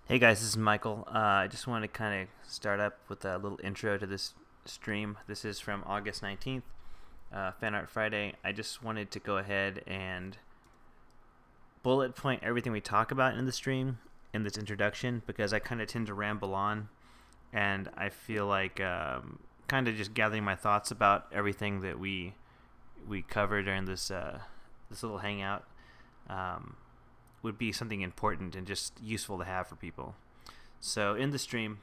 Hey guys, this is Michael. I just want to kind of start up with a little intro to this stream. This is from August 19th, Fan Art Friday. I just wanted to go ahead and bullet point everything we talk about in the stream in this introduction because I kind of tend to ramble on and I feel like kind of just gathering my thoughts about everything that we cover during this little hangout. Um, would be something important and just useful to have for people. So in the stream,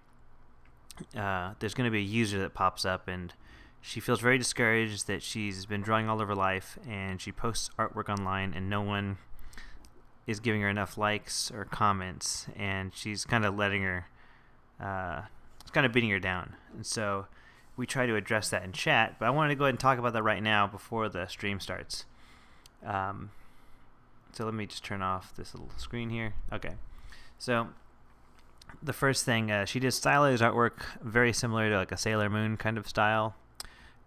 there's going to be a user that pops up, and she feels very discouraged that she's been drawing all of her life, and she posts artwork online, and no one is giving her enough likes or comments, and she's kind of letting her, it's kind of beating her down. And so we try to address that in chat, but I wanted to go ahead and talk about that right now before the stream starts. So let me just turn off this little screen here. Okay. So the first thing, she did stylized artwork very similar to like a Sailor Moon kind of style.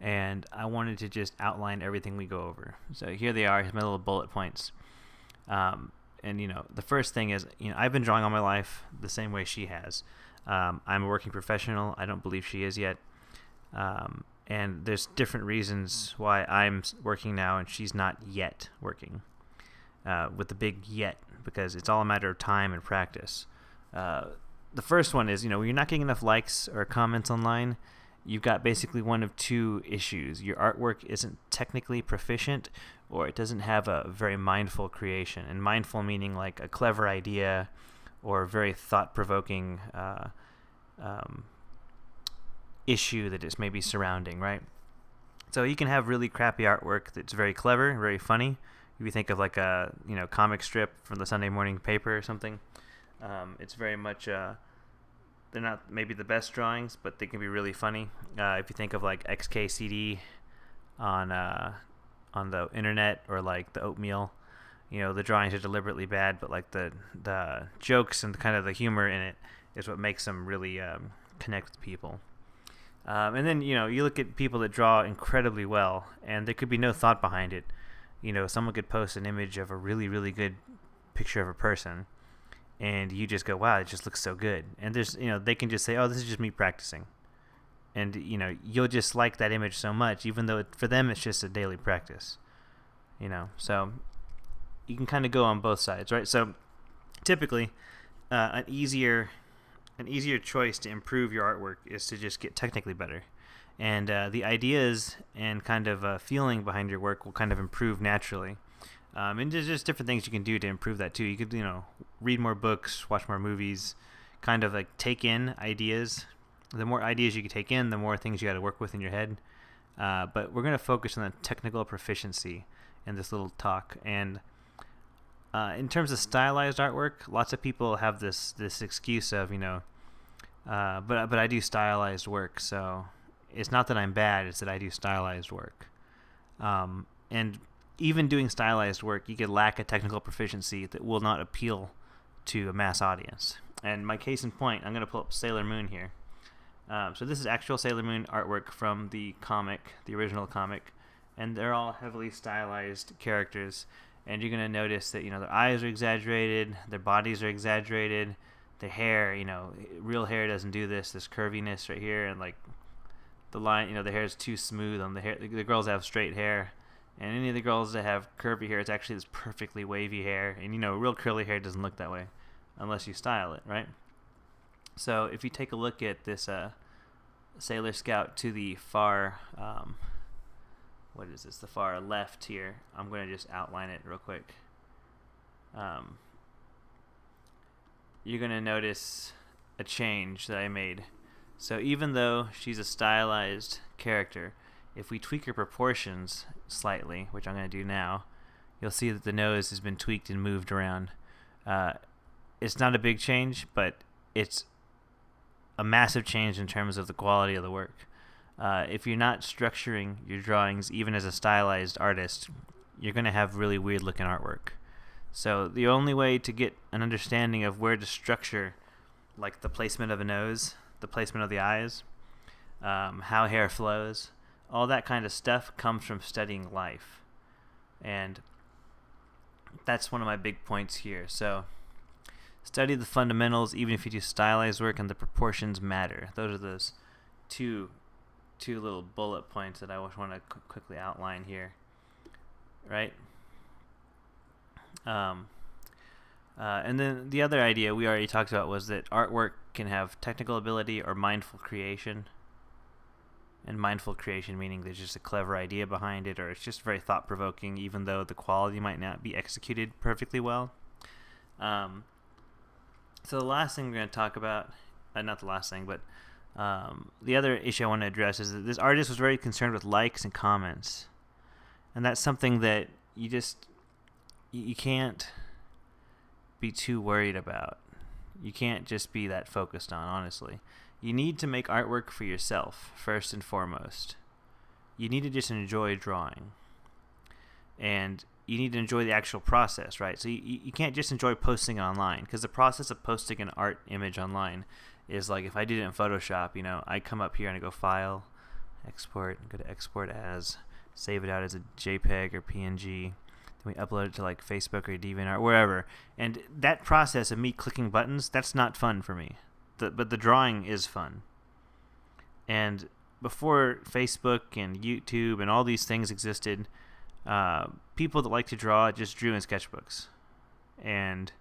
And I wanted to just outline everything we go over. So here they are. Here's my little bullet points. And, the first thing is, I've been drawing all my life the same way she has. I'm a working professional. I don't believe she is yet. And there's different reasons why I'm working now and she's not yet working. With the big yet, because it's all a matter of time and practice. The first one is, when you're not getting enough likes or comments online, you've got basically one of two issues. Your artwork isn't technically proficient, or it doesn't have a very mindful creation. And mindful meaning like a clever idea or very thought-provoking issue that is maybe surrounding, right? So you can have really crappy artwork that's very clever, very funny. If you think of like a comic strip from the Sunday morning paper or something, it's very much they're not maybe the best drawings, but they can be really funny. If you think of like XKCD on the internet or like the Oatmeal, the drawings are deliberately bad, but like the jokes and kind of the humor in it is what makes them really connect with people. And then you look at people that draw incredibly well, and there could be no thought behind it. Someone could post an image of a really, really good picture of a person, and you just go, wow, it just looks so good. And there's, they can just say, oh, this is just me practicing. And, you'll just like that image so much, even though for them it's just a daily practice. So you can kind of go on both sides, right? So typically, an easier choice to improve your artwork is to just get technically better. And the ideas and kind of feeling behind your work will kind of improve naturally. And there's just different things you can do to improve that too. You could, read more books, watch more movies, kind of like take in ideas. The more ideas you can take in, the more things you got to work with in your head. But we're going to focus on the technical proficiency in this little talk. And in terms of stylized artwork, lots of people have this excuse of, but I do stylized work, so it's not that I'm bad, it's that I do stylized work. And even doing stylized work, you could lack a technical proficiency that will not appeal to a mass audience. And my case in point, I'm going to pull up Sailor Moon here. So this is actual Sailor Moon artwork from the comic, the original comic, and they're all heavily stylized characters. And you're going to notice that, their eyes are exaggerated, their bodies are exaggerated, the hair, real hair doesn't do this curviness right here, and like the line, the hair is too smooth on the hair. The girls have straight hair, and any of the girls that have curvy hair, it's actually this perfectly wavy hair. And real curly hair doesn't look that way unless you style it, right? So if you take a look at this Sailor Scout to the far, what is this? The far left here. I'm going to just outline it real quick. You're going to notice a change that I made. So even though she's a stylized character, if we tweak her proportions slightly, which I'm going to do now, you'll see that the nose has been tweaked and moved around. It's not a big change, but it's a massive change in terms of the quality of the work. If you're not structuring your drawings, even as a stylized artist, you're going to have really weird looking artwork. So the only way to get an understanding of where to structure, like the placement of a nose, the placement of the eyes, how hair flows, all that kind of stuff comes from studying life. And that's one of my big points here. So Study the fundamentals, even if you do stylized work, and the proportions matter. Those are those two little bullet points that I want to quickly outline here, right? And then the other idea we already talked about was that artwork can have technical ability or mindful creation. And mindful creation meaning there's just a clever idea behind it, or it's just very thought-provoking, even though the quality might not be executed perfectly well. So the last thing we're going to talk about, not the last thing, but the other issue I want to address is that this artist was very concerned with likes and comments. And that's something that you can't be too worried about. You can't just be that focused on, honestly. You need to make artwork for yourself, first and foremost. You need to just enjoy drawing. And you need to enjoy the actual process, right? So you can't just enjoy posting online, because the process of posting an art image online is like, if I did it in Photoshop, I come up here and I go File, Export, and go to Export As, save it out as a JPEG or PNG. We upload it to like Facebook or DeviantArt, wherever. And that process of me clicking buttons, that's not fun for me. But the drawing is fun. And before Facebook and YouTube and all these things existed, people that like to draw just drew in sketchbooks. And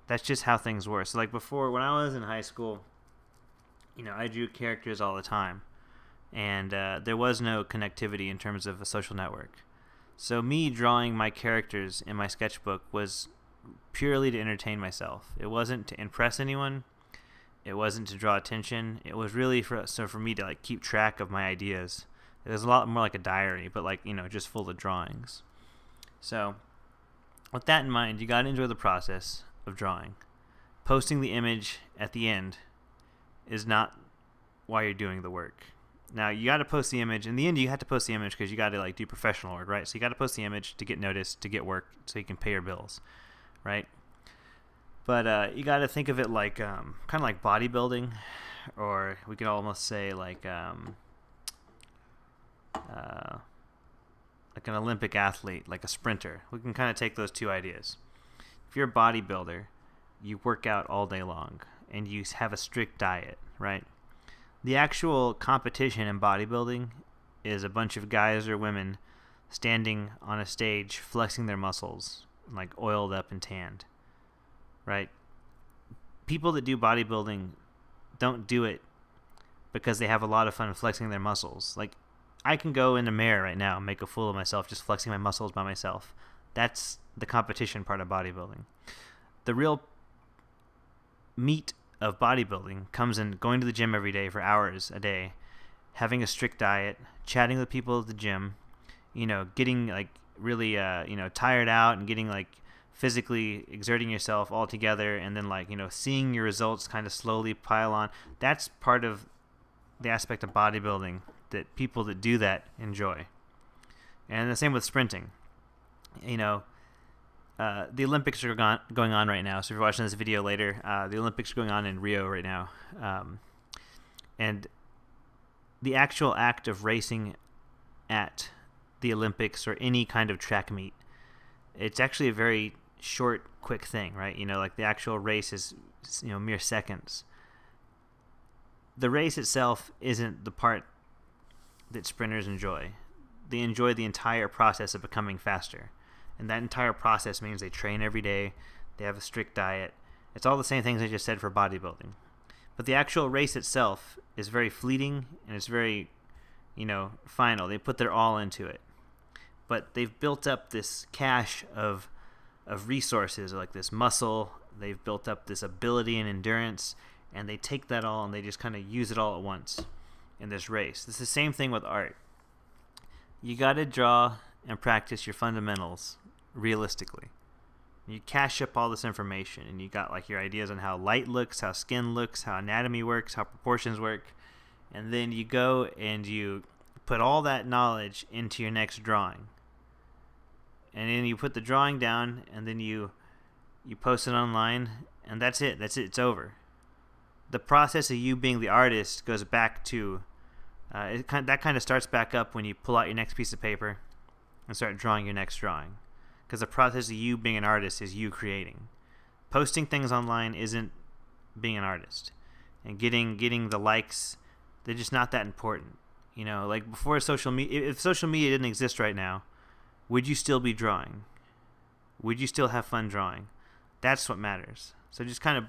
that's just how things were. So like before, when I was in high school, I drew characters all the time. And there was no connectivity in terms of a social network. So me drawing my characters in my sketchbook was purely to entertain myself. It wasn't to impress anyone. It wasn't to draw attention. It was really for me to like keep track of my ideas. It was a lot more like a diary, but like, just full of drawings. So with that in mind, you got to enjoy the process of drawing. Posting the image at the end is not why you're doing the work. Now, you got to post the image. In the end, you have to post the image because you got to like do professional work, right? So you got to post the image to get noticed, to get work, so you can pay your bills, right? But you got to think of it like kind of like bodybuilding, or we could almost say like an Olympic athlete, like a sprinter. We can kind of take those two ideas. If you're a bodybuilder, you work out all day long and you have a strict diet, right? The actual competition in bodybuilding is a bunch of guys or women standing on a stage flexing their muscles, like oiled up and tanned, right? People that do bodybuilding don't do it because they have a lot of fun flexing their muscles. Like, I can go in the mirror right now and make a fool of myself just flexing my muscles by myself. That's the competition part of bodybuilding. The real meat of bodybuilding comes in going to the gym every day for hours a day, having a strict diet, chatting with people at the gym, getting like really tired out and getting like physically exerting yourself all together, and then like seeing your results kind of slowly pile on. That's part of the aspect of bodybuilding that people that do that enjoy. And the same with sprinting. The Olympics are going on right now. So if you're watching this video later, the Olympics are going on in Rio right now. And the actual act of racing at the Olympics or any kind of track meet, it's actually a very short, quick thing, right? Like the actual race is, mere seconds. The race itself isn't the part that sprinters enjoy. They enjoy the entire process of becoming faster. And that entire process means they train every day, they have a strict diet. It's all the same things I just said for bodybuilding. But the actual race itself is very fleeting, and it's very, final. They put their all into it. But they've built up this cache of resources, like this muscle. They've built up this ability and endurance, and they take that all and they just kind of use it all at once in this race. It's the same thing with art. You got to draw and practice your fundamentals realistically. You cache up all this information, and you got like your ideas on how light looks, how skin looks, how anatomy works, how proportions work, and then you go and you put all that knowledge into your next drawing. And then you put the drawing down, and then you post it online, and that's it. It's over. The process of you being the artist goes back to that kind of starts back up when you pull out your next piece of paper and start drawing your next drawing. Because the process of you being an artist is you creating. posting things online isn't being an artist, and getting the likes, they're just not that important. Like before social media, if social media didn't exist right now, would you still be drawing? Would you still have fun drawing? That's what matters. So just kind of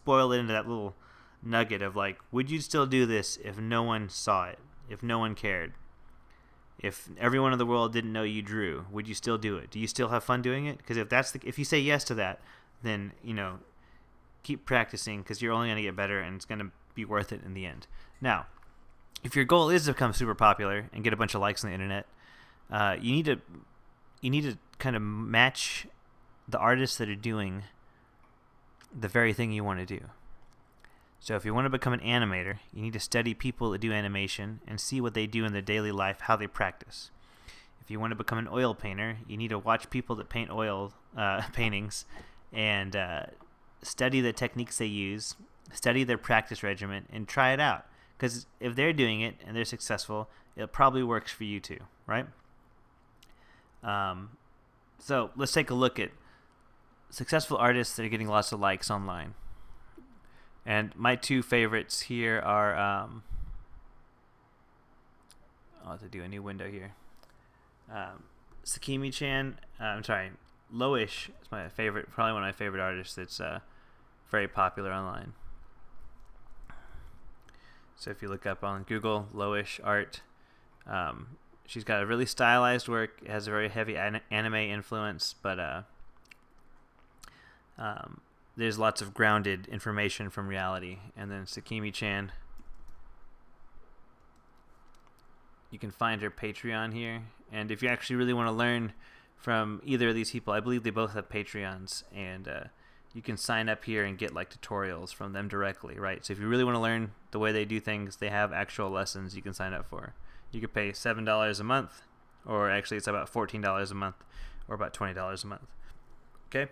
boil it into that little nugget of like, would you still do this if no one saw it, if no one cared, if everyone in the world didn't know you drew? Would you still do it? Do you still have fun doing it? Because if you say yes to that, then keep practicing, because you're only going to get better, and it's going to be worth it in the end. Now, if your goal is to become super popular and get a bunch of likes on the internet, you need to kind of match the artists that are doing the very thing you want to do. So if you want to become an animator, you need to study people that do animation and see what they do in their daily life, how they practice. If you want to become an oil painter, you need to watch people that paint oil paintings and study the techniques they use, study their practice regimen, and try it out. Because if they're doing it and they're successful, it probably works for you too, right? So let's take a look at successful artists that are getting lots of likes online. And my two favorites here are, I'll have to do a new window here. Sakimi-chan, Loish is my favorite, probably one of my favorite artists that's very popular online. So if you look up on Google, Loish art, she's got a really stylized work. It has a very heavy anime influence, but there's lots of grounded information from reality. And then Sakimi-chan, you can find her Patreon here. And if you actually really want to learn from either of these people, I believe they both have Patreons, and you can sign up here and get like tutorials from them directly, right? So if you really want to learn the way they do things, they have actual lessons you can sign up for. You could pay $7 a month, or actually it's about $14 a month, or about $20 a month. Okay?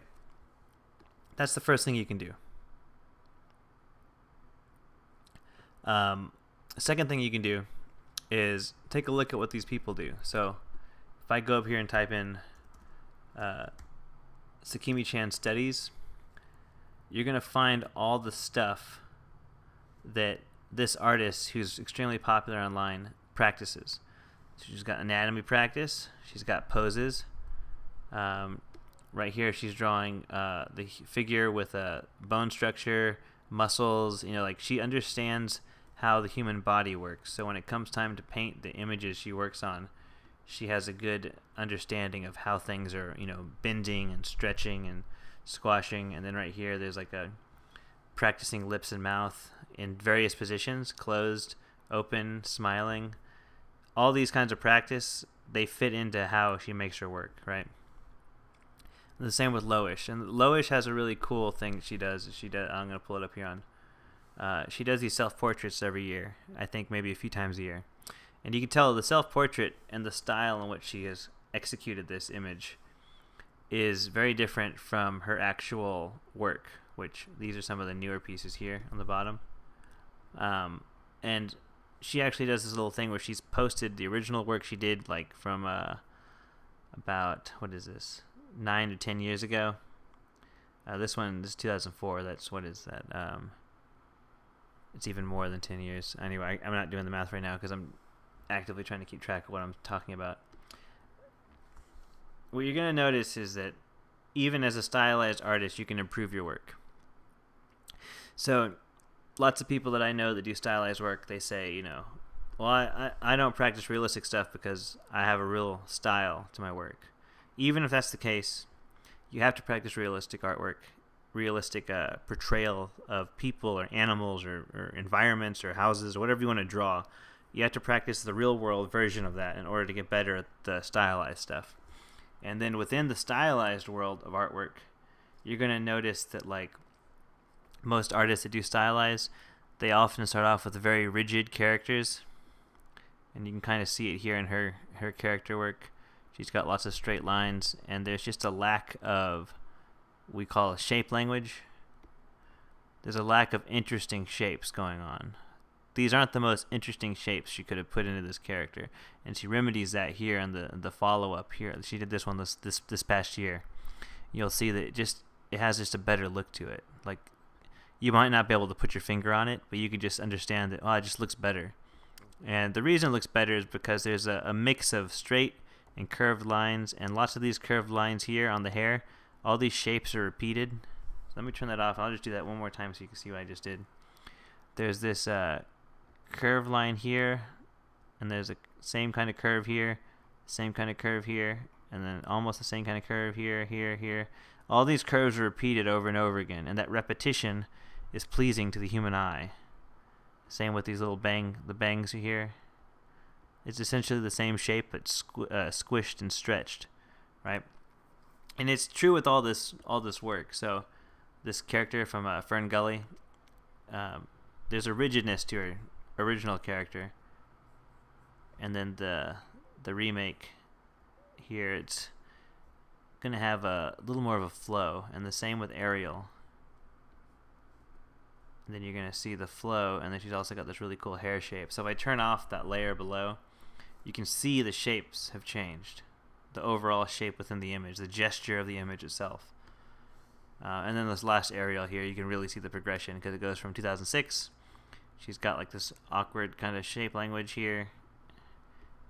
That's the first thing you can do. Second thing you can do is take a look at what these people do. So if I go up here and type in Sakimi-chan studies, you're going to find all the stuff that this artist, who's extremely popular online, practices. So she's got anatomy practice. She's got poses. Right here, she's drawing the figure with a bone structure, muscles. Like she understands how the human body works. So when it comes time to paint the images she works on, she has a good understanding of how things are, bending and stretching and squashing. And then right here, there's like a practicing lips and mouth in various positions: closed, open, smiling. All these kinds of practice, they fit into how she makes her work, right? And the same with Loish. And Loish has a really cool thing she does. I'm going to pull it up here on. She does these self-portraits every year. I think maybe a few times a year. And you can tell the self-portrait and the style in which she has executed this image is very different from her actual work, which these are some of the newer pieces here on the bottom. And she actually does this little thing where she's posted the original work she did like from about, 9 to 10 years ago. This is 2004. That's, what is that? It's even more than 10 years. Anyway, I'm not doing the math right now because I'm actively trying to keep track of what I'm talking about. What you're going to notice is that even as a stylized artist, you can improve your work. So lots of people that I know that do stylized work, they say, well, I don't practice realistic stuff because I have a real style to my work. Even if that's the case, you have to practice realistic artwork, realistic portrayal of people or animals or environments or houses or whatever you want to draw. You have to practice the real world version of that in order to get better at the stylized stuff. And then within the stylized world of artwork, you're going to notice that like most artists that do stylized, they often start off with very rigid characters. And you can kind of see it here in her character work. She's got lots of straight lines, and there's just a lack of, we call a shape language. There's a lack of interesting shapes going on. These aren't the most interesting shapes she could have put into this character, and she remedies that here in the follow-up here. She did this one this past year. You'll see that it has just a better look to it. Like, you might not be able to put your finger on it, but you can just understand that, it just looks better. And the reason it looks better is because there's a mix of straight and curved lines, and lots of these curved lines here on the hair, all these shapes are repeated. So let me turn that off. I'll just do that one more time so you can see what I just did. There's this curved line here, and there's a same kind of curve here, same kind of curve here, and then almost the same kind of curve here, here, here. All these curves are repeated over and over again, and that repetition is pleasing to the human eye. Same with these little the bangs here. It's essentially the same shape, but squished and stretched, right? And it's true with all this work. So this character from Fern Gully, there's a rigidness to her original character, and then the remake here, it's gonna have a little more of a flow, and the same with Ariel. And then you're gonna see the flow, and then she's also got this really cool hair shape. So if I turn off that layer below, you can see the shapes have changed, the overall shape within the image, the gesture of the image itself. And then this last Ariel here, you can really see the progression, because it goes from 2006. She's got like this awkward kind of shape language here.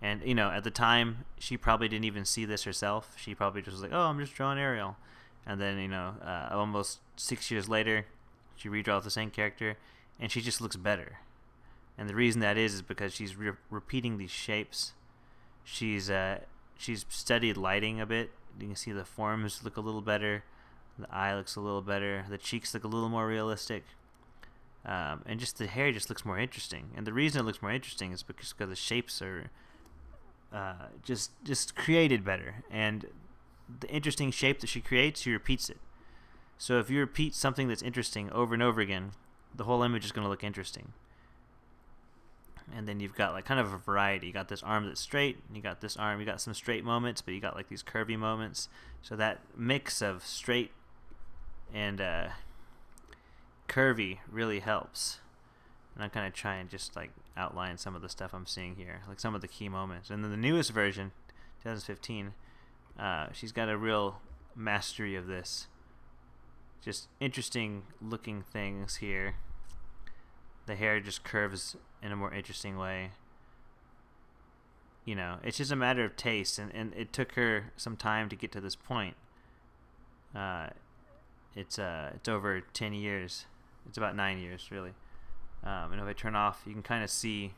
And, at the time, she probably didn't even see this herself. She probably just was like, I'm just drawing Ariel. And then, almost 6 years later, she redraws the same character, and she just looks better. And the reason that is because she's repeating these shapes. She's studied lighting a bit. You can see the forms look a little better. The eye looks a little better. The cheeks look a little more realistic. And just the hair just looks more interesting. And the reason it looks more interesting is because the shapes are just created better. And the interesting shape that she creates, she repeats it. So if you repeat something that's interesting over and over again, the whole image is going to look interesting. And then you've got like kind of a variety. You got this arm that's straight, and you got this arm, you got some straight moments, but you got like these curvy moments. So that mix of straight and curvy really helps. And I'm kind of trying just like outline some of the stuff I'm seeing here, like some of the key moments. And then the newest version, 2015, she's got a real mastery of this. Just interesting looking things here. The hair just curves in a more interesting way. It's just a matter of taste, and it took her some time to get to this point. It's over 10 years. It's about 9 years, really. And if I turn off, you can kind of see,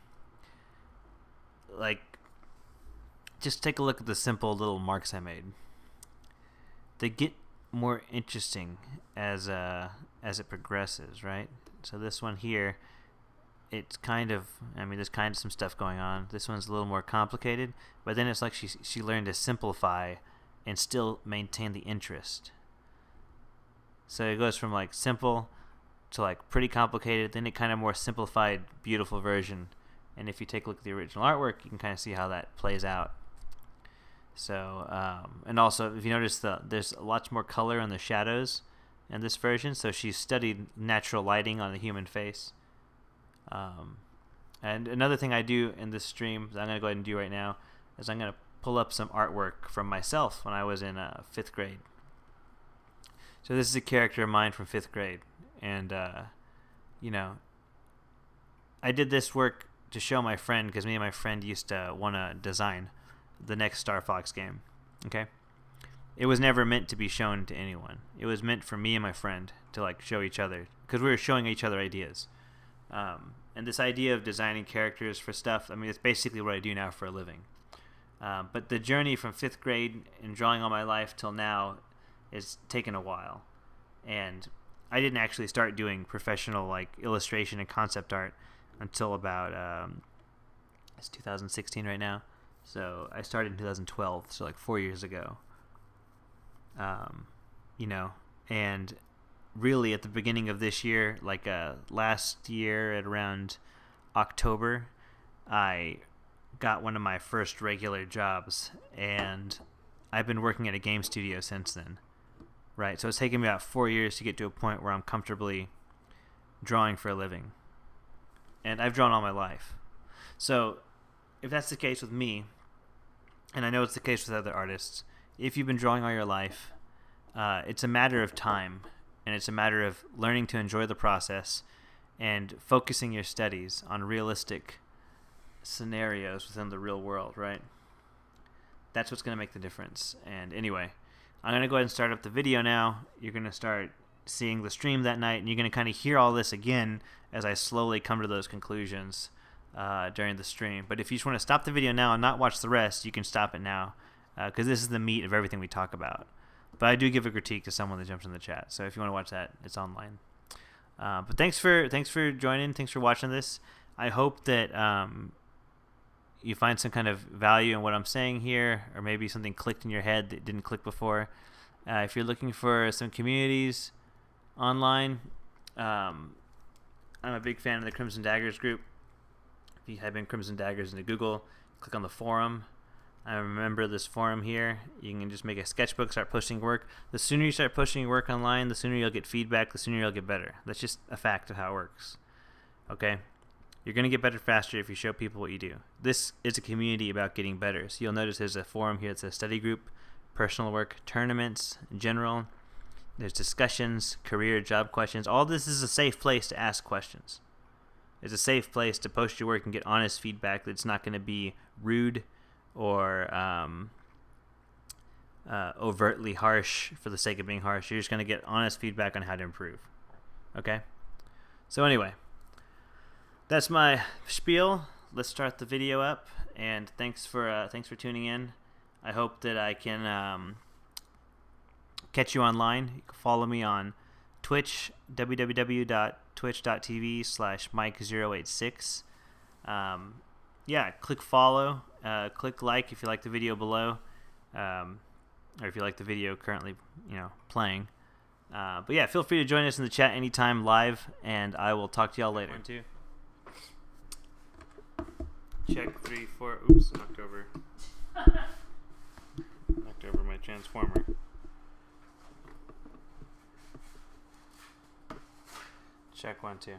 like, just take a look at the simple little marks I made. They get more interesting as it progresses, right? So this one here, it's kind of, there's kind of some stuff going on. This one's a little more complicated, but then it's like she learned to simplify and still maintain the interest. So it goes from like simple to like pretty complicated, then it kind of more simplified, beautiful version. And if you take a look at the original artwork, you can kind of see how that plays out. So, and also, if you notice, there's lots more color in the shadows in this version. So she's studied natural lighting on the human face. And another thing I do in this stream that I'm going to go ahead and do right now is I'm going to pull up some artwork from myself when I was in 5th grade. So this is a character of mine from 5th grade. And, I did this work to show my friend, because me and my friend used to want to design the next Star Fox game. Okay? It was never meant to be shown to anyone. It was meant for me and my friend to like show each other, because we were showing each other ideas. And this idea of designing characters for stuff, it's basically what I do now for a living. But the journey from 5th grade and drawing all my life till now has taken a while. And I didn't actually start doing professional like illustration and concept art until about it's 2016 right now. So I started in 2012, so like 4 years ago. And really at the beginning of this year, like last year at around October, I got one of my first regular jobs, and I've been working at a game studio since then. Right, so it's taken me about 4 years to get to a point where I'm comfortably drawing for a living. And I've drawn all my life. So if that's the case with me, and I know it's the case with other artists, if you've been drawing all your life, it's a matter of time, and it's a matter of learning to enjoy the process and focusing your studies on realistic scenarios within the real world, right? That's what's going to make the difference. And anyway, I'm going to go ahead and start up the video now. You're going to start seeing the stream that night, and you're going to kind of hear all this again as I slowly come to those conclusions during the stream. But if you just want to stop the video now and not watch the rest, you can stop it now, because this is the meat of everything we talk about. But I do give a critique to someone that jumps in the chat, so if you want to watch that, it's online. But thanks for joining. Thanks for watching this. I hope that you find some kind of value in what I'm saying here, or maybe something clicked in your head that didn't click before. If you're looking for some communities online, I'm a big fan of the Crimson Daggers group. If you type in Crimson Daggers into Google, click on the forum. I remember this forum here. You can just make a sketchbook, start pushing work. The sooner you start pushing work online, the sooner you'll get feedback, the sooner you'll get better. That's just a fact of how it works. Okay? You're going to get better faster if you show people what you do. This is a community about getting better. So you'll notice there's a forum here that says study group, personal work, tournaments, general. There's discussions, career, job questions. All this is a safe place to ask questions. It's a safe place to post your work and get honest feedback that's not going to be rude or overtly harsh for the sake of being harsh. You're just going to get honest feedback on how to improve. Okay? So anyway, that's my spiel. Let's start the video up, and thanks for tuning in. I hope that I can catch you online. You can follow me on Twitch, www.twitch.tv/Mike086. Yeah, click follow, click like if you like the video below, or if you like the video currently, playing. But yeah, feel free to join us in the chat anytime live, and I will talk to y'all later. 1, 2. Check 3, 4. Oops, knocked over my transformer. Check 1, 2.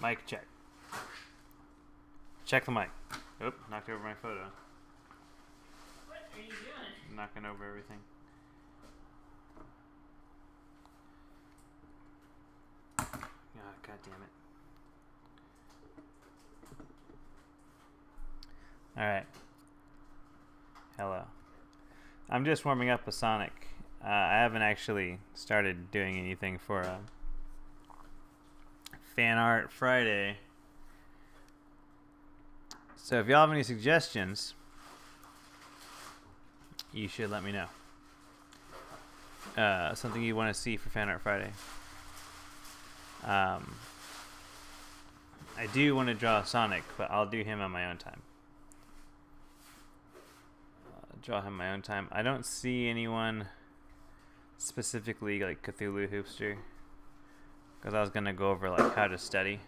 Mic check. Check the mic. Oop, knocked over my photo. What are you doing? Knocking over everything. Oh, God damn it. Alright. Hello. I'm just warming up with Sonic. I haven't actually started doing anything for Fan Art Friday. So if y'all have any suggestions, you should let me know. Something you want to see for Fan Art Friday. I do want to draw Sonic, but I'll do him on my own time. Draw him my own time. I don't see anyone specifically like Cthulhu Hoopster, because I was gonna go over like how to study,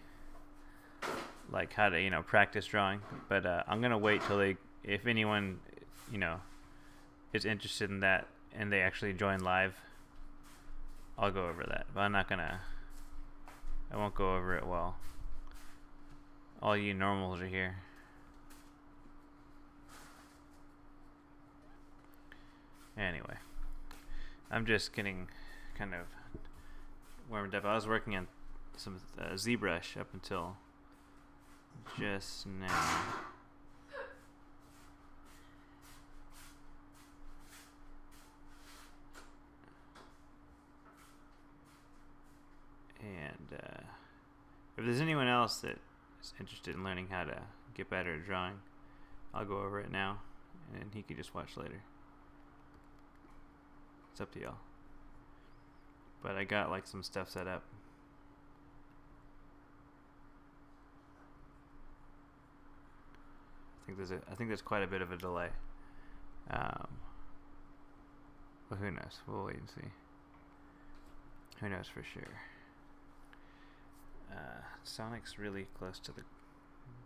like how to practice drawing. But I'm gonna wait till if anyone is interested in that and they actually join live, I'll go over that. But I won't go over it while all you normals are here. Anyway, I'm just getting kind of warmed up. I was working on some ZBrush up until just now. And if there's anyone else that is interested in learning how to get better at drawing, I'll go over it now, and he can just watch later. It's up to y'all. But I got like some stuff set up. I think there's quite a bit of a delay. But who knows? We'll wait and see. Who knows for sure? Sonic's really close to the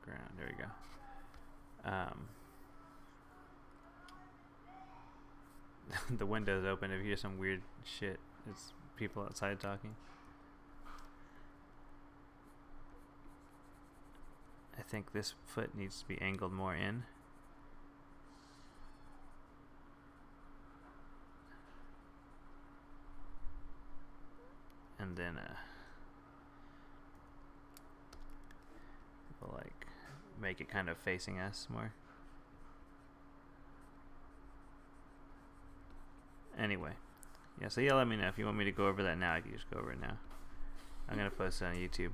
ground. There we go. The window's open. If you hear some weird shit, it's people outside talking. I think this foot needs to be angled more in. and then we'll like make it kind of facing us more. Anyway, yeah, so yeah, let me know if you want me to go over that now. I can just go over it now. I'm gonna post it on YouTube.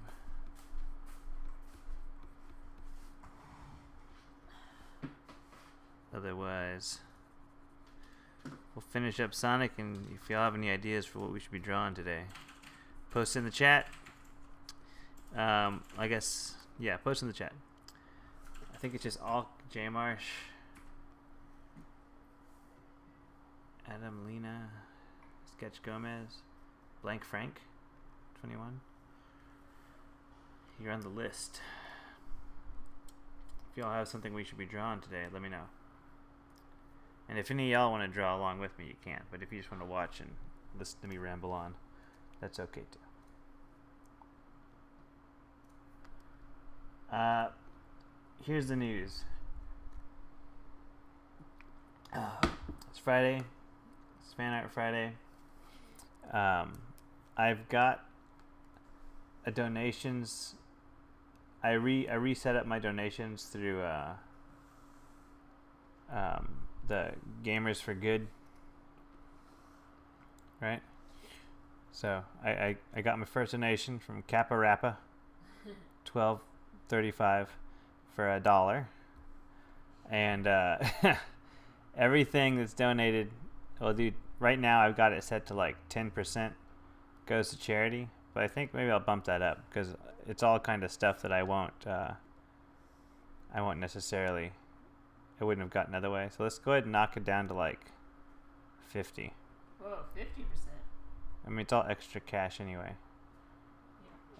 Otherwise, we'll finish up Sonic, and if y'all have any ideas for what we should be drawing today, post in the chat. I guess, yeah, post in the chat. I think it's just all J Marsh, Adam, Lena, Sketch Gomez, Blank Frank, 21. You're on the list. If y'all have something we should be drawing today, let me know. And if any of y'all want to draw along with me, you can. But if you just want to watch and listen to me ramble on, that's okay too. Here's the news. It's Friday. It's Fan Art Friday. I've got a donations. I reset up my donations through the Gamers for Good, right? So I got my first donation from Kappa Rappa, $12.35 for $1, and everything that's donated. Well, dude, right now I've got it set to like 10% goes to charity, but I think maybe I'll bump that up because it's all kind of stuff that I won't necessarily. I wouldn't have gotten otherwise. So let's go ahead and knock it down to like 50. Whoa, 50%. I mean, it's all extra cash anyway.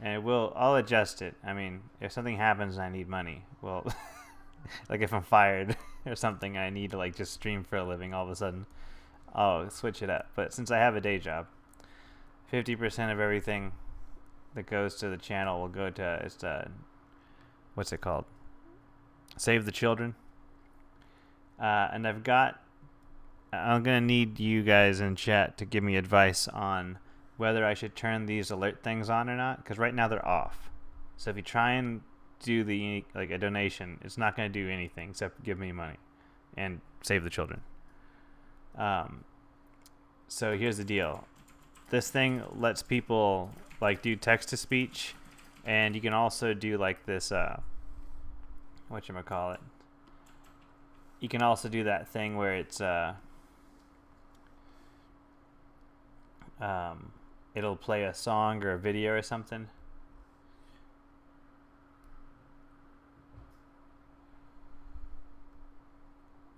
Yeah. And I'll adjust it. I mean, if something happens and I need money, well, like if I'm fired or something, I need to like just stream for a living all of a sudden, I'll switch it up. But since I have a day job, 50% of everything that goes to the channel will go to, what's it called? Save the Children. And I'm going to need you guys in chat to give me advice on whether I should turn these alert things on or not, because right now they're off. So if you try and do a donation, it's not going to do anything except give me money and save the children. So here's the deal. This thing lets people like do text to speech, and you can also do like this whatchamacallit. You can also do that thing where it's it'll play a song or a video or something.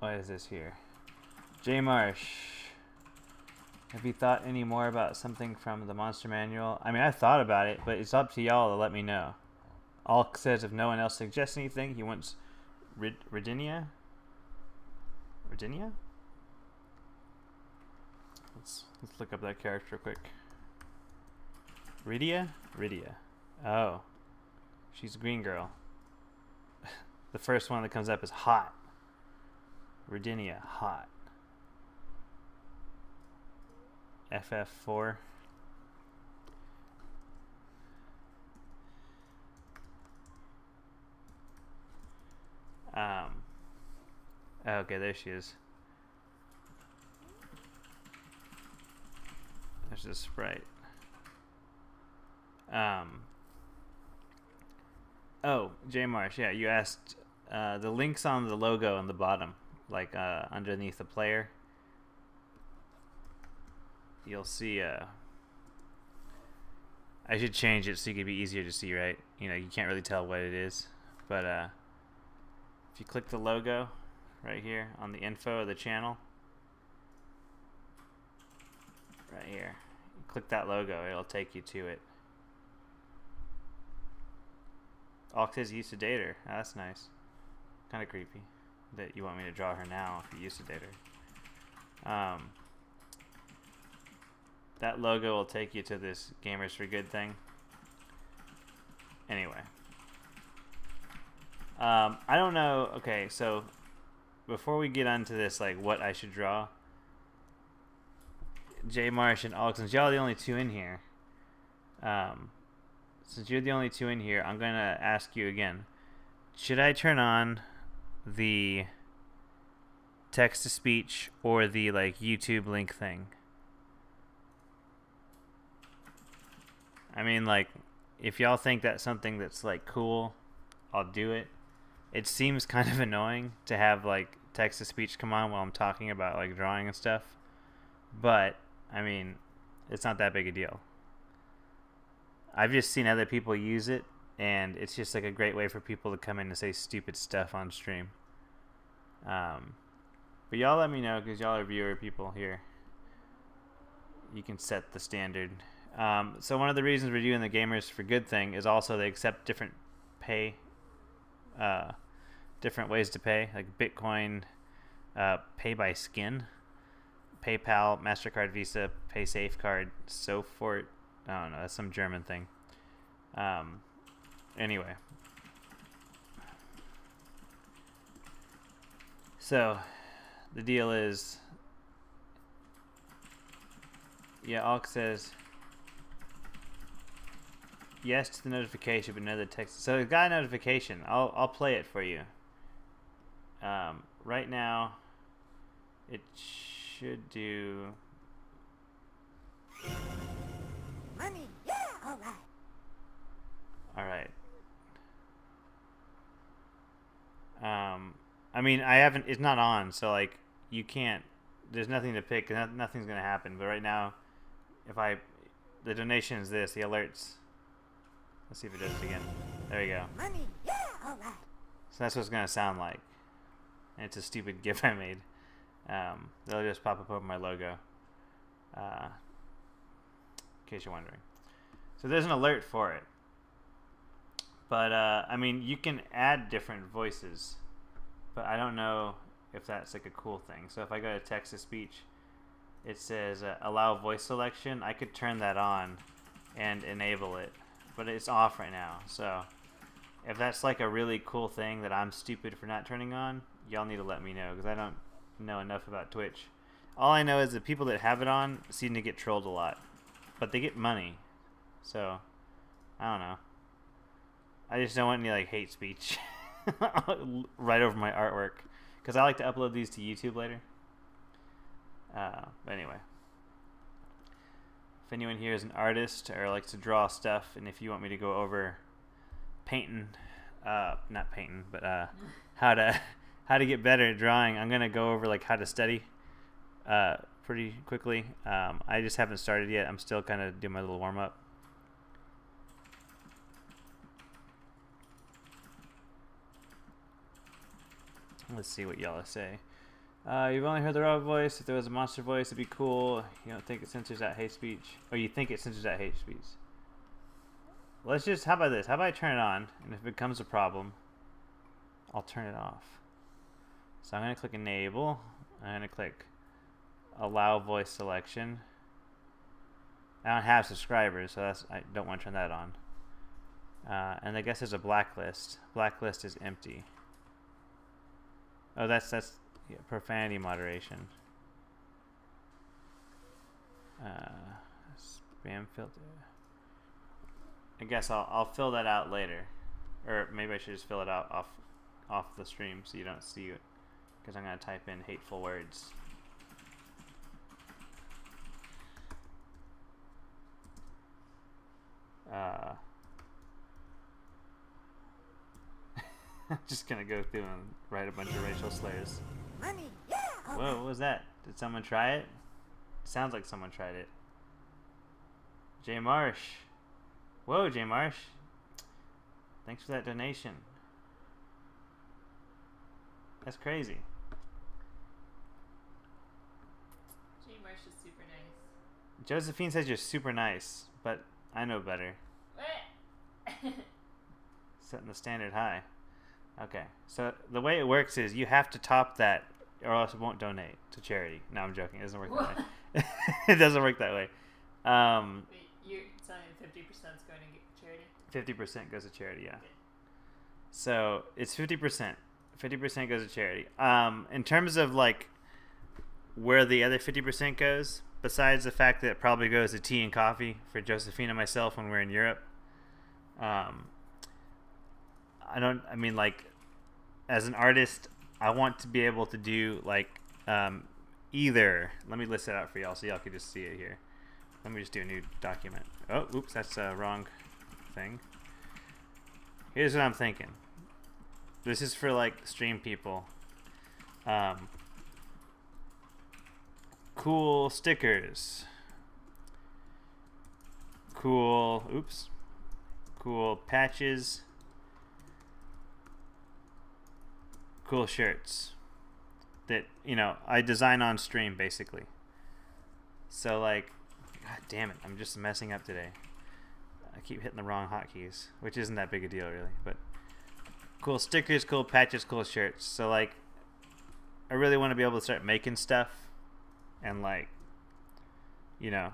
What is this here? J Marsh, have you thought any more about something from the Monster Manual? I mean, I thought about it, but it's up to y'all to let me know. Alk says if no one else suggests anything, he wants Rodinia? Virginia? Let's look up that character quick. Rydia? Oh. She's a green girl. The first one that comes up is hot. Rodinia, hot. FF4. Okay, there she is. There's this sprite. Oh, J Marsh, yeah, you asked the links on the logo on the bottom, like underneath the player. You'll see. I should change it so you could be easier to see, right? You know, you can't really tell what it is, but if you click the logo right here on the info of the channel, right here, you click that logo, it'll take you to it. Alk says you used to date her. Oh, that's nice. Kind of creepy that you want me to draw her now if you used to date her. That logo will take you to this Gamers for Good thing. Anyway. I don't know. Okay, so before we get onto this, like what I should draw, J Marsh and Alk, since y'all are the only two in here, Since you're the only two in here, I'm gonna ask you again. Should I turn on the text to speech or the like YouTube link thing? I mean, like, if y'all think that's something that's like cool, I'll do it. It seems kind of annoying to have like text to speech come on while I'm talking about like drawing and stuff, but I mean, it's not that big a deal. I've just seen other people use it, and it's just like a great way for people to come in and say stupid stuff on stream. But y'all let me know, because y'all are viewer people here. You can set the standard. So one of the reasons we're doing the Gamers for Good thing is also they accept different different ways to pay, like Bitcoin, pay by skin, PayPal, MasterCard, Visa, PaySafeCard, SoFort. I don't know, that's some German thing. Anyway. So, the deal is, yeah, Alk says, yes to the notification, but no to the text. So, it got a notification. I'll play it for you. Right now, it should do... Money, yeah, all right. All right. I mean, I haven't. It's not on, so like you can't. There's nothing to pick. Nothing's gonna happen. But right now, the donation is this. The alerts. Let's see if it does it again. There you go. Money, yeah, all right. So that's what it's gonna sound like. And it's a stupid GIF I made. They'll just pop up over my logo. In case you're wondering. So there's an alert for it. But, I mean, you can add different voices. But I don't know if that's like a cool thing. So if I go to text to speech, it says allow voice selection. I could turn that on and enable it. But it's off right now. So if that's like a really cool thing that I'm stupid for not turning on, y'all need to let me know. Because I don't know enough about Twitch. All I know is the people that have it on seem to get trolled a lot. But they get money. So, I don't know. I just don't want any like hate speech right over my artwork, because I like to upload these to YouTube later. But anyway, if anyone here is an artist or likes to draw stuff, and if you want me to go over painting, not painting, but how to get better at drawing, I'm gonna go over like how to study pretty quickly. I just haven't started yet. I'm still kind of doing my little warm up. Let's see what y'all say. You've only heard the raw voice. If there was a monster voice, it'd be cool. You don't think it censors out hate speech? Or you think it censors out hate speech? Let's just, how about this? How about I turn it on, and if it becomes a problem, I'll turn it off. So I'm going to click enable. I'm going to click allow voice selection. I don't have subscribers, so I don't want to turn that on. And I guess there's a blacklist. Blacklist is empty. Oh, that's yeah, profanity moderation. Spam filter. I guess I'll fill that out later, or maybe I should just fill it out off the stream so you don't see it, because I'm gonna type in hateful words. I'm just gonna go through and write a bunch of racial slurs. Money, yeah. Whoa, what was that? Did someone try it? Sounds like someone tried it. Jay Marsh. Whoa, Jay Marsh. Thanks for that donation. That's crazy. Jay Marsh is super nice. Josephine says you're super nice, but I know better. What? Setting the standard high. Okay, so the way it works is you have to top that, or else it won't donate to charity. No, I'm joking. It doesn't work that way. It doesn't work that way. Wait, you're telling me 50% is going to charity? 50% goes to charity, yeah. So it's 50%. 50% goes to charity. In terms of like where the other 50% goes, besides the fact that it probably goes to tea and coffee for Josephine and myself when we're in Europe. I mean, like, as an artist, I want to be able to do, like, either, let me list it out for y'all so y'all can just see it here. Let me just do a new document. Oh, oops, that's a wrong thing. Here's what I'm thinking. This is for, like, stream people. Cool stickers. Cool patches. Cool shirts that, you know, I design on stream, basically. So, like, god damn it, I'm just messing up today. I keep hitting the wrong hotkeys, which isn't that big a deal, really. But cool stickers, cool patches, cool shirts. So, like, I really want to be able to start making stuff, and, like, you know,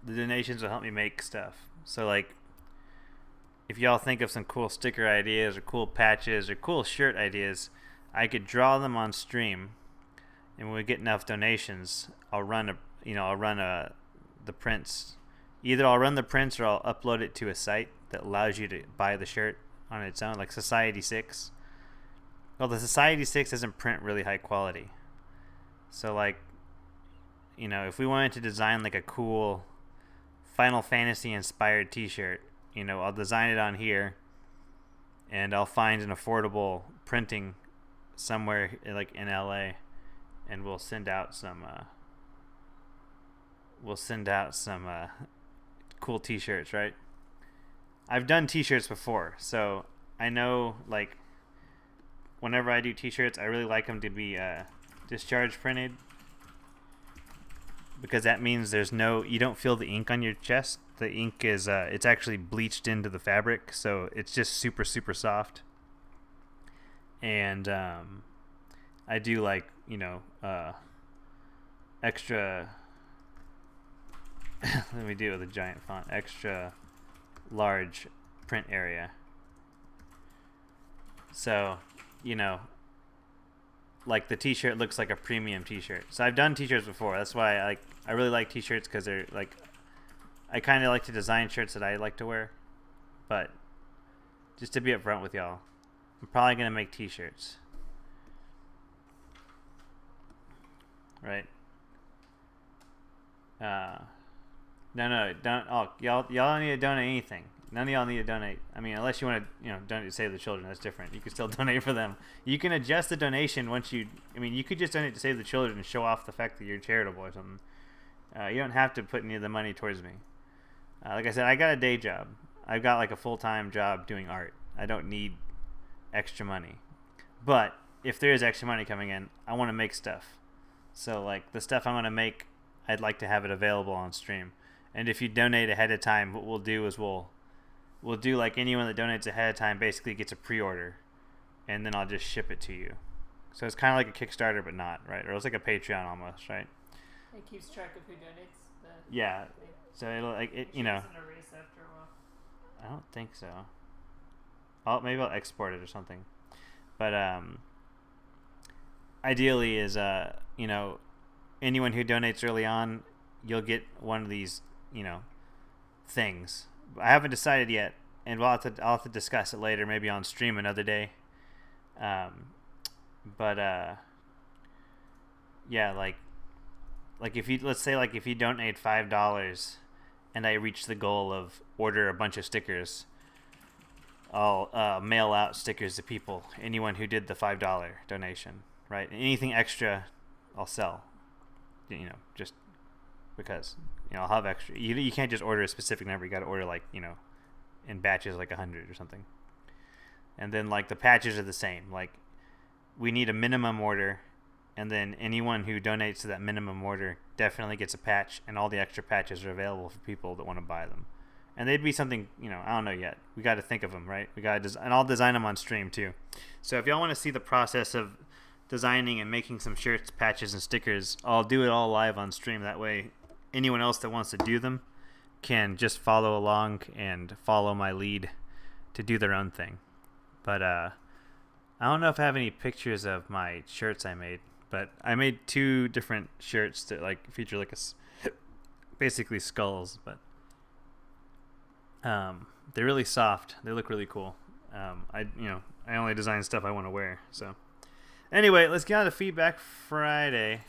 the donations will help me make stuff. So, like, if y'all think of some cool sticker ideas or cool patches or cool shirt ideas, I could draw them on stream, and when we get enough donations, I'll run the prints. Either I'll run the prints or I'll upload it to a site that allows you to buy the shirt on its own, like Society 6. Well, the Society 6 doesn't print really high quality. So, like, you know, if we wanted to design, like, a cool Final Fantasy inspired t-shirt, you know, I'll design it on here, and I'll find an affordable printing somewhere, like, in LA, and we'll send out some cool t-shirts, right? I've done t-shirts before, so I know, like, whenever I do t-shirts, I really like them to be discharge printed, because that means you don't feel the ink on your chest. The ink is it's actually bleached into the fabric, so it's just super, super soft. And I do, like, you know, extra let me do it with a giant font, extra large print area. So, you know, like, the t-shirt looks like a premium t-shirt. So I've done t-shirts before. That's why I really like t-shirts, because they're, like, I kind of like to design shirts that I like to wear. But just to be upfront with y'all, I'm probably going to make t-shirts. Right? No, don't. Oh, y'all don't need to donate anything. None of y'all need to donate. I mean, unless you want to, you know, donate to Save the Children. That's different. You can still donate for them. You can adjust the donation once you. I mean, you could just donate to Save the Children and show off the fact that you're charitable or something. You don't have to put any of the money towards me. Like I said, I got a day job. I've got, like, a full-time job doing art. I don't need extra money. But if there is extra money coming in, I want to make stuff. So, like, the stuff I want to make, I'd like to have it available on stream. And if you donate ahead of time, what we'll do is we'll do, like, anyone that donates ahead of time basically gets a pre-order, and then I'll just ship it to you. So it's kind of like a Kickstarter, but not, right? Or it's like a Patreon almost, right? It keeps track of who donates. Yeah. So it'll, like, it, you know. Doesn't erase after a while. I don't think so. Maybe I'll export it or something. But ideally is you know, anyone who donates early on, you'll get one of these, you know, things. I haven't decided yet, and I'll have to discuss it later, maybe on stream another day. But yeah, like if you, let's say, like, if you donate $5 and I reach the goal of order a bunch of stickers, I'll mail out stickers to people, anyone who did the $5 donation, right? Anything extra, I'll sell. You know, just because, you know, I'll have extra. You can't just order a specific number. You got to order, like, you know, in batches, like 100 or something. And then, like, the patches are the same. Like, we need a minimum order, and then anyone who donates to that minimum order definitely gets a patch, and all the extra patches are available for people that want to buy them. And they'd be something, you know, I don't know yet. We got to think of them, right? And I'll design them on stream too. So if y'all want to see the process of designing and making some shirts, patches, and stickers, I'll do it all live on stream. That way, anyone else that wants to do them can just follow along and follow my lead to do their own thing. But I don't know if I have any pictures of my shirts I made, But I made 2 different shirts that like feature like basically skulls, but they're really soft. They look really cool. I only design stuff I want to wear. So anyway, let's get on to Feedback Friday.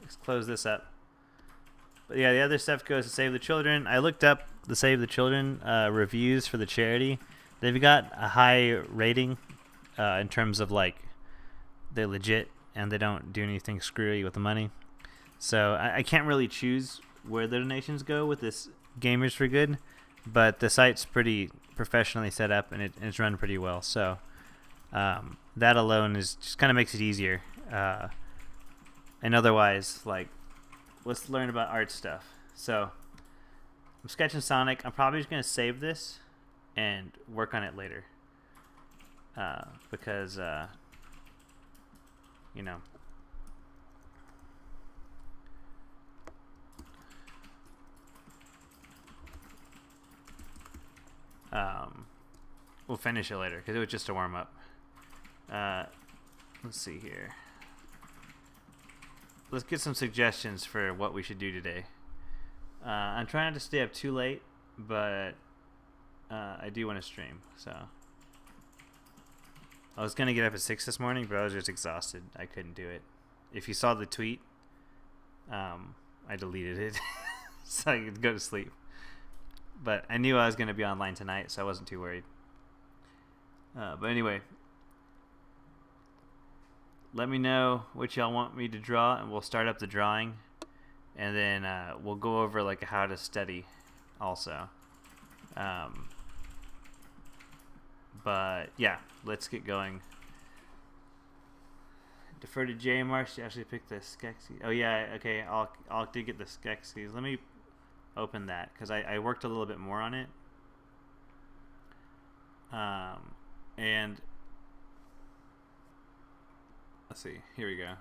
Let's close this up. But yeah, the other stuff goes to Save the Children. I looked up the Save the Children reviews for the charity. They've got a high rating in terms of like they're legit and they don't do anything screwy with the money. So I can't really choose where the donations go with this Gamers for Good, but the site's pretty professionally set up and it's run pretty well. So that alone is just kind of makes it easier. And otherwise, like, let's learn about art stuff. So I'm sketching Sonic. I'm probably just going to save this and work on it later. Because, you know, we'll finish it later because it was just a warm up. Let's see here. Let's get some suggestions for what we should do today. I'm trying not to stay up too late, but I do want to stream. So I was gonna get up at 6 this morning, but I was just exhausted. I couldn't do it. If you saw the tweet, I deleted it so I could go to sleep. But I knew I was gonna be online tonight, so I wasn't too worried. But anyway, let me know what y'all want me to draw, and we'll start up the drawing, and then we'll go over like how to study also. But yeah, let's get going. Defer to J Marsh to actually pick the Skeksis. Oh yeah, okay, I'll do get the Skeksis. Let me open that because I worked a little bit more on it. And let's see, here we go.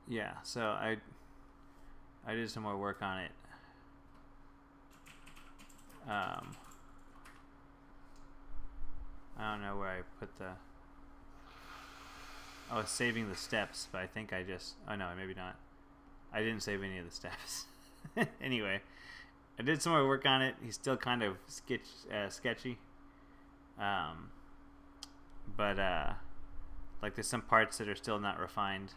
Yeah, so I did some more work on it. I don't know where I put the... I was saving the steps, but I think I just... Oh no, maybe not. I didn't save any of the steps. Anyway, I did some more work on it. He's still kind of sketchy. But like there's some parts that are still not refined.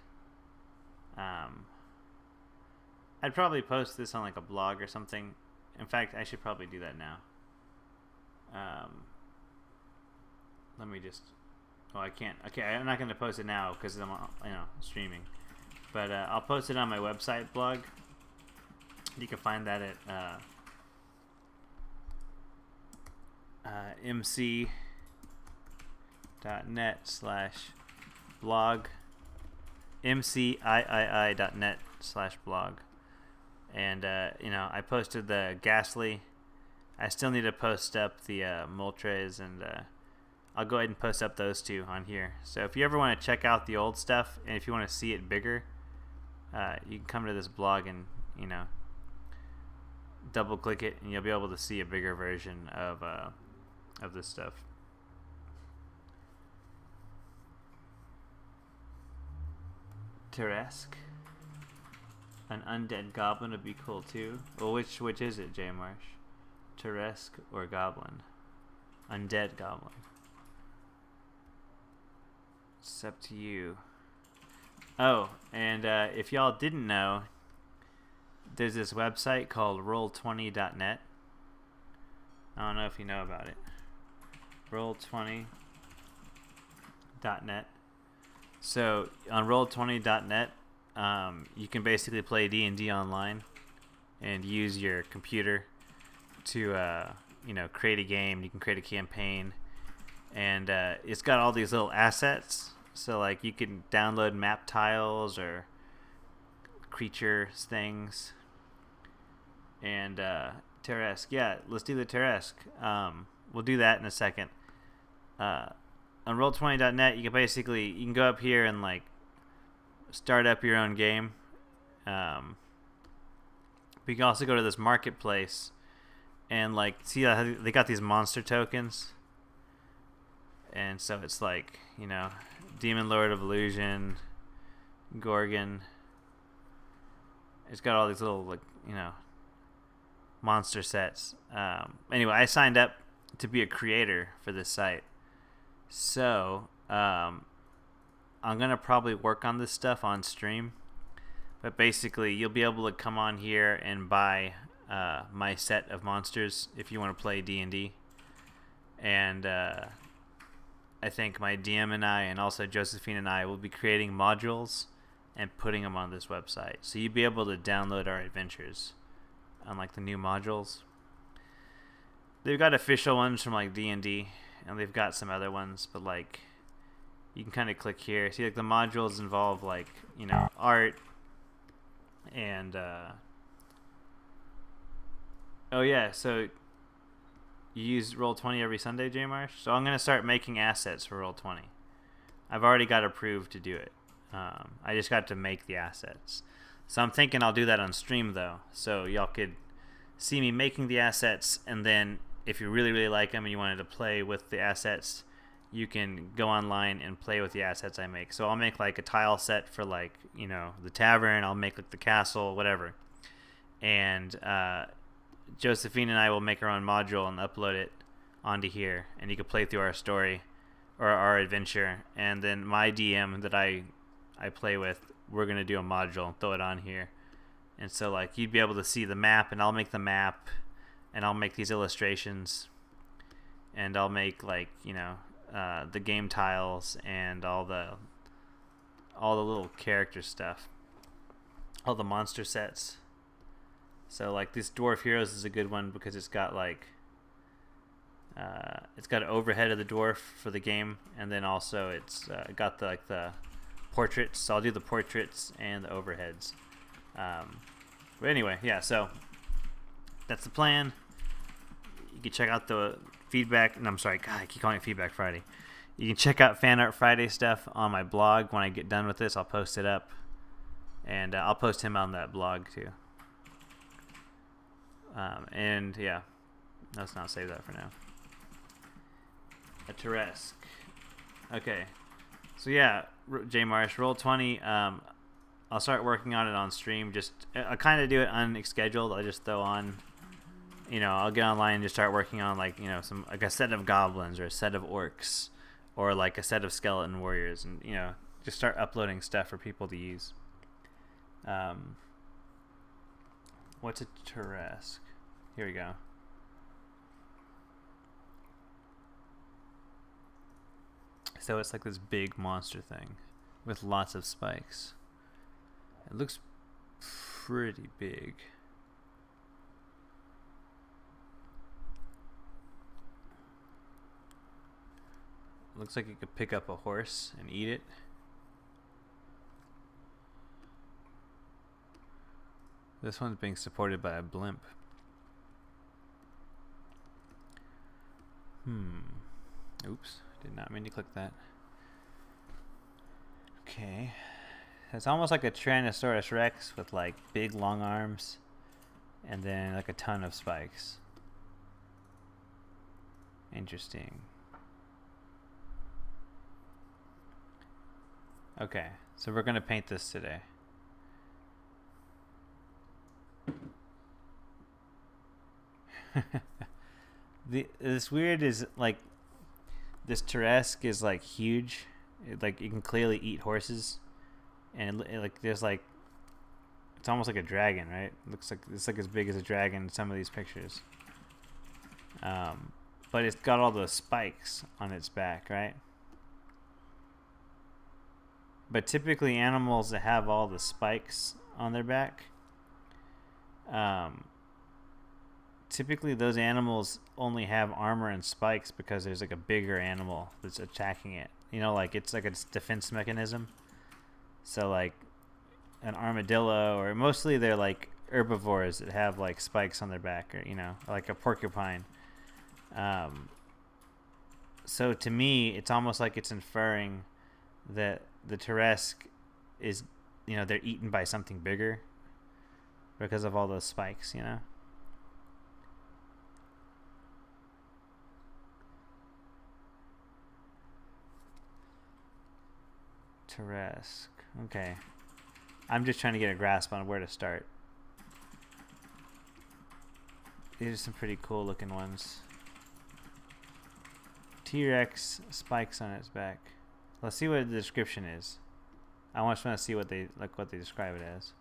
I'd probably post this on like a blog or something. In fact, I should probably do that now. Let me just... Oh, I can't. Okay, I'm not going to post it now because I'm, streaming. But I'll post it on my website blog. You can find that at mc.net/blog. mciii.net/blog. And, I posted the Ghastly. I still need to post up the Moltres, and I'll go ahead and post up those 2 on here. So if you ever want to check out the old stuff, and if you want to see it bigger, you can come to this blog and, double click it, and you'll be able to see a bigger version of this stuff. Tarresque. An undead goblin would be cool too. Well, which is it, J Marsh? Tarresque or goblin? Undead goblin. It's up to you. Oh, and if y'all didn't know, there's this website called roll20.net. I don't know if you know about it. Roll20.net. So on roll20.net, you can basically play D&D online and use your computer to create a game. You can create a campaign, and it's got all these little assets. So like you can download map tiles or creature things. And Tarresque, yeah, let's do the Tarresque. We'll do that in a second. On roll20.net, you can go up here and like start up your own game. But you can also go to this marketplace and like see how they got these monster tokens. And so it's like, Demon Lord of Illusion, Gorgon. It's got all these little, like, you know, monster sets. Anyway, I signed up to be a creator for this site. So, I'm going to probably work on this stuff on stream. But basically, you'll be able to come on here and buy my set of monsters if you want to play D&D. And I think my DM and I, and also Josephine and I, will be creating modules and putting them on this website. So you'll be able to download our adventures on, like, the new modules. They've got official ones from, like, D&D, and they've got some other ones, but, like, you can kind of click here. See, like, the modules involve, like, you know, art and oh yeah, so you use Roll20 every Sunday, J Marsh? So I'm going to start making assets for Roll20. I've already got approved to do it. I just got to make the assets. So I'm thinking I'll do that on stream, though. So y'all could see me making the assets, and then if you really, really like them and you wanted to play with the assets, you can go online and play with the assets I make. So I'll make, like, a tile set for, like, you know, the tavern. I'll make, like, the castle, whatever. And Josephine and I will make our own module and upload it onto here, and you can play through our story or our adventure. And then my DM that I play with, we're going to do a module and throw it on here. And so, like, you'd be able to see the map, and I'll make the map, and I'll make these illustrations, and I'll make, like, you know, the game tiles and all the little character stuff, all the monster sets. So, like, this Dwarf Heroes is a good one because it's got, like, it's got an overhead of the dwarf for the game, and then also it's got the, like, the portraits. So I'll do the portraits and the overheads. But anyway, yeah, so that's the plan. You can check out the feedback. No, I'm sorry, God, I keep calling it Feedback Friday. You can check out Fan Art Friday stuff on my blog. When I get done with this, I'll post it up, and I'll post him on that blog too. And yeah, let's not save that for now. A Tarresque. Okay, so yeah, J Marsh, Roll20. I'll start working on it on stream. Just I kind of do it unscheduled. I just throw on, you know, I'll get online and just start working on, like, you know, some, like, a set of goblins or a set of orcs or, like, a set of skeleton warriors, and, you know, just start uploading stuff for people to use. What's a Tarresque? Here we go. So it's like this big monster thing with lots of spikes. It looks pretty big. Looks like you could pick up a horse and eat it. This one's being supported by a blimp. Oops, did not mean to click that. Okay. It's almost like a Tyrannosaurus Rex with, like, big long arms and then, like, a ton of spikes. Interesting. Okay, so we're gonna paint this today. This weird is, like, this Tarresque is, like, huge. Like, you can clearly eat horses, and like, there's, like, it's almost like a dragon, right? Looks like it's, like, as big as a dragon in some of these pictures. But it's got all those spikes on its back, right? But typically animals that have all the spikes on their back, typically those animals only have armor and spikes because there's, like, a bigger animal that's attacking it. You know, like, it's like its defense mechanism. So, like, an armadillo, or mostly they're, like, herbivores that have, like, spikes on their back, or, you know, like a porcupine. So to me, it's almost like it's inferring that the Tarresque is, you know, they're eaten by something bigger because of all those spikes, you know? Tarresque. Okay. I'm just trying to get a grasp on where to start. These are some pretty cool looking ones. T-Rex, spikes on its back. Let's see what the description is. I just want to see what they describe it as.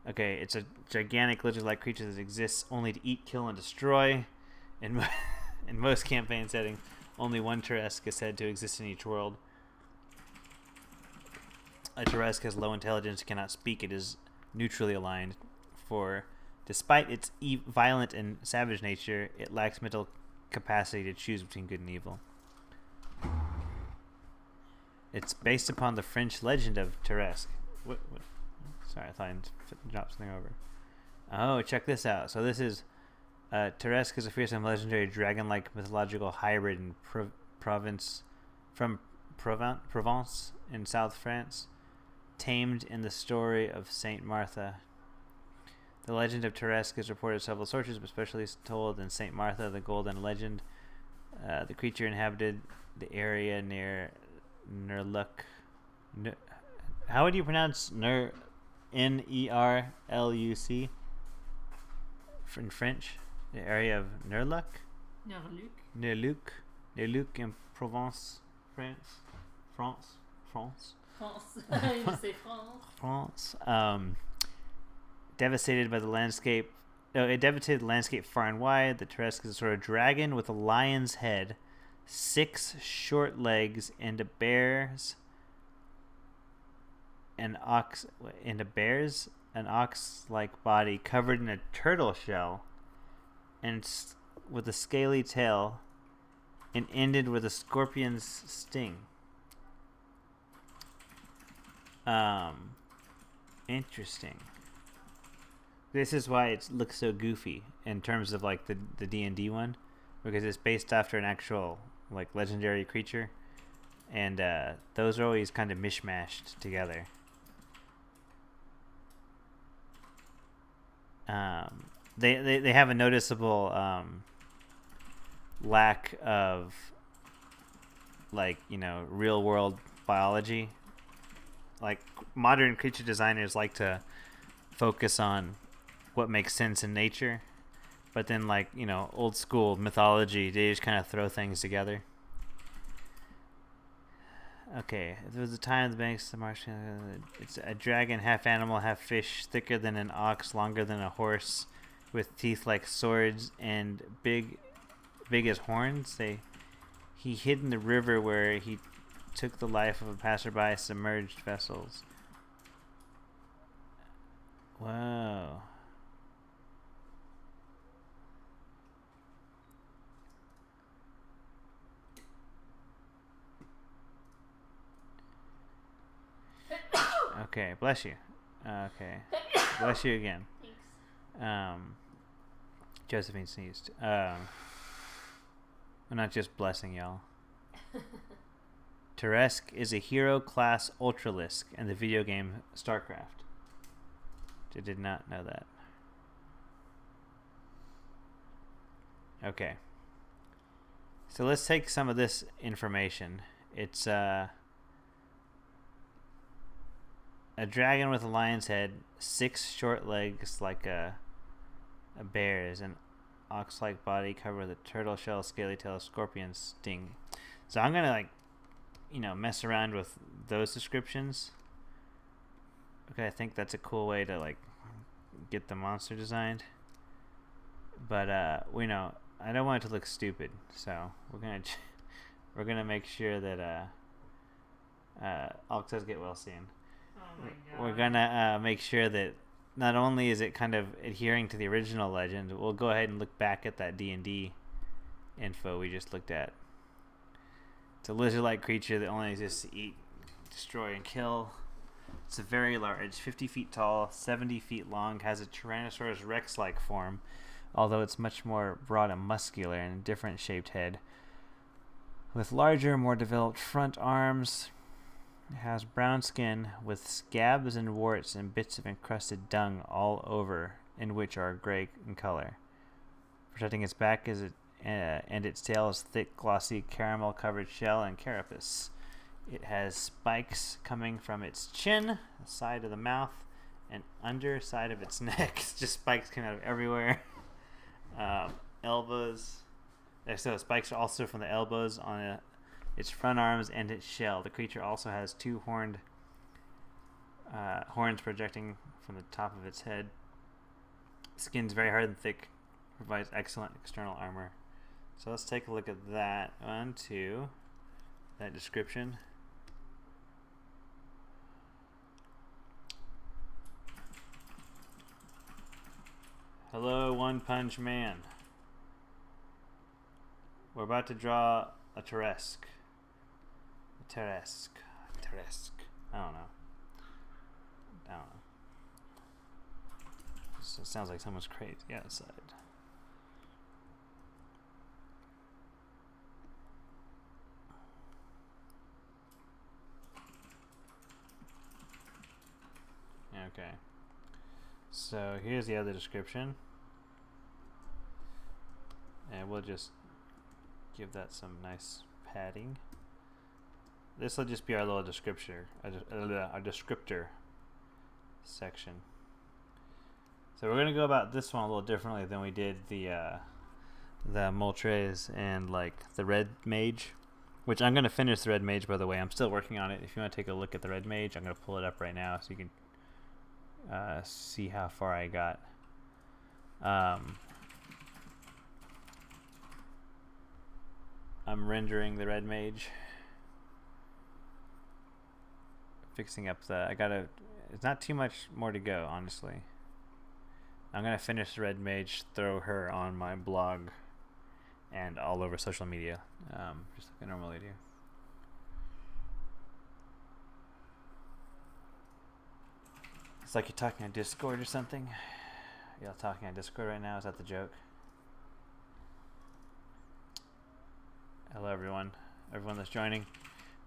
Okay, it's a gigantic lizard-like creature that exists only to eat, kill, and destroy. In most campaign settings, only one Tarresque is said to exist in each world. A Tarresque has low intelligence, cannot speak. It is neutrally aligned. For despite its violent and savage nature, it lacks mental capacity to choose between good and evil. It's based upon the French legend of Tarresque. What? Sorry, I thought I dropped something over. Oh, check this out. So this is Tarresque is a fearsome legendary dragon-like mythological hybrid in Provence in South France, tamed in the story of Saint Martha. The legend of Tarresque is reported several sources, but especially told in Saint Martha, the Golden Legend. The creature inhabited the area near Nerluc. How would you pronounce Nerluc in French? The area of Nerluc? Nerluc in Provence, France. You just say France. Devastated by the landscape. It devastated the landscape far and wide. The Tarresque is a sort of dragon with a lion's head, 6 short legs, and a bear's an ox-like body covered in a turtle shell, and with a scaly tail, and ended with a scorpion's sting. Interesting. This is why it looks so goofy in terms of like the D&D one, because it's based after an actual like legendary creature, and those are always kind of mishmashed together. They have a noticeable lack of like real world biology. Like modern creature designers like to focus on what makes sense in nature, but then like old school mythology, they just kind of throw things together. Okay, there was a time of the banks of the marsh. It's a dragon, half animal, half fish, thicker than an ox, longer than a horse, with teeth like swords and big as horns. He hid in the river where he took the life of a passerby, submerged vessels. Whoa. Okay, bless you. Okay, bless you again. Thanks. Josephine sneezed. I'm not just blessing y'all. Tarresque is a hero class Ultralisk in the video game StarCraft. I did not know that. Okay. So let's take some of this information. It's a dragon with a lion's head, 6 short legs like a bear's, an ox-like body covered with a turtle shell, scaly tail, scorpion sting. So I'm gonna mess around with those descriptions. Okay, I think that's a cool way to get the monster designed. But I don't want it to look stupid, so we're gonna make sure that does get well seen. Oh my god. We're gonna make sure that not only is it kind of adhering to the original legend, we'll go ahead and look back at that D&D info we just looked at. It's a lizard-like creature that only exists to eat, destroy, and kill. It's very large, 50 feet tall, 70 feet long, has a Tyrannosaurus Rex-like form, although it's much more broad and muscular and a different shaped head. With larger, more developed front arms, it has brown skin with scabs and warts and bits of encrusted dung all over, in which are gray in color. Protecting its back and its tail is thick, glossy, caramel-covered shell and carapace. It has spikes coming from its chin, the side of the mouth, and underside of its neck. It's just spikes coming out of everywhere. Elbows. So spikes are also from the elbows on its front arms and its shell. The creature also has two horns projecting from the top of its head. Skin's very hard and thick. Provides excellent external armor. So let's take a look at that. On to that description. Hello, One Punch Man. We're about to draw a Tarresque. Tarresque. I don't know. It sounds like someone's crazy outside. Okay. So here's the other description. And we'll just give that some nice padding. This will just be our little descriptor, our descriptor section. So we're gonna go about this one a little differently than we did the Moltres and like the Red Mage, which I'm gonna finish the Red Mage, by the way. I'm still working on it. If you want to take a look at the Red Mage, I'm gonna pull it up right now so you can see how far I got. I'm rendering the Red Mage. Fixing up it's not too much more to go, honestly. I'm gonna finish the Red Mage, throw her on my blog and all over social media, just like I normally do. It's like you're talking on Discord or something. Y'all talking on Discord right now? Is that the joke? Hello, everyone that's joining.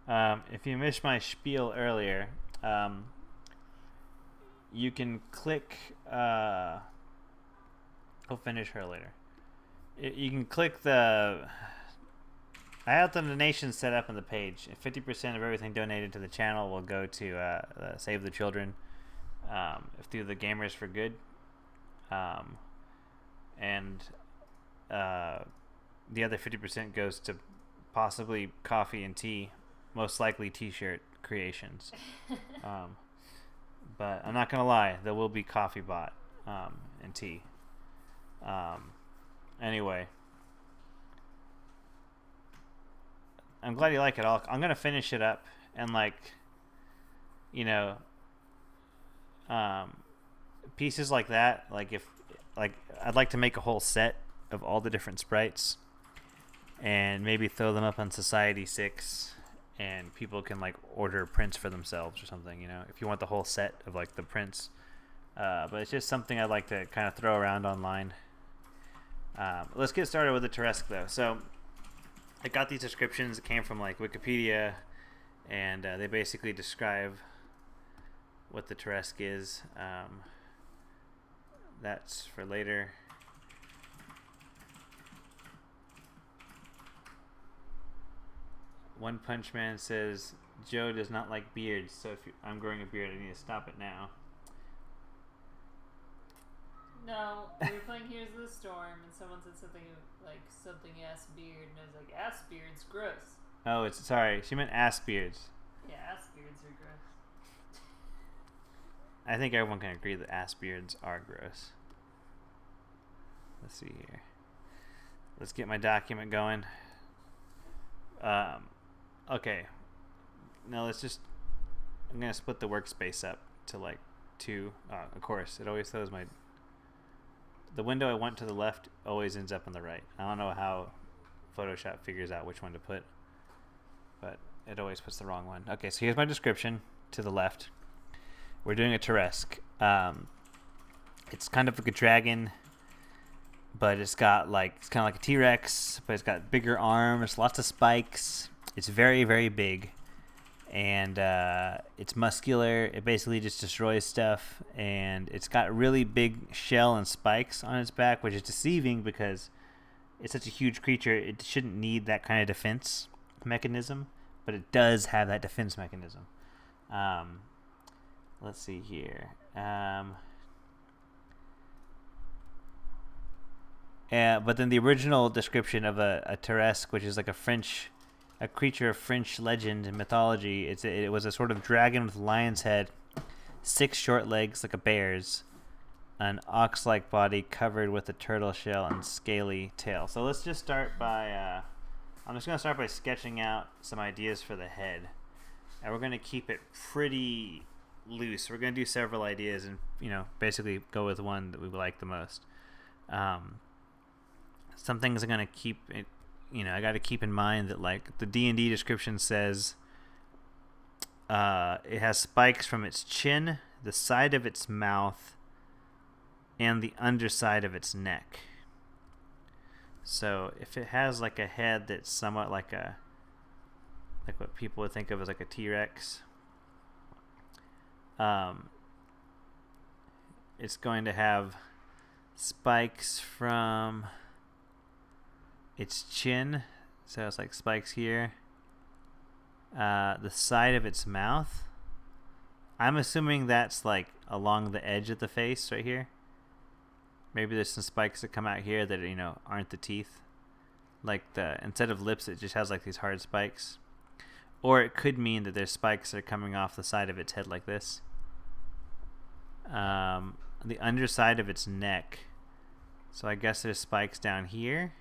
If you missed my spiel earlier, you can click. I'll finish her later. You can click the. I have the donation set up on the page. 50% of everything donated to the channel will go to Save the Children, through the Gamers for Good, and the other 50% goes to possibly coffee and tea, most likely t-shirt creations. But I'm not gonna lie, there will be coffee bought and tea. Anyway, I'm glad you like it. I'm gonna finish it up and pieces like that. I'd like to make a whole set of all the different sprites and maybe throw them up on Society 6, and people can order prints for themselves or something. If you want the whole set of the prints. But it's just something I'd like to kind of throw around online. Let's get started with the Tarresque, though. So I got these descriptions. It came from Wikipedia, and they basically describe what the Tarresque is. That's for later. One Punch Man says Joe does not like beards, so if I'm growing a beard, I need to stop it now. No, we were playing Here's the Storm, and someone said something ass beard, and I was like, ass beard's gross. Oh, sorry, she meant ass beards. Yeah, ass beards are gross. I think everyone can agree that ass beards are gross. Let's see here. Let's get my document going. Okay. Now I'm gonna split the workspace up to two. Of course, it always throws the window I want to the left always ends up on the right. I don't know how Photoshop figures out which one to put, but it always puts the wrong one. Okay, so here's my description to the left. We're doing a Tarresque. It's kind of like a dragon, but it's got it's kind of like a T-Rex, but it's got bigger arms, lots of spikes. It's very, very big, and it's muscular. It basically just destroys stuff, and it's got a really big shell and spikes on its back, which is deceiving because it's such a huge creature. It shouldn't need that kind of defense mechanism, but it does have that defense mechanism. Let's see here. But then the original description of a Tarresque, which is like a creature of French legend and mythology, it was a sort of dragon with lion's head, 6 short legs like a bear's, an ox-like body covered with a turtle shell and scaly tail. So let's just start by, I'm just going to start by sketching out some ideas for the head. And we're going to keep it pretty loose. We're going to do several ideas and, basically go with one that we like the most. Some things I'm going to keep, I got to keep in mind that, like, the D&D description says it has spikes from its chin, the side of its mouth, and the underside of its neck. So if it has like a head that's somewhat like what people would think of as like a T-Rex, it's going to have spikes from its chin, so it's like spikes here. The side of its mouth, I'm assuming that's like along the edge of the face right here. Maybe there's some spikes that come out here that aren't the teeth. Like instead of lips, it just has like these hard spikes. Or it could mean that there's spikes that are coming off the side of its head like this. The underside of its neck. So I guess there's spikes down here.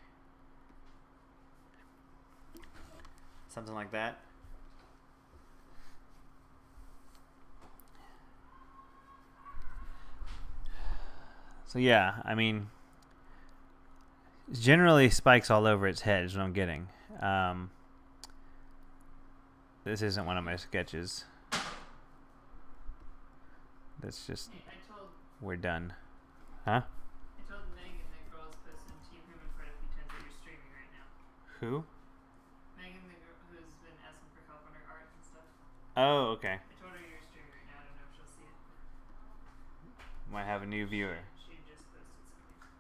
Something like that. So yeah, I mean, generally spikes all over its head is what I'm getting. This isn't one of my sketches. That's just, Hey, we're done. Huh? I told Megan that girl is posting Team Human for a few times that you're streaming right now. Who? Megan, the girl who's been asking for help on her art and stuff. Oh, okay. I told her you're streaming right now. I don't know if she'll see it. Might have a new viewer. She just posted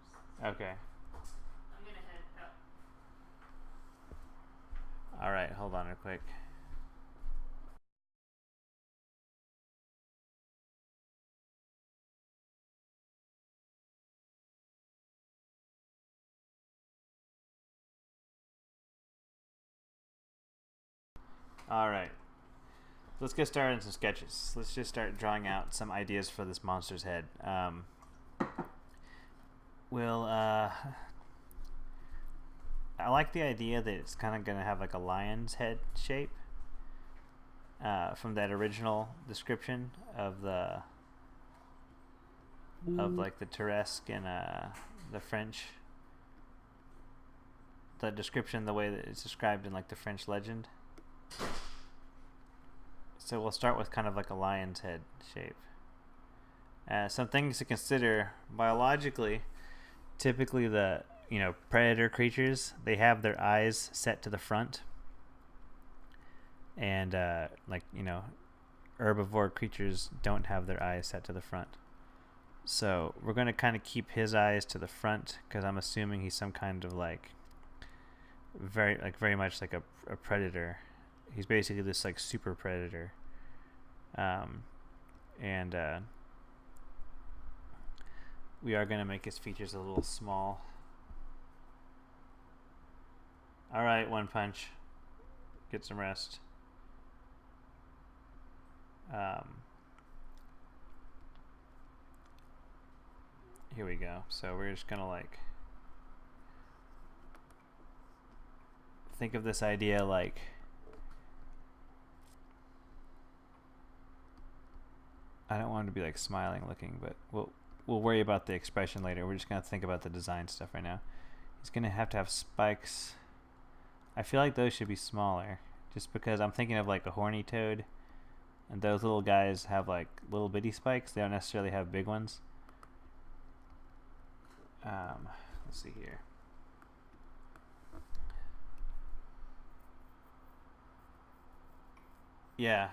some pictures. Okay. I'm gonna head out. All right, hold on real quick. All right. Let's get started on some sketches. Let's just start drawing out some ideas for this monster's head. I like the idea that it's kind of going to have like a lion's head shape from that original description of like the Tarresque and the French. The description, the way that it's described in like the French legend. So we'll start with kind of like a lion's head shape. Some things to consider biologically. Typically the predator creatures, they have their eyes set to the front. And herbivore creatures don't have their eyes set to the front. So we're going to kind of keep his eyes to the front because I'm assuming he's some kind of very much like a predator. He's basically this like super predator. We are going to make his features a little small. All right, One Punch. Get some rest. Here we go. So we're just going to think of this idea like I don't want him to be like smiling looking, but we'll worry about the expression later. We're just going to think about the design stuff right now. He's going to have spikes. I feel like those should be smaller just because I'm thinking of like a horny toad, and those little guys have like little bitty spikes. They don't necessarily have big ones. Let's see here. Yeah.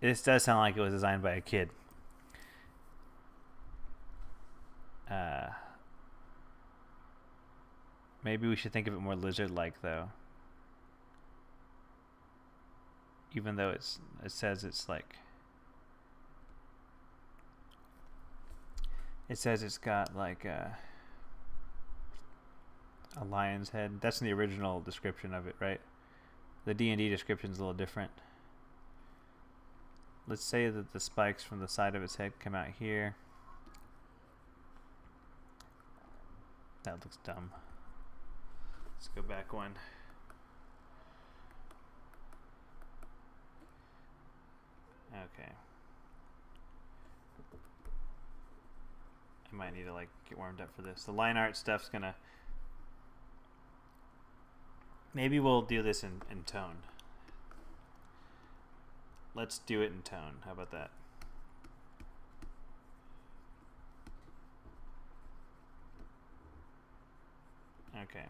This does sound like it was designed by a kid. Maybe we should think of it more lizard-like, though. Even though it says it's like... It says it's got like a lion's head. That's in the original description of it, right? The D&D description is a little different. Let's say that the spikes from the side of its head come out here. That looks dumb. Let's go back one. Okay. I might need to like get warmed up for this. The line art stuff's gonna... Maybe we'll do this in tone. Let's do it in tone. How about that? Okay.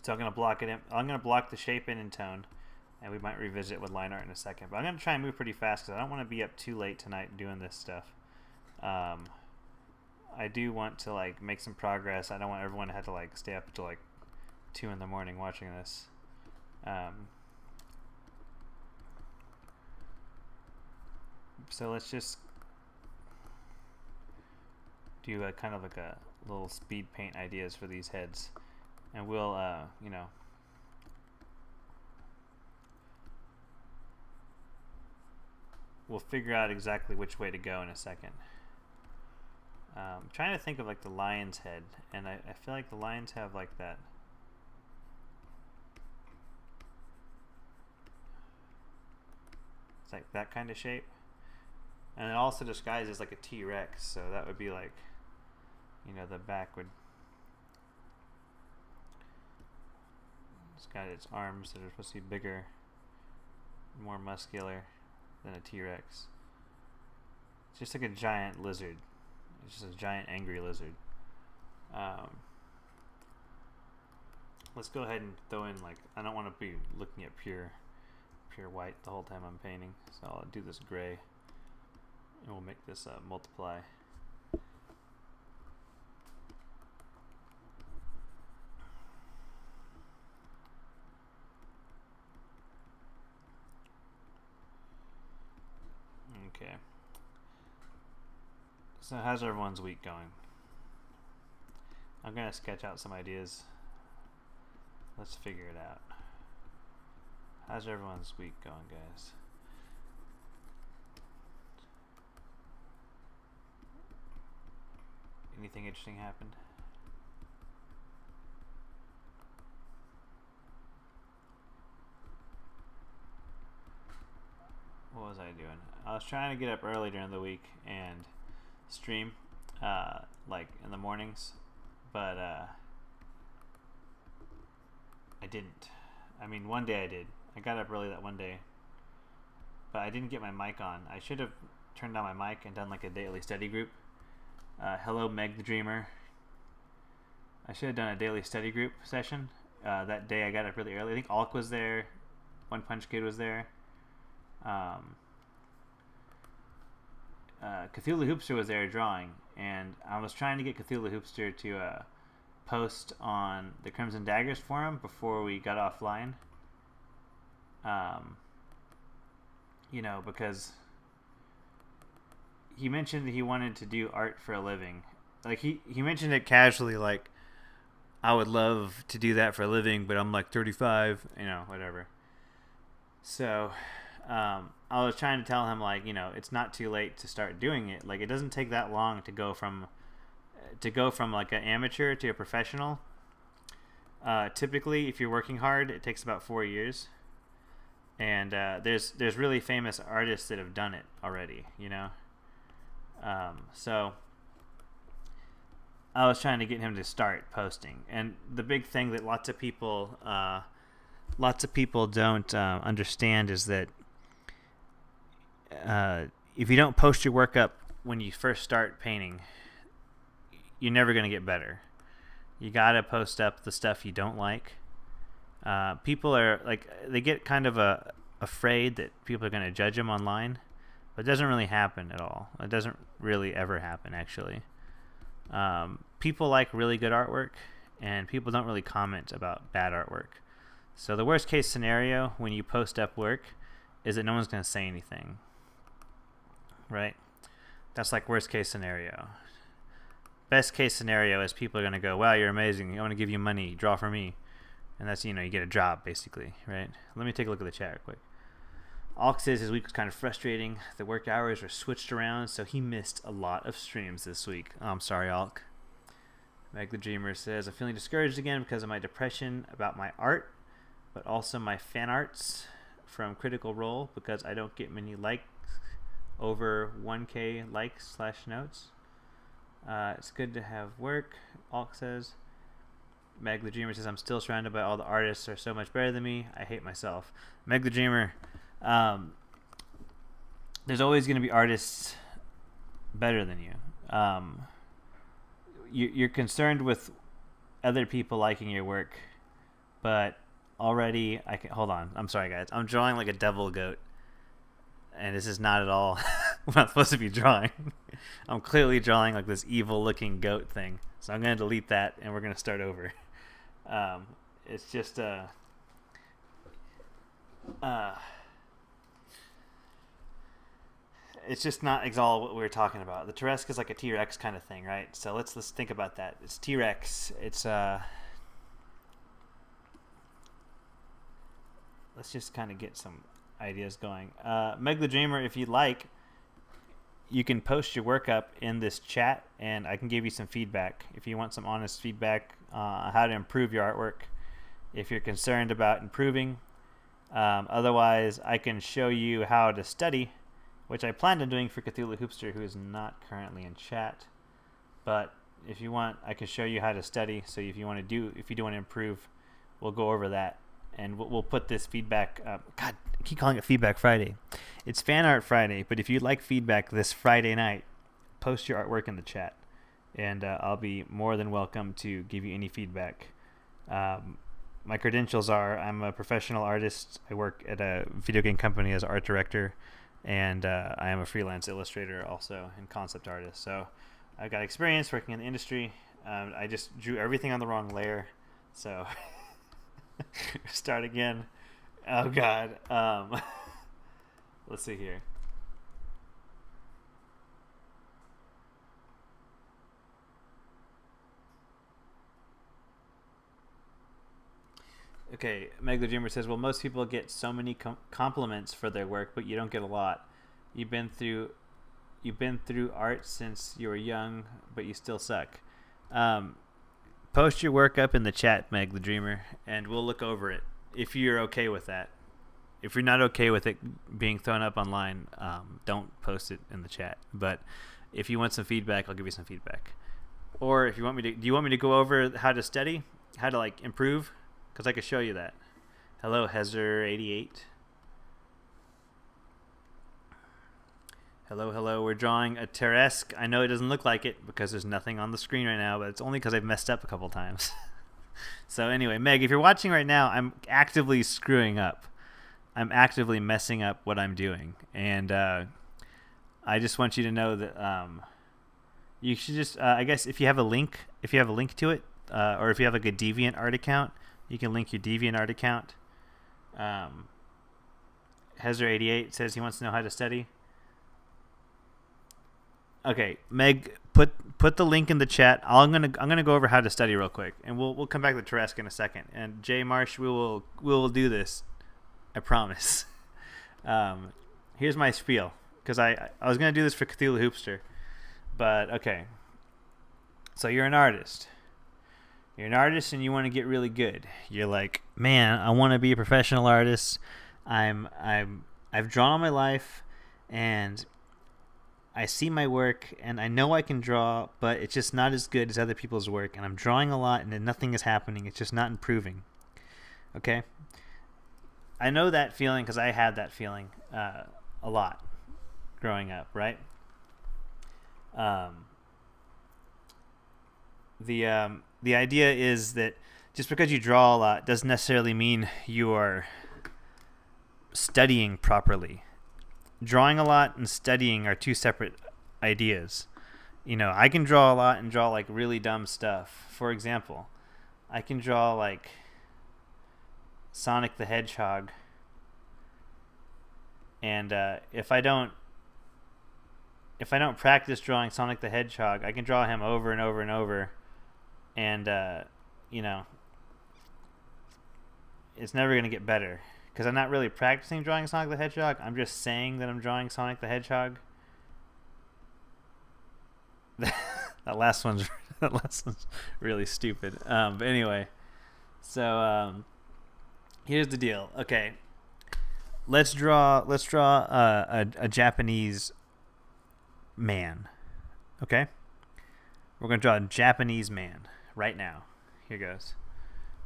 So I'm gonna block it in. I'm gonna block the shape in tone, and we might revisit with line art in a second. But I'm gonna try and move pretty fast because I don't want to be up too late tonight doing this stuff. I do want to like make some progress. I don't want everyone to have to like stay up until like 2 in the morning watching this. So let's just do a kind of like a little speed paint ideas for these heads, and we'll you know, we'll figure out exactly which way to go in a second. I'm trying to think of like the lion's head, and I feel like the lions have like that. It's like that kind of shape. And it also disguises like a T-Rex, so that would be like, you know, the back would... It's got its arms that are supposed to be bigger, more muscular than a T-Rex. It's just like a giant lizard. It's just a giant angry lizard. Let's go ahead and throw in like, I don't want to be looking at pure white the whole time I'm painting, so I'll do this gray, and we'll make this multiply. Okay. So how's everyone's week going? I'm gonna sketch out some ideas. Let's figure it out. How's everyone's week going, guys? Anything interesting happened? What was I doing? I was trying to get up early during the week and stream, like in the mornings, but I didn't. I mean, one day I did. I got up early that one day, but I didn't get my mic on. I should have turned on my mic and done like a daily study group. Hello, Meg the Dreamer. I should have done a daily study group session. That day I got up really early. I think Alk was there. One Punch Kid was there. Cthulhu Hoopster was there drawing, and I was trying to get Cthulhu Hoopster to post on the Crimson Daggers forum before we got offline. You know, because he mentioned that he wanted to do art for a living. Like he mentioned it casually, like, I would love to do that for a living, but I'm like 35, you know, whatever. So I was trying to tell him, like, you know, it's not too late to start doing it. Like, it doesn't take that long to go from like an amateur to a professional. Typically, if you're working hard, it takes about 4 years. And there's really famous artists that have done it already, you know. So I was trying to get him to start posting, and the big thing that lots of people don't understand is that if you don't post your work up when you first start painting, you're never going to get better. You got to post up the stuff you don't like. People are like, they get kind of afraid that people are going to judge them online, but it doesn't really happen at all. It doesn't really ever happen, actually. People like really good artwork, and people don't really comment about bad artwork. So the worst case scenario when you post up work is that no one's going to say anything, right? That's like worst case scenario. Best case scenario is people are going to go, wow, you're amazing. I want to give you money. Draw for me. And that's, you get a job, basically, right? Let me take a look at the chat real quick. Alk says his week was kind of frustrating. The work hours were switched around, so he missed a lot of streams this week. Oh, I'm sorry, Alk. Meg the Dreamer says, I'm feeling discouraged again because of my depression about my art, but also my fan arts from Critical Role because I don't get many likes over 1K likes/notes. It's good to have work, Alk says. Meg the Dreamer says, I'm still surrounded by all the artists who are so much better than me. I hate myself. Meg the Dreamer, there's always going to be artists better than you. You're concerned with other people liking your work, but already hold on. I'm sorry, guys. I'm drawing like a devil goat, and this is not at all what I'm supposed to be drawing. I'm clearly drawing like this evil-looking goat thing, so I'm going to delete that, and we're going to start over. It's just it's just not all what we were talking about. The Tarresque is like a T-Rex kind of thing, right? So let's think about that. It's T-Rex. It's let's just kind of get some ideas going. Meg the Dreamer, if you'd like, you can post your work up in this chat, and I can give you some feedback if you want some honest feedback on how to improve your artwork. If you're concerned about improving, otherwise I can show you how to study, which I planned on doing for Cthulhu Hoopster, who is not currently in chat. But if you want, I can show you how to study. So if you do want to improve, we'll go over that, and we'll put this feedback. God, I keep calling it Feedback Friday. It's Fan Art Friday, but if you'd like feedback this Friday night, post your artwork in the chat, and I'll be more than welcome to give you any feedback. My credentials are I'm a professional artist. I work at a video game company as an art director, and I am a freelance illustrator also and concept artist. So I've got experience working in the industry. I just drew everything on the wrong layer, so start again. Oh God. Let's see here. Okay, Meg the Dreamer says, well, most people get so many compliments for their work, but you don't get a lot. You've been through art since you were young, but you still suck. Post your work up in the chat, Meg the Dreamer, and we'll look over it if you're okay with that. If you're not okay with it being thrown up online, don't post it in the chat. But if you want some feedback, I'll give you some feedback. Or if you want me to, do you want me to go over how to study, how to like improve? Because I could show you that. Hello, Hezer88. Hello. We're drawing a Tarresque. I know it doesn't look like it because there's nothing on the screen right now, but it's only because I've messed up a couple times. So anyway, Meg, if you're watching right now, I'm actively screwing up. I'm actively messing up what I'm doing. And I just want you to know that you should just, I guess if you have a link to it, or if you have like a DeviantArt account, you can link your DeviantArt account. Hezer88 says he wants to know how to study. Okay, Meg, put the link in the chat. I'm gonna go over how to study real quick, and we'll come back to Tarresque in a second. And Jay Marsh, we will do this. I promise. Here's my spiel, because I was gonna do this for Cthulhu Hoopster, but okay. So you're an artist. You're an artist and you want to get really good. You're like, man, I want to be a professional artist. I've drawn all my life, and I see my work, and I know I can draw, but it's just not as good as other people's work. And I'm drawing a lot, and then nothing is happening. It's just not improving. Okay? I know that feeling because I had that feeling a lot growing up, right? The idea is that just because you draw a lot doesn't necessarily mean you are studying properly. Drawing a lot and studying are two separate ideas. You know, I can draw a lot and draw like really dumb stuff. For example, I can draw like Sonic the Hedgehog, and if I don't practice drawing Sonic the Hedgehog, I can draw him over and over and over, and you know, it's never gonna get better because I'm not really practicing drawing Sonic the Hedgehog. I'm just saying that I'm drawing Sonic the Hedgehog. that last one's really stupid. But anyway, so here's the deal. Okay, let's draw a Japanese man. Okay, we're gonna draw a Japanese man right now. Here goes.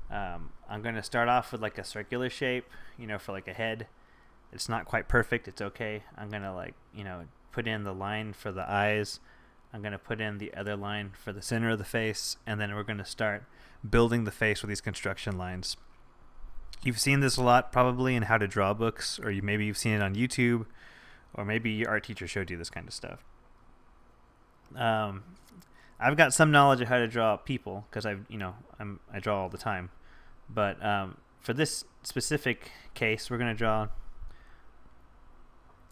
I'm gonna start off with like a circular shape, for like a head. It's not quite perfect. It's okay. I'm gonna put in the line for the eyes. I'm gonna put in the other line for the center of the face, and then we're gonna start building the face with these construction lines. You've seen this a lot probably in how to draw books, or maybe you've seen it on YouTube, or maybe your art teacher showed you this kind of stuff. I've got some knowledge of how to draw people because I draw all the time, but for this specific case, we're gonna draw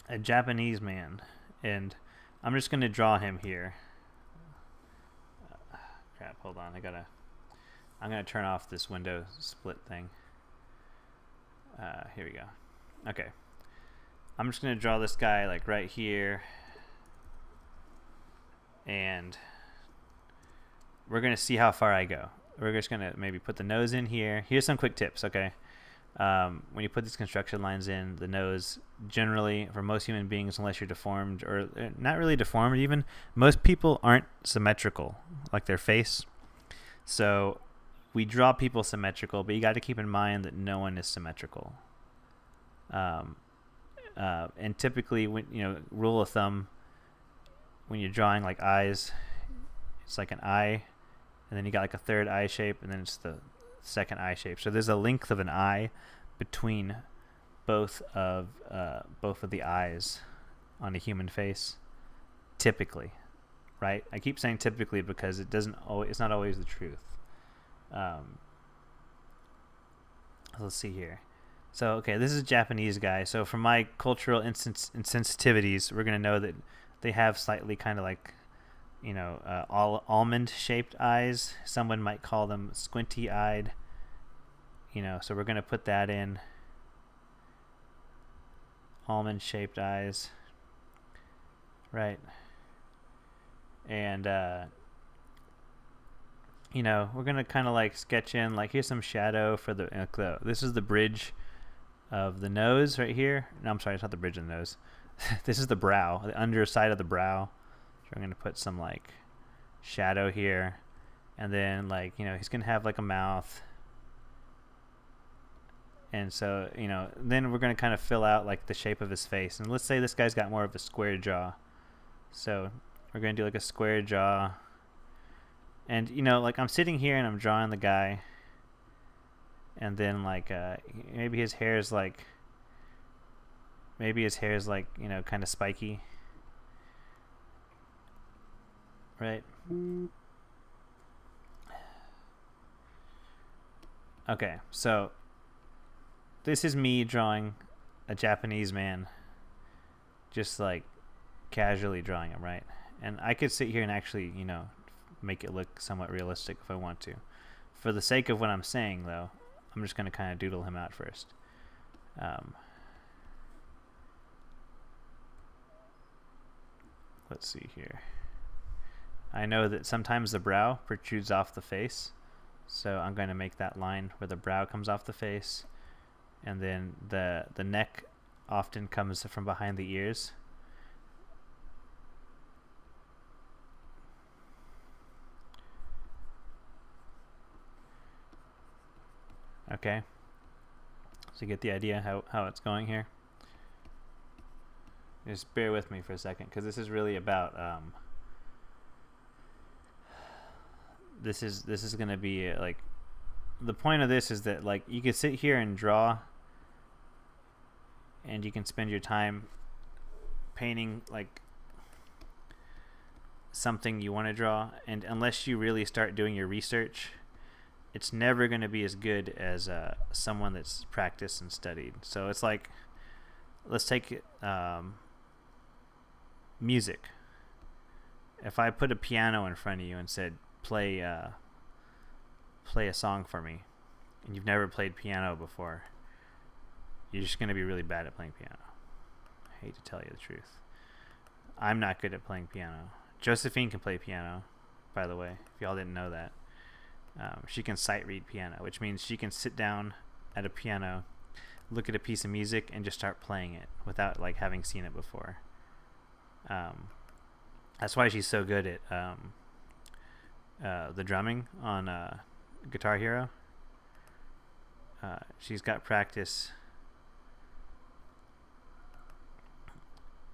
a Japanese man, and I'm just gonna draw him here. Crap! Hold on, I'm gonna turn off this window split thing. Here we go. Okay, I'm just gonna draw this guy like right here, and we're going to see how far I go. We're just going to maybe put the nose in here. Here's some quick tips, okay? When you put these construction lines in, the nose, generally, for most human beings, unless you're deformed, or not really deformed even, most people aren't symmetrical, like their face. So we draw people symmetrical, but you got to keep in mind that no one is symmetrical. And typically, when rule of thumb, when you're drawing like eyes, it's like an eye, and then you got like a third eye shape, and then it's the second eye shape. So there's a length of an eye between both of the eyes on a human face, typically, right? I keep saying typically because it's not always the truth. Let's see here. So okay, this is a Japanese guy. So from my cultural insensitivities, we're gonna know that they have slightly kind of like all almond-shaped eyes. Someone might call them squinty-eyed. So we're going to put that in. Almond-shaped eyes. Right. And, we're going to kind of like sketch in, like here's some shadow for this is the bridge of the nose right here. No, I'm sorry, it's not the bridge of the nose. This is the brow, the underside of the brow. I'm going to put some like shadow here, and then he's going to have like a mouth, and so then we're going to kind of fill out like the shape of his face. And let's say this guy's got more of a square jaw, so we're going to do like a square jaw, and like I'm sitting here and I'm drawing the guy, and then maybe his hair is like kind of spiky. Right. Okay, so this is me drawing a Japanese man, just like casually drawing him, right? And I could sit here and actually, make it look somewhat realistic if I want to. For the sake of what I'm saying, though, I'm just going to kind of doodle him out first. Let's see here. I know that sometimes the brow protrudes off the face, so I'm going to make that line where the brow comes off the face, and then the neck often comes from behind the ears. Okay, so you get the idea how it's going here. Just bear with me for a second, because this is really about this is going to be like, the point of this is that like you can sit here and draw, and you can spend your time painting like something you want to draw, and unless you really start doing your research, it's never going to be as good as someone that's practiced and studied. So it's like, let's take music. If I put a piano in front of you and said, play a song for me, and you've never played piano before, you're just going to be really bad at playing piano. I hate to tell you the truth. I'm not good at playing piano. Josephine can play piano, by the way, if y'all didn't know that. She can sight read piano, which means she can sit down at a piano, look at a piece of music, and just start playing it without like having seen it before. That's why she's so good at the drumming on Guitar Hero. She's got practice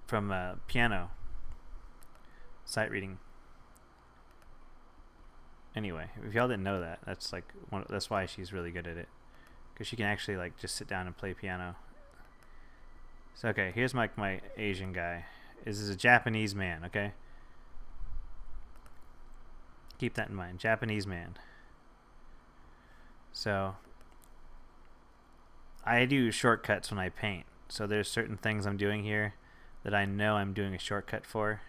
from piano sight reading. Anyway, if y'all didn't know that, that's like that's why she's really good at it, because she can actually like just sit down and play piano. So okay, here's my Asian guy. This is a Japanese man. Okay, keep that in mind, Japanese man. So I do shortcuts when I paint. So there's certain things I'm doing here that I know I'm doing a shortcut for.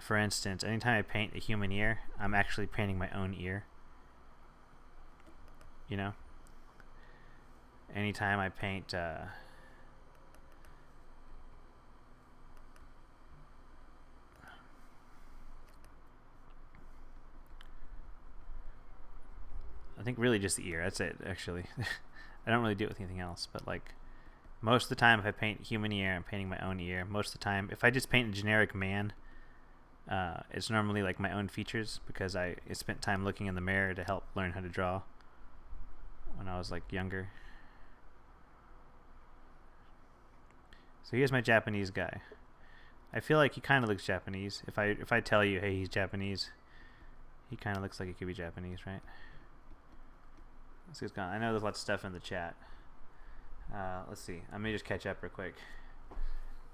For instance, anytime I paint a human ear, I'm actually painting my own ear. You know? Anytime I paint I think really just the ear. That's it, actually. I don't really do it with anything else, but like most of the time if I paint human ear, I'm painting my own ear. Most of the time, if I just paint a generic man, it's normally like my own features, because I spent time looking in the mirror to help learn how to draw when I was like younger. So here's my Japanese guy. I feel like he kind of looks Japanese. If I tell you, hey, he's Japanese, he kind of looks like he could be Japanese, right? Let's see what's going on. I know there's lots of stuff in the chat. Let's see. Let me just catch up real quick.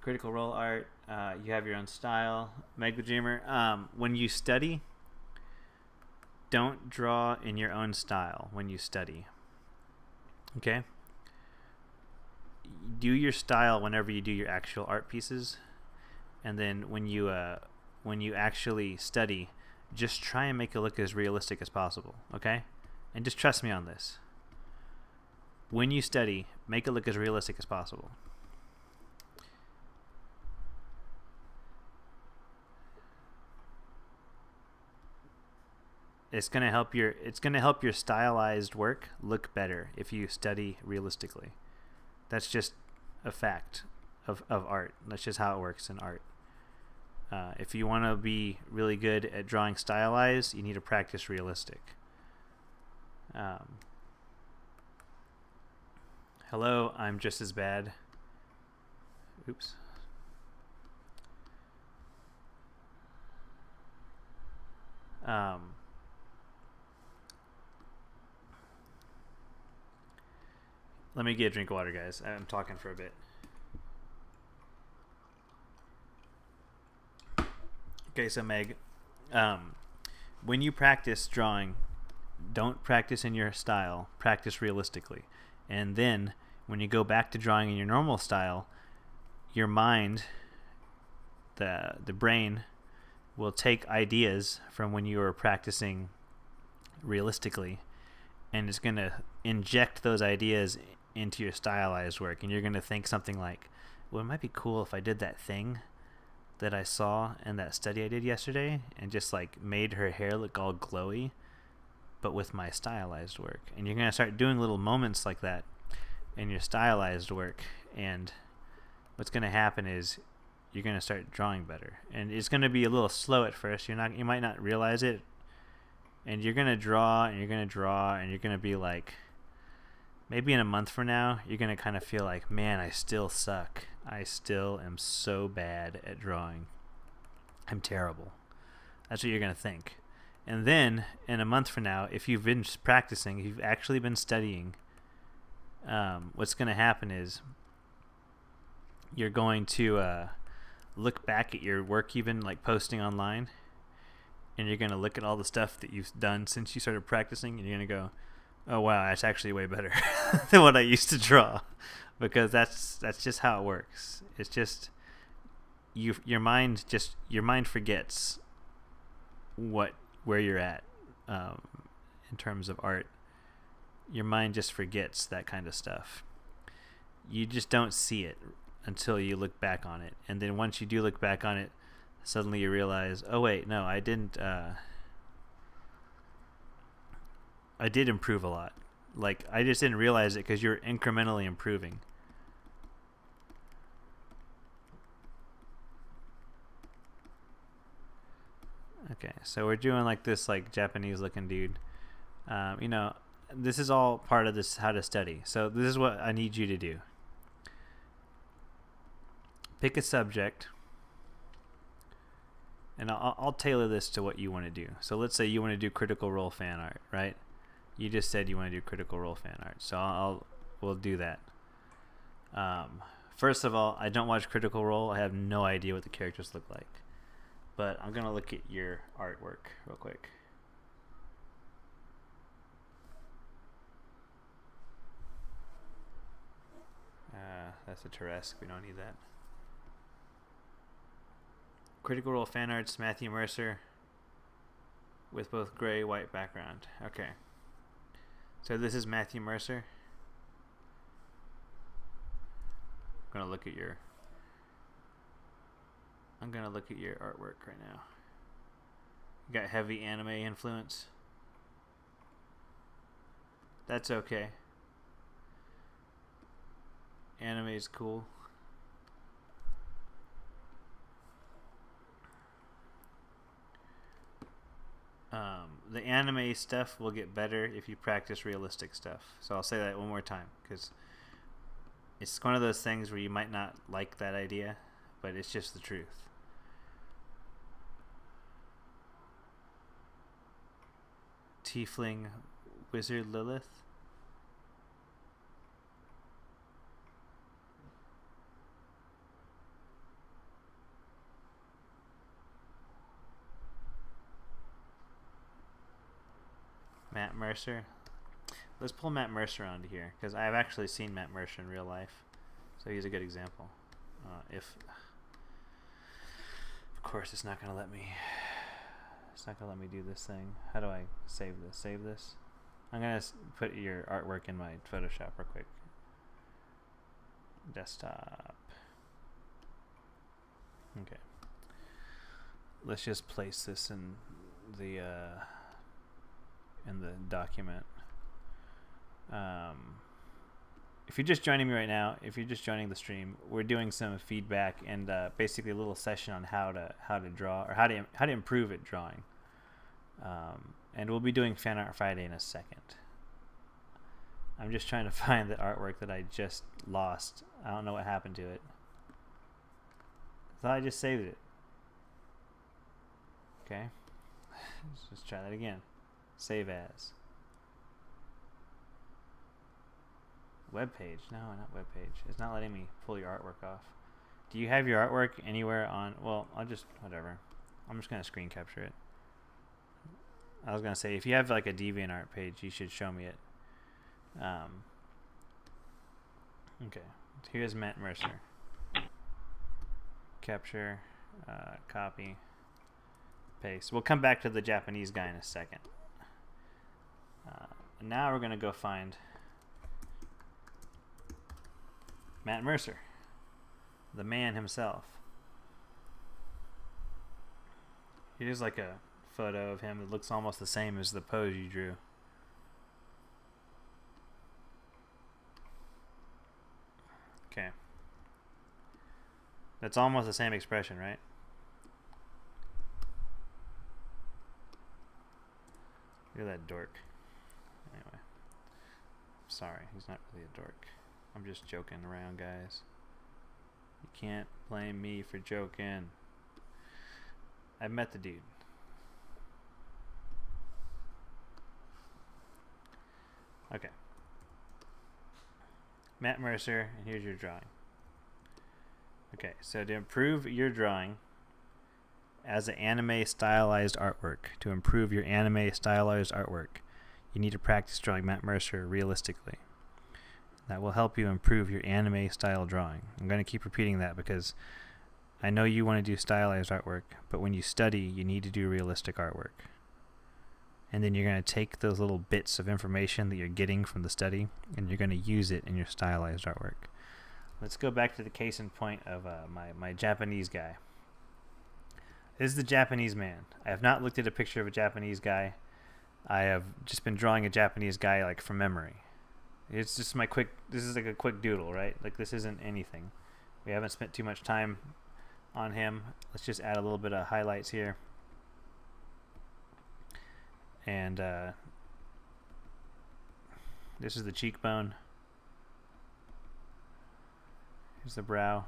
Critical Role art. You have your own style. Meg the Dreamer. When you study, don't draw in your own style when you study. Okay? Do your style whenever you do your actual art pieces. And then when you actually study, just try and make it look as realistic as possible. Okay? And just trust me on this. When you study, make it look as realistic as possible. It's gonna help your stylized work look better if you study realistically. That's just a fact of art. That's just how it works in art. If you want to be really good at drawing stylized, you need to practice realistic. Hello, I'm just as bad. Oops. Let me get a drink of water, guys. I'm talking for a bit. Okay, so Meg, when you practice drawing, don't practice in your style. Practice realistically. And then, when you go back to drawing in your normal style, your mind, the brain, will take ideas from when you were practicing realistically, and it's going to inject those ideas into your stylized work. And you're going to think something like, well, it might be cool if I did that thing that I saw in that study I did yesterday and just like made her hair look all glowy, but with my stylized work. And you're going to start doing little moments like that in your stylized work, and what's going to happen is you're going to start drawing better. And it's going to be a little slow at first. You might not realize it, and you're going to draw and you're going to draw and you're going to be like, maybe in a month from now, you're going to kind of feel like, man, I still suck. I still am so bad at drawing. I'm terrible. That's what you're going to think. And then, in a month from now, if you've been practicing, if you've actually been studying, what's going to happen is you're going to look back at your work you've been like posting online, and you're going to look at all the stuff that you've done since you started practicing, and you're going to go, oh wow, that's actually way better than what I used to draw, because that's just how it works. It's just your mind forgets where you're at in terms of art. Your mind just forgets that kind of stuff. You just don't see it until you look back on it, and then once you do look back on it, suddenly you realize, oh wait, no, I didn't. I did improve a lot. Like, I just didn't realize it because you're incrementally improving. Okay, so we're doing like this like Japanese looking dude. This is all part of this how to study. So this is what I need you to do. Pick a subject, and I'll tailor this to what you want to do. So let's say you want to do Critical Role fan art, right? You just said you want to do Critical Role fan art, so we'll do that. First of all, I don't watch Critical Role. I have no idea what the characters look like, but I'm gonna look at your artwork real quick. That's a Tarresque. We don't need that. Critical Role fan arts, Matthew Mercer, with both gray white background. Okay. So this is Matthew Mercer. I'm gonna look at your artwork right now. You got heavy anime influence. That's okay. Anime is cool. The anime stuff will get better if you practice realistic stuff. So I'll say that one more time, because it's one of those things where you might not like that idea, but it's just the truth. Tiefling Wizard Lilith. Matt Mercer. Let's pull Matt Mercer onto here, because I've actually seen Matt Mercer in real life, so he's a good example. Of course, it's not gonna let me. It's not gonna let me do this thing. How do I save this? Save this. I'm gonna put your artwork in my Photoshop real quick. Desktop. Okay. Let's just place this in the document. If you're just joining me right now, if you're just joining the stream, we're doing some feedback and basically a little session on how to draw, or how to improve at drawing. And we'll be doing Fan Art Friday in a second. I'm just trying to find the artwork that I just lost. I don't know what happened to it. I thought I just saved it. Okay. Let's try that again. Save as. Web page. No, not web page. It's not letting me pull your artwork off. Do you have your artwork anywhere on... Well, whatever. I'm just going to screen capture it. I was going to say, if you have like a DeviantArt page, you should show me it. Okay. Here's Matt Mercer. Capture. Copy. Paste. We'll come back to the Japanese guy in a second. Now we're going to go find Matt Mercer, the man himself. Here's like a photo of him that looks almost the same as the pose you drew. Okay. That's almost the same expression, right? Look at that dork. Anyway. Sorry, he's not really a dork. I'm just joking around, guys. You can't blame me for joking. I met the dude. Okay. Matt Mercer, and here's your drawing. Okay, so to improve your drawing, as an anime stylized artwork. To improve your anime stylized artwork, you need to practice drawing Matt Mercer realistically. That will help you improve your anime style drawing. I'm going to keep repeating that because I know you want to do stylized artwork, but when you study, you need to do realistic artwork. And then you're going to take those little bits of information that you're getting from the study, and you're going to use it in your stylized artwork. Let's go back to the case in point of my Japanese guy. This is the Japanese man. I have not looked at a picture of a Japanese guy. I have just been drawing a Japanese guy like from memory. It's just this is like a quick doodle, right? Like this isn't anything. We haven't spent too much time on him. Let's just add a little bit of highlights here. And this is the cheekbone. Here's the brow.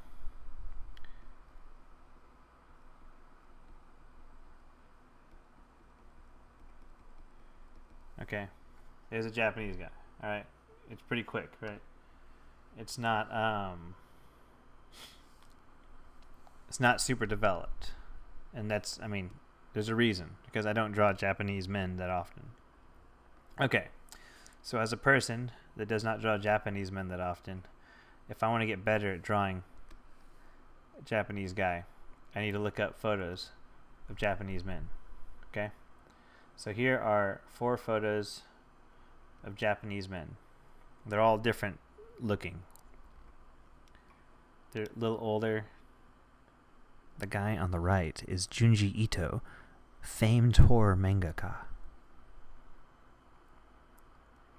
Okay. There's a Japanese guy. All right. It's pretty quick, right? It's not super developed. And that's, I mean, there's a reason, because I don't draw Japanese men that often. Okay. So as a person that does not draw Japanese men that often, if I want to get better at drawing a Japanese guy, I need to look up photos of Japanese men. Okay? So here are 4 photos of Japanese men. They're all different looking. They're a little older. The guy on the right is Junji Ito, famed horror mangaka.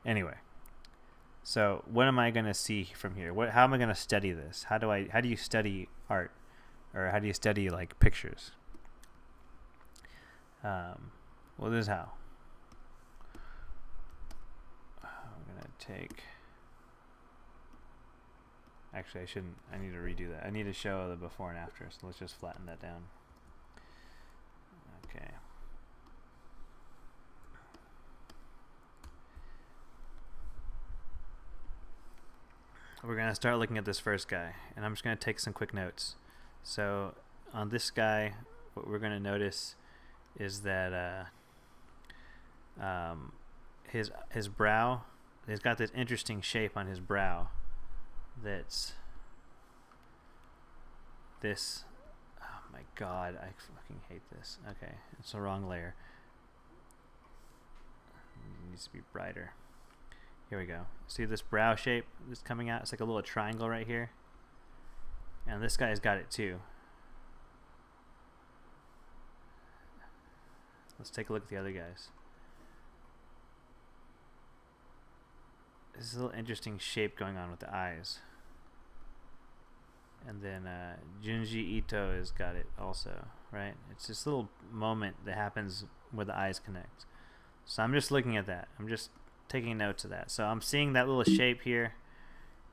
Anyway, so what am I going to see from here? How am I going to study this? How do you study art, or how do you study like pictures? Well, this is how. I'm going to take... Actually, I shouldn't. I need to redo that. I need to show the before and after, so let's just flatten that down. Okay. We're going to start looking at this first guy, and I'm just going to take some quick notes. So on this guy, what we're going to notice is that his brow, he's got this interesting shape on his brow that's this. Oh my god, I fucking hate this. Okay, it's the wrong layer. It needs to be brighter. Here we go. See this brow shape that's coming out? It's like a little triangle right here. And this guy's got it too. Let's take a look at the other guys. There's a little interesting shape going on with the eyes. And then Junji Ito has got it also, right? It's this little moment that happens where the eyes connect. So I'm just looking at that. I'm just taking notes of that. So I'm seeing that little shape here.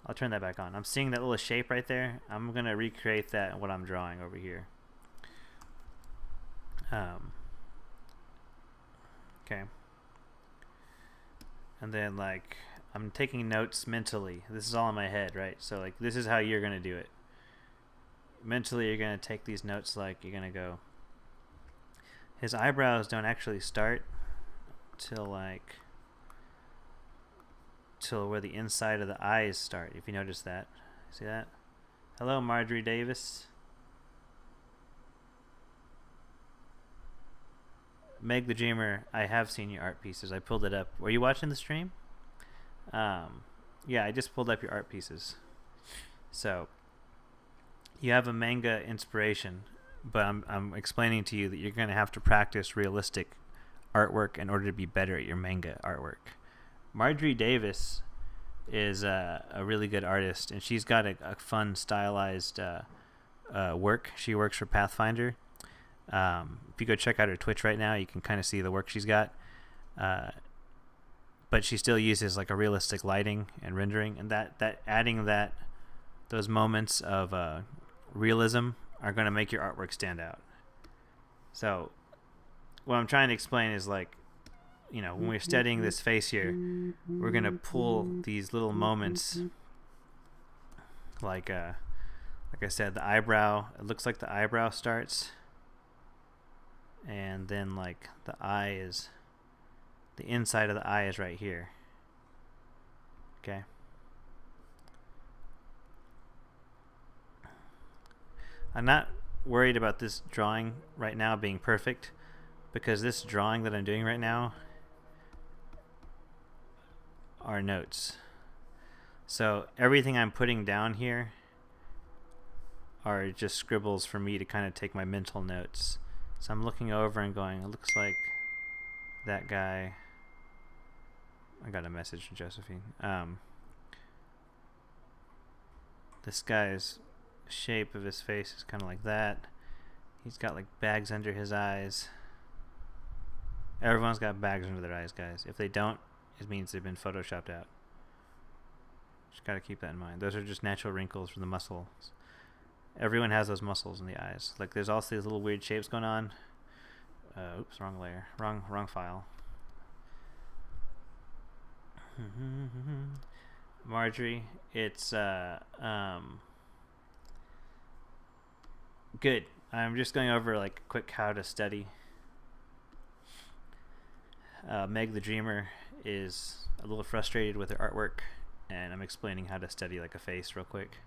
I'll turn that back on. I'm seeing that little shape right there. I'm going to recreate that in what I'm drawing over here. Okay. And then like I'm taking notes mentally. This is all in my head, right? So like this is how you're going to do it. Mentally you're going to take these notes, like you're going to go, his eyebrows don't actually start till where the inside of the eyes start, if you notice that. See that? Hello, Marjorie Davis. Meg the Dreamer, I have seen your art pieces. I pulled it up. Were you watching the stream? Yeah, I just pulled up your art pieces. So you have a manga inspiration, but I'm explaining to you that you're going to have to practice realistic artwork in order to be better at your manga artwork. Marjorie Davis is a really good artist, and she's got a fun stylized work. She works for Pathfinder. If you go check out her Twitch right now, you can kind of see the work she's got. But she still uses like a realistic lighting and rendering, and that adding those moments of realism are going to make your artwork stand out. So what I'm trying to explain is, like, you know, when we're studying this face here, we're going to pull these little moments, like I said, the eyebrow. It looks like the eyebrow starts and then like the eye is, the inside of the eye is right here. Okay. I'm not worried about this drawing right now being perfect, because this drawing that I'm doing right now are notes. So everything I'm putting down here are just scribbles for me to kind of take my mental notes. So I'm looking over and going, it looks like that guy. I got a message from Josephine. This guy's shape of his face is kind of like that. He's got like bags under his eyes. Everyone's got bags under their eyes, guys. If they don't, it means they've been photoshopped out. Just got to keep that in mind. Those are just natural wrinkles from the muscles. Everyone has those muscles in the eyes. Like there's also these little weird shapes going on. Oops, wrong layer. Wrong file. Marjorie, it's good. I'm just going over like quick how to study. Meg the Dreamer is a little frustrated with her artwork, and I'm explaining how to study like a face real quick.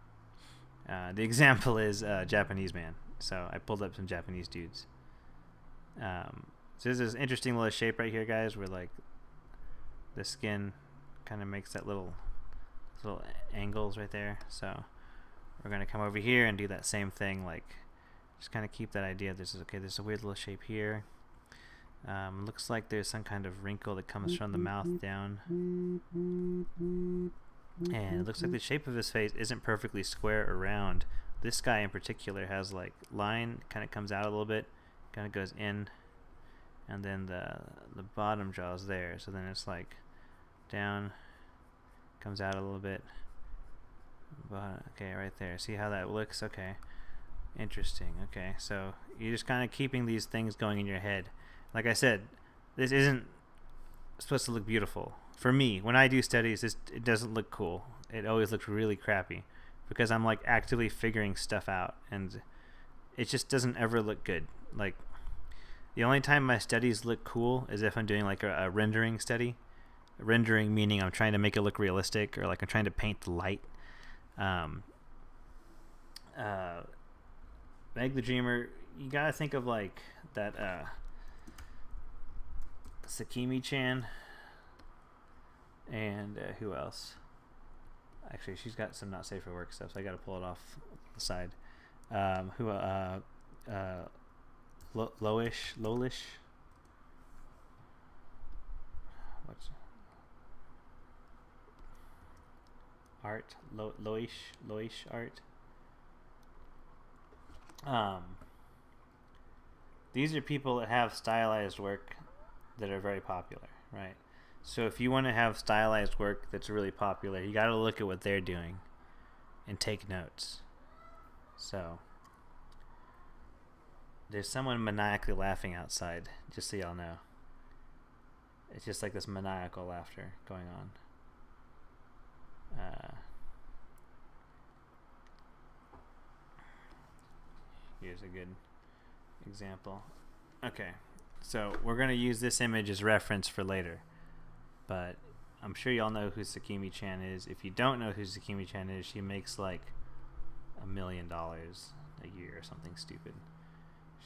The example is a Japanese man. So I pulled up some Japanese dudes. So there's this interesting little shape right here, guys, where like the skin kind of makes that little angles right there. So we're going to come over here and do that same thing, like just kind of keep that idea. This is okay. There's a weird little shape here. Looks like there's some kind of wrinkle that comes from the mouth down. And it looks like the shape of his face isn't perfectly square or round. This guy in particular has like line, kind of comes out a little bit, kind of goes in, and then the bottom jaw is there. So then it's like down, comes out a little bit. Okay, right there. See how that looks? Okay. Interesting. Okay, so you're just kind of keeping these things going in your head. Like I said, this isn't supposed to look beautiful. For me, when I do studies, it doesn't look cool. It always looks really crappy because I'm like actively figuring stuff out, and it just doesn't ever look good. Like the only time my studies look cool is if I'm doing like a rendering study. Rendering meaning I'm trying to make it look realistic, or like I'm trying to paint the light. Meg the Dreamer, you gotta think of like that Sakimi-chan, and who else? Actually, she's got some not safe for work stuff, so I gotta pull it off the side. Lolish. What's art? Loish art. These are people that have stylized work that are very popular, right? So if you want to have stylized work that's really popular, you got to look at what they're doing and take notes. So there's someone maniacally laughing outside, just so y'all know. It's just like this maniacal laughter going on. Here's a good example. Okay, so we're going to use this image as reference for later. But I'm sure y'all know who Sakimi-chan is. If you don't know who Sakimi-chan is, she makes like $1 million a year or something stupid.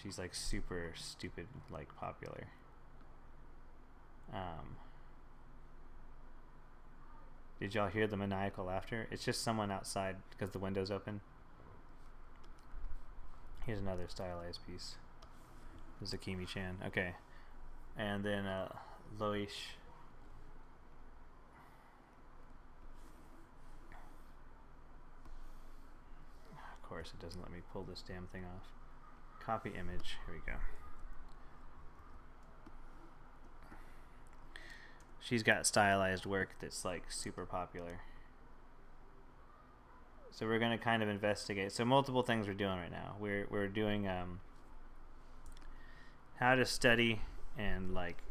She's like super stupid, like popular. Did y'all hear the maniacal laughter? It's just someone outside because the window's open. Here's another stylized piece. Sakimi-chan. Okay. And then Loish. Of course, it doesn't let me pull this damn thing off. Copy image. Here we go. She's got stylized work that's like super popular. So we're going to kind of investigate. So multiple things we're doing right now. We're doing how to study, and like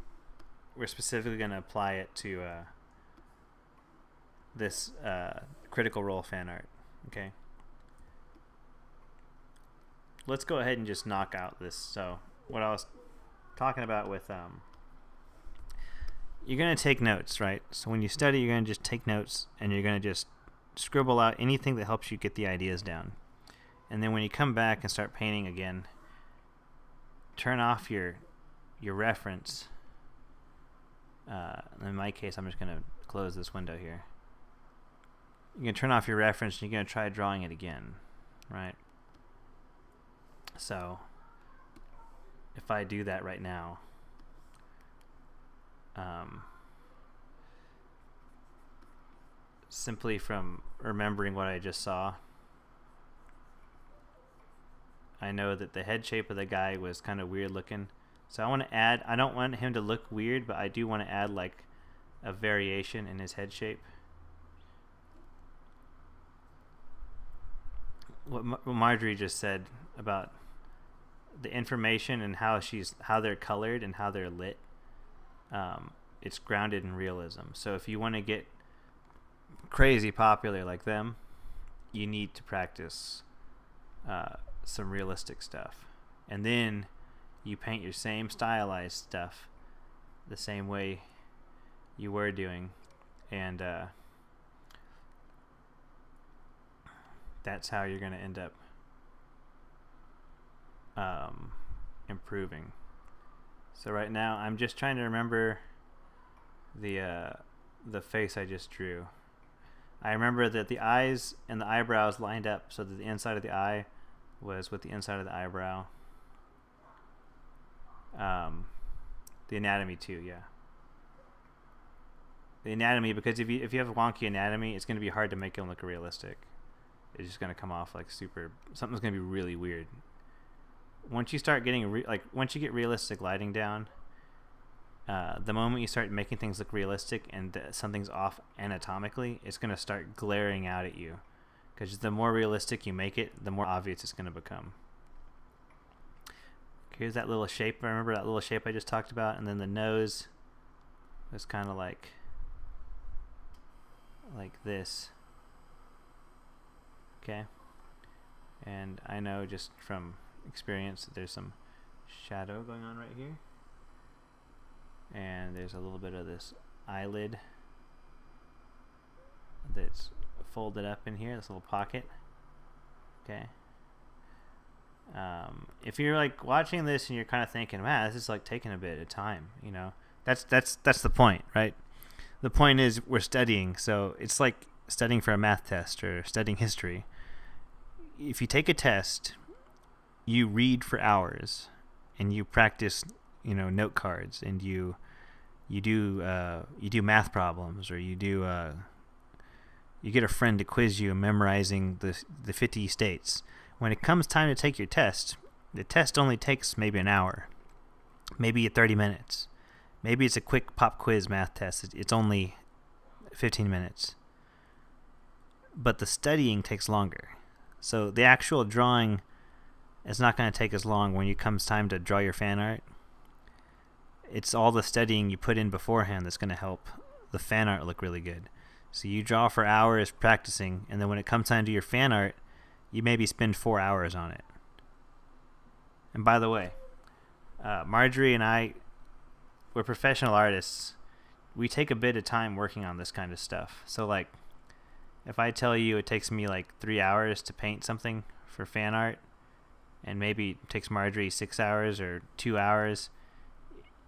we're specifically going to apply it to this Critical Role fan art. Okay. Let's go ahead and just knock out this. So what I was talking about with you're going to take notes, right? So when you study, you're going to just take notes, and you're going to just scribble out anything that helps you get the ideas down. And then when you come back and start painting again, turn off your reference. In my case, I'm just going to close this window here. You can turn off your reference, and you're going to try drawing it again, right? So if I do that right now, simply from remembering what I just saw, I know that the head shape of the guy was kind of weird looking. So I want to add, I don't want him to look weird, but I do want to add like a variation in his head shape. What Marjorie just said about the information and how they're colored and how they're lit, it's grounded in realism. So if you want to get crazy popular like them, you need to practice some realistic stuff, and then you paint your same stylized stuff the same way you were doing, and that's how you're going to end up improving. So right now I'm just trying to remember the face I just drew. I remember that the eyes and the eyebrows lined up so that the inside of the eye was with the inside of the eyebrow. The anatomy too, yeah. The anatomy, because if you have a wonky anatomy, it's going to be hard to make it look realistic. It's just going to come off like something's going to be really weird. Once you start getting once you get realistic lighting down, the moment you start making things look realistic and something's off anatomically, it's going to start glaring out at you. Because the more realistic you make it, the more obvious it's going to become. Here's that little shape. Remember that little shape I just talked about? And then the nose was kind of like this. Okay. And I know just from experience that there's some shadow going on right here. And there's a little bit of this eyelid that's folded up in here, this little pocket. Okay. If you're like watching this and you're kind of thinking, man, this is like taking a bit of time, you know, that's the point, right? The point is we're studying, so it's like studying for a math test or studying history. If you take a test, you read for hours and you practice, you know, note cards, and you do math problems, or you get a friend to quiz you memorizing the 50 states. When it comes time to take your test, the test only takes maybe an hour, maybe 30 minutes. Maybe it's a quick pop quiz math test. It's only 15 minutes. But the studying takes longer. So the actual drawing is not going to take as long when it comes time to draw your fan art. It's all the studying you put in beforehand that's going to help the fan art look really good. So you draw for hours practicing, and then when it comes time to your fan art, you maybe spend 4 hours on it. And by the way, Marjorie and I, we're professional artists. We take a bit of time working on this kind of stuff. So like, if I tell you it takes me like 3 hours to paint something for fan art, and maybe it takes Marjorie 6 hours or 2 hours,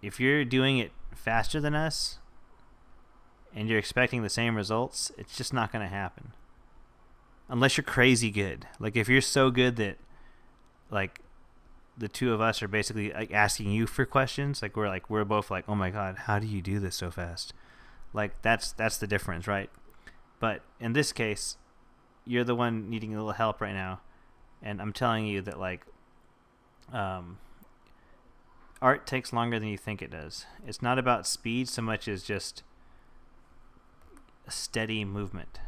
if you're doing it faster than us and you're expecting the same results, it's just not going to happen. Unless you're crazy good. Like if you're so good that like the two of us are basically like asking you for questions, like we're both like, oh my god, how do you do this so fast? Like that's the difference, right? But in this case, you're the one needing a little help right now, and I'm telling you that like art takes longer than you think it does. It's not about speed so much as just a steady movement.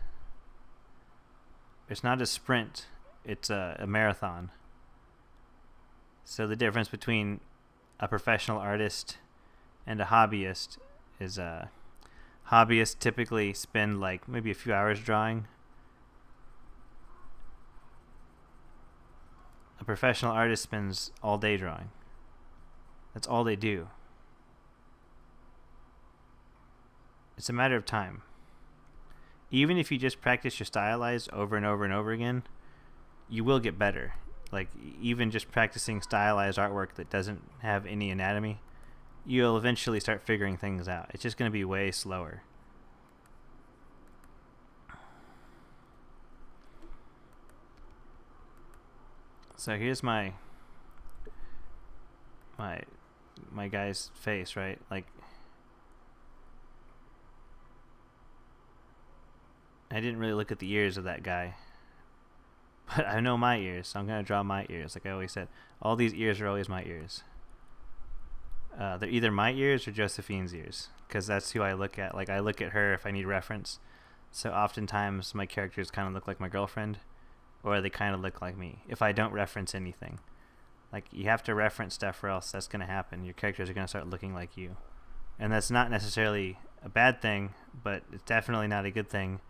It's not a sprint, it's a marathon. So the difference between a professional artist and a hobbyist is hobbyists typically spend like maybe a few hours drawing. A professional artist spends all day drawing. That's all they do. It's a matter of time. Even if you just practice your stylized over and over and over again, you will get better. Like, even just practicing stylized artwork that doesn't have any anatomy, you'll eventually start figuring things out. It's just going to be way slower. So here's my guy's face, right? Like, I didn't really look at the ears of that guy, but I know my ears, so I'm gonna draw my ears. Like I always said, all these ears are always my ears. They're either my ears or Josephine's ears, because that's who I look at. Like, I look at her if I need reference. So oftentimes my characters kind of look like my girlfriend, or they kind of look like me if I don't reference anything. Like, you have to reference stuff or else that's going to happen. Your characters are going to start looking like you. And that's not necessarily a bad thing, but it's definitely not a good thing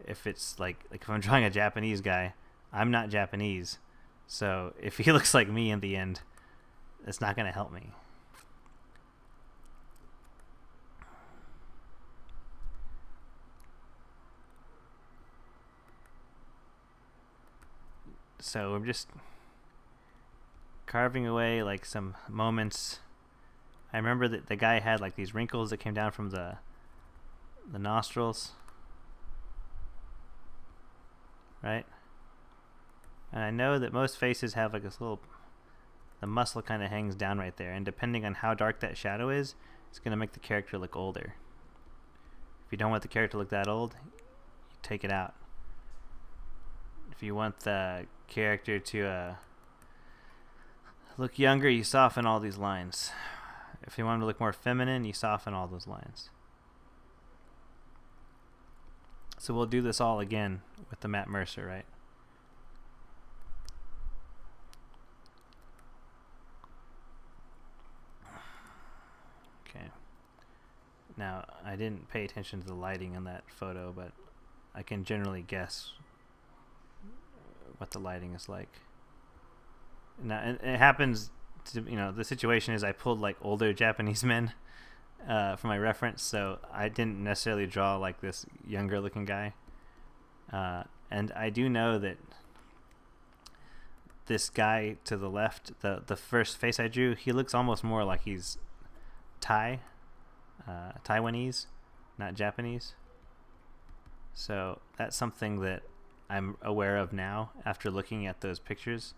if it's like if I'm drawing a Japanese guy, I'm not Japanese. So if he looks like me in the end, it's not going to help me. So I'm just carving away like some moments. I remember that the guy had like these wrinkles that came down from the nostrils, right? And I know that most faces have like this little, the muscle kind of hangs down right there, and depending on how dark that shadow is, it's going to make the character look older. If you don't want the character to look that old, you take it out. If you want the character to look younger, you soften all these lines. If you want him to look more feminine, you soften all those lines. So we'll do this all again with the Matt Mercer, right? Okay. Now, I didn't pay attention to the lighting in that photo, but I can generally guess what the lighting is like. Now, it happens to, the situation is I pulled like older Japanese men for my reference, so I didn't necessarily draw like this younger looking guy. And I do know that this guy to the left, the first face I drew, he looks almost more like he's Taiwanese, not Japanese. So that's something that I'm aware of now after looking at those pictures.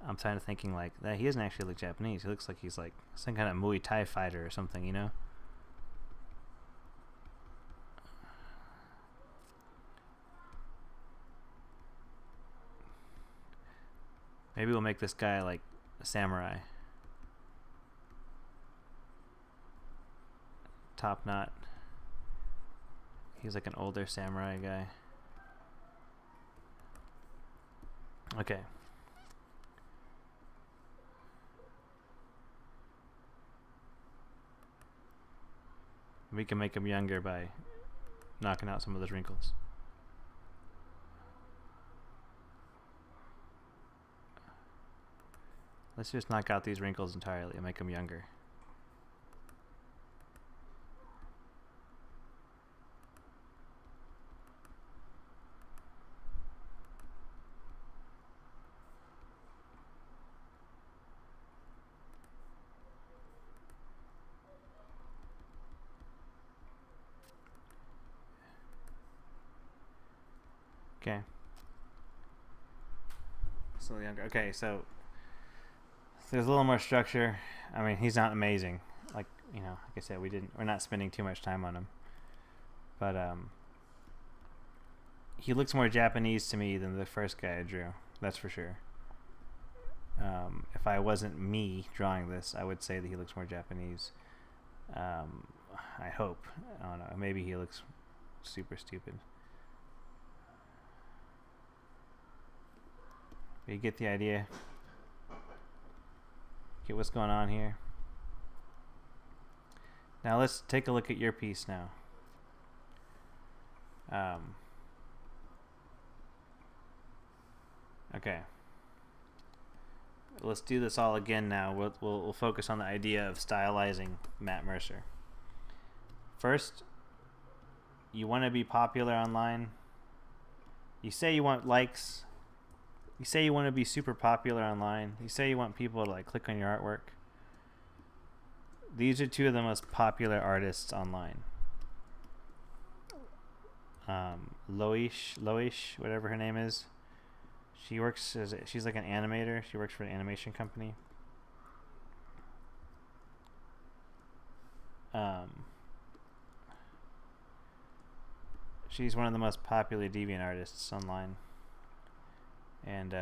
I'm kind of thinking like that he doesn't actually look Japanese. He looks like he's like some kind of Muay Thai fighter or something, Maybe we'll make this guy like a samurai. Top knot. He's like an older samurai guy. Okay. We can make him younger by knocking out some of those wrinkles. Let's just knock out these wrinkles entirely and make them younger. Okay. So younger. Okay, so there's a little more structure. I mean, he's not amazing. Like I said, we're not spending too much time on him. But he looks more Japanese to me than the first guy I drew. That's for sure. If I wasn't me drawing this, I would say that he looks more Japanese. I hope. I don't know. Maybe he looks super stupid. But you get the idea. Get what's going on here. Now let's take a look at your piece now. Okay. So let's do this all again now. We'll focus on the idea of stylizing Matt Mercer. First, you want to be popular online. You say you want likes. You say you want to be super popular online. You say you want people to like click on your artwork. These are two of the most popular artists online. Loish, whatever her name is. She's like an animator. She works for an animation company. She's one of the most popular deviant artists online. And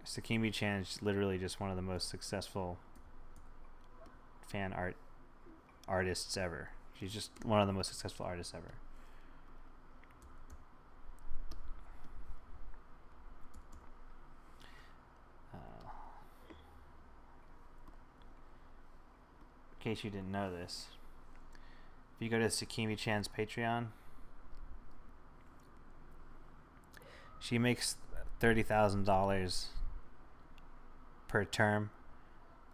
Sakimi-chan is literally just one of the most successful fan artists ever. She's just one of the most successful artists ever. In case you didn't know this, if you go to Sakimi-chan's Patreon, she makes $30,000 per term,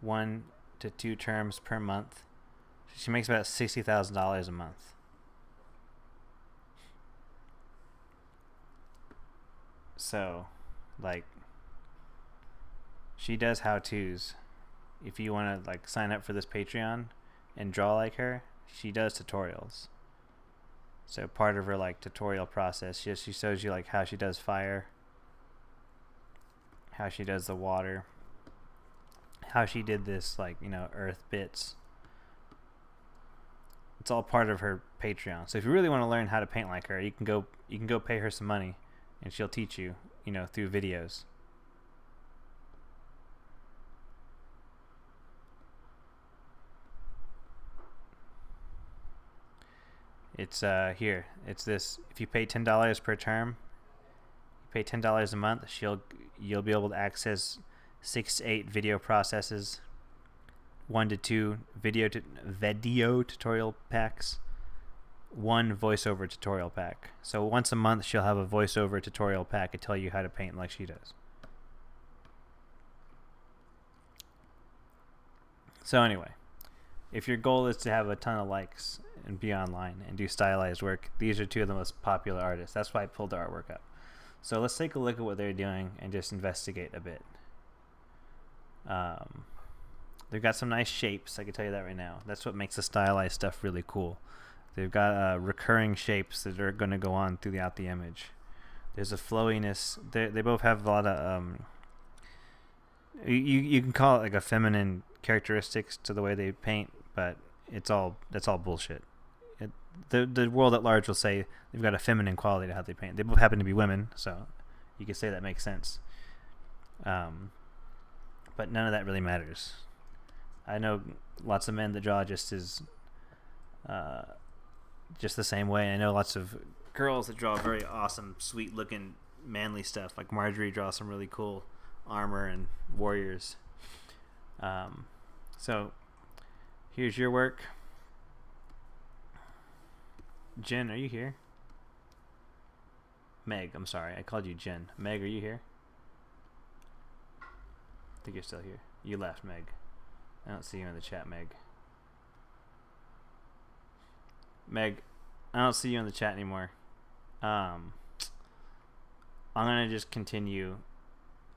1 to 2 terms per month. She makes about $60,000 a month. So, like, she does how-tos. If you want to like sign up for this Patreon and draw like her, she does tutorials. So part of her like tutorial process, she shows you like how she does fire, how she does the water, how she did this like, you know, earth bits. It's all part of her Patreon. So if you really want to learn how to paint like her, you can go pay her some money and she'll teach you, you know, through videos. It's here. It's this. If you pay $10 per term, you pay $10 a month. You'll be able to access 6 to 8 video processes, 1 to 2 video tutorial packs, 1 voiceover tutorial pack. So once a month, she'll have a voiceover tutorial pack to tell you how to paint like she does. So anyway, if your goal is to have a ton of likes and be online and do stylized work, these are two of the most popular artists. That's why I pulled the artwork up. So let's take a look at what they're doing and just investigate a bit. They've got some nice shapes, I can tell you that right now. That's what makes the stylized stuff really cool. They've got recurring shapes that are going to go on throughout the image. There's a flowiness. They both have a lot of you can call it like a feminine characteristics to the way they paint, but that's all bullshit. The world at large will say they've got a feminine quality to how they paint. They both happen to be women, so you could say that makes sense. But none of that really matters. I know lots of men that draw just the same way. I know lots of girls that draw very awesome, sweet-looking, manly stuff. Like Marjorie draws some really cool armor and warriors. So here's your work. Jen, are you here? Meg, I'm sorry, I called you Jen. Meg, are you here? I think you're still here. You left, Meg. I don't see you in the chat, Meg. Meg, I don't see you in the chat anymore. I'm gonna just continue.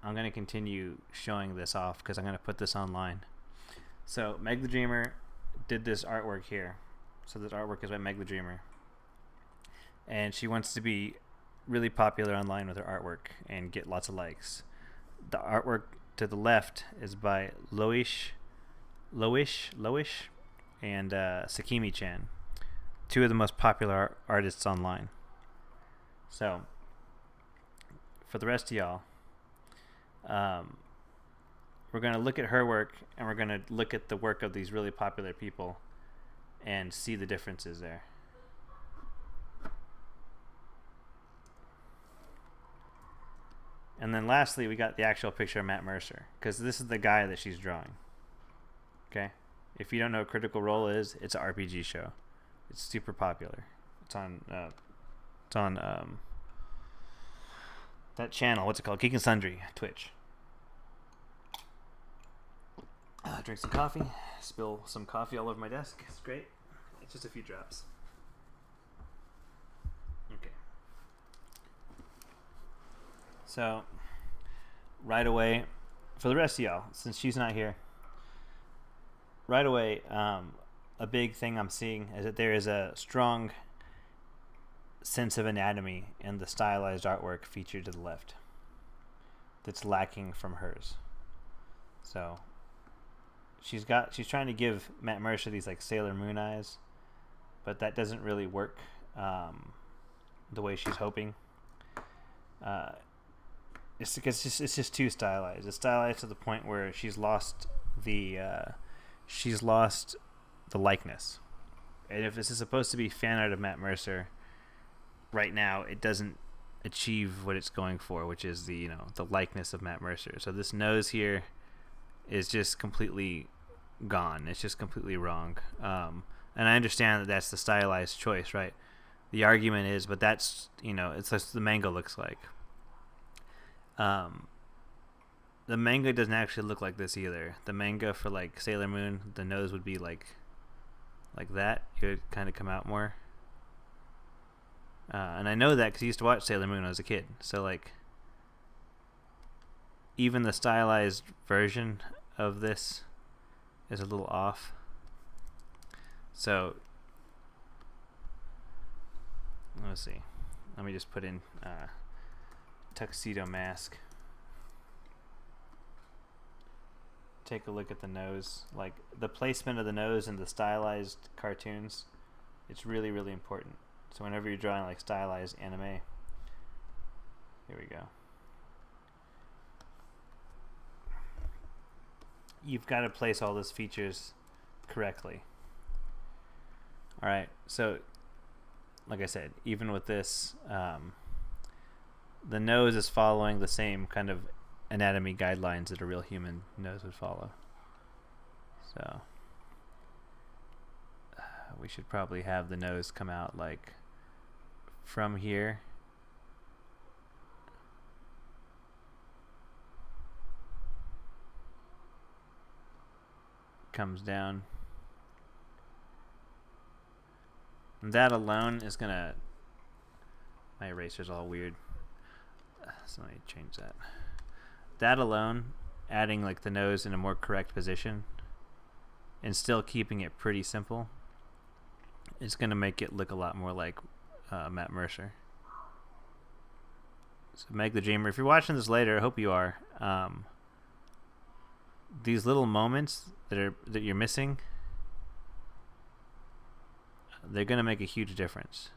I'm gonna continue showing this off because I'm gonna put this online. So Meg the Dreamer did this artwork here. So this artwork is by Meg the Dreamer, and she wants to be really popular online with her artwork and get lots of likes. The artwork to the left is by Loish, and Sakimi-chan, two of the most popular artists online. So for the rest of y'all, we're going to look at her work and we're going to look at the work of these really popular people and see the differences there. And then lastly, we got the actual picture of Matt Mercer, because this is the guy that she's drawing. Okay? If you don't know what Critical Role is, it's an RPG show. It's super popular. It's on that channel. What's it called? Geek and Sundry, Twitch. Drink some coffee. Spill some coffee all over my desk. It's great. It's just a few drops. Okay. So, right away, for the rest of y'all, since she's not here, right away, a big thing I'm seeing is that there is a strong sense of anatomy in the stylized artwork featured to the left that's lacking from hers. So she's trying to give Matt Mercer these like Sailor Moon eyes, but that doesn't really work the way she's hoping. It's because it's just too stylized. It's stylized to the point where she's lost the likeness. And if this is supposed to be fan art of Matt Mercer, right now it doesn't achieve what it's going for, which is the likeness of Matt Mercer. So this nose here is just completely gone. It's just completely wrong. And I understand that that's the stylized choice, right? The argument is, but that's it's just the manga looks like. The manga doesn't actually look like this either. The manga for like Sailor Moon, the nose would be like that. It would kind of come out more. And I know that because I used to watch Sailor Moon when I was a kid. So like, even the stylized version of this is a little off. So let's see. Let me just put in tuxedo mask. Take a look at the nose. Like the placement of the nose in the stylized cartoons, it's really, really important. So whenever you're drawing like stylized anime, here we go. You've got to place all those features correctly. Alright, so like I said, even with this, the nose is following the same kind of anatomy guidelines that a real human nose would follow. So we should probably have the nose come out like from here. Comes down. And that alone is gonna... My eraser's all weird. So let me change that. That alone, adding like the nose in a more correct position and still keeping it pretty simple, it's gonna make it look a lot more like Matt Mercer. So Meg the Dreamer, if you're watching this later, I hope you are. These little moments that you're missing, they're gonna make a huge difference.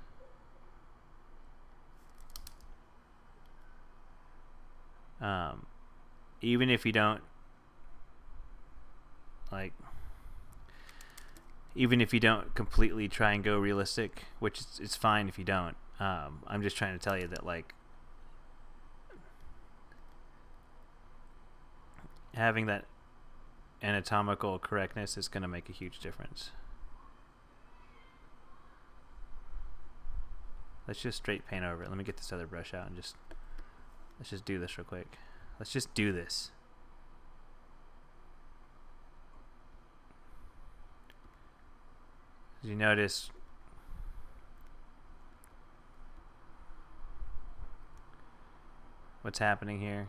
Even if you don't completely try and go realistic, which it's fine if you don't. I'm just trying to tell you that like having that anatomical correctness is going to make a huge difference. Let's just straight paint over it. Let me get this other brush out and let's just do this real quick. Let's just do this. As you notice, what's happening here?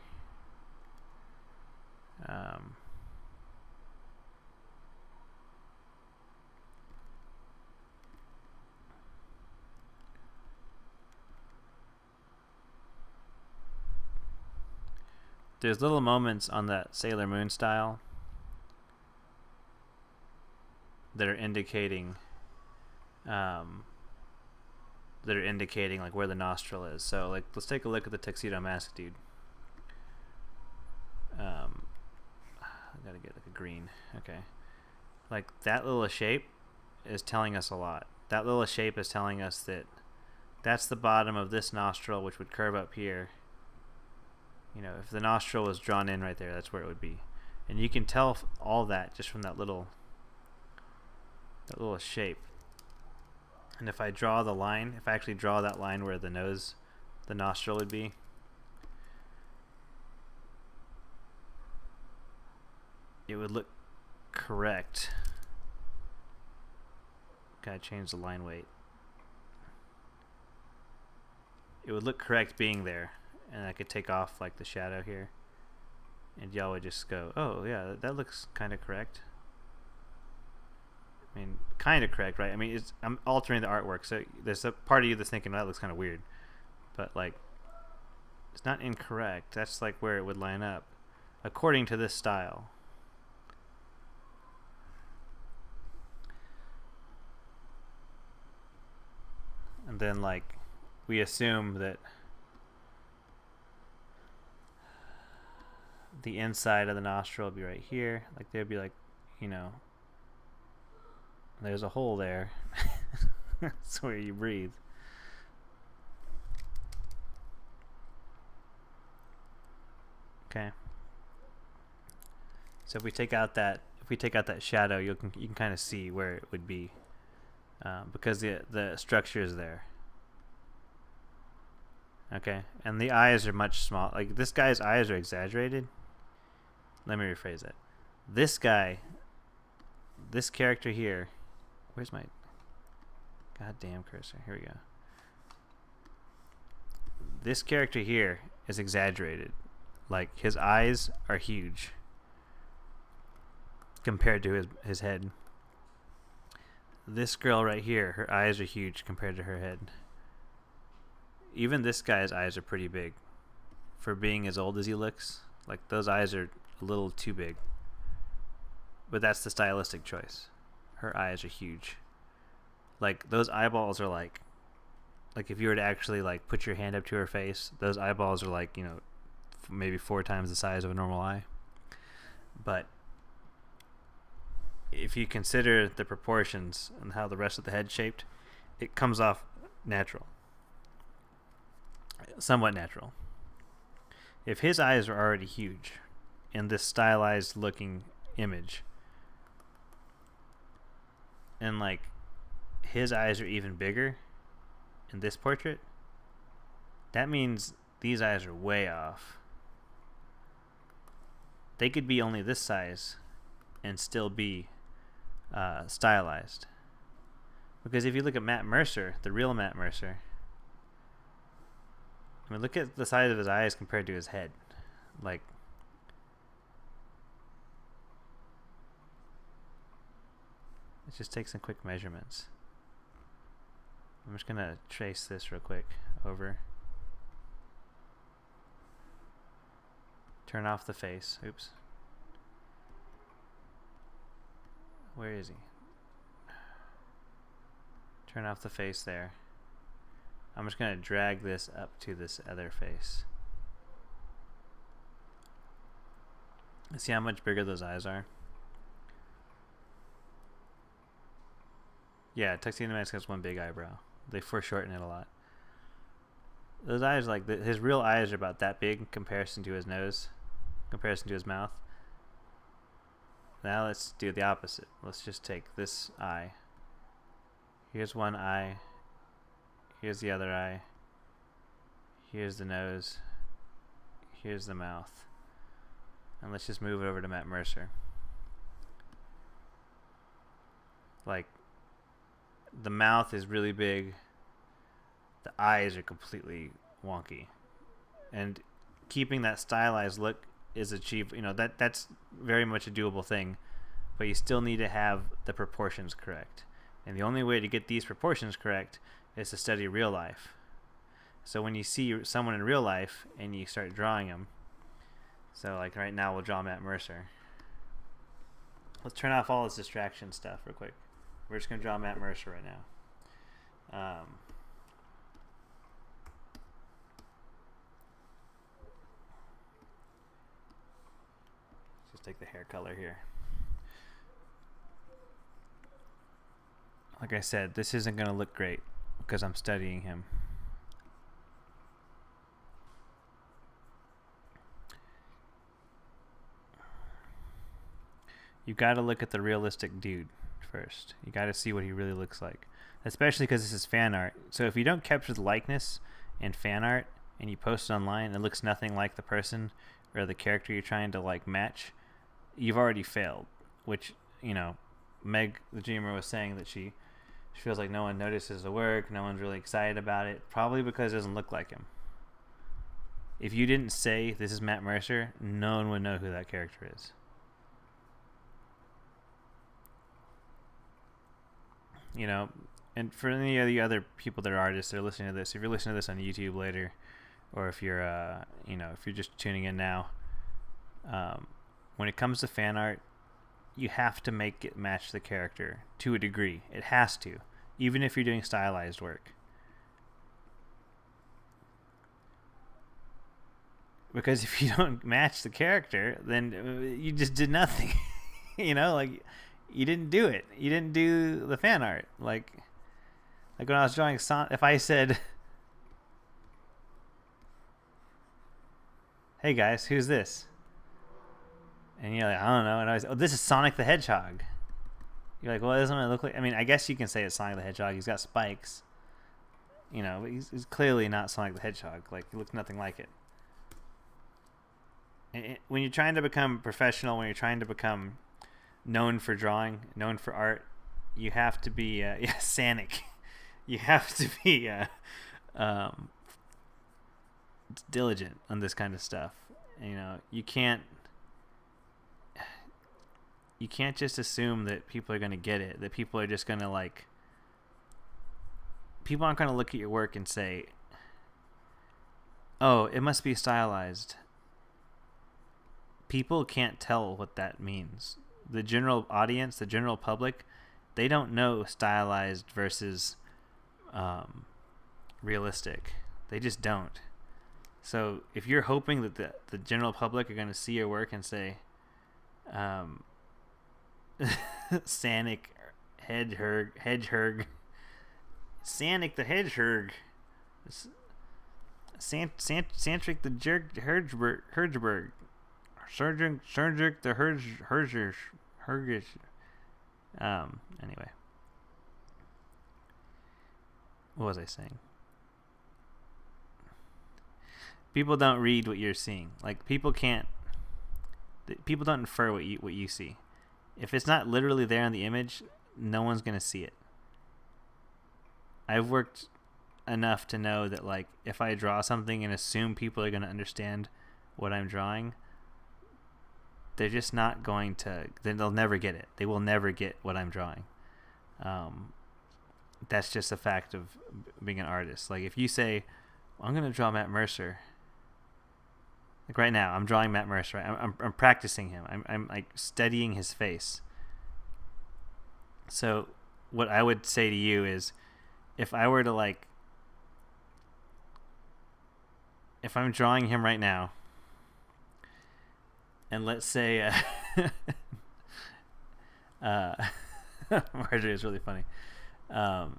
There's little moments on that Sailor Moon style that are indicating like where the nostril is. So like, let's take a look at the tuxedo mask dude. I gotta get like a green. Okay, like that little shape is telling us a lot. That little shape is telling us that that's the bottom of this nostril, which would curve up here. You know, if the nostril was drawn in right there, that's where it would be. And you can tell all that just from that little shape. And if I draw the line, if I actually draw that line where the nostril would be, it would look correct. Gotta change the line weight. It would look correct being there, and I could take off like the shadow here, and y'all would just go, oh yeah, that looks kind of correct. I mean, kind of correct, right? I mean, I'm altering the artwork, so there's a part of you that's thinking, that looks kind of weird, but like, it's not incorrect. That's like where it would line up according to this style. And then like we assume that the inside of the nostril will be right here. Like there'd be like, you know, there's a hole there. That's where you breathe. Okay. So if we take out that shadow, you can kind of see where it would be, because the structure is there. Okay, and the eyes are much small. Like this guy's eyes are exaggerated. Let me rephrase that. This character here. Where's my goddamn cursor? Here we go. This character here is exaggerated. Like his eyes are huge compared to his head. This girl right here, her eyes are huge compared to her head. Even this guy's eyes are pretty big for being as old as he looks. Like those eyes are a little too big. But that's the stylistic choice. Her eyes are huge. Like those eyeballs are like if you were to actually like put your hand up to her face, those eyeballs are like, you know, maybe 4 times the size of a normal eye. But if you consider the proportions and how the rest of the head's shaped, it comes off natural. Somewhat natural. If his eyes are already huge in this stylized looking image, and like his eyes are even bigger in this portrait, that means these eyes are way off. They could be only this size and still be stylized. Because if you look at Matt Mercer, the real Matt Mercer, I mean, look at the size of his eyes compared to his head. Like, let's just take some quick measurements. I'm just gonna trace this real quick over. Turn off the face. Oops. Where is he? Turn off the face there. I'm just going to drag this up to this other face. See how much bigger those eyes are? Yeah, Tuxedo Mask has one big eyebrow. They foreshorten it a lot. Those eyes, like his real eyes are about that big in comparison to his nose, comparison to his mouth. Now let's do the opposite. Let's just take this eye. Here's one eye. Here's the other eye. Here's the nose. Here's the mouth. And let's just move it over to Matt Mercer. Like, the mouth is really big. The eyes are completely wonky. And keeping that stylized look is achieved, you know, that's very much a doable thing, but you still need to have the proportions correct. And the only way to get these proportions correct is to study real life. So when you see someone in real life and you start drawing them, so like right now we'll draw Matt Mercer. Let's turn off all this distraction stuff real quick. We're just going to draw Matt Mercer right now. Just take the hair color here. Like I said, this isn't going to look great because I'm studying him. You got to look at the realistic dude first. You got to see what he really looks like, especially because this is fan art. So if you don't capture the likeness in fan art and you post it online and it looks nothing like the person or the character you're trying to like match, you've already failed, which, Meg the dreamer was saying that she feels like no one notices the work, no one's really excited about it, probably because it doesn't look like him. If you didn't say this is Matt Mercer, no one would know who that character is. And for any of the other people that are artists that are listening to this, if you're listening to this on YouTube later, or if you're if you're just tuning in now, when it comes to fan art, you have to make it match the character to a degree. It has to, even if you're doing stylized work. Because if you don't match the character, then you just did nothing. Like you didn't do it. You didn't do the fan art. Like when I was drawing Sonic, if I said, "Hey guys, who's this?" And you're like, "I don't know," and I was, "Oh, this is Sonic the Hedgehog." You're like, "Well, it doesn't really look like." I mean, I guess you can say it's Sonic the Hedgehog. He's got spikes. But he's clearly not Sonic the Hedgehog. Like he looks nothing like it. When you're trying to become professional, when you're trying to become known for drawing, known for art, you have to be Sanic. You have to be diligent on this kind of stuff. You can't just assume that people are going to get it, that people are just going to people aren't going to look at your work and say, "Oh, it must be stylized." People can't tell what that means. The general audience, the general public, they don't know stylized versus realistic. They just don't. So if you're hoping that the general public are going to see your work and say, Sanic Hedgehog, Sanic the Hedgehog, Santric the Hertzberg, Surgic the Hergish. Anyway. What was I saying? People don't read what you're seeing. Like people don't infer what you see. If it's not literally there in the image, no one's gonna see it. I've worked enough to know that if I draw something and assume people are gonna understand what I'm drawing, they're just not going to. Then they'll never get it. They will never get what I'm drawing. That's just a fact of being an artist. Like if you say, well, "I'm going to draw Matt Mercer," like right now, I'm drawing Matt Mercer. I'm practicing him. I'm like studying his face. So what I would say to you is, if I were to if I'm drawing him right now. And let's say, Marjorie is really funny. I'm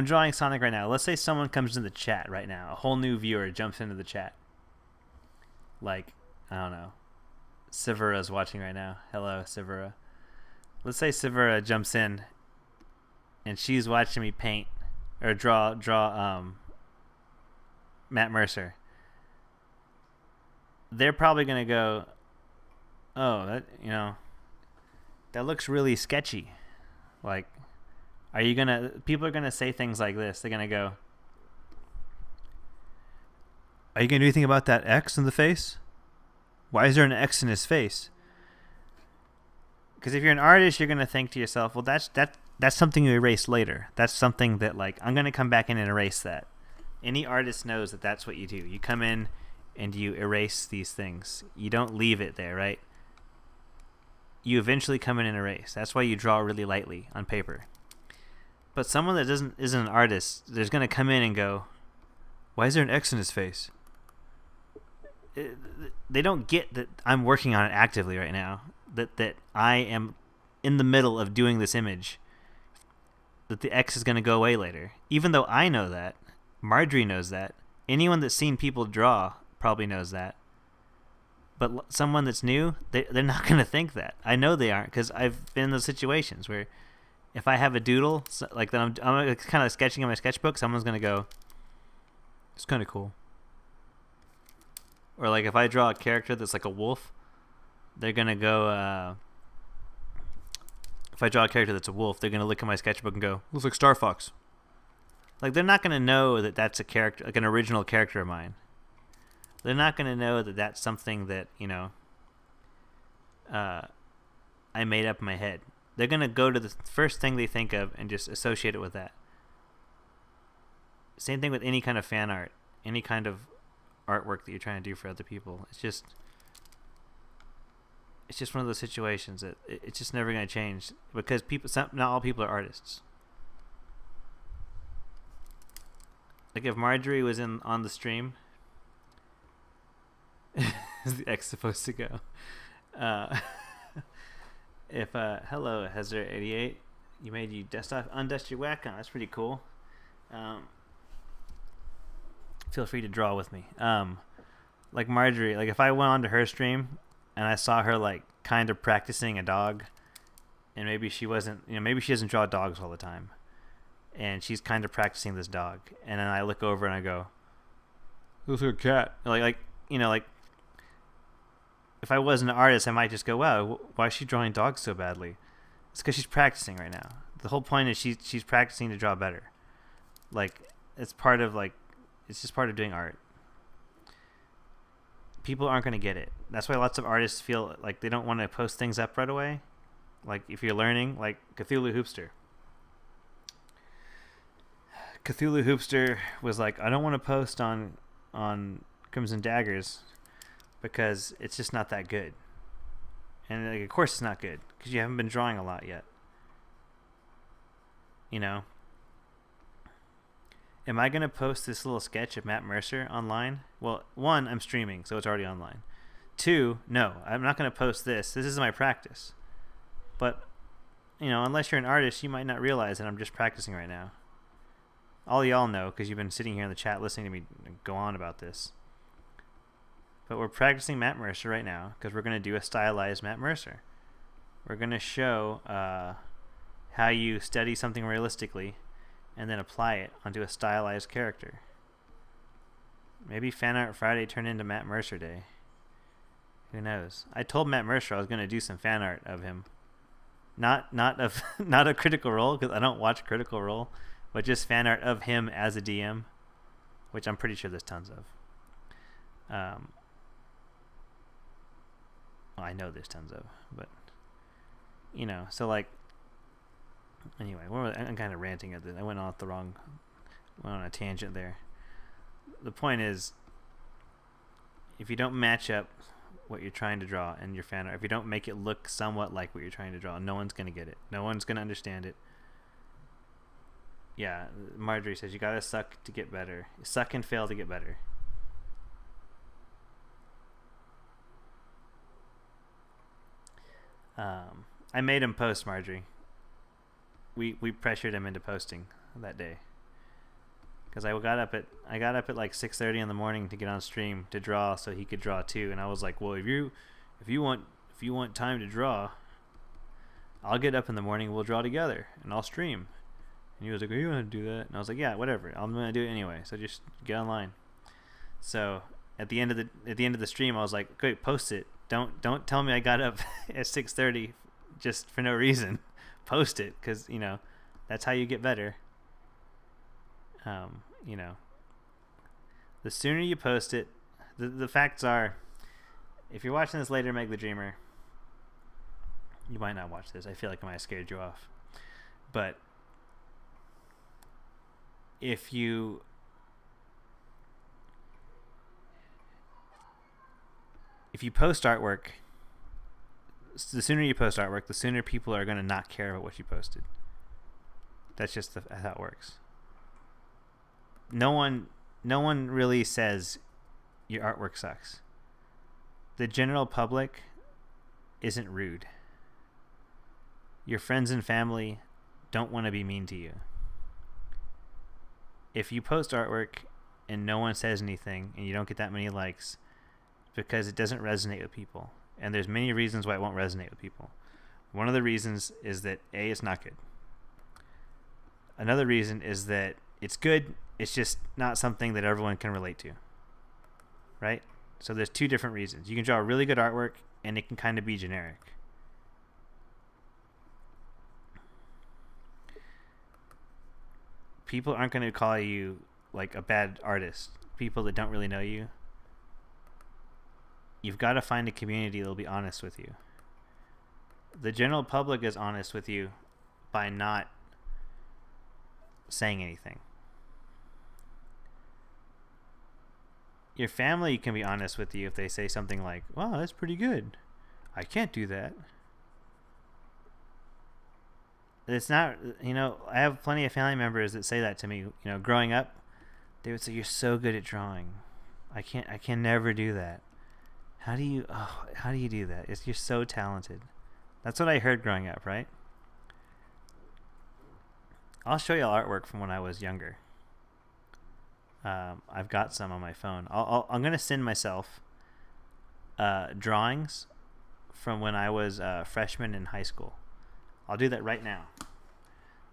drawing Sonic right now. Let's say someone comes in the chat right now. A whole new viewer jumps into the chat. I don't know. Sivera's watching right now. Hello, Sivera. Let's say Sivera jumps in, and she's watching me paint or draw Matt Mercer. They're probably gonna go, "Oh, that looks really sketchy." People are gonna say things like this. They're gonna go, "Are you gonna do anything about that X in the face? Why is there an X in his face?" Because if you're an artist, you're gonna think to yourself, "Well, that's something you erase later. That's something that I'm gonna come back in and erase that." Any artist knows that that's what you do. You come in and you erase these things. You don't leave it there, right? You eventually come in and erase. That's why you draw really lightly on paper. But someone that isn't an artist, there's going to come in and go, "Why is there an X in his face?" They don't get that I'm working on it actively right now. That I am in the middle of doing this image. That the X is going to go away later. Even though I know that, Marjorie knows that, anyone that's seen people draw probably knows that. But someone that's new, they're not going to think that. I know they aren't, because I've been in those situations where if I have a doodle, that I'm kind of sketching in my sketchbook, someone's going to go, "It's kind of cool." Or if I draw a character that's like a wolf, they're going to go, if I draw a character that's a wolf, they're gonna look at my sketchbook and go, "Looks like Star Fox." Like they're not gonna know that that's a character, like an original character of mine. They're not gonna know that that's something that I made up in my head. They're gonna go to the first thing they think of and just associate it with that. Same thing with any kind of fan art, any kind of artwork that you're trying to do for other people. It's just one of those situations that it's just never going to change because not all people are artists. Like if Marjorie was on the stream, is the X supposed to go? If hello, Hezzer88, you made you undust your Wacom. That's pretty cool. Feel free to draw with me. Like Marjorie, like if I went onto her stream and I saw her like kind of practicing a dog, and maybe she wasn't, maybe she doesn't draw dogs all the time, and she's kind of practicing this dog, and then I look over and I go, "Looks like a cat." Like if I wasn't an artist, I might just go, "Wow, why is she drawing dogs so badly?" It's because she's practicing right now. The whole point is she's practicing to draw better. Like it's just part of doing art. People aren't going to get it. That's why lots of artists feel like they don't want to post things up right away. Like if you're learning, like Cthulhu Hoopster was like, I don't want to post on Crimson Daggers because it's just not that good. And like, of course it's not good because you haven't been drawing a lot yet. Am I going to post this little sketch of Matt Mercer online? Well, 1, I'm streaming, so it's already online. 2, no, I'm not going to post this. This is my practice. But, unless you're an artist, you might not realize that I'm just practicing right now. All y'all know, because you've been sitting here in the chat listening to me go on about this. But we're practicing Matt Mercer right now, because we're going to do a stylized Matt Mercer. We're going to show how you study something realistically and then apply it onto a stylized character. Maybe Fan Art Friday turned into Matt Mercer Day. Who knows? I told Matt Mercer I was going to do some fan art of him. Not a Critical Role, because I don't watch Critical Role, but just fan art of him as a DM, which I'm pretty sure there's tons of. Well, I know there's tons of, but so like. Anyway, I'm kind of ranting at this. I went on a tangent there. The point is, if you don't match up what you're trying to draw in your fan art, if you don't make it look somewhat like what you're trying to draw, no one's going to get it. No one's going to understand it. Yeah, Marjorie says you got to suck to get better. Suck and fail to get better. I made him post, Marjorie. We pressured him into posting that day because I got up at like 6:30 in the morning to get on stream to draw so he could draw too, and I was like, well, if you want time to draw, I'll get up in the morning, we'll draw together, and I'll stream. And he was like, are you gonna do that? And I was like, yeah, whatever, I'm gonna do it anyway, so just get online. So at the end of the stream, I was like, okay, post it. Don't tell me I got up at 6:30 just for no reason. Post it, because that's how you get better. The sooner you post it, the facts are, if you're watching this later, Meg the Dreamer, you might not watch this. I feel like I might have scared you off, but if you post artwork, the sooner you post artwork, the sooner people are going to not care about what you posted. That's just how it works. No one really says your artwork sucks. The general public isn't rude. Your friends and family don't want to be mean to you. If you post artwork and no one says anything and you don't get that many likes, because it doesn't resonate with people. And there's many reasons why it won't resonate with people. One of the reasons is that A, it's not good. Another reason is that it's good, it's just not something that everyone can relate to. Right? So there's 2 different reasons. You can draw really good artwork and it can kind of be generic. people aren't going to call you like a bad artist. People that don't really know you. You've got to find a community that'll be honest with you. The general public is honest with you by not saying anything. Your family can be honest with you if they say something like, "Wow, that's pretty good. I can't do that." It's not, I have plenty of family members that say that to me. Growing up, they would say, "You're so good at drawing. I can never do that. How do you do that? You're so talented." That's what I heard growing up, right? I'll show you artwork from when I was younger. I've got some on my phone. I'm gonna send myself drawings from when I was a freshman in high school. I'll do that right now.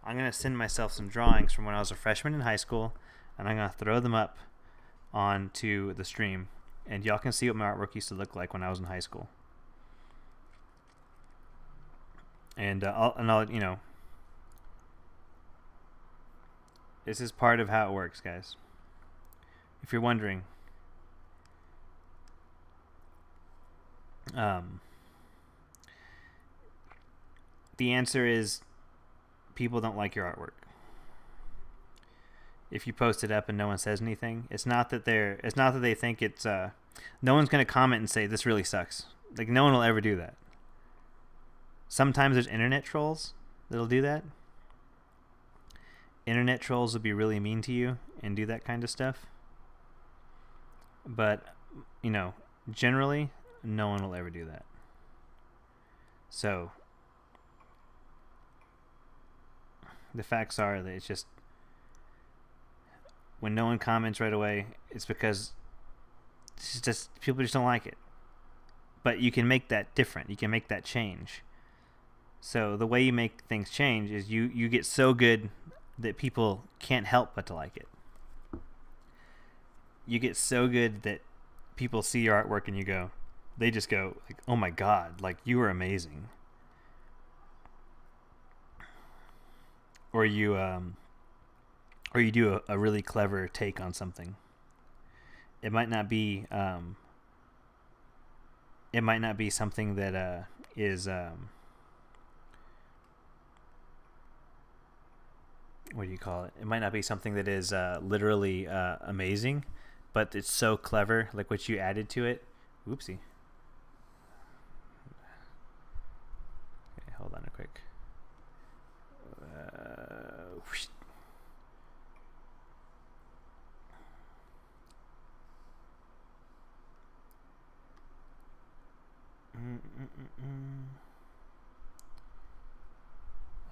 I'm gonna send myself some drawings from when I was a freshman in high school, and I'm gonna throw them up onto the stream, and y'all can see what my artwork used to look like when I was in high school. And I'll this is part of how it works, guys. If you're wondering, the answer is people don't like your artwork. If you post it up and no one says anything, it's not that they think it's no one's going to comment and say this really sucks. Like, no one will ever do that. Sometimes there's internet trolls that'll do that. Internet trolls will be really mean to you and do that kind of stuff. But, generally, no one will ever do that. So, the facts are that it's just, when no one comments right away, it's because it's just people just don't like it. But you can make that different. You can make that change. So the way you make things change is you get so good that people can't help but to like it. You get so good that people see your artwork and they just go like, "Oh my God, like, you are amazing." Or you do a really clever take on something. It might not be something that is what do you call it? It might not be something that is literally amazing, but it's so clever, like what you added to it. Oopsie. Okay, hold on a quick. Whoosh.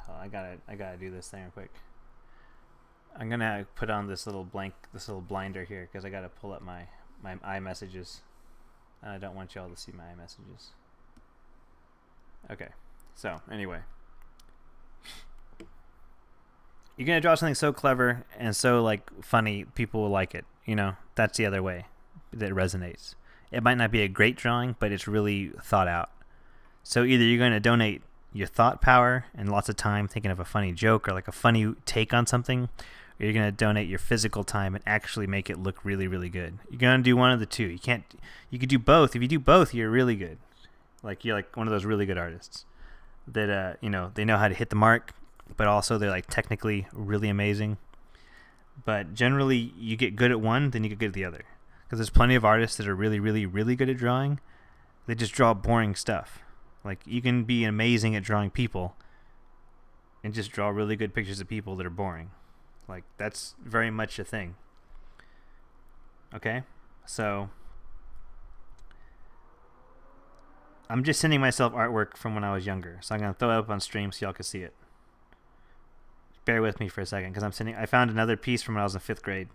Oh, I gotta do this thing real quick. I'm gonna put on this little blinder here because I gotta pull up my iMessages. And I don't want y'all to see my iMessages. Okay, so anyway, you're gonna draw something so clever and so like funny, people will like it. That's the other way that resonates. It might not be a great drawing, but it's really thought out. So either you're going to donate your thought power and lots of time thinking of a funny joke or like a funny take on something, or you're going to donate your physical time and actually make it look really, really good. You're going to do one of the two. You could do both. If you do both, you're really good. Like, you're like one of those really good artists that, they know how to hit the mark, but also they're like technically really amazing. But generally, you get good at one, then you get good at the other. Because there's plenty of artists that are really, really, really good at drawing. They just draw boring stuff. Like, you can be amazing at drawing people and just draw really good pictures of people that are boring. Like, that's very much a thing. Okay? So, I'm just sending myself artwork from when I was younger. So I'm going to throw it up on stream so y'all can see it. Bear with me for a second, because I found another piece from when I was in 5th grade.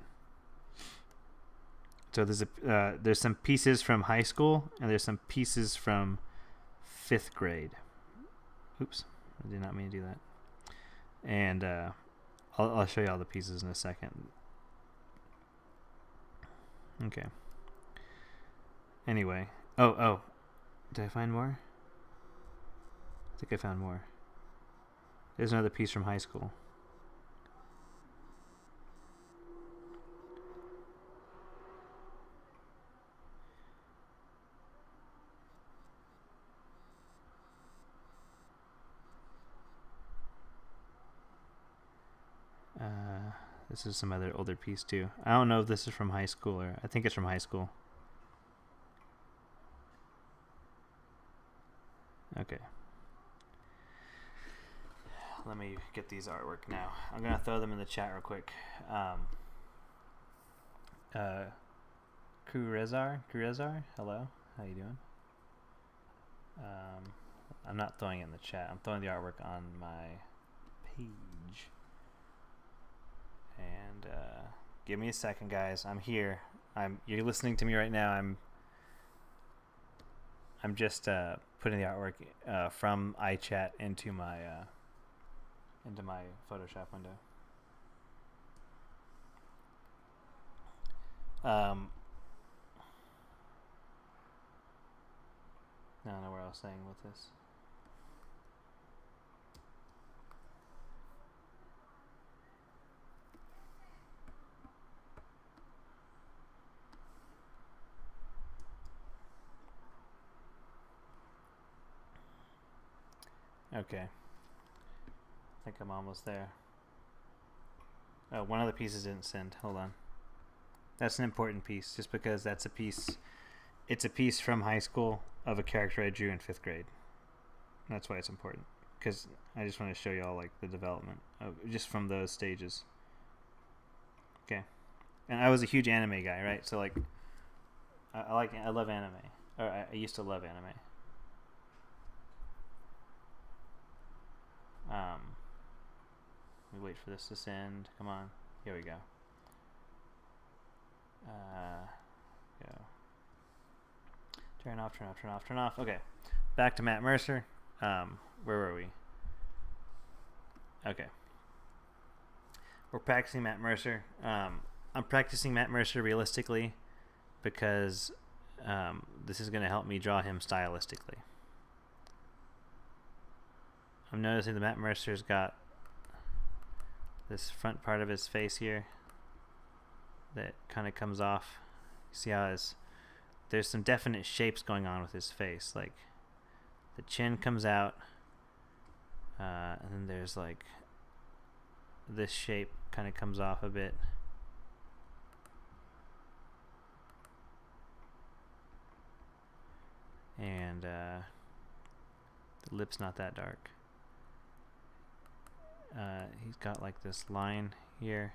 So there's some pieces from high school, and there's some pieces from 5th grade. Oops, I did not mean to do that. And I'll show you all the pieces in a second. Okay. Anyway, oh, did I find more? I think I found more. There's another piece from high school. This is some other older piece too. I don't know if this is from high school or I think it's from high school. Okay. Let me get these artwork now. I'm gonna throw them in the chat real quick. Kurezar, hello, how you doing? I'm not throwing it in the chat. I'm throwing the artwork on my page. And give me a second, guys. I'm here. You're listening to me right now. I'm just putting the artwork from iChat into my Photoshop window. I don't know where I was saying with this. Okay. I think I'm almost there. Oh, one of the pieces didn't send. Hold on. That's an important piece, just because that's a piece. It's a piece from high school of a character I drew in 5th grade. That's why it's important, because I just want to show you all like the development of just from those stages. Okay. And I was a huge anime guy, right? So like, I love anime. Or I used to love anime. Let me wait for this to send. Come on. Here we go. Go. Turn off. Okay. Back to Matt Mercer. Where were we? Okay. We're practicing Matt Mercer. I'm practicing Matt Mercer realistically because this is going to help me draw him stylistically. I'm noticing that Matt Mercer's got this front part of his face here that kind of comes off. See how there's some definite shapes going on with his face. Like the chin comes out, and then there's like this shape kind of comes off a bit. And the lip's not that dark. He's got like this line here,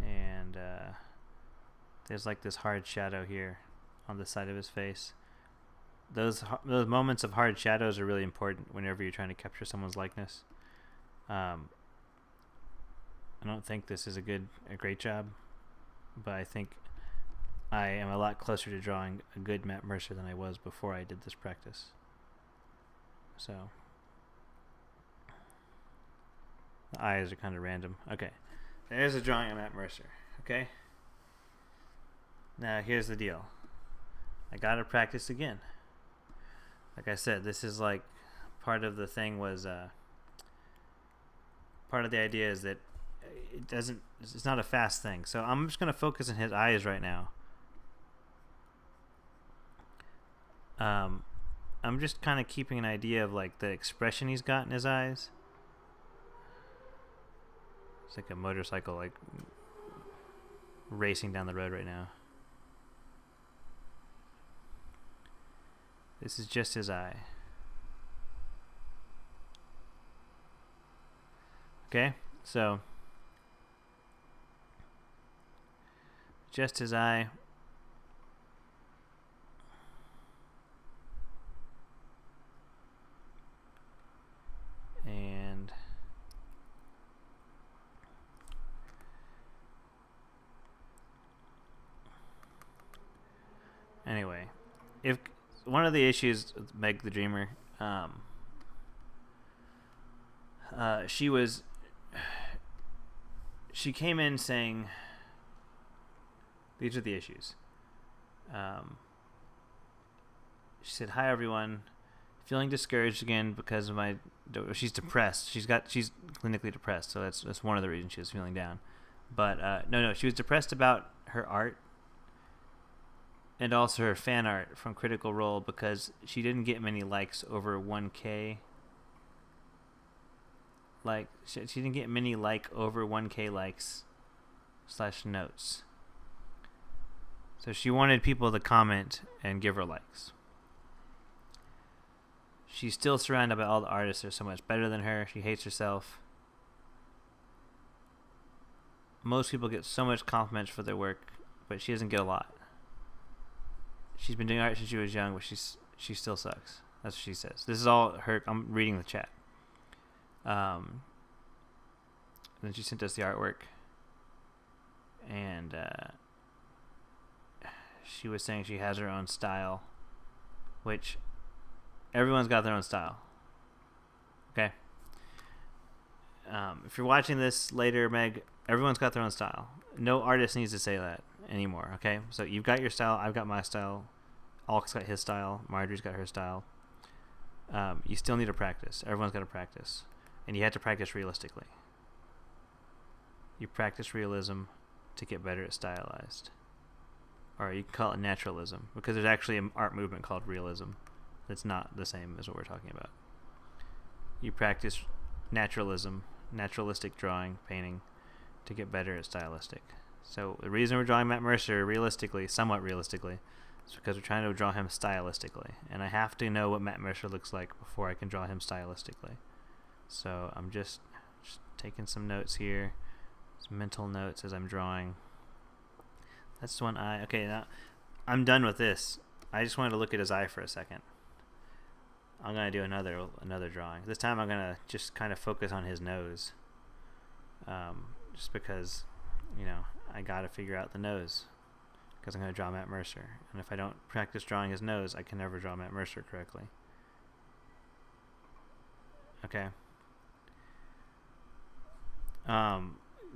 and there's like this hard shadow here on the side of his face. Those moments of hard shadows are really important whenever you're trying to capture someone's likeness. I don't think this is a great job, but I think I am a lot closer to drawing a good Matt Mercer than I was before I did this practice. So the eyes are kind of random. Okay, there's a drawing of Matt Mercer. Okay, now here's the deal. I gotta practice again. Like I said, this is like part of the thing was part of the idea is that it's not a fast thing. So I'm just gonna focus on his eyes right now. I'm just kind of keeping an idea of like the expression he's got in his eyes. It's like a motorcycle like racing down the road right now. This is just his eye. Okay, so just his eye. And anyway, if one of the issues with Meg the Dreamer, she came in saying these are the issues. She said, "Hi everyone, feeling discouraged again because of my." She's depressed. She's clinically depressed, so that's one of the reasons she was feeling down. But no, she was depressed about her art and also her fan art from Critical Role because she didn't get many likes over 1K. like she didn't get many over 1K likes / notes. So she wanted people to comment and give her likes. She's still surrounded by all the artists that are so much better than her. She hates herself. Most people get so much compliments for their work, but she doesn't get a lot. She's been doing art since she was young, but she still sucks. That's what she says. This is all her. I'm reading the chat. Then she sent us the artwork, and she was saying she has her own style, which everyone's got their own style. Okay. If you're watching this later, Meg, everyone's got their own style. No artist needs to say that anymore. Okay, so you've got your style. I've got my style. Alk's got his style. Marjorie's got her style. You still need to practice. Everyone's got to practice, and you have to practice realistically. You practice realism to get better at stylized, or you can call it naturalism, because there's actually an art movement called realism. That's not the same as what we're talking about. You practice naturalism, naturalistic drawing, painting, to get better at stylistic. So the reason we're drawing Matt Mercer realistically, somewhat realistically, is because we're trying to draw him stylistically. And I have to know what Matt Mercer looks like before I can draw him stylistically. So I'm just taking some notes here, some mental notes as I'm drawing. That's one eye. Okay, now I'm done with this. I just wanted to look at his eye for a second. I'm going to do another drawing. This time I'm going to just kind of focus on his nose. Just because, I got to figure out the nose. Because I'm going to draw Matt Mercer. And if I don't practice drawing his nose, I can never draw Matt Mercer correctly. Okay.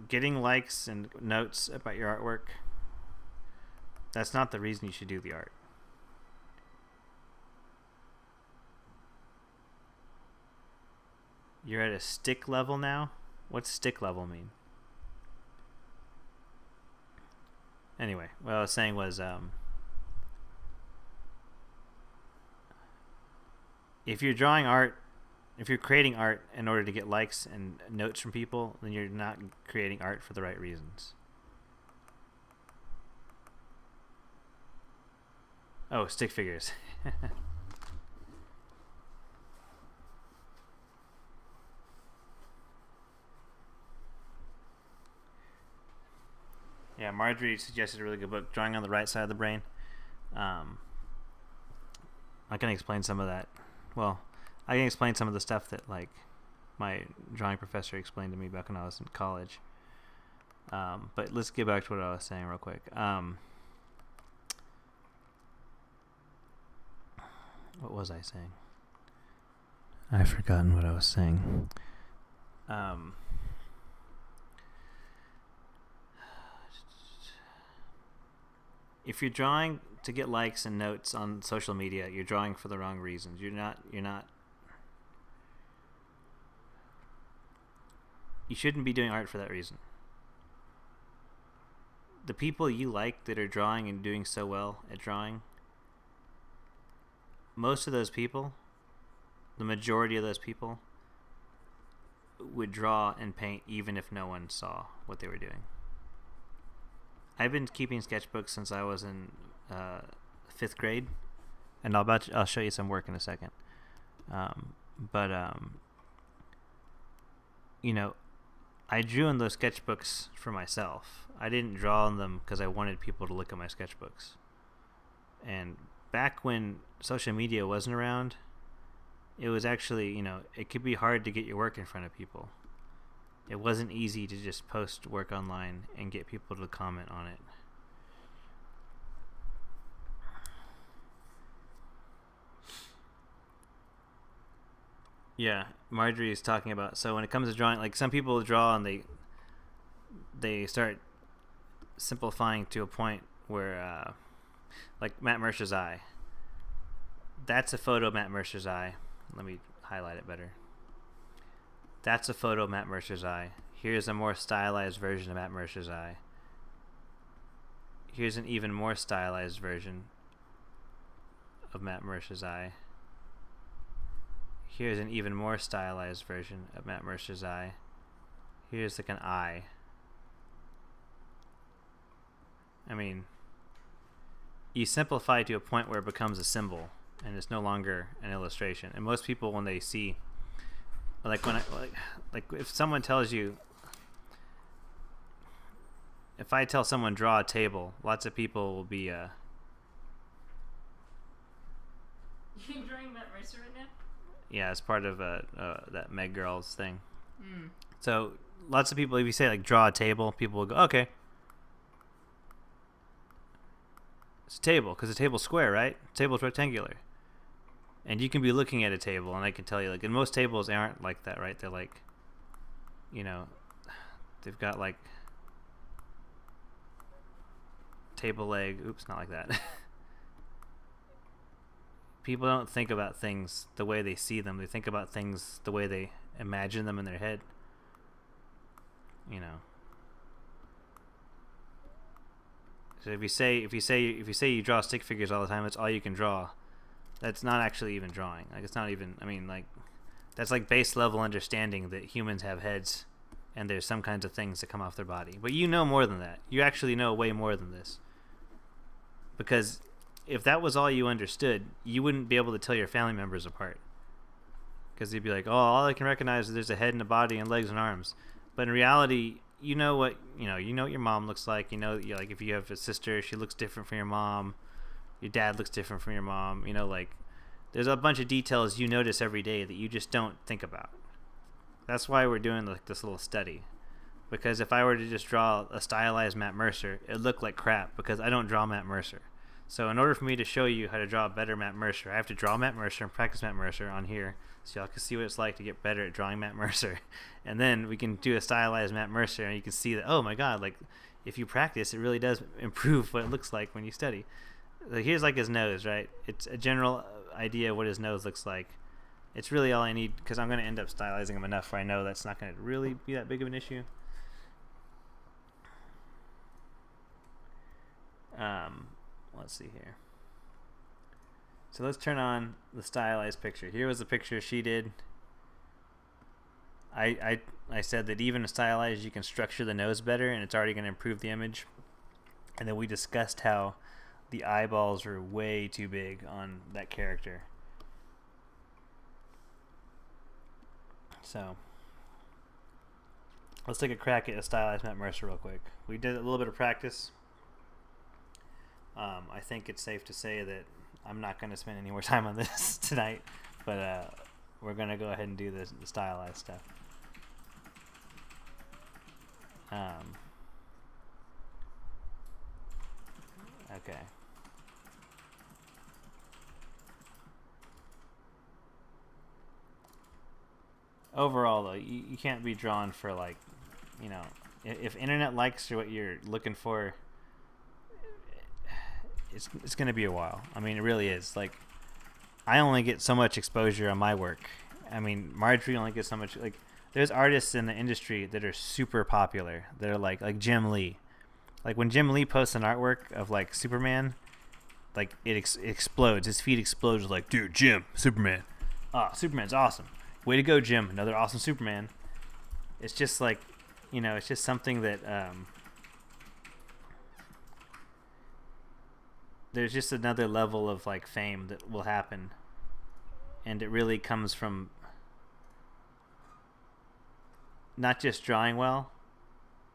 Getting likes and notes about your artwork, that's not the reason you should do the art. You're at a stick level now? What's stick level mean? Anyway, what I was saying was, if you're drawing art, if you're creating art in order to get likes and notes from people, then you're not creating art for the right reasons. Oh, stick figures. Yeah, Marjorie suggested a really good book, Drawing on the Right Side of the Brain. I can explain some of that. Well, I can explain some of the stuff that, my drawing professor explained to me back when I was in college. But let's get back to what I was saying real quick. What was I saying? I've forgotten what I was saying. If you're drawing to get likes and notes on social media, you're drawing for the wrong reasons. You shouldn't be doing art for that reason. The people you like that are drawing and doing so well at drawing, most of those people, the majority of those people, would draw and paint even if no one saw what they were doing. I've been keeping sketchbooks since I was in 5th grade, and I'll show you some work in a second. I drew in those sketchbooks for myself. I didn't draw on them because I wanted people to look at my sketchbooks. And back when social media wasn't around, it was actually, it could be hard to get your work in front of people. It wasn't easy to just post work online and get people to comment on it. Yeah, Marjorie is talking about, so when it comes to drawing, some people draw and they start simplifying to a point where, Matt Mercer's eye. That's a photo of Matt Mercer's eye. Let me highlight it better. That's a photo of Matt Mercer's eye. Here's a more stylized version of Matt Mercer's eye. Here's an even more stylized version of Matt Mercer's eye. Here's an even more stylized version of Matt Mercer's eye. Here's like an eye. I mean, you simplify to a point where it becomes a symbol and it's no longer an illustration. And most people, when they see, like if someone tells you, if I tell someone draw a table, lots of people will be You drawing Matt Mercer right now? yeah, it's part of that Meg Girls thing. Mm. So lots of people, if you say like draw a table, people will go, okay. It's a table, because a table's square, right? A table's rectangular. And you can be looking at a table, and I can tell you, like, and most tables aren't like that, right? They're like, you know, they've got like table leg. Oops, not like that. People don't think about things the way they see them. They think about things the way they imagine them in their head. You know. So if you say you draw stick figures all the time, that's all you can draw. That's not actually even drawing. Like, it's not even, I mean, like, that's like base level understanding that humans have heads and there's some kinds of things that come off their body. But you know more than that. You actually know way more than this. Because if that was all you understood, you wouldn't be able to tell your family members apart. Because they'd be like, oh, all I can recognize is there's a head and a body and legs and arms. But in reality, you know what your mom looks like. You know, like if you have a sister, she looks different from your mom. Your dad looks different from your mom. You know, like there's a bunch of details you notice every day that you just don't think about. That's why we're doing like this little study. Because if I were to just draw a stylized Matt Mercer, it'd look like crap because I don't draw Matt Mercer. So in order for me to show you how to draw a better Matt Mercer, I have to draw Matt Mercer and practice Matt Mercer on here so y'all can see what it's like to get better at drawing Matt Mercer. And then we can do a stylized Matt Mercer and you can see that, oh my god, like if you practice, it really does improve what it looks like when you study. Like, here's like his nose, right? It's a general idea of what his nose looks like. It's really all I need because I'm going to end up stylizing him enough where I know that's not going to really be that big of an issue. Let's see here. So let's turn on the stylized picture. Here was the picture she did. I said that even stylized, you can structure the nose better, and it's already going to improve the image. And then we discussed how the eyeballs are way too big on that character. So let's take a crack at a stylized Matt Mercer real quick. We did a little bit of practice. I think it's safe to say that I'm not going to spend any more time on this tonight, but we're going to go ahead and do the stylized stuff. Okay. Overall, though, you can't be drawn for, like, you know, if internet likes are what you're looking for, it's going to be a while. I mean, it really is. Like, I only get so much exposure on my work. I mean, Marjorie only gets so much. Like, there's artists in the industry that are super popular. They're like Jim Lee. Like, when Jim Lee posts an artwork of, like, Superman, like, it explodes. His feed explodes. Like, dude, Jim, Superman. Ah, Superman's awesome. Way to go, Jim. Another awesome Superman. It's just like, you know, it's just something that there's just another level of, like, fame that will happen. And it really comes from not just drawing well,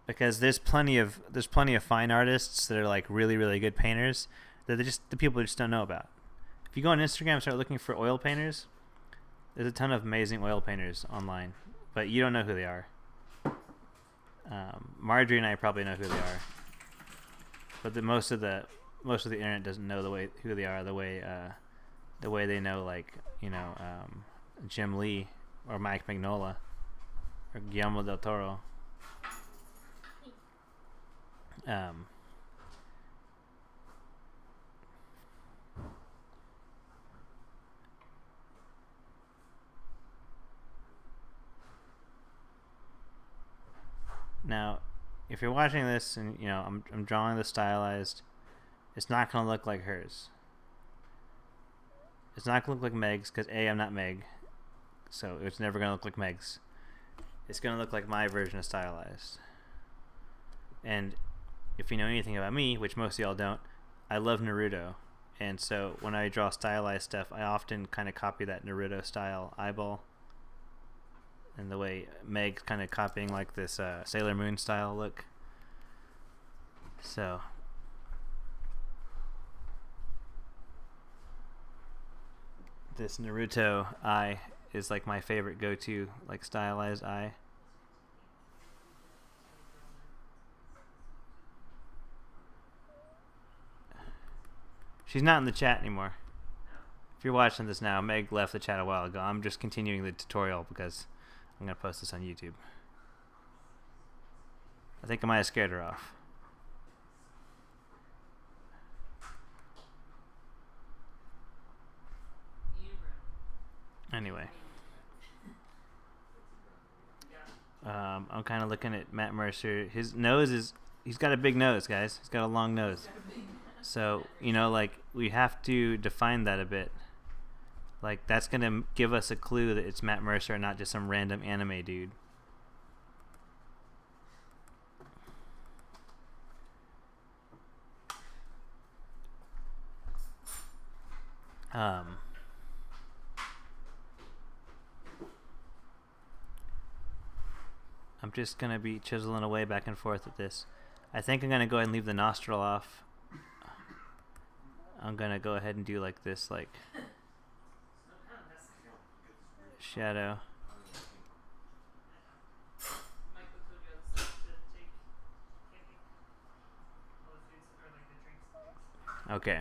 because there's plenty of fine artists that are, like, really, really good painters that the people just don't know about. If you go on Instagram and start looking for oil painters, there's a ton of amazing oil painters online, but you don't know who they are. Marjorie and I probably know who they are, but most of the internet doesn't know who they are the way they know, like, you know, Jim Lee or Mike Mignola or Guillermo del Toro. Now, if you're watching this and, you know, I'm drawing the stylized, it's not going to look like hers. It's not going to look like Meg's because A, I'm not Meg. So it's never gonna look like Meg's. It's gonna look like my version of stylized. And if you know anything about me, which most of y'all don't, I love Naruto. And so when I draw stylized stuff, I often kind of copy that Naruto style eyeball. And the way Meg's kind of copying like this Sailor Moon style look. So this Naruto eye is like my favorite go-to like stylized eye. She's not in the chat anymore. If you're watching this now, Meg left the chat a while ago. I'm just continuing the tutorial because I'm going to post this on YouTube. I think I might have scared her off. Anyway. I'm kind of looking at Matt Mercer. His nose is... He's got a big nose, guys. He's got a long nose. So, you know, like, we have to define that a bit. Like, that's going to give us a clue that it's Matt Mercer and not just some random anime dude. I'm just going to be chiseling away back and forth at this. I think I'm going to go ahead and leave the nostril off. I'm going to go ahead and do like this, like, shadow. Okay.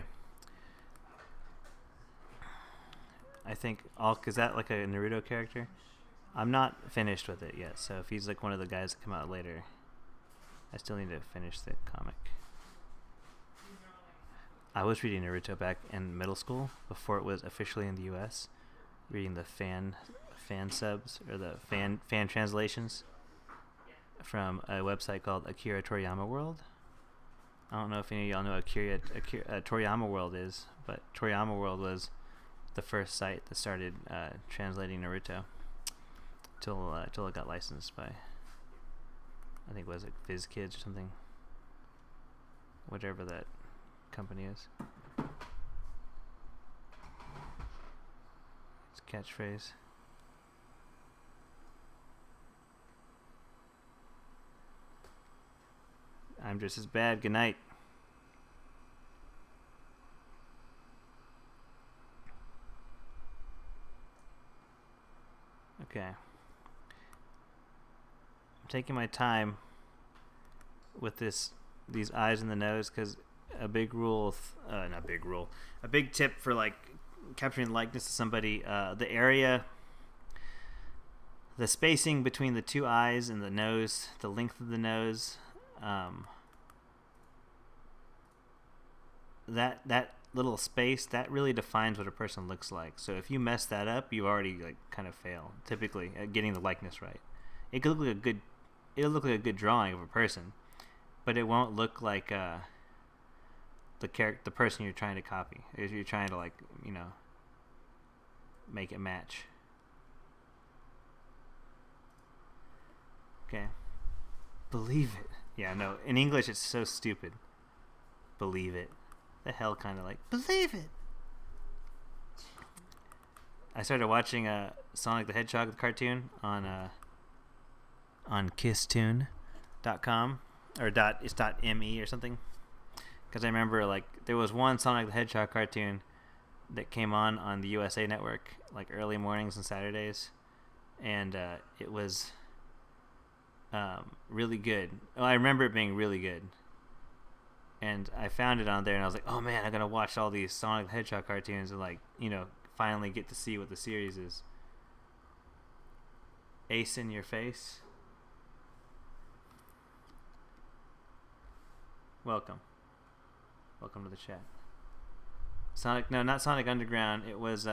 I think is that like a Naruto character? I'm not finished with it yet, so if he's like one of the guys that come out later, I still need to finish the comic. I was reading Naruto back in middle school before it was officially in the US, reading the fan subs or the fan translations from a website called Akira Toriyama World. I don't know if any of y'all know Akira Toriyama World is, but Toriyama World was the first site that started translating Naruto till it got licensed by, I think, was it Viz Kids or something, whatever that company is. It's a catchphrase. I'm just as bad. Good night. Okay. I'm taking my time with these eyes and the nose because a big tip for like capturing the likeness of somebody, the spacing between the two eyes and the nose, the length of the nose, that little space, that really defines what a person looks like. So if you mess that up, you already like kind of fail typically at getting the likeness right. It'll look like a good drawing of a person, but it won't look like the person you're trying to copy. If you're trying to, like, you know, make it match. Okay. Believe it. Yeah, no. In English, it's so stupid. Believe it. The hell kind of like, believe it. I started watching Sonic the Hedgehog cartoon on kisstoon.com or it's .me or something. Because I remember, like, there was one Sonic the Hedgehog cartoon that came on the USA Network, like, early mornings and Saturdays. And it was really good. Well, I remember it being really good. And I found it on there, and I was like, oh, man, I'm going to watch all these Sonic the Hedgehog cartoons and, like, you know, finally get to see what the series is. Ace in your face. Welcome to the chat. Not Sonic Underground. It was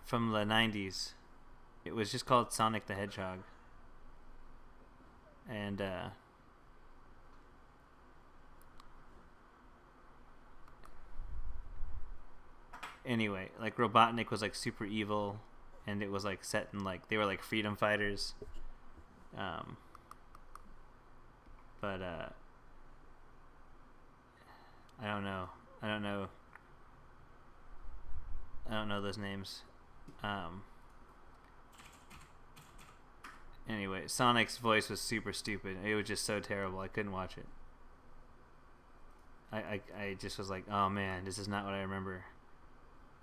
from the 90s. It was just called Sonic the Hedgehog. And Anyway, like Robotnik was like super evil, and it was like set in like they were like freedom fighters. But I don't know. I don't know those names. Anyway, Sonic's voice was super stupid. It was just so terrible. I couldn't watch it. I just was like, oh man, this is not what I remember.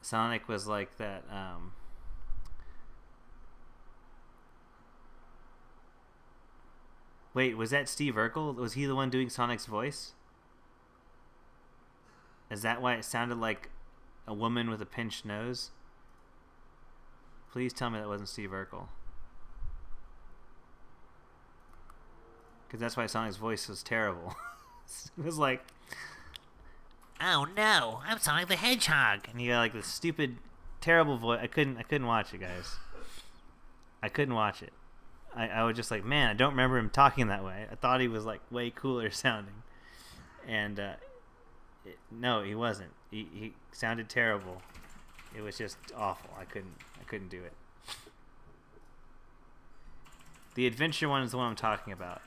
Sonic was like that. Wait, was that Steve Urkel? Was he the one doing Sonic's voice? Is that why it sounded like a woman with a pinched nose? Please tell me that wasn't Steve Urkel. Because that's why Sonic's voice was terrible. It was like, oh no, I'm Sonic the Hedgehog, and he got like this stupid, terrible voice. I couldn't watch it, guys. I couldn't watch it. I was just like, man, I don't remember him talking that way. I thought he was like way cooler sounding, and no, he wasn't. He sounded terrible. It was just awful. I couldn't do it. The Adventure one is the one I'm talking about.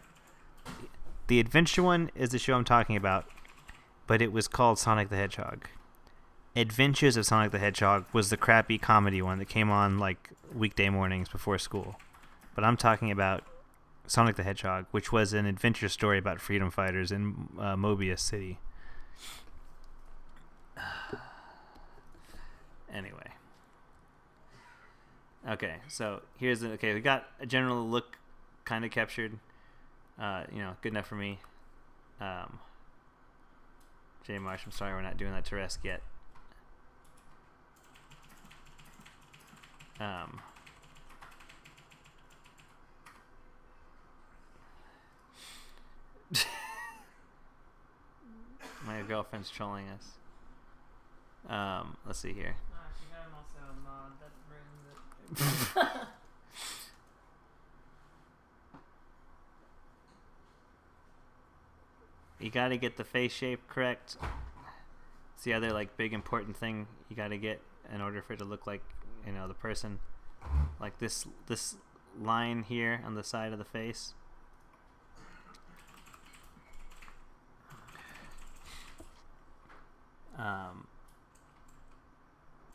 The Adventure one is the show I'm talking about, but it was called Sonic the Hedgehog. Adventures of Sonic the Hedgehog was the crappy comedy one that came on like weekday mornings before school. But I'm talking about Sonic the Hedgehog, which was an adventure story about freedom fighters in Mobius City. Anyway. Okay, so here's the... Okay, we got a general look kind of captured. Good enough for me. J. Marsh, I'm sorry we're not doing that Tarresque yet. My girlfriend's trolling us. Let's see here. Oh, I forgot I'm also a mod. That ruins it. You gotta get the face shape correct. It's the other like big important thing you gotta get in order for it to look like, the person. Like this line here on the side of the face.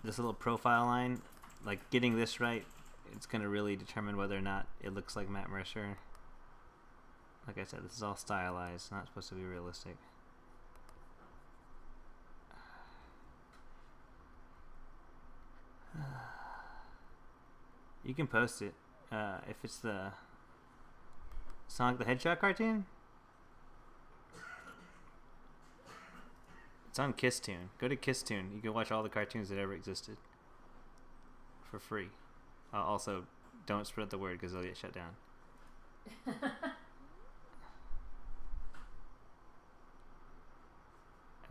This little profile line, like getting this right, it's going to really determine whether or not it looks like Matt Mercer. Like I said, this is all stylized, not supposed to be realistic. You can post it if it's the Sonic the Hedgehog cartoon. It's on Kisstoon. Go to Kisstoon. You can watch all the cartoons that ever existed for free. Also, don't spread the word because they'll get shut down.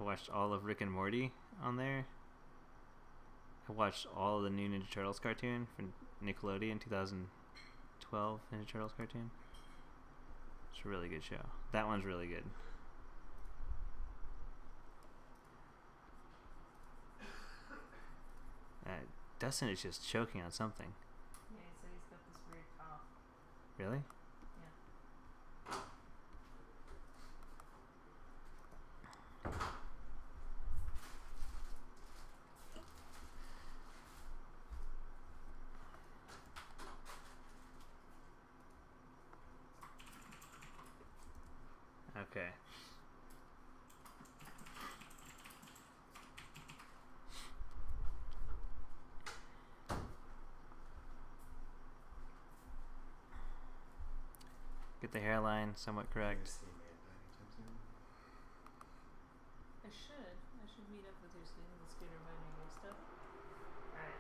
I watched all of Rick and Morty on there. I watched all of the new Ninja Turtles cartoon from Nickelodeon 2012 Ninja Turtles cartoon. It's a really good show. That one's really good. Dustin is just choking on something. Yeah, he said he's got this weird cough. Really? Yeah. Okay. Get the hairline somewhat correct. I should meet up with her soon. Let's get her money and stuff. Alright.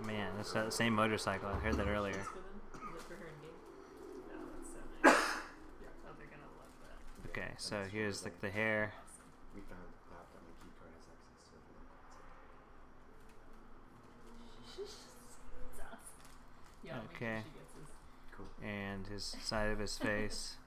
Man, that's that same motorcycle. I heard that earlier. Is it for her engagement? No, that's so nice. Oh, they're gonna love that. Okay, so here's like the hair. We found out that my key card has access to the It's awesome. Yeah, I'll make Okay. sure she gets this. Cool. And his side of his face.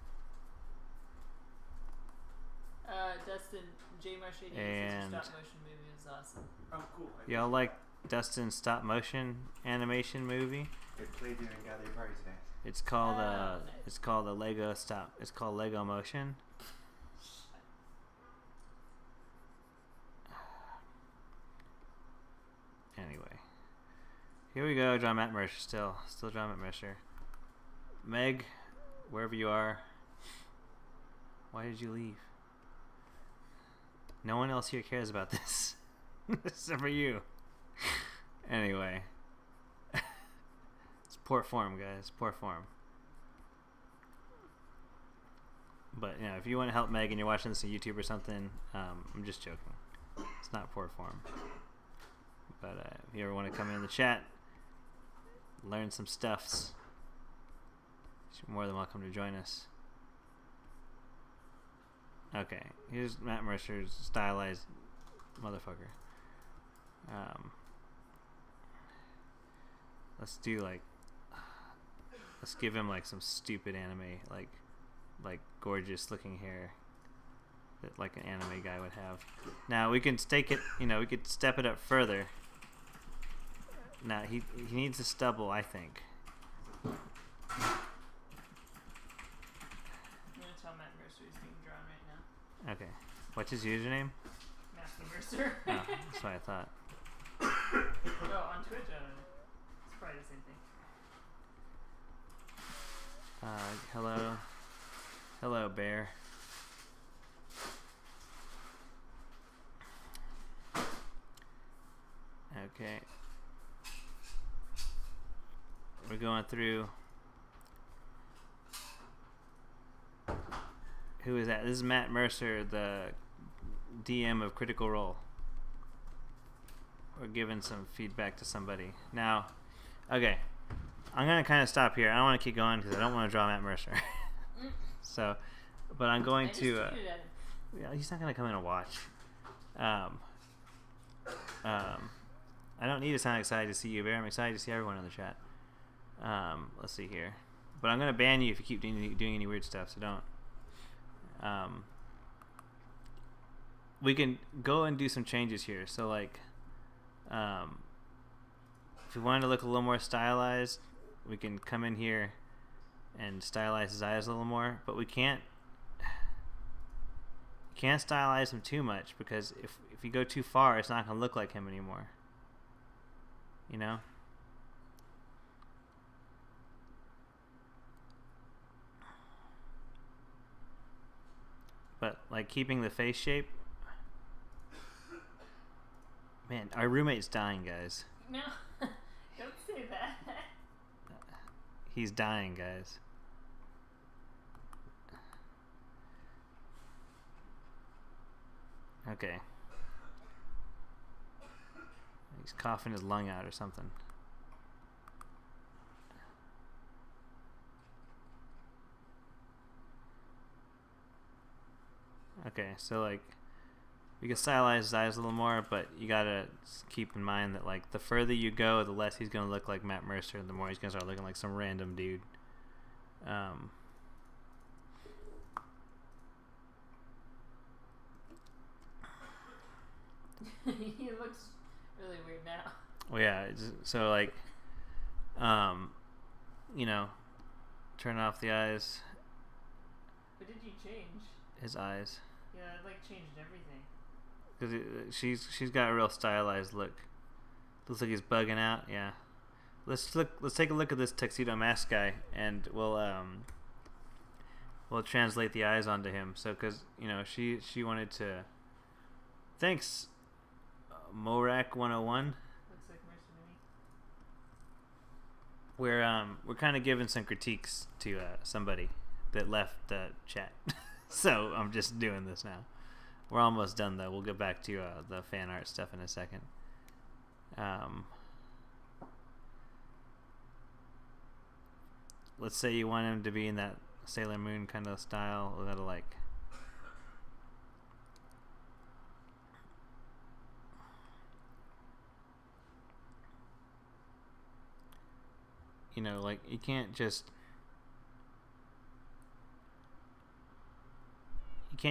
Dustin, J. Marsh 88 says And your stop motion movie was awesome. Oh, cool. Y'all like Dustin's stop motion animation movie? It played during Gathering Party today. It's called Oh, nice. it's called a Lego stop. It's called Lego Motion. Anyway, here we go. John Matt Mercer still John Matt Mercer. Meg, wherever you are, why did you leave? No one else here cares about this except for you. Anyway, it's poor form, guys. Poor form. But you know, if you want to help Meg and you're watching this on YouTube or something, I'm just joking. It's not poor form. But if you ever want to come in the chat, learn some stuffs, you're more than welcome to join us. Okay, here's Matt Mercer's stylized motherfucker. Let's give him like some stupid anime, like gorgeous looking hair that like an anime guy would have. Now we can stake it, we could step it up further. Now he needs a stubble, I think. I'm gonna tell Matt Mercer he's being drawn right now. Okay, what's his username? Matthew Mercer. Oh, that's what I thought. Oh, on Twitch, I don't know. It's probably the same thing. Hello, bear. Okay. We're going through. Who is that? This is Matt Mercer, the DM of Critical Role. We're giving some feedback to somebody. Now, okay. I'm going to kind of stop here. I don't want to keep going because I don't want to draw Matt Mercer. So, but I'm going to. Yeah, he's not going to come in and watch. I don't need to sound excited to see you, Bear. I'm excited to see everyone in the chat. Let's see here. But I'm going to ban you if you keep doing any weird stuff, so don't. We can go and do some changes here. So, like, if we wanted to look a little more stylized, we can come in here and stylize his eyes a little more. But we can't stylize him too much because if you go too far, it's not going to look like him anymore. You know? But, like, keeping the face shape. Man, our roommate's dying, guys. No, don't say that. He's dying, guys. Okay. He's coughing his lung out or something. Okay, so like we can stylize his eyes a little more, but you gotta keep in mind that like the further you go, the less he's gonna look like Matt Mercer, and the more he's gonna start looking like some random dude. He looks really weird now. Well, yeah. So like, turn off the eyes. What did you change? His eyes. Yeah, it like changed everything. Because she's got a real stylized look. Looks like he's bugging out. Yeah. Let's take a look at this tuxedo mask guy, and we'll translate the eyes onto him. So because she wanted to. Thanks, Morak 101. Looks like Mercer to me. We're kind of giving some critiques to somebody that left the chat. So I'm just doing this now. We're almost done though. We'll get back to the fan art stuff in a second. Let's say you want him to be in that Sailor Moon kind of style. We gotta like. Like you can't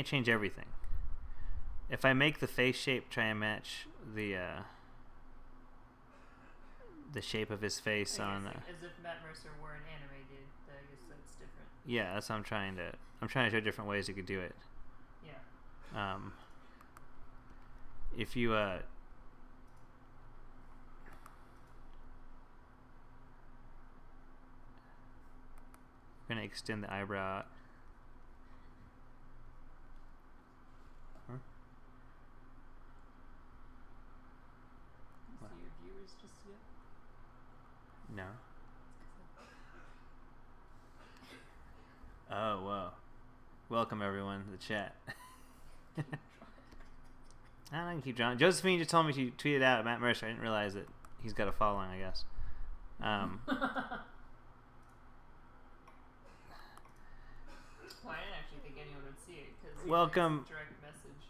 change everything. If I make the face shape try and match the shape of his face on. As if Matt Mercer were an anime dude. I guess that's different. Yeah, that's what I'm trying to. I'm trying to show different ways you could do it. Yeah. If you gonna extend the eyebrow out. Huh? See your viewers just yet? No. Oh, whoa. Welcome, everyone, to the chat. I can keep drawing. Josephine just told me she tweeted out Matt Mercer. I didn't realize that he's got a following, I guess. Well, I didn't actually think anyone would see it because Welcome. Direct message.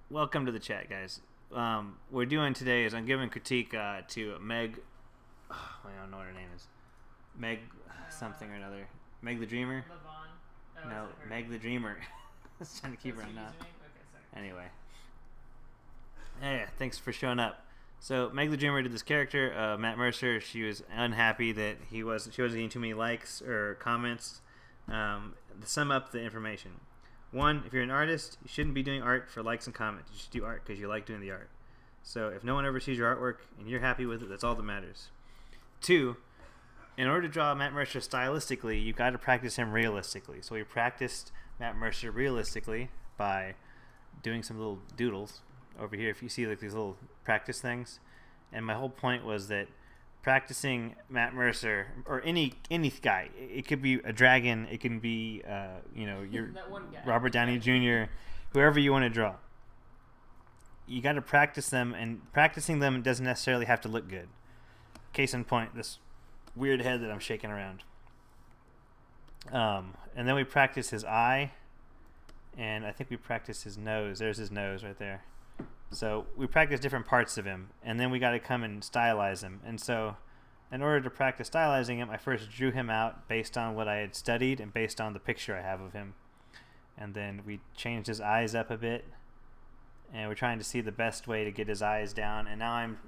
Welcome to the chat, guys. What we're doing today is I'm giving critique to Meg. I don't know what her name is. Meg something or another. Meg the Dreamer? Levon. Oh, No, is it her? Meg the Dreamer. I was trying to keep her That's on her that. username? Okay, sorry. Anyway. Hey, thanks for showing up. So Meg the Dreamer did this character, Matt Mercer. She was unhappy that she wasn't getting too many likes or comments. To sum up the information. 1, if you're an artist, you shouldn't be doing art for likes and comments. You should do art because you like doing the art. So if no one ever sees your artwork and you're happy with it, that's all that matters. 2, in order to draw Matt Mercer stylistically, you've got to practice him realistically. So we practiced Matt Mercer realistically by doing some little doodles over here. If you see like these little practice things, and my whole point was that practicing Matt Mercer or any guy, it could be a dragon, it can be your That one guy. Robert Downey Jr., whoever you want to draw. You got to practice them, and practicing them doesn't necessarily have to look good. Case in point, this weird head that I'm shaking around. And then we practice his eye, and I think we practice his nose. There's his nose right there. So we practice different parts of him, and then we got to come and stylize him. And so in order to practice stylizing him, I first drew him out based on what I had studied and based on the picture I have of him. And then we changed his eyes up a bit, and we're trying to see the best way to get his eyes down. And now I'm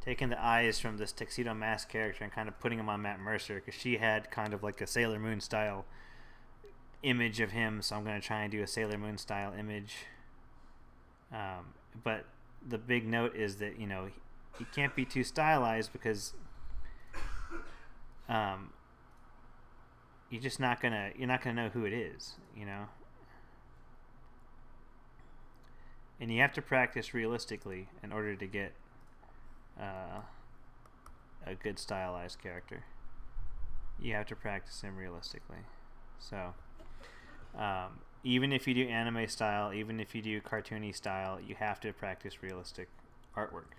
taking the eyes from this Tuxedo Mask character and kind of putting them on Matt Mercer, because she had kind of like a Sailor Moon style image of him, so I'm going to try and do a Sailor Moon style image. But the big note is that, he can't be too stylized, because you're not gonna know who it is, and you have to practice realistically in order to get a good stylized character. You have to practice him realistically. So even if you do anime style, even if you do cartoony style, you have to practice realistic artwork.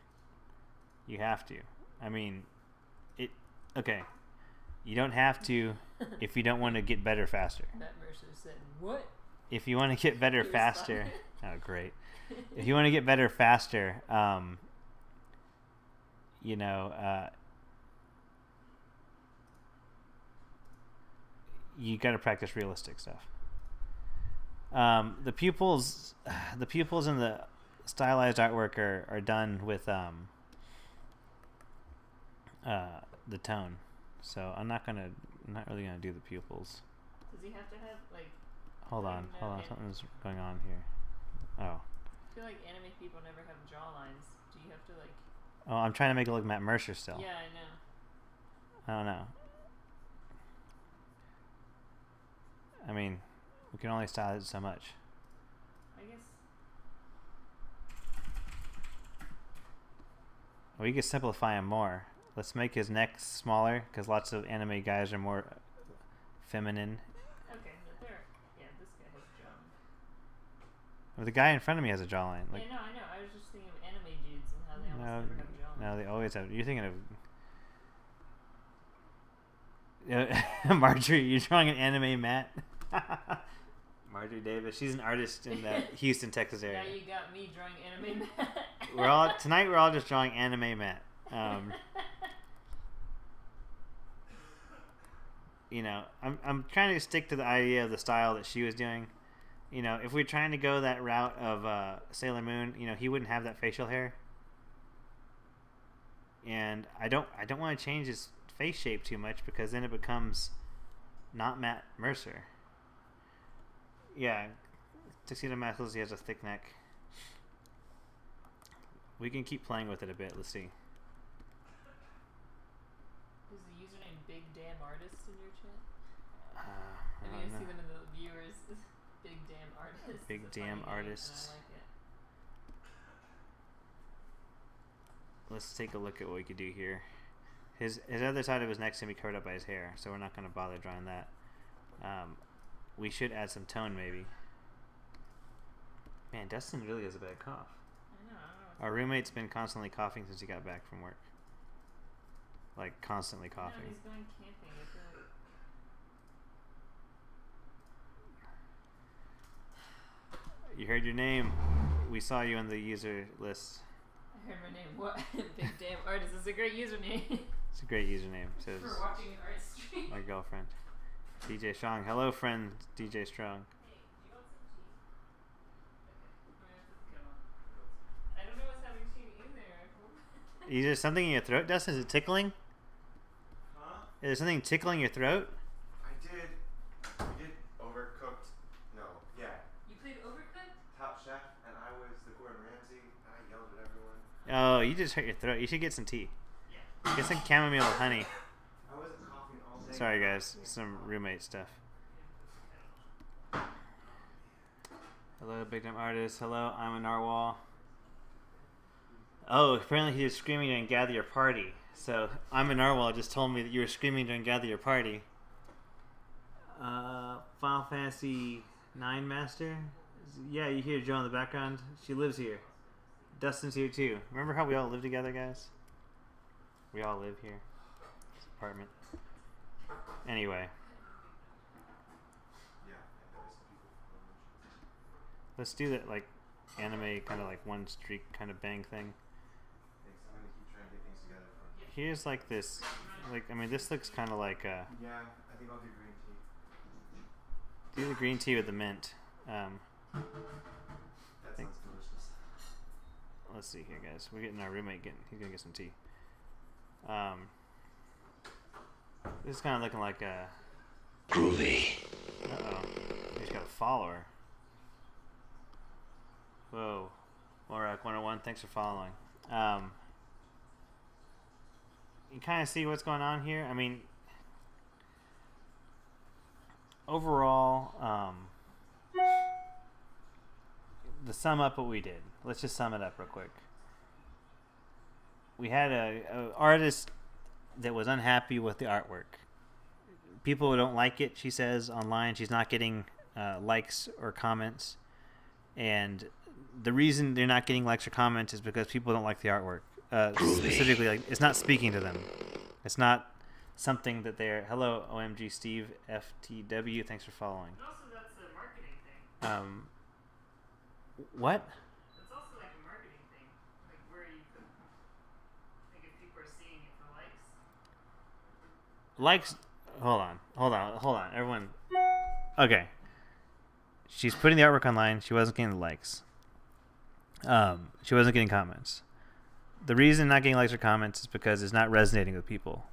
You have to. I mean, okay. You don't have to if you don't want to get better faster. Matt Mercer said, "What?" If you want to get better He was faster, fine. oh great. If you want to get better faster, you got to practice realistic stuff. The pupils in the stylized artwork are done with the tone. So I'm not really gonna do the pupils. Does he have to have like? Hold on, something's going on here. Oh. I feel like anime people never have jawlines. Do you have to like? Oh, I'm trying to make it look Matt Mercer still. Yeah, I know. I don't know. I mean, we can only style it so much. I guess. We could simplify him more. Let's make his neck smaller, because lots of anime guys are more feminine. Okay, yeah, this guy has a jawline. Well, the guy in front of me has a jawline. Like, Yeah, no, I know. I was just thinking of anime dudes and how they almost never have jawlines. no, they always have. You're thinking of Marjorie. You're drawing an anime Matt. Marjorie Davis. She's an artist in the Houston, Texas area. Now you got me drawing anime Matt. Tonight we're all just drawing anime Matt. I'm trying to stick to the idea of the style that she was doing. If we're trying to go that route of Sailor Moon, he wouldn't have that facial hair. and I don't want to change his face shape too much because then it becomes not Matt Mercer. Yeah, Tuxedo Mask, he has a thick neck. We can keep playing with it a bit. Let's see. Is the username Big Damn Artist in your chat? I I don't mean, I know. see them in the viewers. Big Damn Artist. Big It's a funny Damn name, Artists. and I like it. Let's take a look at what we could do here. His other side of his neck's gonna be covered up by his hair, so we're not gonna bother drawing that. We should add some tone, maybe. Man, Dustin really has a bad cough. I know. Our roommate's been constantly coughing since he got back from work. Like, constantly No, coughing. he's going camping. I feel like You heard your name. We saw you on the user list. I heard my name. What? Big Damn Artist. It's a great username. It's a great username. Says For watching an art stream. my girlfriend. DJ Strong. Hello, friend DJ Strong. Hey, do you want some tea? Okay. I'm gonna put the kettle on. I don't know what's happening to you either. Is there something in your throat, Dustin? Is it tickling? Huh? Is there something tickling your throat? We did Overcooked. No, yeah. You played Overcooked? Top Chef, and I was the Gordon Ramsay, and I yelled at everyone. Oh, you just hurt your throat. You should get some tea. Yeah. Get some chamomile honey. I wasn't coughing all day. Sorry, guys. Some roommate stuff. Hello, Big Dumb Artist. Hello, I'm a narwhal. Oh, apparently he was screaming during Gather Your Party. So, I'm a narwhal just told me that you were screaming during Gather Your Party. Final Fantasy 9 Master? Yeah, you hear Joe in the background. She lives here. Dustin's here too. Remember how we all live together, guys? We all live here. This apartment. Anyway. Yeah, I noticed people. Let's do that, like, anime kind of like one streak kind of bang thing. Thanks, I'm gonna keep trying to get things together for. Here's like this, like, I mean, this looks kind of like, Yeah, I think I'll do green tea. do the green tea with the mint. That Think- sounds delicious. Let's see here, guys. We're getting our roommate, he's gonna get some tea. This is kind of looking like a... Groovy. Uh-oh. He's got a follower. Whoa. Morak 101, thanks for following. You kind of see what's going on here? I mean, overall, to sum up what we did, let's just sum it up real quick. We had a artist that was unhappy with the artwork. People don't like it, she says online. She's not getting likes or comments. And the reason they're not getting likes or comments is because people don't like the artwork. Specifically, like, it's not speaking to them. It's not something that they're... Hello, OMG Steve FTW. Thanks for following. And also, that's a marketing thing. What? That's also like a marketing thing. Like, where you could. Like, if people are seeing it for likes. Likes... Hold on. Everyone... Okay. She's putting the artwork online. She wasn't getting the likes. She wasn't getting comments. The reason not getting likes or comments is because it's not resonating with people.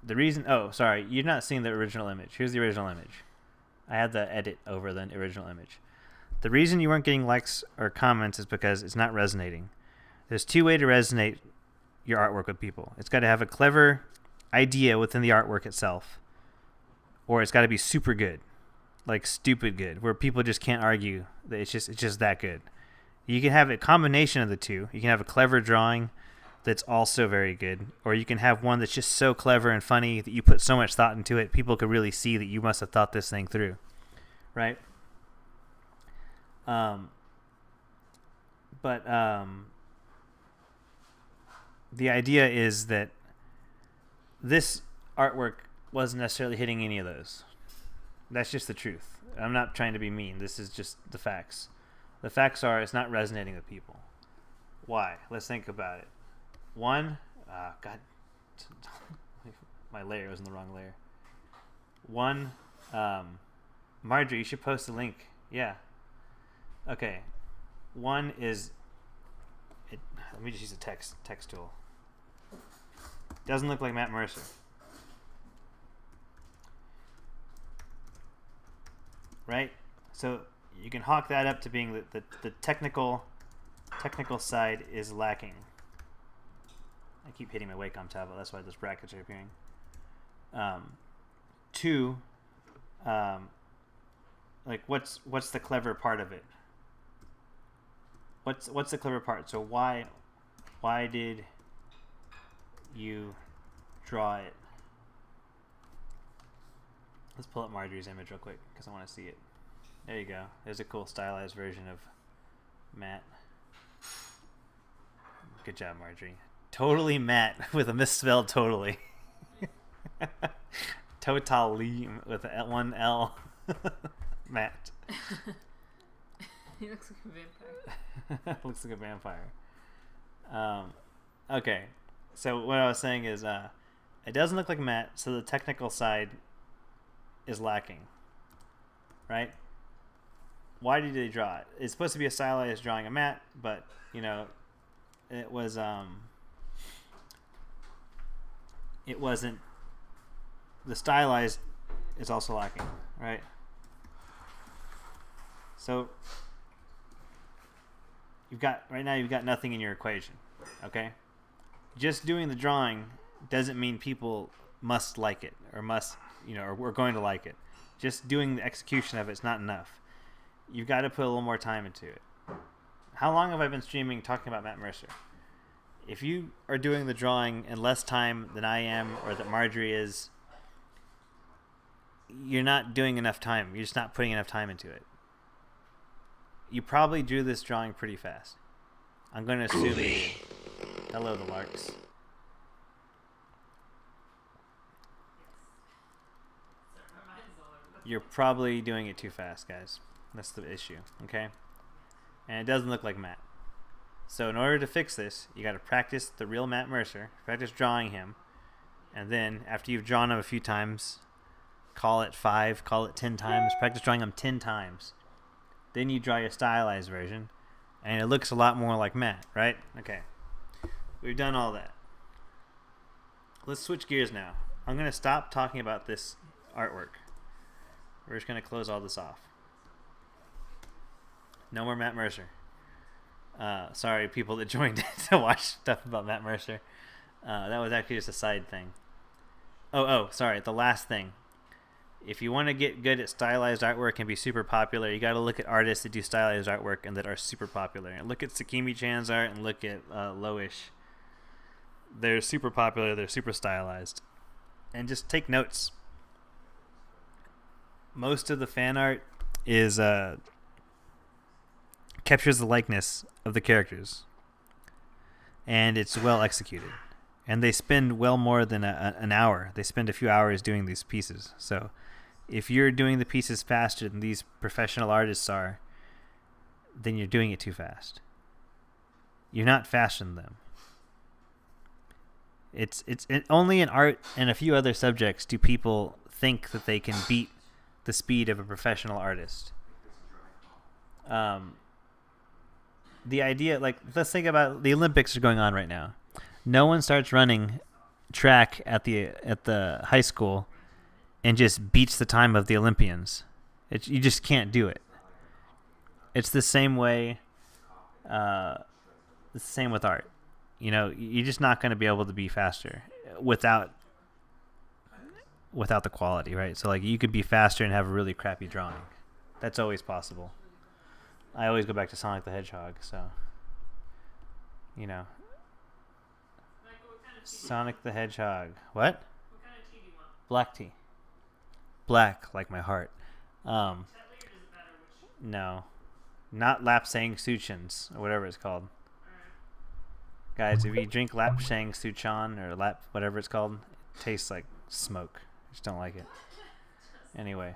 The reason... Oh, sorry. You're not seeing the original image. Here's the original image. I had the edit over the original image. The reason you weren't getting likes or comments is because it's not resonating. There's two ways to resonate your artwork with people. It's got to have a clever idea within the artwork itself, or it's got to be super good, like stupid good, where people just can't argue that it's just that good. You can have a combination of the two. You can have a clever drawing that's also very good, or you can have one that's just so clever and funny that you put so much thought into it, people could really see that you must have thought this thing through, right? The idea is that this artwork wasn't necessarily hitting any of those. That's just the truth. I'm not trying to be mean. This is just the facts. The facts are it's not resonating with people. Why? Let's think about it. One, God, my layer was in the wrong layer. One, Marjorie, you should post a link. Yeah. Okay. One is, let me just use a text tool. Doesn't look like Matt Mercer. Right? So you can hawk that up to being the technical side is lacking. I keep hitting my Wacom tablet, that's why those brackets are appearing. 2, like what's the clever part of it? What's the clever part? So why did you draw it? Let's pull up Marjorie's image real quick because I want to see it. There you go. There's a cool stylized version of Matt. Good job, Marjorie. Totally Matt with a misspelled totally. Totally with one L. Matt. He looks like a vampire. Looks like a vampire. Okay. So what I was saying is it doesn't look like Matt, so the technical side is lacking. Right? Why did they draw it? It's supposed to be a stylized drawing of Matt, but it wasn't. The stylized is also lacking, right? So you've got nothing in your equation, okay? Just doing the drawing doesn't mean people must like it or we're going to like it. Just doing the execution of it's not enough. You've got to put a little more time into it. How long have I been streaming talking about Matt Mercer? If you are doing the drawing in less time than I am or that Marjorie is, you're not doing enough time. You're just not putting enough time into it. You probably drew this drawing pretty fast. I'm going to assume you did. Hello, the Larks. You're probably doing it too fast, guys. That's the issue, okay? And it doesn't look like Matt. So in order to fix this, you got to practice the real Matt Mercer, practice drawing him, and then after you've drawn him a few times, call it 5, call it 10 times, practice drawing him 10 times. Then you draw your stylized version, and it looks a lot more like Matt, right? Okay. We've done all that. Let's switch gears now. I'm going to stop talking about this artwork. We're just going to close all this off. No more Matt Mercer. Sorry, people that joined to watch stuff about Matt Mercer. That was actually just a side thing. Sorry, the last thing. If you want to get good at stylized artwork and be super popular, you got to look at artists that do stylized artwork and that are super popular. And look at Sakimi-chan's art and look at Loish. They're super popular. They're super stylized. And just take notes. Most of the fan art is captures the likeness of the characters, and it's well executed. And they spend well more than an hour. They spend a few hours doing these pieces. So if you're doing the pieces faster than these professional artists are, then you're doing it too fast. You're not faster than them. It's only in art and a few other subjects do people think that they can beat the speed of a professional artist. The idea, like, let's think about the Olympics are going on right now. No one starts running track at the high school and just beats the time of the Olympians. You just can't do it. It's the same way. It's the same with art. You're just not going to be able to be faster without the quality, right? So like you could be faster and have a really crappy drawing. That's always possible. I always go back to Sonic the Hedgehog, so Sonic the Hedgehog. What? What kind of tea do you want? Black tea. Black, like my heart. Is that later, does it matter which? No. Not Lapsang Souchins, or whatever it's called. Guys, if you drink Lapsang Souchon, or whatever it's called, it tastes like smoke. I just don't like it. Anyway.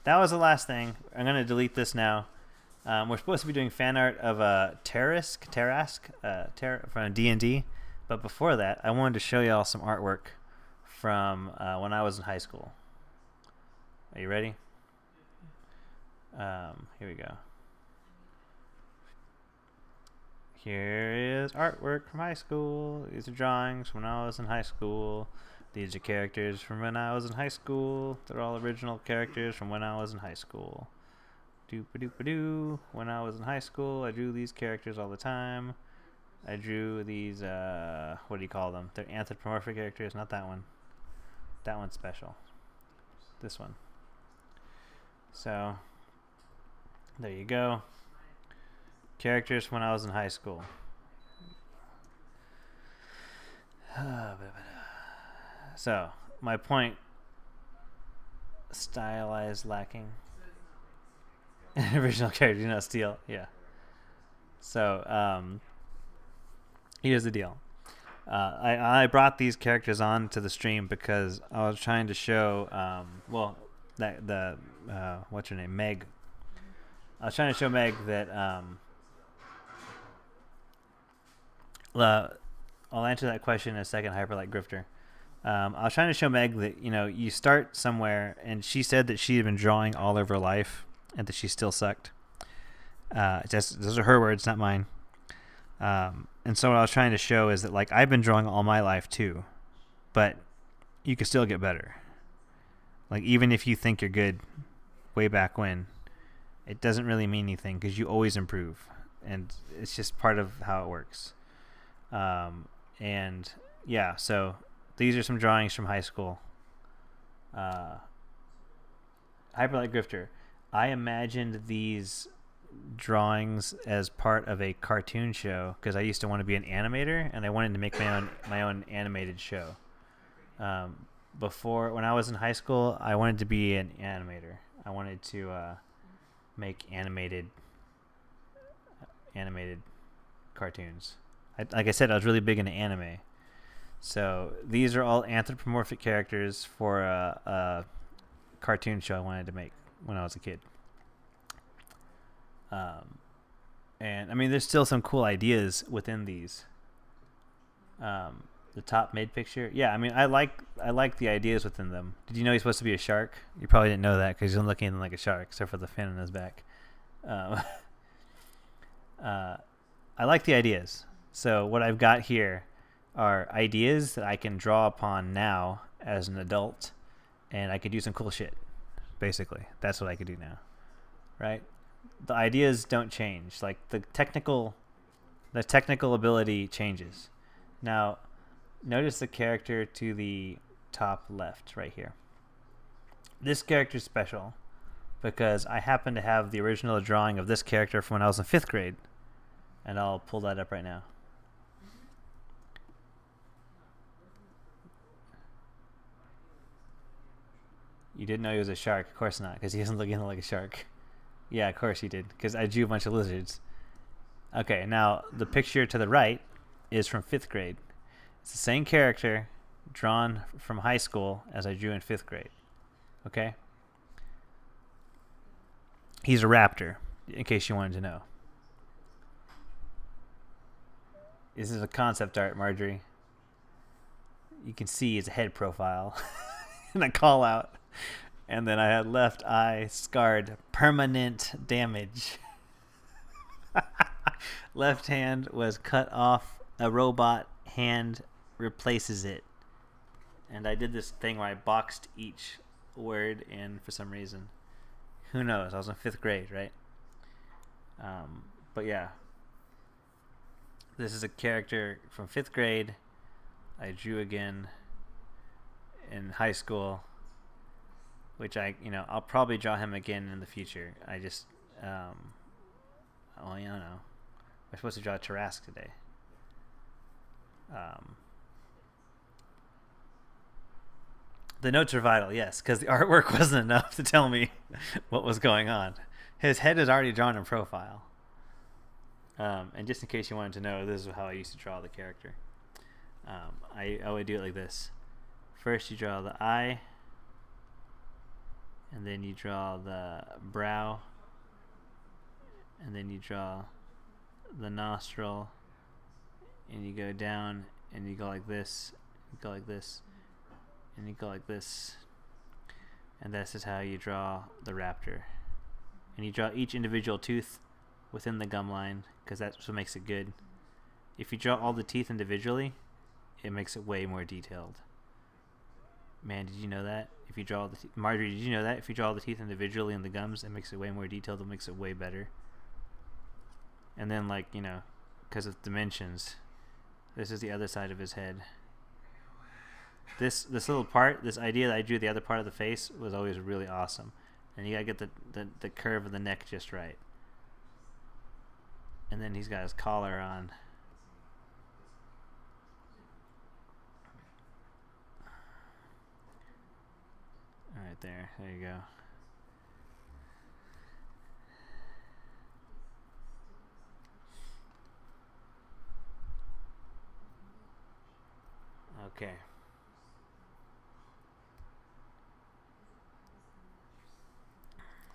That was the last thing. I'm going to delete this now. We're supposed to be doing fan art of Tarresque from D&D. But before that, I wanted to show y'all some artwork from when I was in high school. Are you ready? Here we go. Here is artwork from high school. These are drawings from when I was in high school. These are characters from when I was in high school. They're all original characters from when I was in high school. Doop-a-doop-a-doo. When I was in high school, I drew these characters all the time. I drew these, what do you call them? They're anthropomorphic characters, not that one. That one's special. This one. So, there you go. Characters from when I was in high school. So, my point, stylized lacking. Original character, do not steal. Yeah. So, here's the deal. I brought these characters on to the stream because I was trying to show, what's her name? Meg. I was trying to show Meg that, I'll answer that question in a second, Hyperlight Grifter. I was trying to show Meg that, you start somewhere, and she said that she had been drawing all of her life and that she still sucked. Those are her words, not mine. And so what I was trying to show is that, like, I've been drawing all my life too, but you can still get better. Like, even if you think you're good way back when, it doesn't really mean anything because you always improve, and it's just part of how it works. And yeah, so these are some drawings from high school. Hyperlight Grifter. I imagined these drawings as part of a cartoon show because I used to want to be an animator and I wanted to make my own animated show. When I was in high school, I wanted to be an animator. I wanted to make animated cartoons. Like I said, I was really big into anime. So these are all anthropomorphic characters for a cartoon show I wanted to make when I was a kid. And I mean, there's still some cool ideas within these. The top mid picture, yeah. I mean, I like the ideas within them. Did you know he's supposed to be a shark? You probably didn't know that because he's looking like a shark, except for the fin on his back. I like the ideas. So what I've got here are ideas that I can draw upon now as an adult, and I could do some cool shit. Basically, that's what I could do now, right? The ideas don't change. Like the technical ability changes. Now, notice the character to the top left right here. This character is special because I happen to have the original drawing of this character from when I was in 5th grade, and I'll pull that up right now. You didn't know he was a shark? Of course not, because he isn't looking like a shark. Yeah, of course you did, because I drew a bunch of lizards. Okay, now the picture to the right is from 5th grade. It's the same character drawn from high school as I drew in 5th grade. Okay? He's a raptor, in case you wanted to know. This is a concept art, Marjorie. You can see his head profile and a call out. And then I had left eye scarred, permanent damage. Left hand was cut off. A robot hand replaces it. And I did this thing where I boxed each word in for some reason. Who knows? I was in 5th grade, right? But yeah. This is a character from 5th grade. I drew again in high school, which I'll probably draw him again in the future. I just, I don't know. We're supposed to draw Tarresque today. The notes are vital, yes, because the artwork wasn't enough to tell me what was going on. His head is already drawn in profile. And just in case you wanted to know, this is how I used to draw the character. I would do it like this. First you draw the eye, and then you draw the brow, and then you draw the nostril, and you go down, and you go like this, you go like this, and you go like this, and this is how you draw the raptor. And you draw each individual tooth within the gum line, because that's what makes it good. If you draw all the teeth individually, it makes it way more detailed. Man, did you know that? If you draw all the Marjorie, did you know that? If you draw all the teeth individually and the gums, it makes it way more detailed. It makes it way better. And then, like, you know, because of dimensions, this is the other side of his head. This little part, this idea that I drew the other part of the face was always really awesome. And you gotta get the curve of the neck just right. And then he's got his collar on. Alright, there you go. Okay.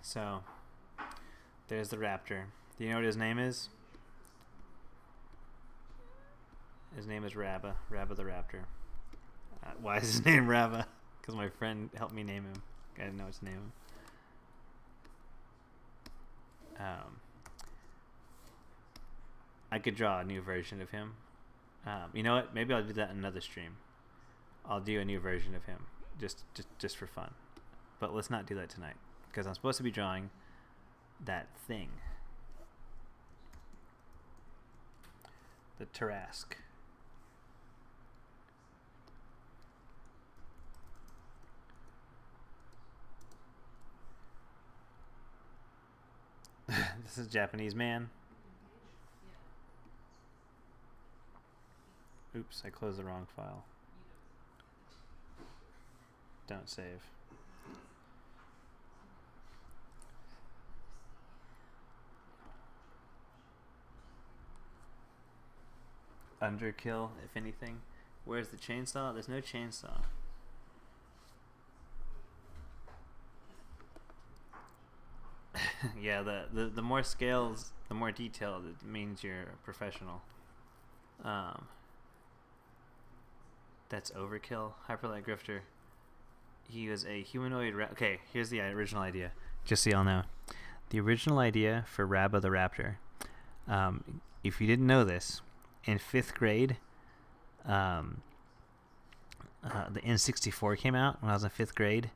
So, there's the raptor. Do you know what his name is? His name is Rabba. Rabba the raptor. Why is his name Rabba? Because my friend helped me name him. I didn't know what to name him. I could draw a new version of him. You know what? Maybe I'll do that in another stream. I'll do a new version of him, just for fun. But let's not do that tonight, because I'm supposed to be drawing that thing. The Tarresque. This is Japanese man. Oops, I closed the wrong file. Don't save. Underkill, if anything. Where's the chainsaw? There's no chainsaw. Yeah, the more scales, the more detailed, it means you're a professional. That's overkill. Hyperlight Grifter. He was a humanoid. Okay, here's the original idea. Just so y'all know, the original idea for Rabba the Raptor. If you didn't know this, in 5th grade, the N64 came out when I was in 5th grade,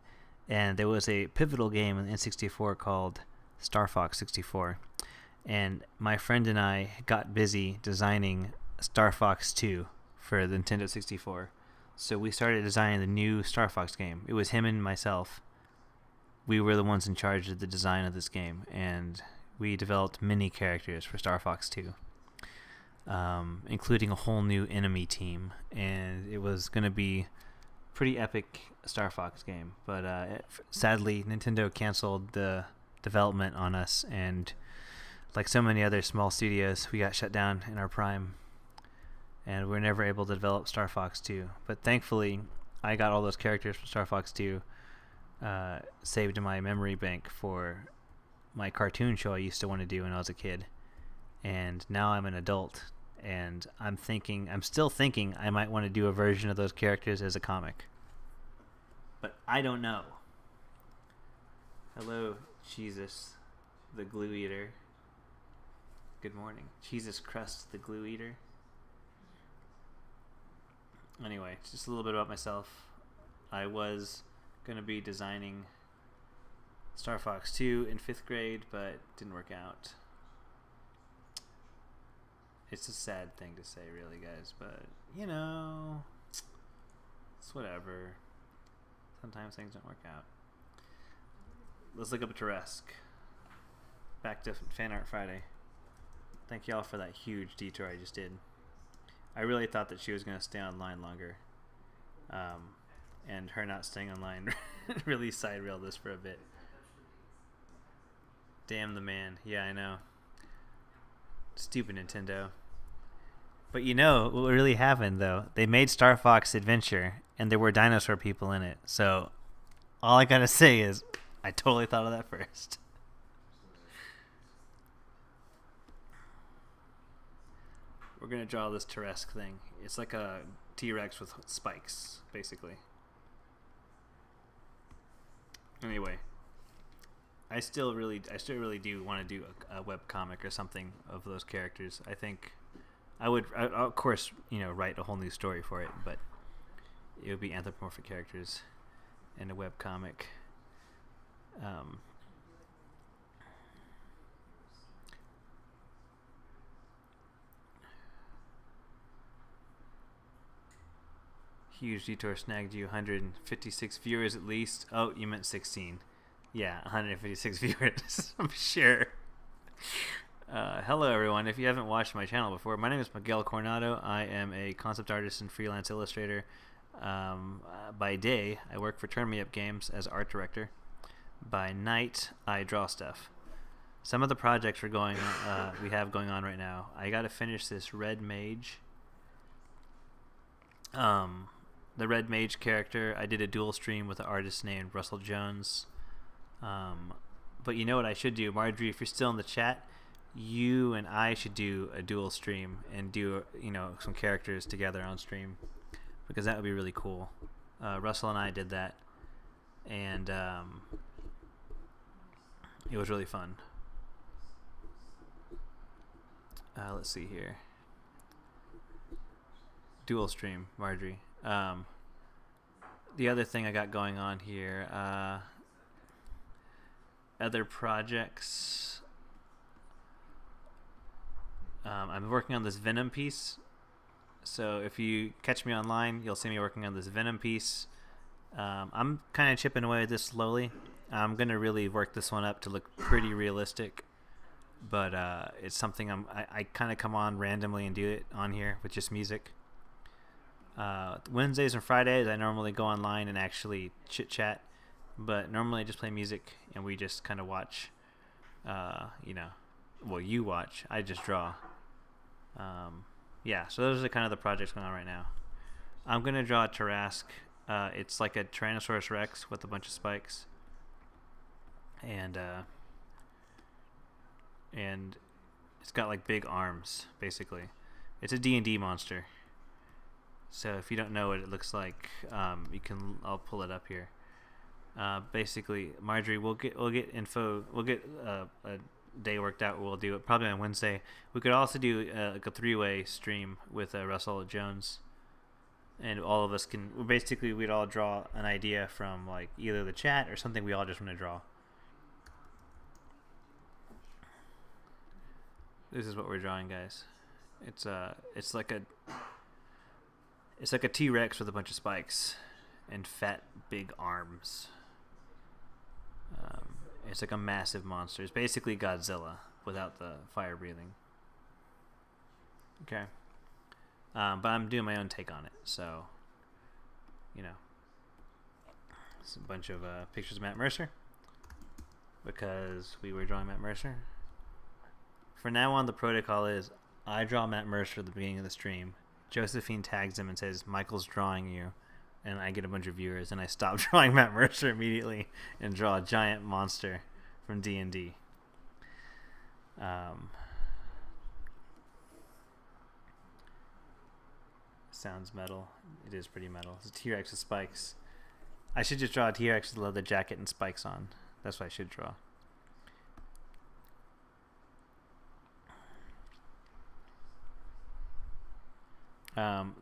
and there was a pivotal game in the N64 called Star Fox 64, and my friend and I got busy designing Star Fox 2 for the Nintendo 64. So we started designing the new Star Fox game. It was him and myself. We were the ones in charge of the design of this game, and we developed many characters for Star Fox 2, including a whole new enemy team, and it was going to be pretty epic Star Fox game. But sadly, Nintendo canceled the development on us, and like so many other small studios, we got shut down in our prime. And we were never able to develop Star Fox 2. But thankfully, I got all those characters from Star Fox 2 saved in my memory bank for my cartoon show I used to want to do when I was a kid. And now I'm an adult, and I'm still thinking I might want to do a version of those characters as a comic. But I don't know. Hello, Jesus, the Glue Eater. Good morning. Jesus Crust, the Glue Eater. Anyway, just a little bit about myself. I was going to be designing Star Fox 2 in 5th grade, but didn't work out. It's a sad thing to say, really, guys, but, you know, it's whatever. Sometimes things don't work out. Let's look up a Tarresque. Back to Fan Art Friday. Thank y'all for that huge detour I just did. I really thought that she was going to stay online longer. And her not staying online really side-railed this for a bit. Damn the man. Yeah, I know. Stupid Nintendo. But you know what really happened, though? They made Star Fox Adventure, and there were dinosaur people in it. So all I gotta say is I totally thought of that first. We're going to draw this Tarresque thing. It's like a T-Rex with spikes, basically. Anyway, I still really do want to do a web comic or something of those characters. I think of course, write a whole new story for it, but it would be anthropomorphic characters in a webcomic. Huge detour snagged you 156 viewers at least. Oh, you meant 16. Yeah, 156 viewers. I'm sure. Hello, everyone. If you haven't watched my channel before, my name is Miguel Coronado. I am a concept artist and freelance illustrator. By day, I work for Turn Me Up Games as art director. By night, I draw stuff. Some of the projects we have going on right now. I got to finish this Red Mage. The Red Mage character, I did a dual stream with an artist named Russell Jones. But you know what I should do, Marjorie? If you're still in the chat, you and I should do a dual stream and do some characters together on stream, because that would be really cool. Russell and I did that, and it was really fun. Let's see here. Dual stream, Marjorie. The other thing I got going on here, other projects. I'm working on this Venom piece. So if you catch me online, you'll see me working on this Venom piece. I'm kind of chipping away at this slowly. I'm going to really work this one up to look pretty realistic. But it's something I kind of come on randomly and do it on here with just music. Wednesdays and Fridays, I normally go online and actually chit-chat. But normally I just play music and we just kind of watch, well, you watch, I just draw. Yeah, so those are kind of the projects going on right now. I'm going to draw a Tarresque. It's like a Tyrannosaurus Rex with a bunch of spikes. And it's got like big arms, basically. It's a D&D monster. So if you don't know what it looks like, I'll pull it up here. Basically, Marjorie, we'll get info. We'll get a day worked out. We'll do it probably on Wednesday. We could also do like a 3-way stream with Russell Jones, and all of us we'd all draw an idea from like either the chat or something we all just want to draw. This is what we're drawing, guys. It's like a T-Rex with a bunch of spikes and fat big arms. It's like a massive monster. It's basically Godzilla without the fire breathing. Okay. But I'm doing my own take on it, so it's a bunch of pictures of Matt Mercer, because we were drawing Matt Mercer. For now on, the protocol is I draw Matt Mercer at the beginning of the stream. Josephine tags him and says, "Michael's drawing you," and I get a bunch of viewers, and I stop drawing Matt Mercer immediately and draw a giant monster from D&D. Sounds metal. It is pretty metal. It's a T-Rex with spikes. I should just draw a T-Rex with a leather jacket and spikes on. That's what I should draw.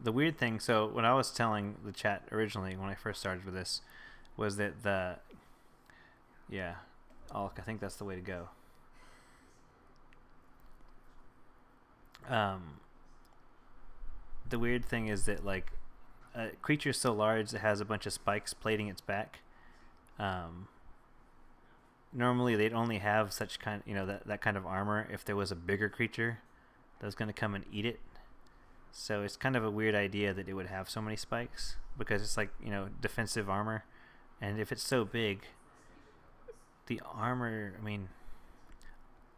The weird thing, so when I was telling the chat originally when I first started with this, was that I think that's the way to go. The weird thing is that like a creature so large that has a bunch of spikes plating its back, normally they'd only have such kind, that kind of armor if there was a bigger creature that was going to come and eat it. So it's kind of a weird idea that it would have so many spikes, because it's like, defensive armor. And if it's so big, the armor,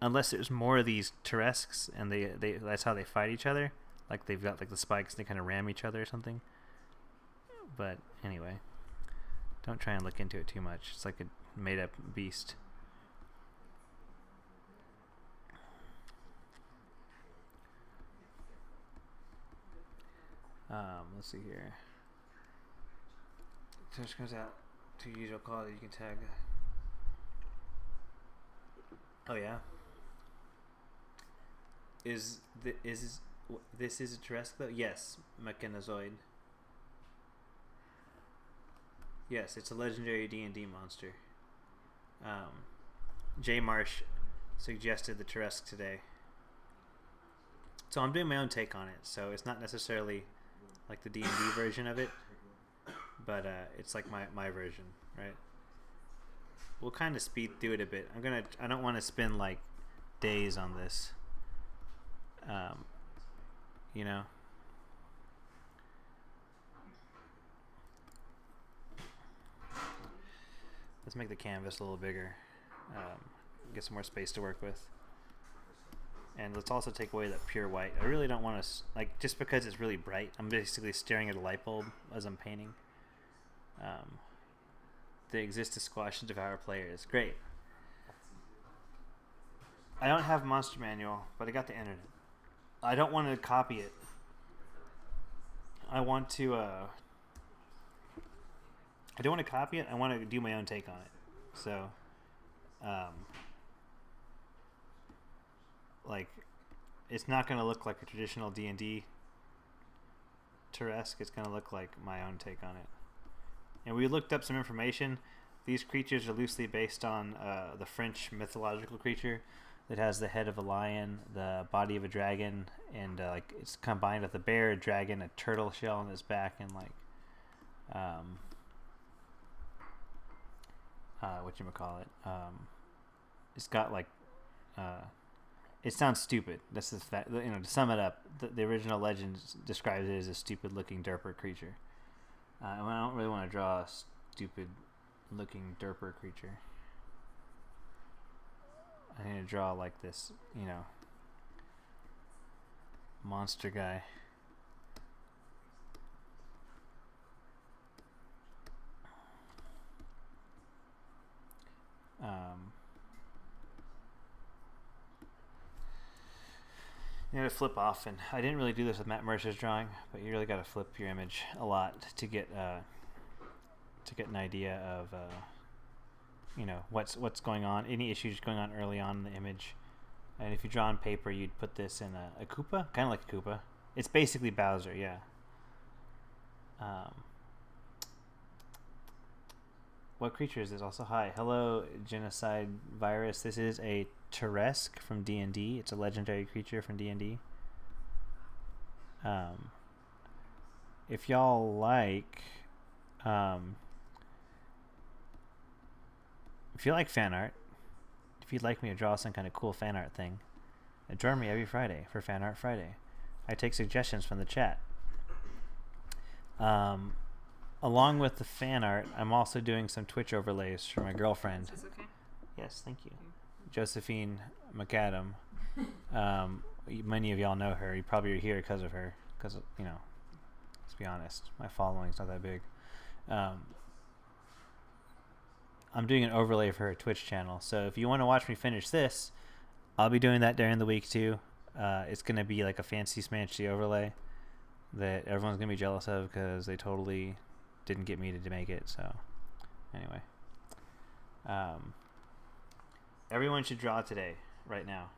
unless there's more of these Tarresques and they that's how they fight each other. Like they've got like the spikes and they kind of ram each other or something. But anyway, don't try and look into it too much. It's like a made up beast. Let's see here. Touch comes out to usual quality. You can tag. Oh yeah. This is a Tarresque, though? Yes, Mechanozoid. Yes, it's a legendary D&D monster. J. Marsh suggested the Tarresque today. So I'm doing my own take on it. So it's not necessarily like the D&D version of it, but it's like my version, right? We'll kind of speed through it a bit. I don't want to spend like days on this. You know. Let's make the canvas a little bigger. Get some more space to work with. And let's also take away that pure white. I really don't want to, like, just because it's really bright, I'm basically staring at a light bulb as I'm painting. They exist to squash and devour players. Great. I don't have Monster Manual, but I got the internet. I don't want to copy it. I want to, I don't want to copy it. I want to do my own take on it. So, like, it's not going to look like a traditional D&D Tarresque. It's going to look like my own take on it. And we looked up some information. These creatures are loosely based on the French mythological creature that has the head of a lion, the body of a dragon, and like it's combined with a bear, a dragon, a turtle shell on its back, and like whatchamacallit. It's got like it sounds stupid. This is that, you know, to sum it up, the original legend describes it as a stupid-looking derper creature. I don't really want to draw a stupid-looking derper creature. I need to draw like this, you know, monster guy. You know, to flip off, and I didn't really do this with Matt Mercer's drawing, but you really got to flip your image a lot to get an idea of you know what's going on, any issues going on early on in the image. And if you draw on paper, you'd put this in a Koopa, kind of like a Koopa. It's basically Bowser, yeah. What creature is this? Also, hi, hello, Genocide Virus. This is a Tarresque from D&D. It's a legendary creature from D&D. If y'all like, if you like fan art, if you'd like me to draw some kind of cool fan art thing, join me every Friday for Fan Art Friday. I take suggestions from the chat. Along with the fan art, I'm also doing some Twitch overlays for my girlfriend. Is this okay? Yes, thank you. Josephine McAdam. Many of y'all know her. You probably are here because of her. Because, you know, let's be honest, my following's not that big. I'm doing an overlay for her Twitch channel. So if you want to watch me finish this, I'll be doing that during the week too. It's going to be like a fancy smanchy overlay that everyone's going to be jealous of because they totally didn't get me to make it. So anyway, everyone should draw today, right now.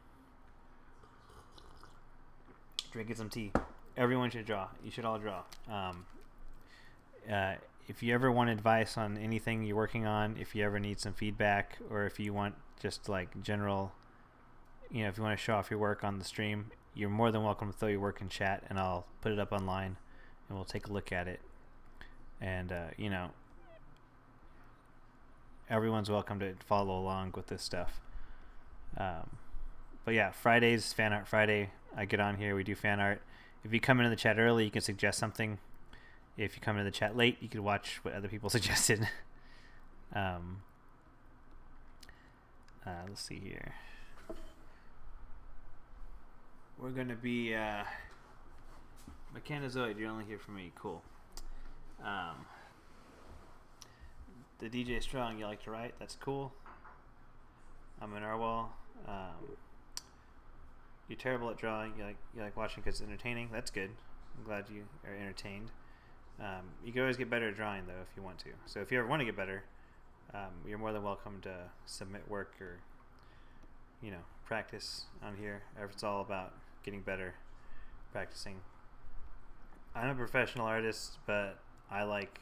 Drinking some tea. Everyone should draw. You should all draw. If you ever want advice on anything you're working on, if you ever need some feedback, or if you want just like general, you know, if you want to show off your work on the stream, you're more than welcome to throw your work in chat, and I'll put it up online, and we'll take a look at it. And you know, everyone's welcome to follow along with this stuff. But yeah, Fridays, Fan Art Friday. I get on here, we do fan art. If you come into the chat early, you can suggest something. If you come into the chat late, you can watch what other people suggested. Let's see here. We're gonna be Mechanozoid. You're only here for me. Cool. The DJ Strong. You like to write? That's cool. I'm an Narwhal. You're terrible at drawing. You like watching because it's entertaining. That's good. I'm glad you are entertained. You can always get better at drawing though if you want to. So if you ever want to get better, you're more than welcome to submit work or, you know, practice on here. It's all about getting better. practicing. I'm a professional artist, but I like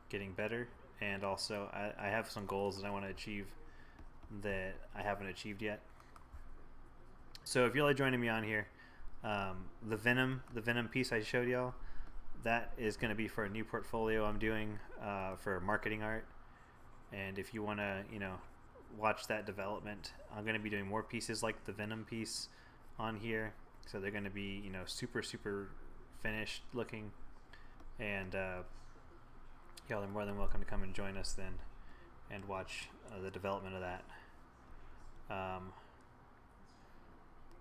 getting better, and also I have some goals that I want to achieve that I haven't achieved yet. So if you're like joining me on here, the Venom piece I showed y'all, that is going to be for a new portfolio I'm doing for marketing art. And if you want to, watch that development, I'm going to be doing more pieces like the Venom piece on here. So they're going to be, super, super finished looking. And y'all are more than welcome to come and join us then and watch the development of that.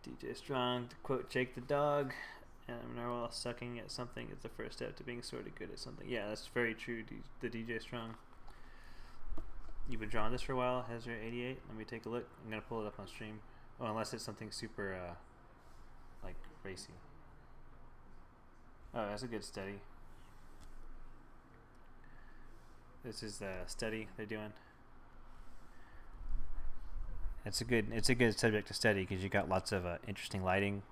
DJ Strong, to quote Jake the Dog, while sucking at something is the first step to being sort of good at something. Yeah, that's very true, the DJ Strong. You've been drawing this for a while, Hezra 88. Let me take a look. I'm going to pull it up on stream. Oh, unless it's something super, racy. Oh, that's a good study. This is the study they're doing. It's a good subject to study because you got lots of interesting lighting.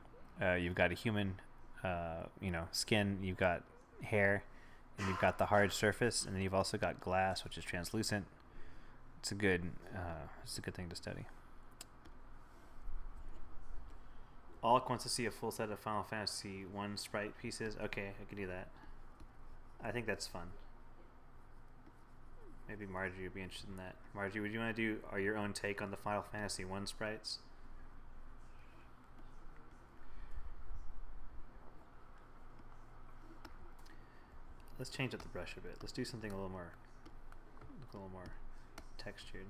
You've got a human, skin. You've got hair, and you've got the hard surface, and then you've also got glass, which is translucent. It's a good thing to study. Alec wants to see a full set of Final Fantasy 1 sprite pieces. Okay, I can do that. I think that's fun. Maybe Marjorie would be interested in that. Marjorie, would you want to do your own take on the Final Fantasy 1 sprites? Let's change up the brush a bit. Let's do something a little more textured.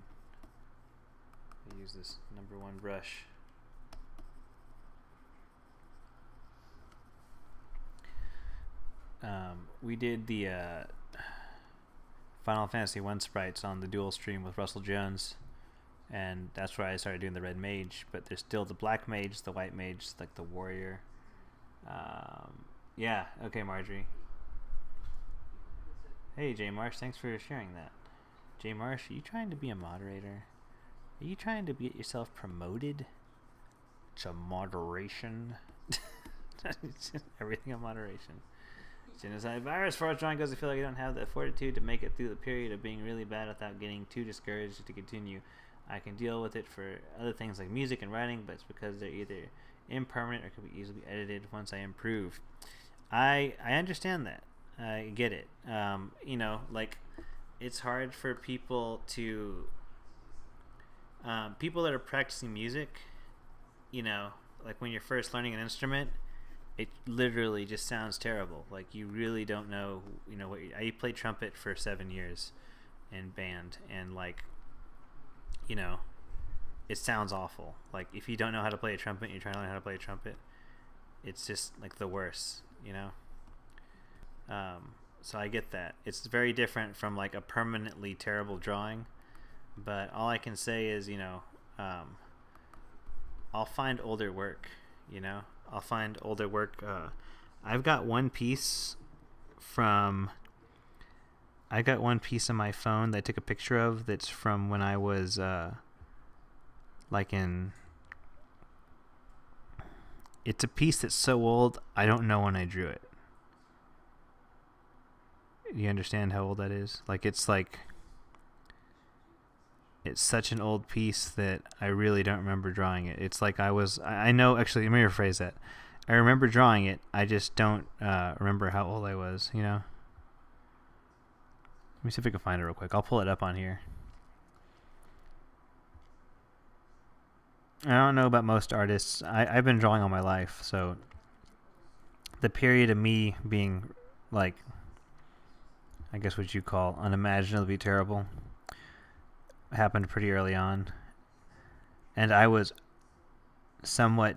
I'll use this number 1 brush. We did the Final Fantasy 1 sprites on the dual stream with Russell Jones, and that's where I started doing the red mage, but there's still the black mage, the white mage, like the warrior. Yeah, okay, Marjorie. Hey, Jay Marsh, thanks for sharing that. Jay Marsh, are you trying to be a moderator? Are you trying to get yourself promoted to moderation? Everything in moderation. Genocide virus. Far as drawing goes, I feel like I don't have the fortitude to make it through the period of being really bad without getting too discouraged to continue. I can deal with it for other things like music and writing, but it's because they're either impermanent or can be easily edited once I improve. I understand that. I get it. It's hard for people to people that are practicing music, like when you're first learning an instrument, it literally just sounds terrible. Like you really don't know, what I played trumpet for 7 years in band, and it sounds awful. Like if you don't know how to play a trumpet and you're trying to learn how to play a trumpet, it's just like the worst, so I get that. It's very different from like a permanently terrible drawing, but all I can say is, I'll find older work, I'll find older work. I've got one piece on my phone that I took a picture of that's from when I was it's a piece that's so old I don't know when I drew it. You understand how old that is? It's such an old piece that I really don't remember drawing it. It's like I know, actually, let me rephrase that. I remember drawing it, I just don't remember how old I was, Let me see if I can find it real quick. I'll pull it up on here. I don't know about most artists. I've been drawing all my life, so the period of me being, I guess what you call unimaginably terrible happened pretty early on, and I was somewhat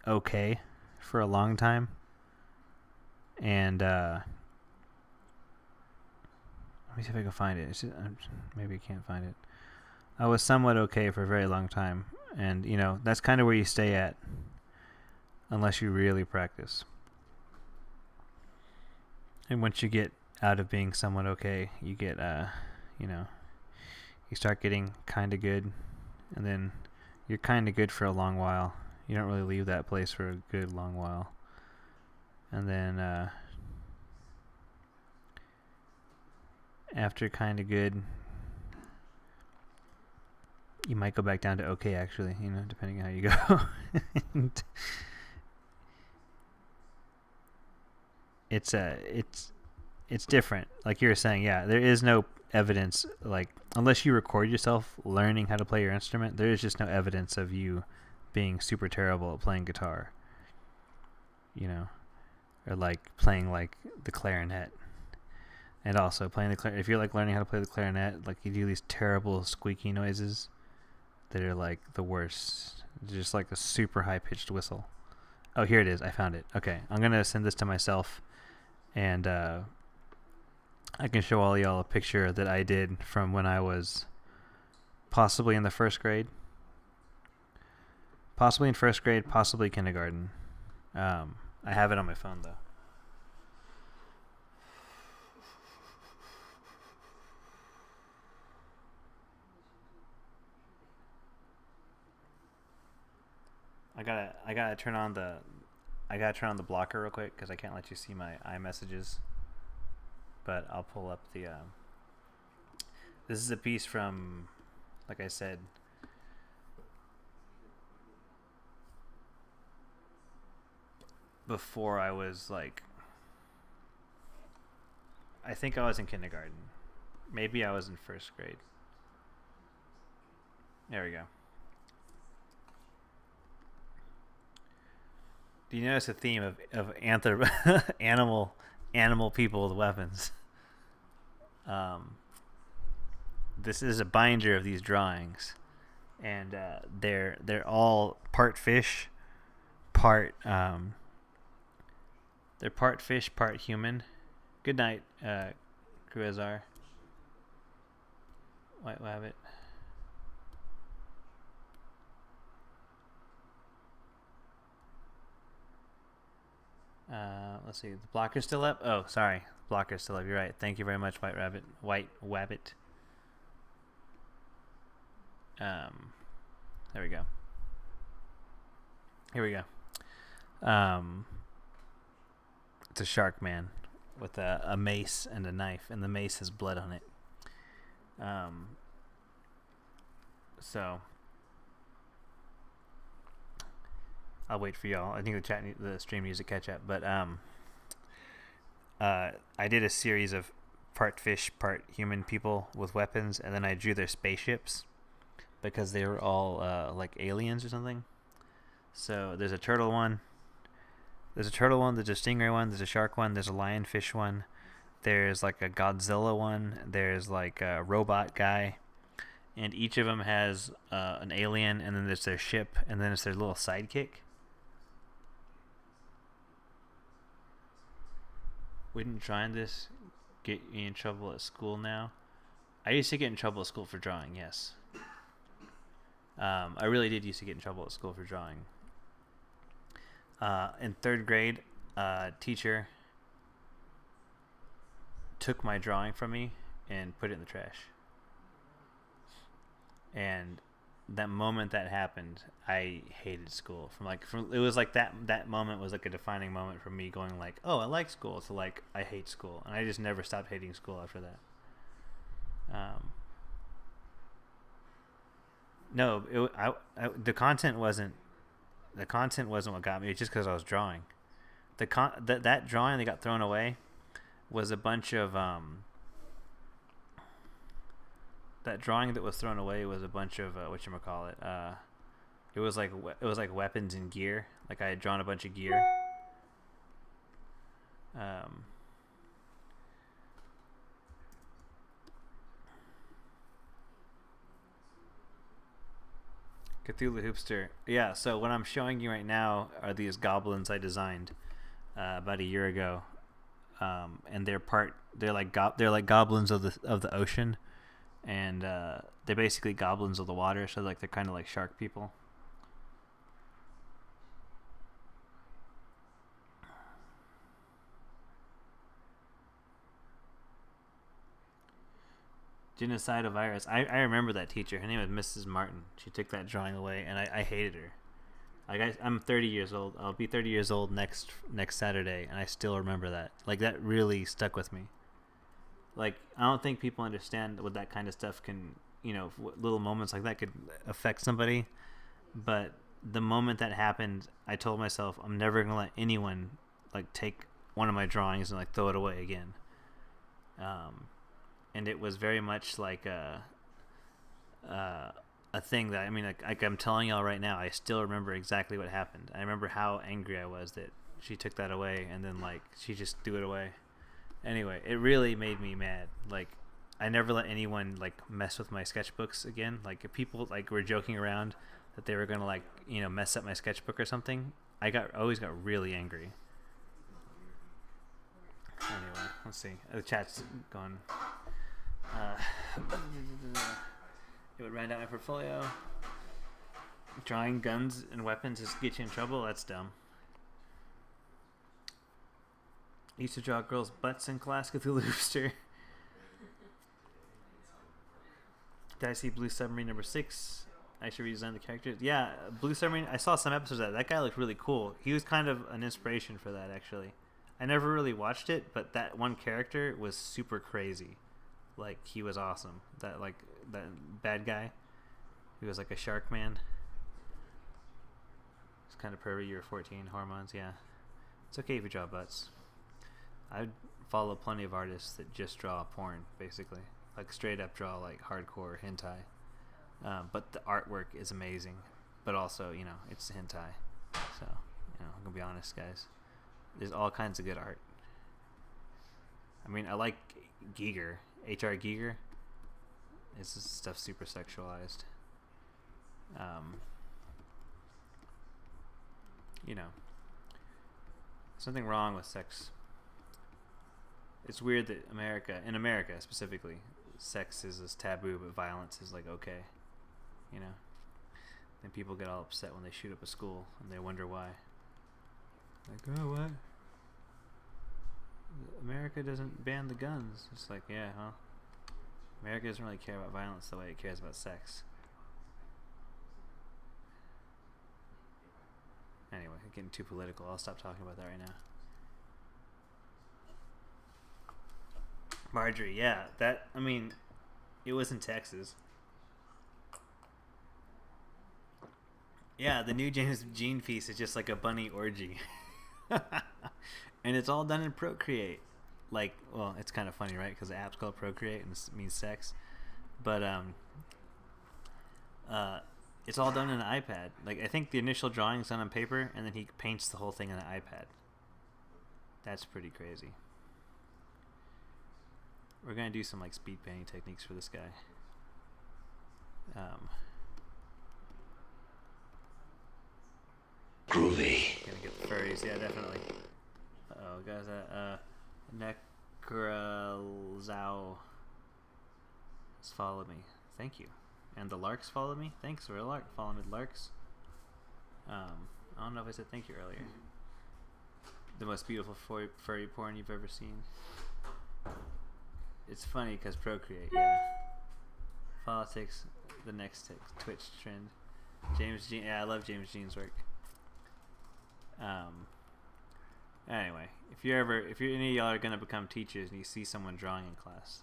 okay for a long time, and let me see if I can find it. Maybe I can't find it. I was somewhat okay for a very long time, and that's kind of where you stay at unless you really practice. And once you get out of being somewhat okay, you get you start getting kind of good, and then you're kind of good for a long while. You don't really leave that place for a good long while. And then after kind of good, you might go back down to okay, actually, depending on how you go. And it's different. Like you were saying, yeah, there is no evidence, like, unless you record yourself learning how to play your instrument, there is just no evidence of you being super terrible at playing guitar. Or like playing like the clarinet. And also playing the clarinet, if you're like learning how to play the clarinet, like you do these terrible squeaky noises that are like the worst. Just like a super high pitched whistle. Oh, here it is. I found it. Okay, I'm gonna send this to myself, and I can show all y'all a picture that I did from when I was possibly in the first grade, possibly kindergarten. I have it on my phone though. I gotta turn on the blocker real quick because I can't let you see my iMessages. But I'll pull up the. This is a piece from, like I said, before I was like. I think I was in kindergarten. Maybe I was in first grade. There we go. Do you notice a theme of animal people with weapons? This is a binder of these drawings, and they're all part fish, part they're part fish, part human. Good night, Kruazar. White Wabbit. Let's see. The blocker's still up? Oh, sorry. Blocker's still up. You're right. Thank you very much, White Rabbit. White Wabbit. There we go. Here we go. It's a shark man with a mace and a knife, and the mace has blood on it. So I'll wait for y'all. I think the stream needs to catch up, but I did a series of part fish, part human people with weapons, and then I drew their spaceships because they were all like aliens or something. So there's a turtle one. There's a stingray one, there's a shark one, there's a lionfish one, there's like a Godzilla one, there's like a robot guy, and each of them has an alien, and then there's their ship, and then it's their little sidekick. Wouldn't trying this get you in trouble at school now? I used to get in trouble at school for drawing, yes. I really did used to get in trouble at school for drawing. In third grade, teacher took my drawing from me and put it in the trash. And that moment that happened, I hated school. It was like that moment was like a defining moment for me, going like, oh, I like school, to like, I hate school, and I just never stopped hating school after that. No, the content wasn't what got me. It's just because I was drawing. That drawing that got thrown away was a bunch of that drawing that was thrown away was a bunch of whatchamacallit. It was like weapons and gear. Like I had drawn a bunch of gear. Cthulhu Hoopster. Yeah, so what I'm showing you right now are these goblins I designed about a year ago. And they're like goblins of the ocean, and they're basically goblins of the water, so like they're kind of like shark people. Genocidal virus. I remember that teacher. Her name was Mrs. Martin. She took that drawing away, and I hated her. I'm 30 years old. I'll be 30 years old next Saturday, and I still remember that. Like that really stuck with me. Like I don't think people understand what that kind of stuff can, little moments like that could affect somebody. But the moment that happened, I told myself I'm never gonna let anyone like take one of my drawings and like throw it away again. And it was very much like a thing that like I'm telling y'all right now, I still remember exactly what happened. I remember how angry I was that she took that away, and then like she just threw it away. Anyway, it really made me mad. Like I never let anyone like mess with my sketchbooks again. Like if people like were joking around that they were gonna like mess up my sketchbook or something, I always got really angry. Anyway, let's see. The chat's going. It would round out my portfolio. Drawing guns and weapons just get you in trouble. That's dumb. I used to draw girls' butts in class. Cthulhu Booster. Did I see Blue Submarine #6? I should redesign the characters. Yeah, Blue Submarine. I saw some episodes of that. That guy looked really cool. He was kind of an inspiration for that, actually. I never really watched it, but that one character was super crazy. Like he was awesome. That bad guy. He was like a shark man. It's kind of pervy. You were 14. Hormones. Yeah. It's okay if you draw butts. I follow plenty of artists that just draw porn, basically. Like straight up draw like hardcore hentai. But the artwork is amazing. But also, it's hentai. So, I'm gonna be honest, guys. There's all kinds of good art. I mean, I like Giger. H.R. Giger. This stuff super sexualized. Something wrong with sex. It's weird that in America specifically, sex is this taboo, but violence is like okay. Then people get all upset when they shoot up a school and they wonder why. Like, oh, what? America doesn't ban the guns. It's like, yeah, huh? America doesn't really care about violence the way it cares about sex. Anyway, getting too political. I'll stop talking about that right now. Marjorie, yeah. It was in Texas. Yeah, the new James Jean feast is just like a bunny orgy. And it's all done in Procreate. Like, well, it's kind of funny, right? Because the app's called Procreate and it means sex. But it's all done on an iPad. Like, I think the initial drawing's done on paper, and then he paints the whole thing on an iPad. That's pretty crazy. We're gonna do some like speed painting techniques for this guy. Groovy. Gonna get the furries, yeah, definitely. Uh-oh, guys, Necrozao has followed me. Thank you. And the Larks followed me. Thanks, Real Lark. Follow me, Larks. I don't know if I said thank you earlier. The most beautiful furry porn you've ever seen. It's funny because Procreate, yeah. Politics, the next Twitch trend. James Jean, yeah, I love James Jean's work. Anyway, if any of y'all are gonna become teachers and you see someone drawing in class,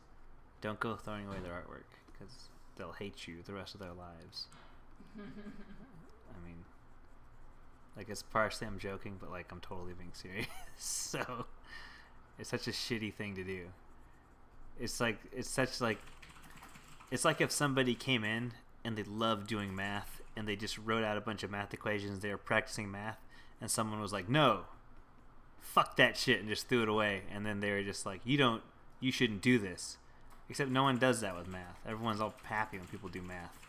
don't go throwing away their artwork because they'll hate you the rest of their lives. I mean, like it's partially I'm joking, but like I'm totally being serious. So it's such a shitty thing to do. It's like if somebody came in and they loved doing math and they just wrote out a bunch of math equations. They were practicing math, and someone was like, "No, fuck that shit," and just threw it away. And then they were just like, you shouldn't do this. Except no one does that with math. Everyone's all happy when people do math.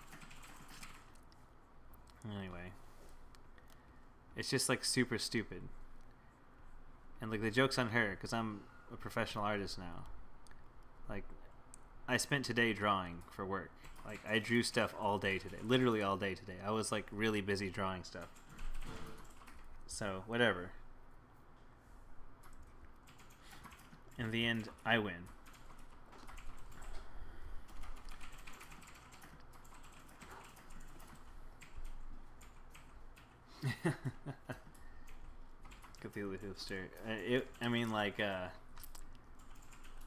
Anyway, it's just like super stupid. And like the joke's on her because I'm a professional artist now. Like, I spent today drawing for work. Like, I drew stuff all day today. Literally all day today. I was like really busy drawing stuff. So, whatever. In the end, I win. Cthulhu Hoopster.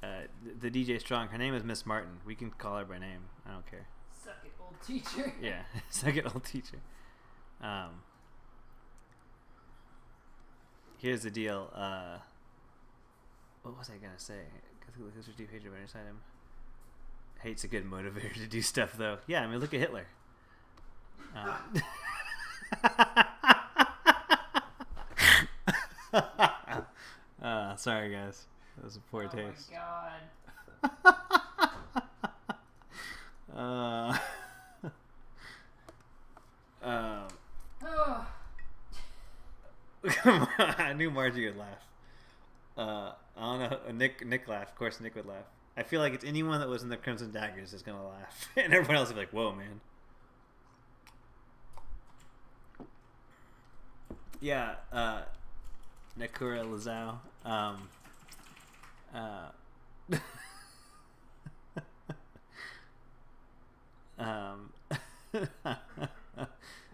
The DJ Strong. Her name is Miss Martin. We can call her by name. I don't care. Suck it, old teacher. Yeah, suck it, old teacher. Here's the deal. What was I gonna say? Cthulhu Hoopster, deep hatred right inside him. Hate's a good motivator to do stuff, though. Yeah, I mean, look at Hitler. Sorry, guys. That was a poor taste. Oh my god. Come on, I knew Margie would laugh. I don't know. Nick laughed. Of course, Nick would laugh. I feel like it's anyone that was in the Crimson Daggers is gonna laugh, and everyone else will be like, "Whoa, man." Yeah, Nakura Lazao.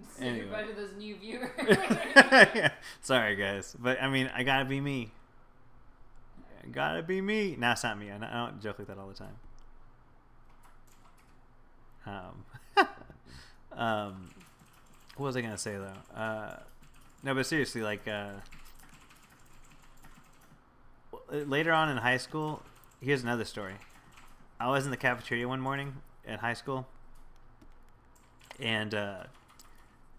Say Anyway. goodbye to those new viewers. Yeah. Sorry, guys, but I mean, I gotta be me. Gotta be me. No, it's not me. I don't joke like that all the time. What was I gonna say though? No, but seriously, like later on in high school, here's another story. I was in the cafeteria one morning in high school, and a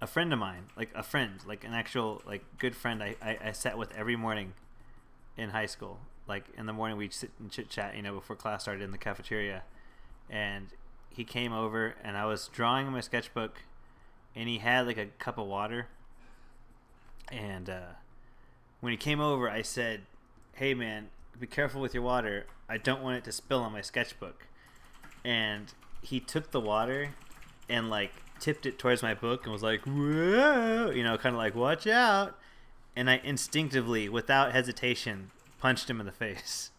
friend of mine, like an actual like good friend, I sat with every morning in high school. Like in the morning, we'd sit and chit chat, before class started in the cafeteria. And he came over, and I was drawing in my sketchbook, and he had like a cup of water. And when he came over, I said, "Hey man, be careful with your water. I don't want it to spill on my sketchbook." And he took the water and like tipped it towards my book and was like, "Whoa," kind of like, "Watch out." And I instinctively, without hesitation, punched him in the face.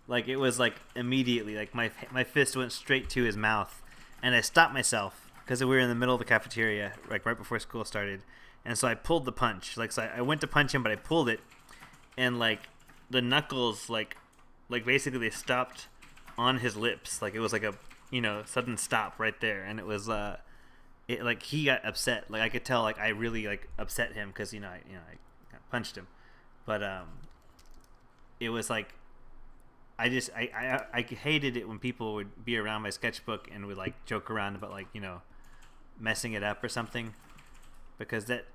Like it was like immediately, like my fist went straight to his mouth, and I stopped myself because we were in the middle of the cafeteria, like right before school started, and so I pulled the punch. Like so I went to punch him, but I pulled it, and like the knuckles, like basically they stopped on his lips. Like it was like a sudden stop right there, and it was it like he got upset. Like I could tell, like I really like upset him because I punched him, but it was like I hated it when people would be around my sketchbook and would like joke around about like messing it up or something, because that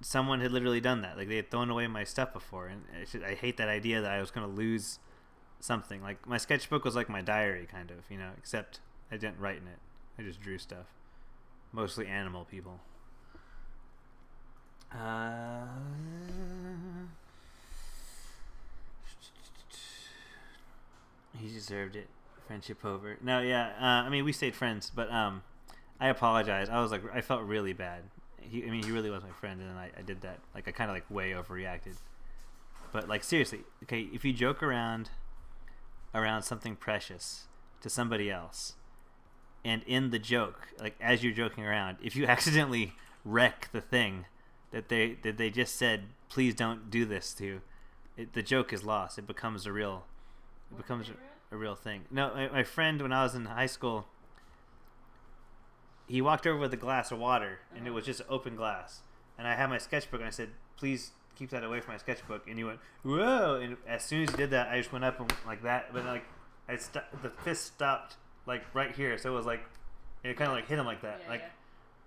someone had literally done that. Like they had thrown away my stuff before, and I hate that idea that I was gonna lose something. Like my sketchbook was like my diary kind of, except I didn't write in it. I just drew stuff, mostly animal people. He deserved it. Friendship over. No, yeah. I mean, we stayed friends, but I apologize. I was like, I felt really bad. He really was my friend, and then I did that. Like, I kind of like way overreacted. But like, seriously, okay, if you joke around something precious to somebody else, and in the joke, like as you're joking around, if you accidentally wreck the thing that they just said, please don't do this to, the joke is lost. It becomes a real thing. No, my friend, when I was in high school, he walked over with a glass of water, and it was just open glass. And I had my sketchbook, and I said, please keep that away from my sketchbook. And he went, whoa! And as soon as he did that, I just went up and went like that. But like, the fist stopped like right here, so it was like, it kind of like hit him like that, like. Yeah.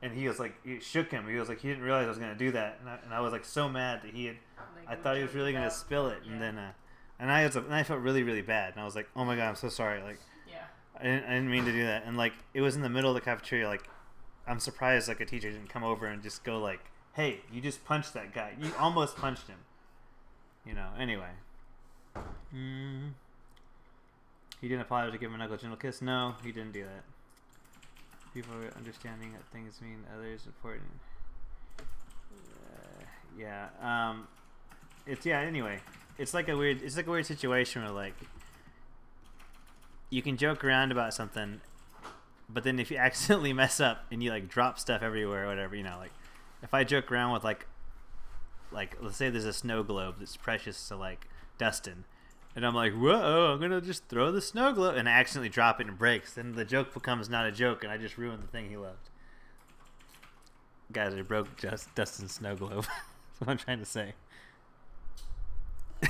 And he was like, it shook him. He was like, he didn't realize I was gonna do that, and I was like so mad that he had. Like, I thought he was really gonna spill it, and then. And I felt really, really bad. And I was like, oh my God, I'm so sorry. Like, yeah. I didn't mean to do that. And like, it was in the middle of the cafeteria. Like, I'm surprised like a teacher didn't come over and just go like, hey, you just punched that guy. You almost punched him. Anyway. He didn't apologize to give him a knuckle gentle kiss. No, he didn't do that. People are understanding that things mean others important. Yeah. Anyway. It's like a weird situation where like you can joke around about something, but then if you accidentally mess up and you like drop stuff everywhere or whatever, like if I joke around with like let's say there's a snow globe that's precious to like Dustin, and I'm like, whoa, I'm gonna just throw the snow globe, and I accidentally drop it and it breaks, then the joke becomes not a joke, and I just ruined the thing he loved. Guys, I broke Dustin's snow globe. That's what I'm trying to say. You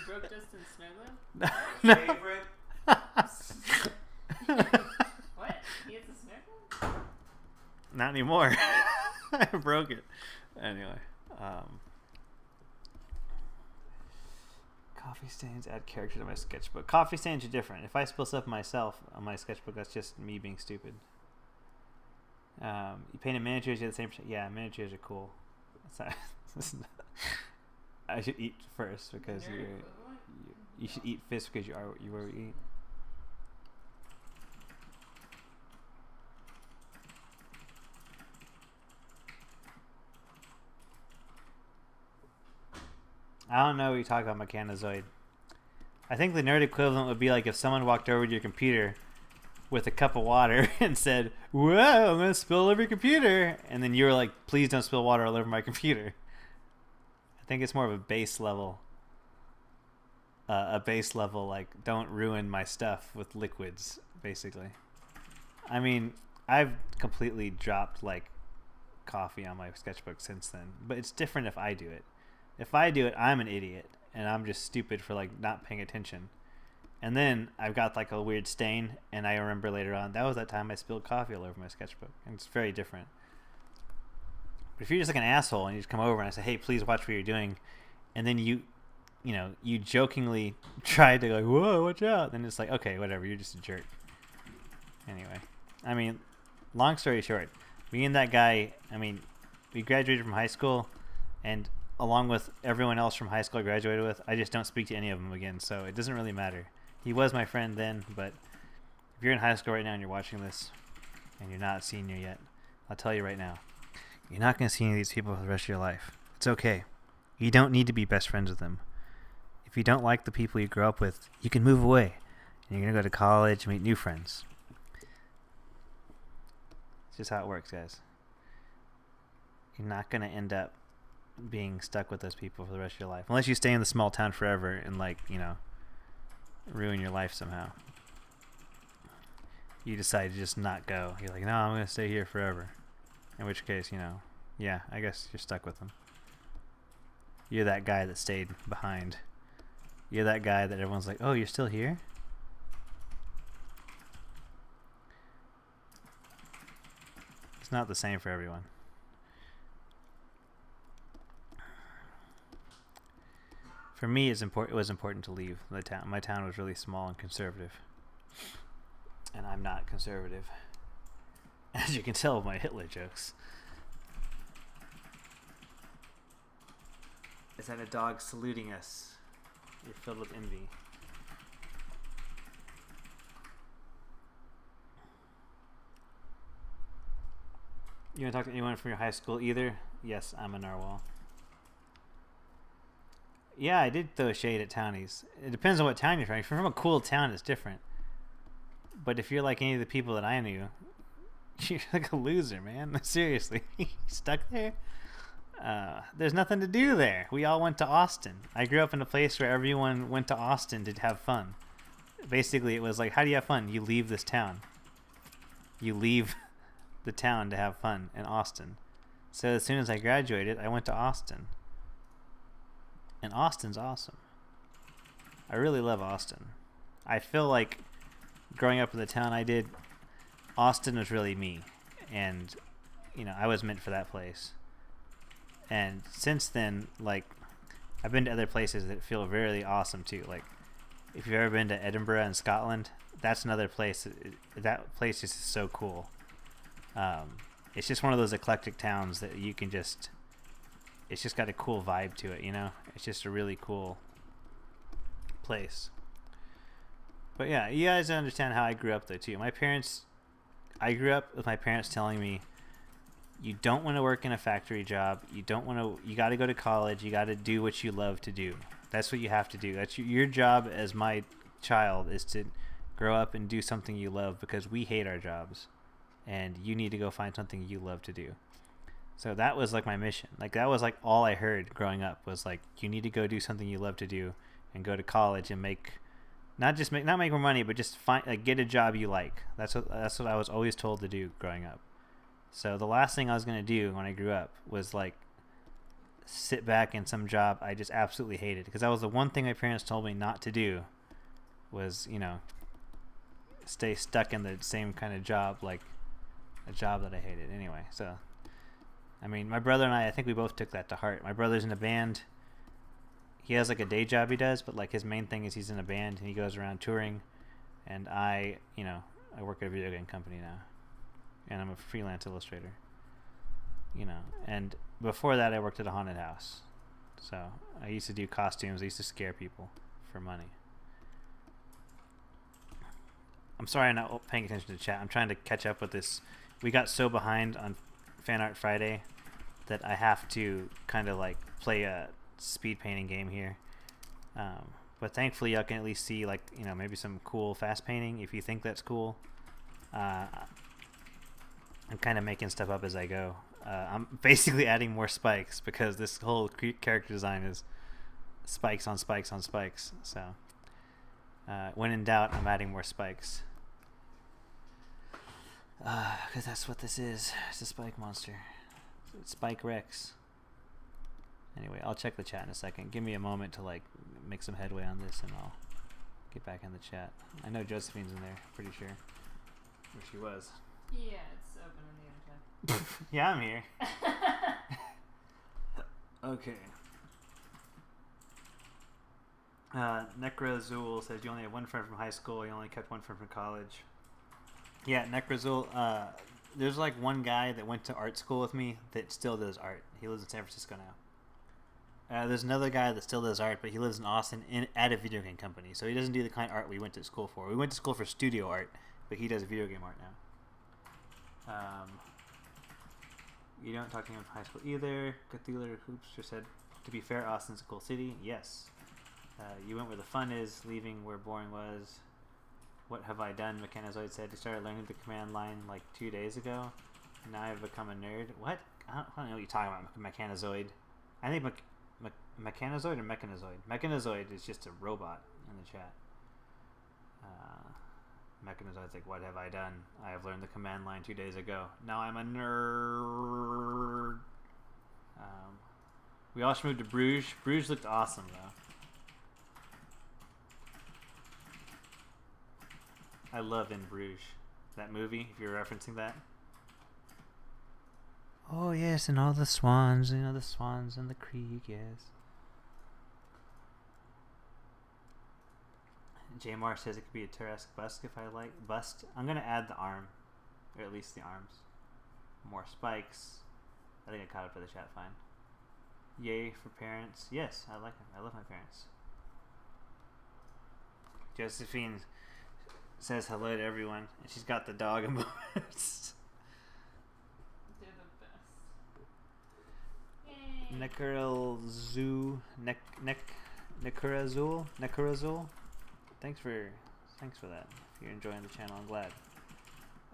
broke Dustin's snow globe? No. Favorite? What? He has a snow globe? Not anymore. I broke it. Anyway. Coffee stains add character to my sketchbook. Coffee stains are different. If I spill stuff myself on my sketchbook, that's just me being stupid. You painted miniatures, you had the same. Yeah, miniatures are cool. I should eat first because you should eat fish because you are what you eat. I don't know what you're talking about, Mechanozoid. I think the nerd equivalent would be like if someone walked over to your computer with a cup of water and said, "Whoa, I'm gonna spill all over your computer," and then you were like, "Please don't spill water all over my computer." I think it's more of a base level. Like, don't ruin my stuff with liquids, basically. I mean, I've completely dropped like coffee on my sketchbook since then, but it's different if I do it. If I do it, I'm an idiot, and I'm just stupid for like not paying attention. And then I've got like a weird stain, and I remember later on, that was that time I spilled coffee all over my sketchbook. And it's very different. But if you're just like an asshole and you just come over and I say, "Hey, please watch what you're doing," and then you jokingly try to go, "Whoa, watch out," then it's like, okay, whatever, you're just a jerk. Anyway, I mean, long story short, me and that guy, I mean, we graduated from high school, and along with everyone else from high school I graduated with, I just don't speak to any of them again, so it doesn't really matter. He was my friend then, but if you're in high school right now and you're watching this and you're not a senior yet, I'll tell you right now, you're not going to see any of these people for the rest of your life. It's okay. You don't need to be best friends with them. If you don't like the people you grew up with, you can move away, and you're going to go to college and meet new friends. It's just how it works, guys. You're not going to end up being stuck with those people for the rest of your life, unless you stay in the small town forever and ruin your life somehow. You decide to just not go. You're like, no, I'm going to stay here forever. In which case, yeah, I guess you're stuck with them. You're that guy that stayed behind. You're that guy that everyone's like, "Oh, you're still here?" It's not the same for everyone. For me, it was important to leave the town. My town was really small and conservative. And I'm not conservative. As you can tell with my Hitler jokes. Is that a dog saluting us? You're filled with envy. You want to talk to anyone from your high school either? Yes, I'm a narwhal. Yeah, I did throw shade at townies. It depends on what town you're from. If you're from a cool town, it's different. But if you're like any of the people that I knew, you're like a loser, man. Seriously. Stuck there? There's nothing to do there. We all went to Austin. I grew up in a place where everyone went to Austin to have fun. Basically, it was like, how do you have fun? You leave this town. You leave the town to have fun in Austin. So as soon as I graduated, I went to Austin. And Austin's awesome. I really love Austin. I feel like growing up in the town I did, Austin was really me. And, I was meant for that place. And since then, like, I've been to other places that feel really awesome too. Like, if you've ever been to Edinburgh in Scotland, that's another place. That place is so cool. It's just one of those eclectic towns that you can just... It's just got a cool vibe to it, It's just a really cool place. But yeah, you guys understand how I grew up though too. I grew up with my parents telling me, you don't want to work in a factory job. You got to go to college. You got to do what you love to do. That's what you have to do. That's your job as my child, is to grow up and do something you love, because we hate our jobs. And you need to go find something you love to do. So that was like my mission. Like that was like all I heard growing up was like you need to go do something you love to do and go to college and make not make more money, but just find like get a job you like. That's what I was always told to do growing up. So the last thing I was gonna do when I grew up was like sit back in some job I just absolutely hated, because that was the one thing my parents told me not to do was, stay stuck in the same kind of job, like a job that I hated anyway. So I mean, my brother and I think we both took that to heart. My brother's in a band. He has like a day job he does, but like his main thing is he's in a band and he goes around touring. And I work at a video game company now, and I'm a freelance illustrator. And before that I worked at a haunted house. So I used to do costumes. I used to scare people for money. I'm sorry I'm not paying attention to the chat. I'm trying to catch up with this. We got so behind on Fan Art Friday that I have to kind of like play a speed painting game here. But thankfully y'all can at least see like, maybe some cool fast painting if you think that's cool. I'm kind of making stuff up as I go. I'm basically adding more spikes because this whole character design is spikes on spikes on spikes. So when in doubt, I'm adding more spikes. Because that's what this is. It's a spike monster. It's Spike Rex. Anyway, I'll check the chat in a second. Give me a moment to like make some headway on this, and I'll get back in the chat. I know Josephine's in there, pretty sure. Where she was. Yeah, it's open in the other chat. Yeah, I'm here. Okay. Necrazul says you only have one friend from high school. You only kept one friend from college. Yeah, Necrazul. There's like one guy that went to art school with me that still does art. He lives in San Francisco now. There's another guy that still does art, but he lives in Austin at a video game company. So he doesn't do the kind of art we went to school for. We went to school for studio art, but he does video game art now. You don't talk to him from high school either. Cthulhu Hoops just said, to be fair, Austin's a cool city. Yes. You went where the fun is, leaving where boring was. What have I done? Mechanozoid said. You started learning the command line like 2 days ago. Now I've become a nerd. What? I don't know what you're talking about, Mechanozoid. I think Mechanozoid or Mechanozoid? Mechanozoid is just a robot in the chat. Mechanozoid's like, what have I done? I have learned the command line 2 days ago. Now I'm a nerd. We all should move to Bruges. Bruges looked awesome, though. I love In Bruges. That movie, if you're referencing that. Oh, yes, and all the swans, the swans in the creek, yes. Jamar says it could be a Tarresque bust if I like. Bust. I'm going to add the arm, or at least the arms. More spikes. I think I caught up to the chat fine. Yay for parents. Yes, I like them. I love my parents. Josephine says hello to everyone, and she's got the dog emojis. They're the best. Necrazul. Necrazul. Thanks for that. If you're enjoying the channel, I'm glad.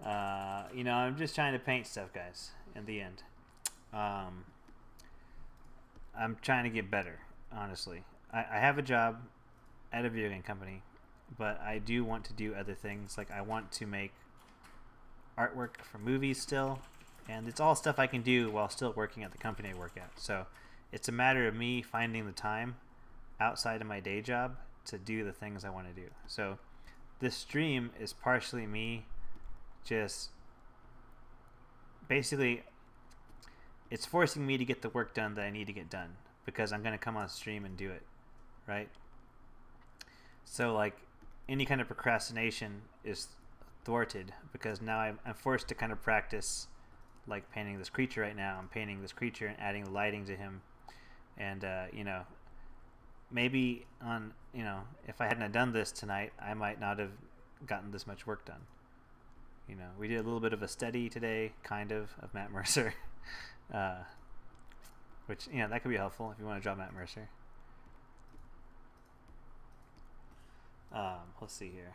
I'm just trying to paint stuff, guys. In the end, I'm trying to get better. Honestly, I have a job at a video game company, but I do want to do other things. Like I want to make artwork for movies still, and it's all stuff I can do while still working at the company I work at. So it's a matter of me finding the time outside of my day job to do the things I want to do. So this stream is partially me just basically it's forcing me to get the work done that I need to get done, because I'm going to come on stream and do it, right? So like any kind of procrastination is thwarted because now I'm forced to kind of practice like painting this creature right now. I'm painting this creature and adding lighting to him, and maybe on if I hadn't done this tonight, I might not have gotten this much work done. We did a little bit of a study today, kind of Matt Mercer, which that could be helpful if you want to draw Matt Mercer. Let's see here,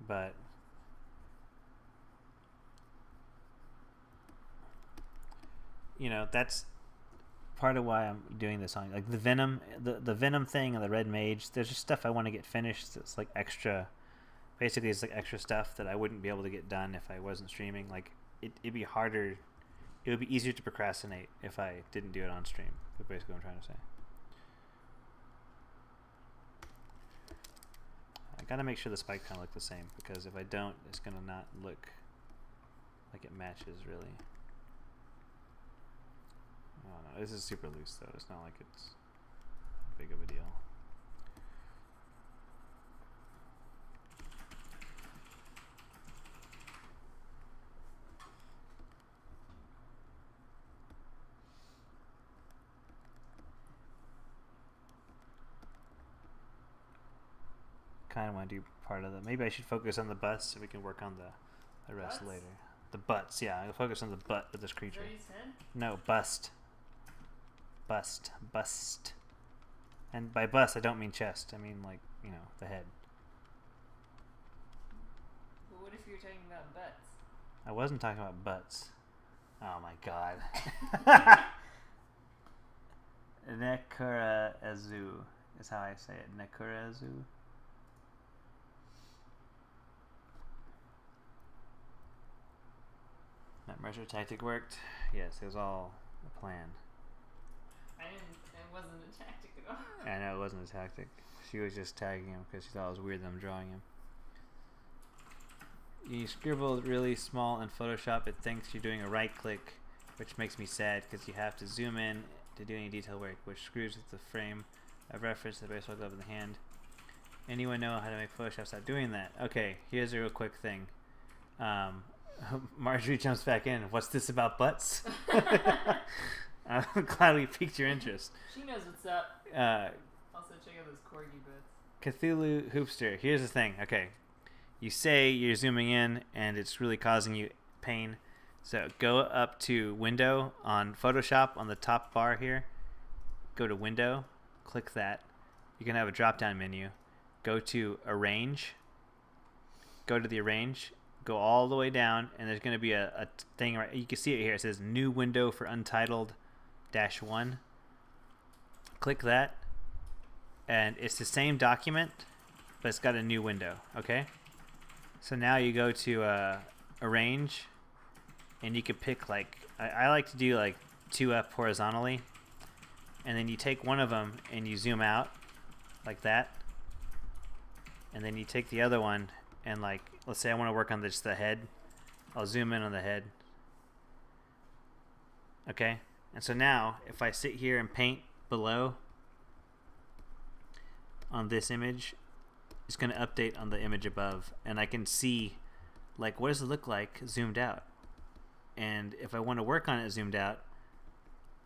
but you know, that's part of why I'm doing this on like the Venom thing and the Red Mage. There's just stuff I want to get finished. It's like extra. Basically, it's like extra stuff that I wouldn't be able to get done if I wasn't streaming. Like it'd be harder. It would be easier to procrastinate if I didn't do it on stream. That's basically what I'm trying to say. I gotta make sure the spikes kind of look the same, because if I don't, it's gonna not look like it matches really. I don't know. This is super loose though. It's not like it's big of a deal. Kind of want to do part of the. Maybe I should focus on the bust so we can work on the rest Butts? later. The butts, yeah. I'll focus on the butt of this Is creature. that what you said? No, bust. Bust. And by bust, I don't mean chest. I mean, like, you know, the head. But what if you're talking about butts? I wasn't talking about butts. Oh my god. Nekurazu is how I say it. Nekurazu. That merger tactic worked. Yes, it was all a plan. It wasn't a tactic at all. I know it wasn't a tactic. She was just tagging him because she thought it was weird that I'm drawing him. You scribble really small in Photoshop, it thinks you're doing a right click, which makes me sad because you have to zoom in to do any detail work, which screws with the frame of reference the baseball glove in the hand. Anyone know how to make Photoshop stop doing that? Okay, here's a real quick thing. Marjorie jumps back in. What's this about butts? I'm glad we piqued your interest. She knows what's up. Also, check out those corgi butts. Cthulhu Hoopster. Here's the thing. Okay. You say you're zooming in and it's really causing you pain. So go up to Window on Photoshop on the top bar here. Go to Window. Click that. You're going to have a drop-down menu. Go to Arrange. Go to the Arrange. Go all the way down, and there's going to be a thing right. You can see it here. It says New Window for Untitled -1. Click that, and it's the same document, but it's got a new window. Okay. So now you go to Arrange, and you can pick like I like to do like 2 up horizontally, and then you take one of them and you zoom out like that, and then you take the other one and like. Let's say I want to work on just the head. I'll zoom in on the head. Okay? And so now, if I sit here and paint below on this image, it's going to update on the image above. And I can see, like, what does it look like zoomed out? And if I want to work on it zoomed out,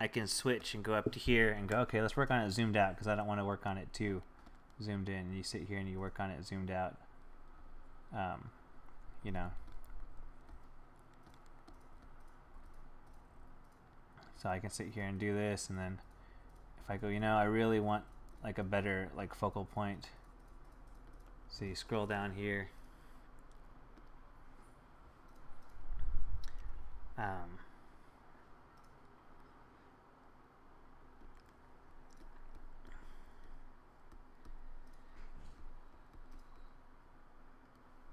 I can switch and go up to here and go, okay, let's work on it zoomed out because I don't want to work on it too zoomed in. And you sit here and you work on it zoomed out. You know, so I can sit here and do this, and then if I go, you know, I really want like a better like focal point, so you scroll down here,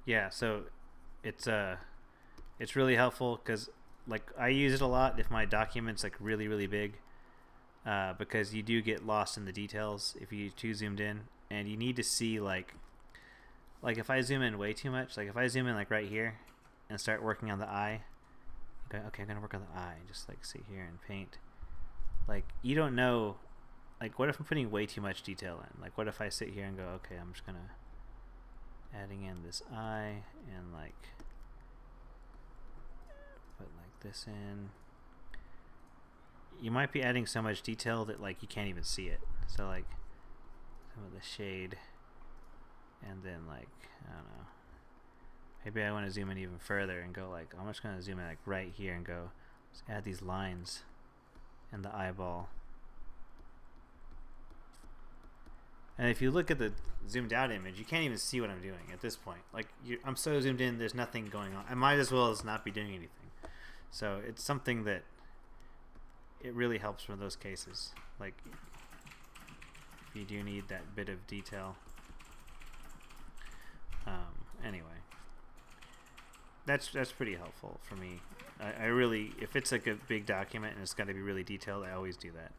yeah, so it's really helpful because like I use it a lot if my document's like really big, because you do get lost in the details if you too zoomed in, and you need to see like if I zoom in way too much, like if I zoom in like right here and start working on the eye, go, okay, I'm gonna work on the eye, just like sit here and paint, like you don't know, like what if I'm putting way too much detail in, like what if I sit here and go, okay, I'm just gonna adding in this eye and like put like this in. You might be adding so much detail that like you can't even see it. So like some of the shade, and then like I don't know. Maybe I want to zoom in even further and go like I'm just gonna zoom in like right here and go just add these lines in the eyeball. And if you look at the zoomed out image, you can't even see what I'm doing at this point. Like I'm so zoomed in, there's nothing going on. I might as well as not be doing anything. So it's something that it really helps for those cases. Like, if you do need that bit of detail. Anyway, that's pretty helpful for me. I really, if it's like a big document and it's got to be really detailed, I always do that.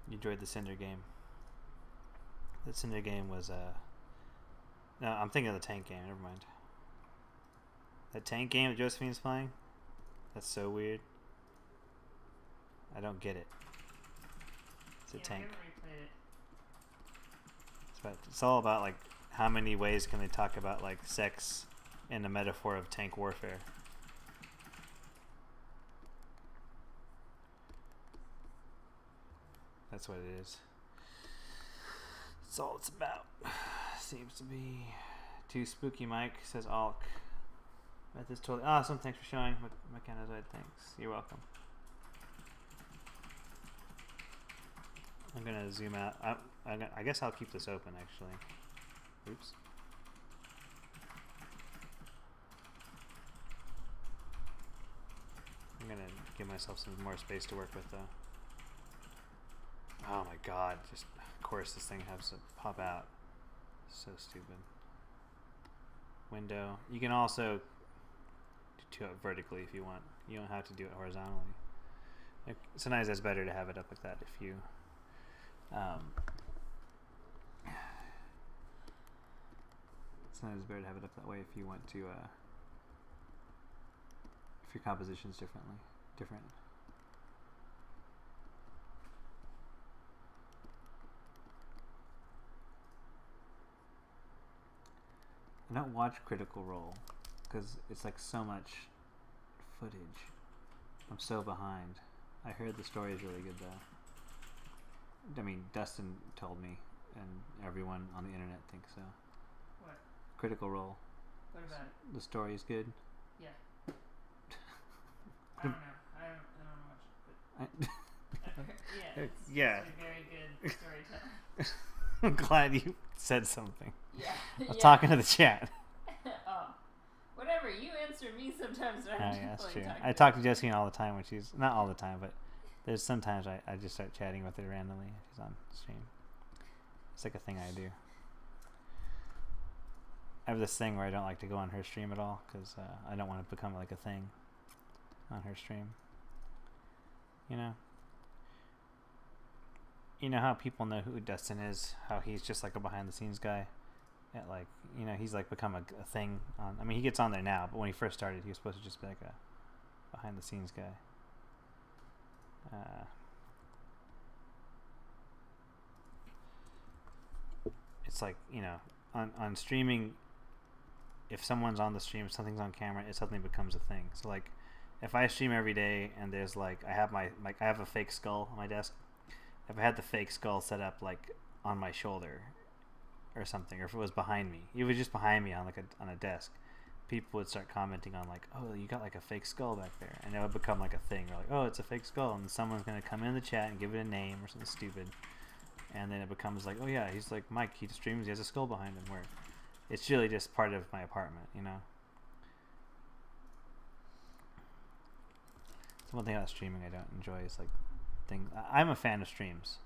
You enjoyed the Cinder game. The Cinder game was no, I'm thinking of the tank game. Never mind. The tank game that Josephine's playing. That's so weird. I don't get it. It's a tank. It's all about like how many ways can they talk about like sex in the metaphor of tank warfare. That's what it is. That's all it's about. Seems to be. Too spooky, Mike, says Alk. That is totally awesome. Thanks for showing. Mechanozoid, thanks. You're welcome. I'm gonna zoom out. I guess I'll keep this open actually. Oops. I'm gonna give myself some more space to work with though. Oh my god, just of course this thing has to pop out. So stupid. Window. You can also do it vertically if you want. You don't have to do it horizontally. Like, sometimes it's better to have it up like that if you sometimes it's better to have it up that way if you want to if your composition's different. I don't watch Critical Role because it's like so much footage. I'm so behind. I heard the story is really good though. I mean, Dustin told me, and everyone on the internet thinks so. What? Critical Role. What about it? The story is good. Yeah. I don't know. I don't watch it, but yeah, it's a very good storyteller. I'm glad you said something. Yeah. I'm talking to the chat. Oh, whatever. You answer me sometimes. Oh, yeah, that's true. I talk to Josephine all the time when she's not all the time, but there's sometimes I just start chatting with her randomly. She's on stream. It's like a thing I do. I have this thing where I don't like to go on her stream at all because I don't want to become like a thing on her stream. You know how people know who Dustin is, how he's just like a behind the scenes guy. At like, he's like become a thing on. I mean, he gets on there now, but when he first started, he was supposed to just be like a behind the scenes guy. It's like, on streaming, if someone's on the stream, if something's on camera, it suddenly becomes a thing. So like, if I stream every day and there's like, I have a fake skull on my desk. If I had the fake skull set up like on my shoulder or something, or if it was behind me, it was just behind me on like on a desk, people would start commenting on like, oh, you got like a fake skull back there, and it would become like a thing. Or like, oh, it's a fake skull, and someone's gonna come in the chat and give it a name or something stupid, and then it becomes like, oh yeah, he's like Mike, he streams, he has a skull behind him. Where it's really just part of my apartment, So one thing about streaming I don't enjoy is like I'm a fan of streams,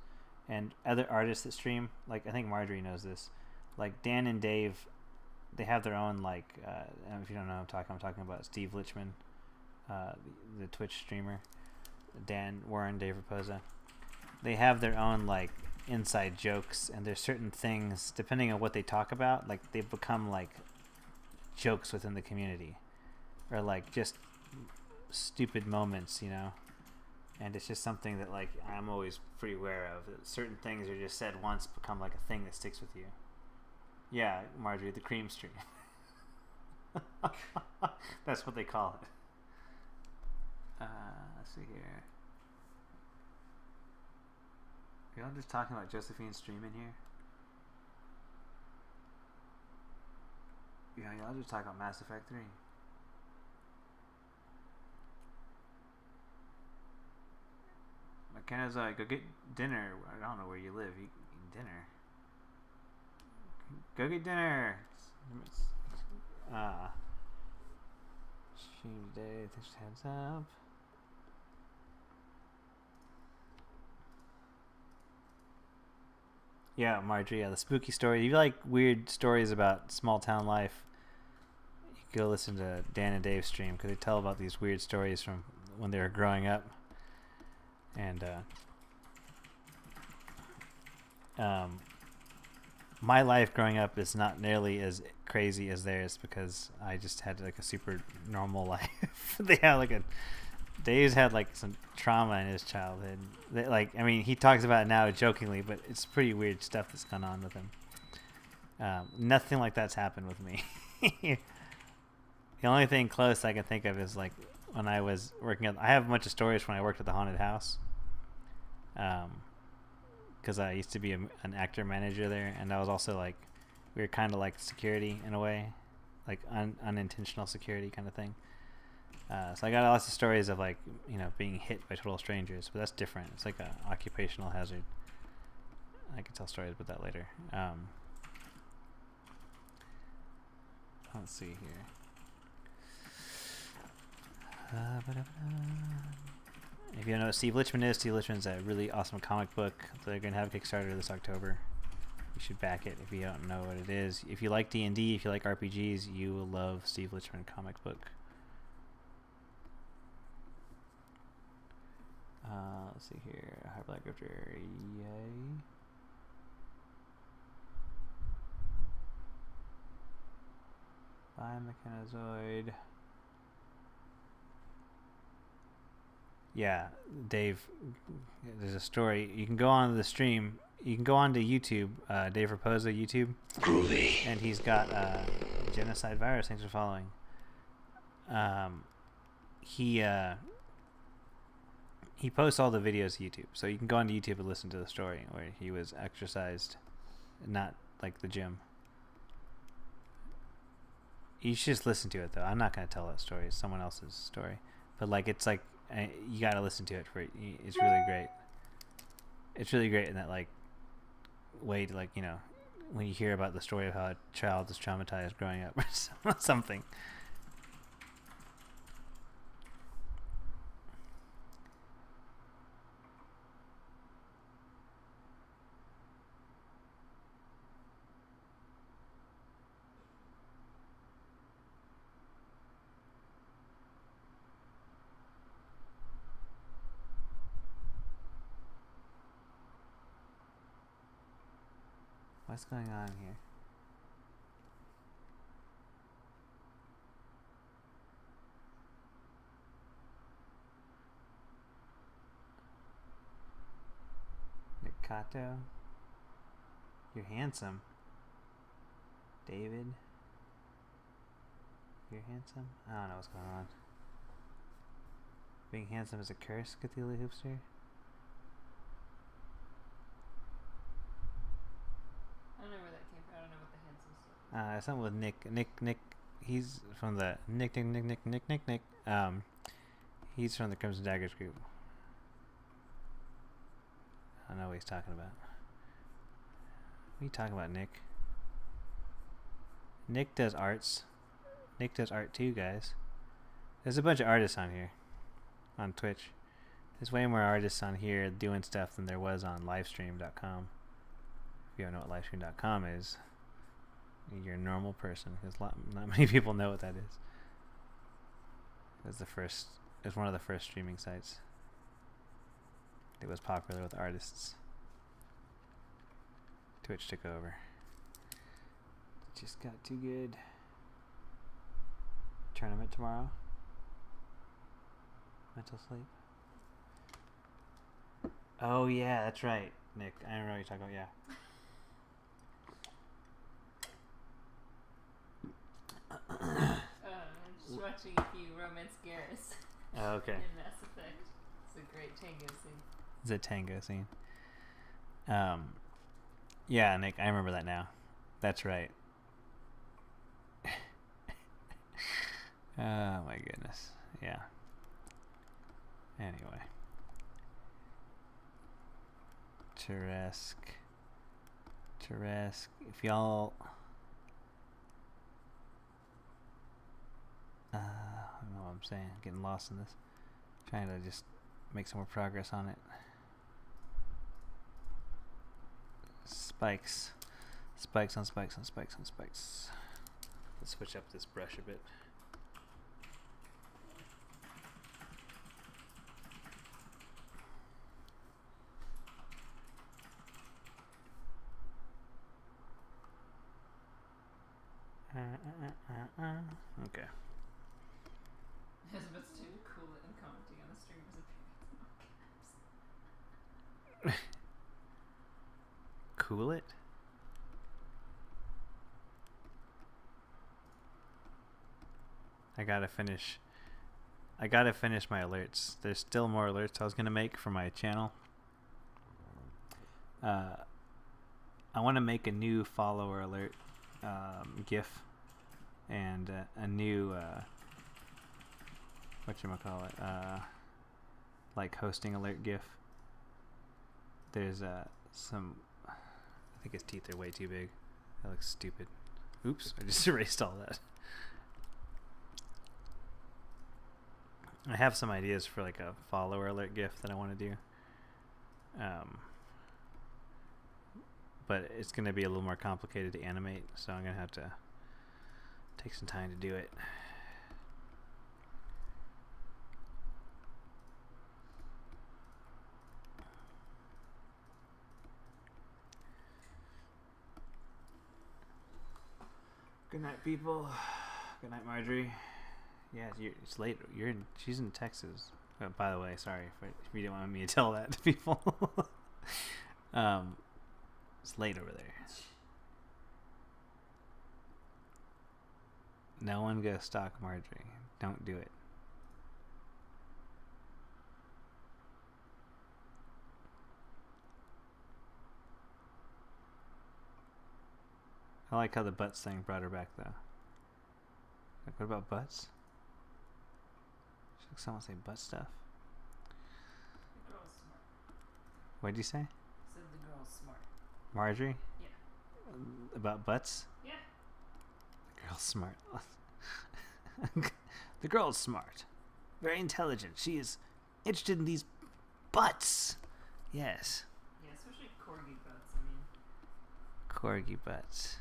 and other artists that stream, like I think Marjorie knows this, like Dan and Dave, they have their own like if you don't know what I'm talking about Steve Lichman, the Twitch streamer, Dan Warren, Dave Raposa. They have their own like inside jokes, and there's certain things depending on what they talk about, like they've become like jokes within the community, or like just stupid moments, and it's just something that like I'm always pretty aware of. That certain things are just said once become like a thing that sticks with you. Yeah, Marjorie, the cream stream. That's what they call it. Let's see here. Are y'all just talking about Josephine's stream in here? Yeah, y'all just talking about Mass Effect 3. McKenna's like, go get dinner. I don't know where you live. You eat dinner. Go get dinner. stream today. Just heads up. Yeah, Marjorie. Yeah, the spooky story. If you like weird stories about small town life, you can go listen to Dan and Dave's stream because they tell about these weird stories from when they were growing up. And my life growing up is not nearly as crazy as theirs because I just had like a super normal life. They had like Dave's had like some trauma in his childhood. I mean, he talks about it now jokingly, but it's pretty weird stuff that's gone on with him. Nothing like that's happened with me. The only thing close I can think of is like when I was working I have a bunch of stories when I worked at the haunted house. Because I used to be an actor manager there, and I was also like, we were kind of like security in a way, like unintentional security kind of thing. So I got lots of stories of like, being hit by total strangers, but that's different. It's like an occupational hazard. I can tell stories about that later. Let's see here. If you don't know what Steve Lichtman is, Steve Lichtman's a really awesome comic book. They're going to have a Kickstarter this October. You should back it if you don't know what it is. If you like D&D, if you like RPGs, you will love Steve Lichtman comic book. Let's see here. Hyperbolic Grifter. Yay. Bye, Mechanozoid. Yeah, Dave, there's a story. You can go on the stream. You can go on to YouTube, Dave Raposa YouTube. Groovy. And he's got Genocide Virus. Thanks for following. He posts all the videos to YouTube. So you can go on to YouTube and listen to the story where he was exorcised, not like the gym. You should just listen to it, though. I'm not going to tell that story. It's someone else's story. But, like, it's like, you got to listen to it. It's really great. It's really great in that, like, way to, like, when you hear about the story of how a child is traumatized growing up or something. What's going on here? Mikato? You're handsome. David? You're handsome? I don't know what's going on. Being handsome is a curse, Cthulhu Hoopster? I don't know where that came from. I don't know what the handsome stuff is. Something with Nick. He's from the Nick. He's from the Crimson Daggers group. I don't know what he's talking about. What are you talking about, Nick? Nick does arts. Nick does art too, guys. There's a bunch of artists on here. On Twitch. There's way more artists on here doing stuff than there was on livestream.com. If you don't know what livestream.com is, you're a normal person, because not many people know what that is. It's one of the first streaming sites. It was popular with artists. Twitch took over. Just got too good. Tournament tomorrow. Mental sleep. Oh yeah, that's right, Nick. I don't know what you're talking about. Yeah. Just watching a few Romance Garrus. Oh, okay. In Mass Effect. It's a great tango scene. It's a tango scene. Yeah, Nick, I remember that now. That's right. Oh my goodness. Yeah. Anyway. Tarresque. If y'all... I don't know what I'm saying. Getting lost in this. Trying to just make some more progress on it. Spikes. Spikes on spikes on spikes on spikes. Let's switch up this brush a bit. Okay. I was about to say cool it and commenting on the streamer's appearance. Cool it? I gotta finish my alerts. There's still more alerts I was gonna make for my channel. I want to make a new follower alert GIF and a new whatchamacallit, like hosting alert GIF. There's some, I think his teeth are way too big. That looks stupid. Oops, I just erased all that. I have some ideas for like a follower alert GIF that I want to do. But it's going to be a little more complicated to animate, so I'm going to have to take some time to do it. Good night, people. Good night, Marjorie. Yeah, it's late. She's in Texas. Oh, by the way, sorry if you didn't want me to tell that to people. It's late over there. No one go stalk Marjorie. Don't do it. I like how the butts thing brought her back, though. Like, what about butts? Should someone say butt stuff? The girl's smart. What'd you say? Said the girl's smart. Marjorie? Yeah. About butts? Yeah. The girl's smart. The girl's smart. Very intelligent. She is interested in these butts. Yes. Yeah, especially corgi butts. I mean. Corgi butts.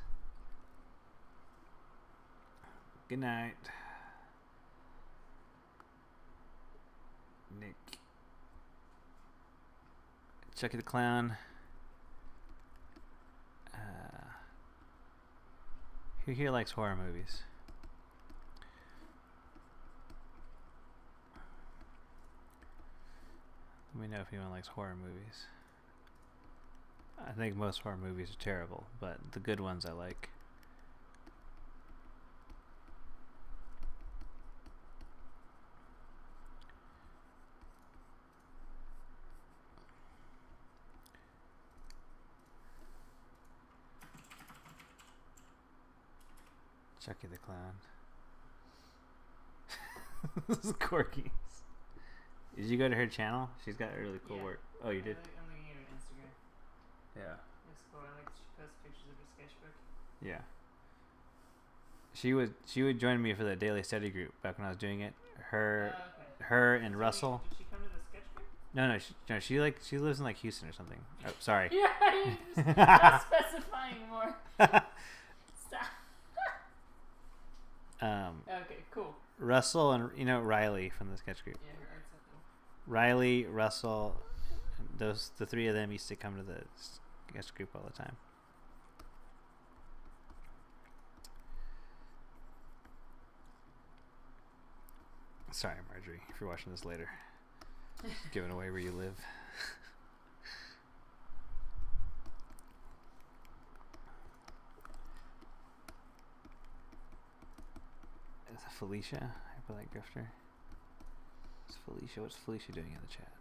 Good night. Nick. Chucky the Clown. Who here likes horror movies? Let me know if anyone likes horror movies. I think most horror movies are terrible, but the good ones I like. Chucky the Clown. This is Corky's. Did you go to her channel? She's got really cool work. Oh, you did? I'm looking at her Instagram. Yeah. Looks cool. I like that she posts pictures of her sketchbook. Yeah. She would join me for the daily study group back when I was doing it. Her and So Russell. Did she come to the sketch group? No, she lives in like Houston or something. Oh, sorry. Yeah, you're just not specifying more. Stop. Okay, cool. Russell and Riley from the sketch group. Yeah, her art's so cool. Riley, Russell, the three of them used to come to the sketch group all the time. Sorry, Marjorie, if you're watching this later. Giving away where you live. Is that Felicia? Hyperlight Grifter. It's Felicia. What's Felicia doing in the chat?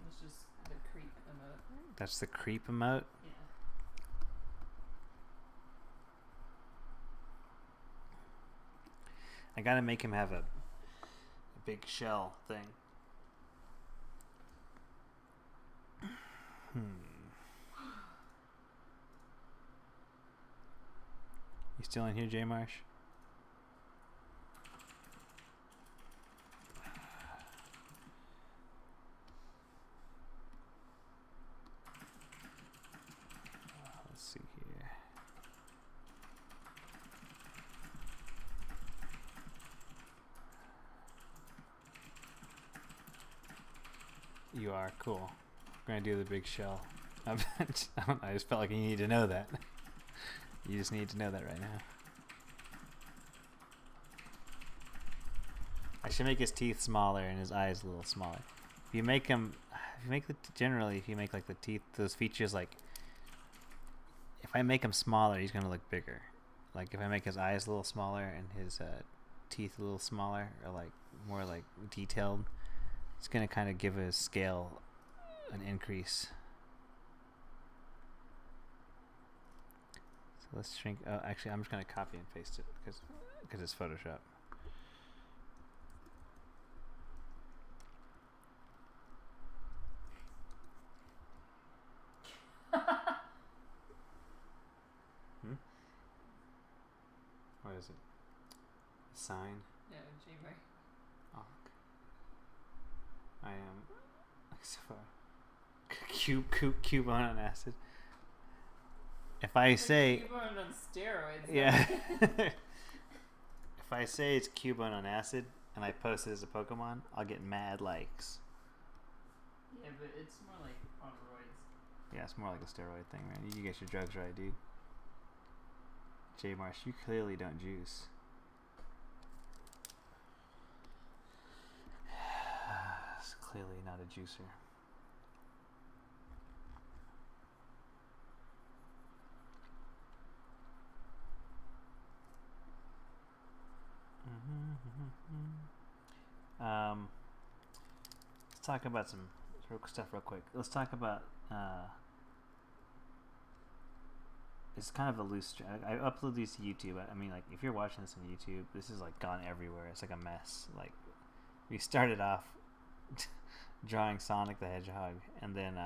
It's just the creep emote. That's the creep emote? Yeah. I gotta make him have a big shell thing. You still in here, J Marsh? You are cool. We're gonna do the big shell. I just felt like you need to know that. You just need to know that right now. I should make his teeth smaller and his eyes a little smaller. If you make him, generally, if you make like the teeth, those features like, if I make him smaller, he's gonna look bigger. Like if I make his eyes a little smaller and his teeth a little smaller, or like more like detailed, it's gonna kind of give his scale an increase. So let's shrink. Oh, actually, I'm just gonna copy and paste it because it's Photoshop. What is it? A sign? No, J-Bar. Oh, okay. I am so far. Cubone on acid. If I say Cubone on steroids. yeah, if I say it's Cubone on acid and I post it as a Pokemon, I'll get mad likes. Yeah, but it's more like on roids. Yeah, it's more like a steroid thing, man. You get your drugs right, dude. J Marsh, you clearly don't juice. It's clearly not a juicer. Let's talk about some stuff real quick. Let's talk about it's kind of a loose. I upload these to YouTube. I mean, like, if you're watching this on YouTube, this is like gone everywhere. It's like a mess. Like, we started off drawing Sonic the Hedgehog, and then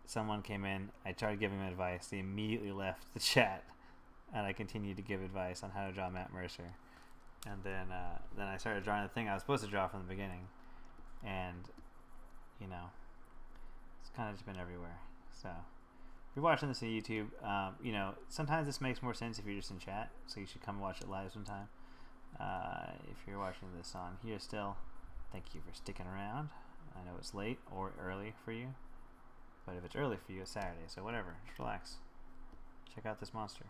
someone came in. I tried giving him advice. They immediately left the chat, and I continued to give advice on how to draw Matt Mercer. And then I started drawing the thing I was supposed to draw from the beginning, and you know, it's kind of just been everywhere. So. If you're watching this on YouTube, you know, sometimes this makes more sense if you're just in chat, so you should come watch it live sometime. If you're watching this on here still, thank you for sticking around. I know it's late or early for you, but if it's early for you, it's Saturday, so whatever, just relax. Check out this monster.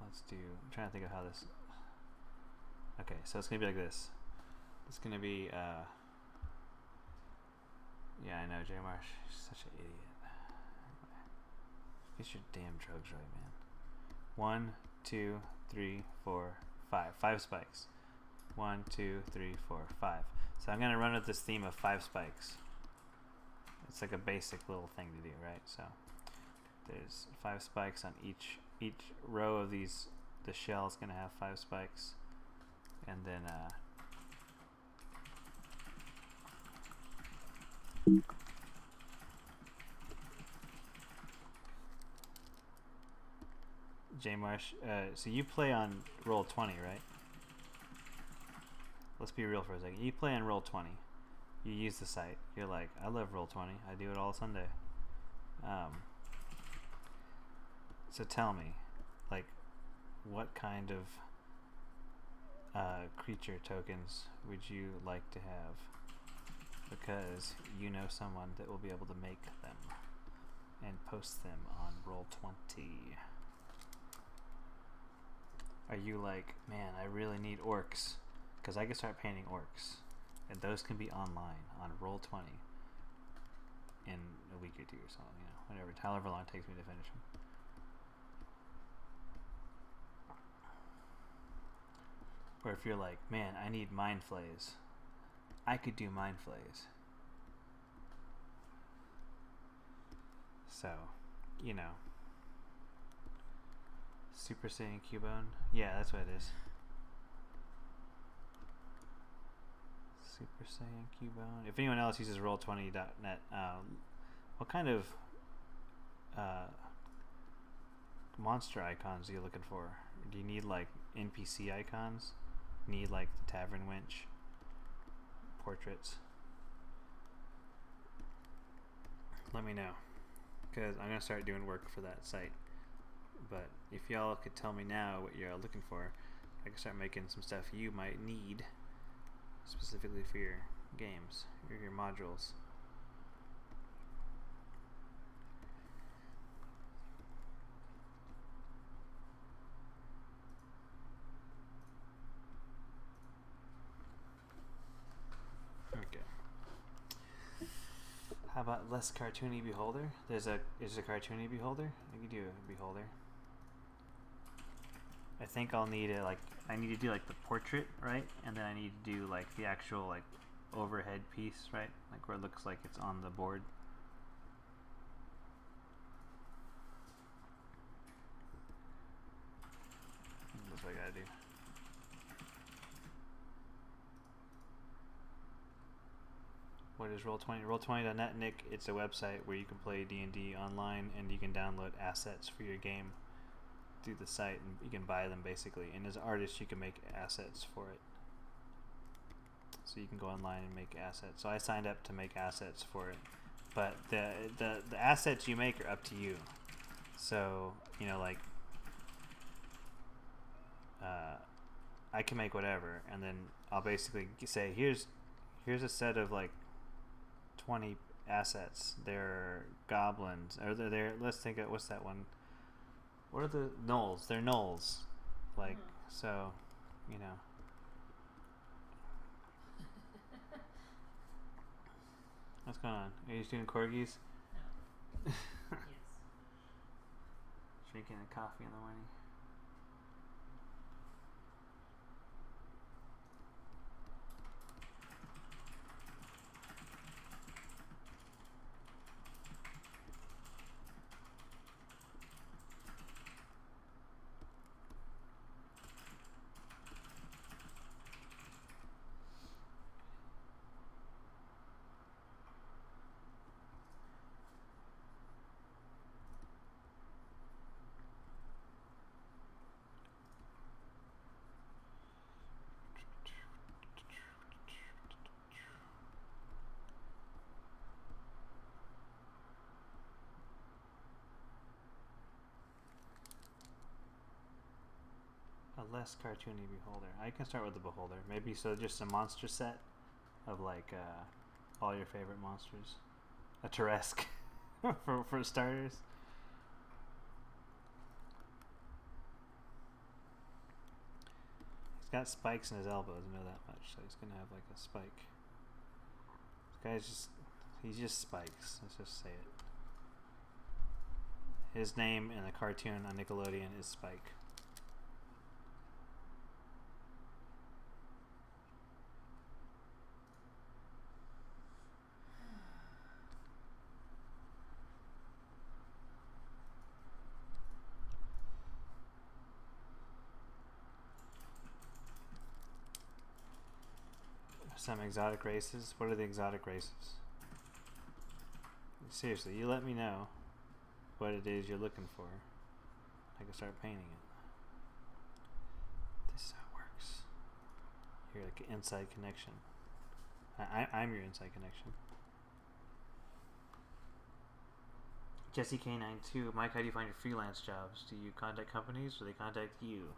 Let's do, I'm trying to think of how this, okay, so it's going to be like this. It's going to be, yeah, I know, J Marsh. You're such an idiot. Get your damn drugs right, man. 1, 2, 3, 4, 5. 5 spikes. 1, 2, 3, 4, 5. So I'm gonna run with this theme of 5 spikes. It's like a basic little thing to do, right? So there's 5 spikes on each row of these. The shell is gonna have 5 spikes, and then J Marsh, so you play on roll 20, right? Let's be real for a second. You play on roll 20. You use the site. You're like, I love roll 20. I do it all Sunday. So tell me, like, what kind of creature tokens would you like to have? Because you know someone that will be able to make them and post them on Roll20. Are you like, man, I really need orcs, because I can start painting orcs, and those can be online on Roll20 in a week or 2 or something, you know, whatever, however long it takes me to finish them. Or if you're like, man, I need mind flays, I could do mind flays. So, you know, Super Saiyan Cubone. Yeah, that's what it is. Super Saiyan Cubone. If anyone else uses Roll20.net, what kind of monster icons are you looking for? Do you need like NPC icons? Need like the Tavern Wench portraits? Let me know, because I'm gonna start doing work for that site. But if y'all could tell me now what you're looking for, I can start making some stuff you might need specifically for your games or your modules. Okay. How about less cartoony beholder? There's a cartoony beholder. I can do a beholder. I think I'll need a I need to do like the portrait, right? And then I need to do like the actual like overhead piece, right? Like where it looks like it's on the board. That's what I gotta do. What is Roll20? Roll20.net, Nick. It's a website where you can play D&D online and you can download assets for your game through the site, and you can buy them basically. And as an artist, you can make assets for it. So you can go online and make assets. So I signed up to make assets for it, but the assets you make are up to you. So like I can make whatever, and then I'll basically say here's a set of like 20 assets. They're goblins, or they're let's think of what's that one. What are the gnolls? They're gnolls, like so, What's going on? Are you just doing corgis? No. Yes. Drinking a coffee in the morning. A less cartoony beholder. I can start with the beholder. Maybe so just a monster set of like all your favorite monsters. A Tarresque for starters. He's got spikes in his elbows, I know that much, so he's gonna have like a spike. This guy's he's just spikes. Let's just say it. His name in the cartoon on Nickelodeon is Spike. Some exotic races. What are the exotic races? Seriously, you let me know what it is you're looking for. I can start painting it. This is how it works. You're like an inside connection. I'm your inside connection. Jesse K92. Mike, how do you find your freelance jobs? Do you contact companies or do they contact you?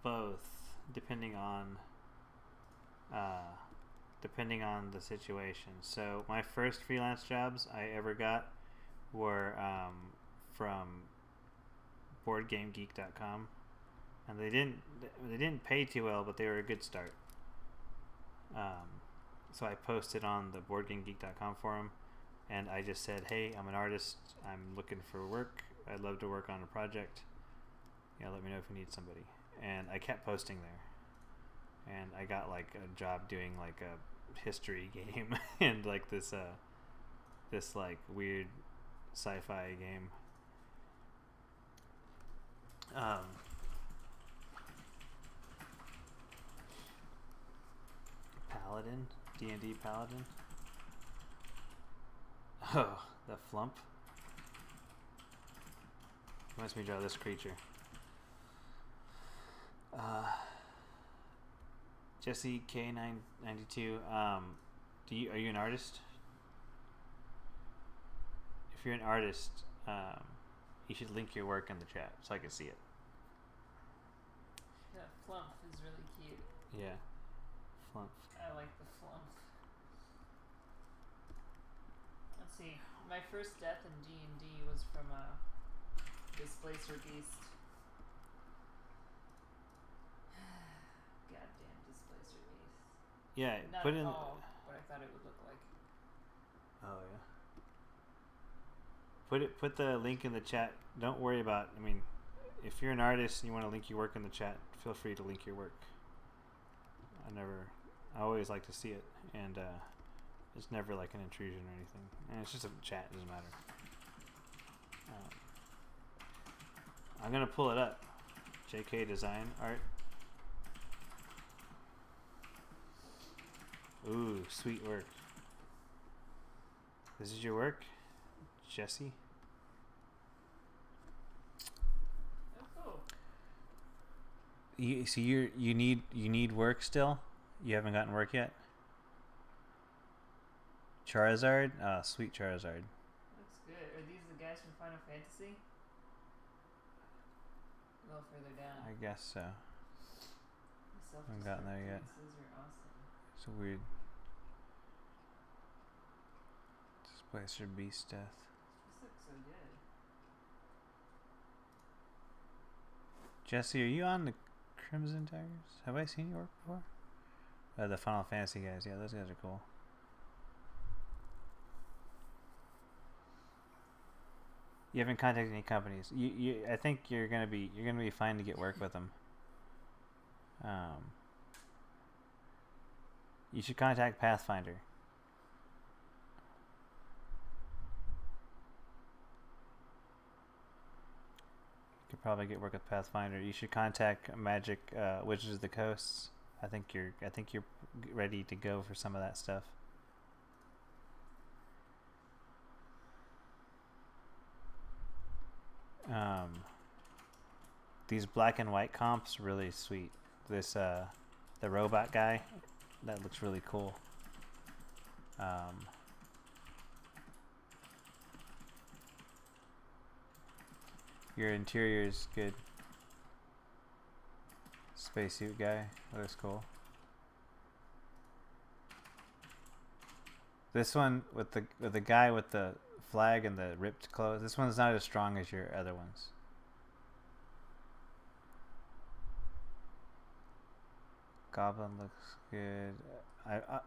Both, depending on the situation. So my first freelance jobs I ever got were from BoardGameGeek.com, and they didn't pay too well, but they were a good start. So I posted on the BoardGameGeek.com forum, and I just said, "Hey, I'm an artist. I'm looking for work. I'd love to work on a project. Let me know if you need somebody." And I kept posting there. And I got like a job doing like a history game and like this like weird sci-fi game. Paladin, D&D Paladin. Oh, the flump. Lets me draw this creature. Jesse K992. Are you an artist? If you're an artist, you should link your work in the chat so I can see it. flump is really cute. Yeah. Flump. I like the flump. Let's see. My first death in D&D was from a Displacer Beast. Goddamn Displacer Beast. Yeah, Not put at in. all what I thought it would look like. Oh yeah. Put the link in the chat. Don't worry about. I mean, if you're an artist and you want to link your work in the chat, feel free to link your work. I always like to see it, and it's never like an intrusion or anything. And it's just a chat. It doesn't matter. I'm gonna pull it up. JK Design Art. Ooh, sweet work. This is your work, Jesse? Oh, cool. You need work still? You haven't gotten work yet? Charizard? Oh, sweet Charizard. Looks good. Are these the guys from Final Fantasy? A little further down. I guess so. The haven't gotten there yet. These are awesome. It's a weird Displacer Beast death. This looks so good. Jesse, are you on the Crimson Tigers? Have I seen your work before? The Final Fantasy guys. Yeah, those guys are cool. You haven't contacted any companies. I think you're gonna be fine to get work with them. You should contact Pathfinder. You could probably get work with Pathfinder. You should contact Magic Wizards of the Coast. I think you're ready to go for some of that stuff. These black and white comps really sweet. This the robot guy, that looks really cool. Your interior is good. Spacesuit guy, looks cool. This one with the guy with the flag and the ripped clothes. This one's not as strong as your other ones. Goblin looks good.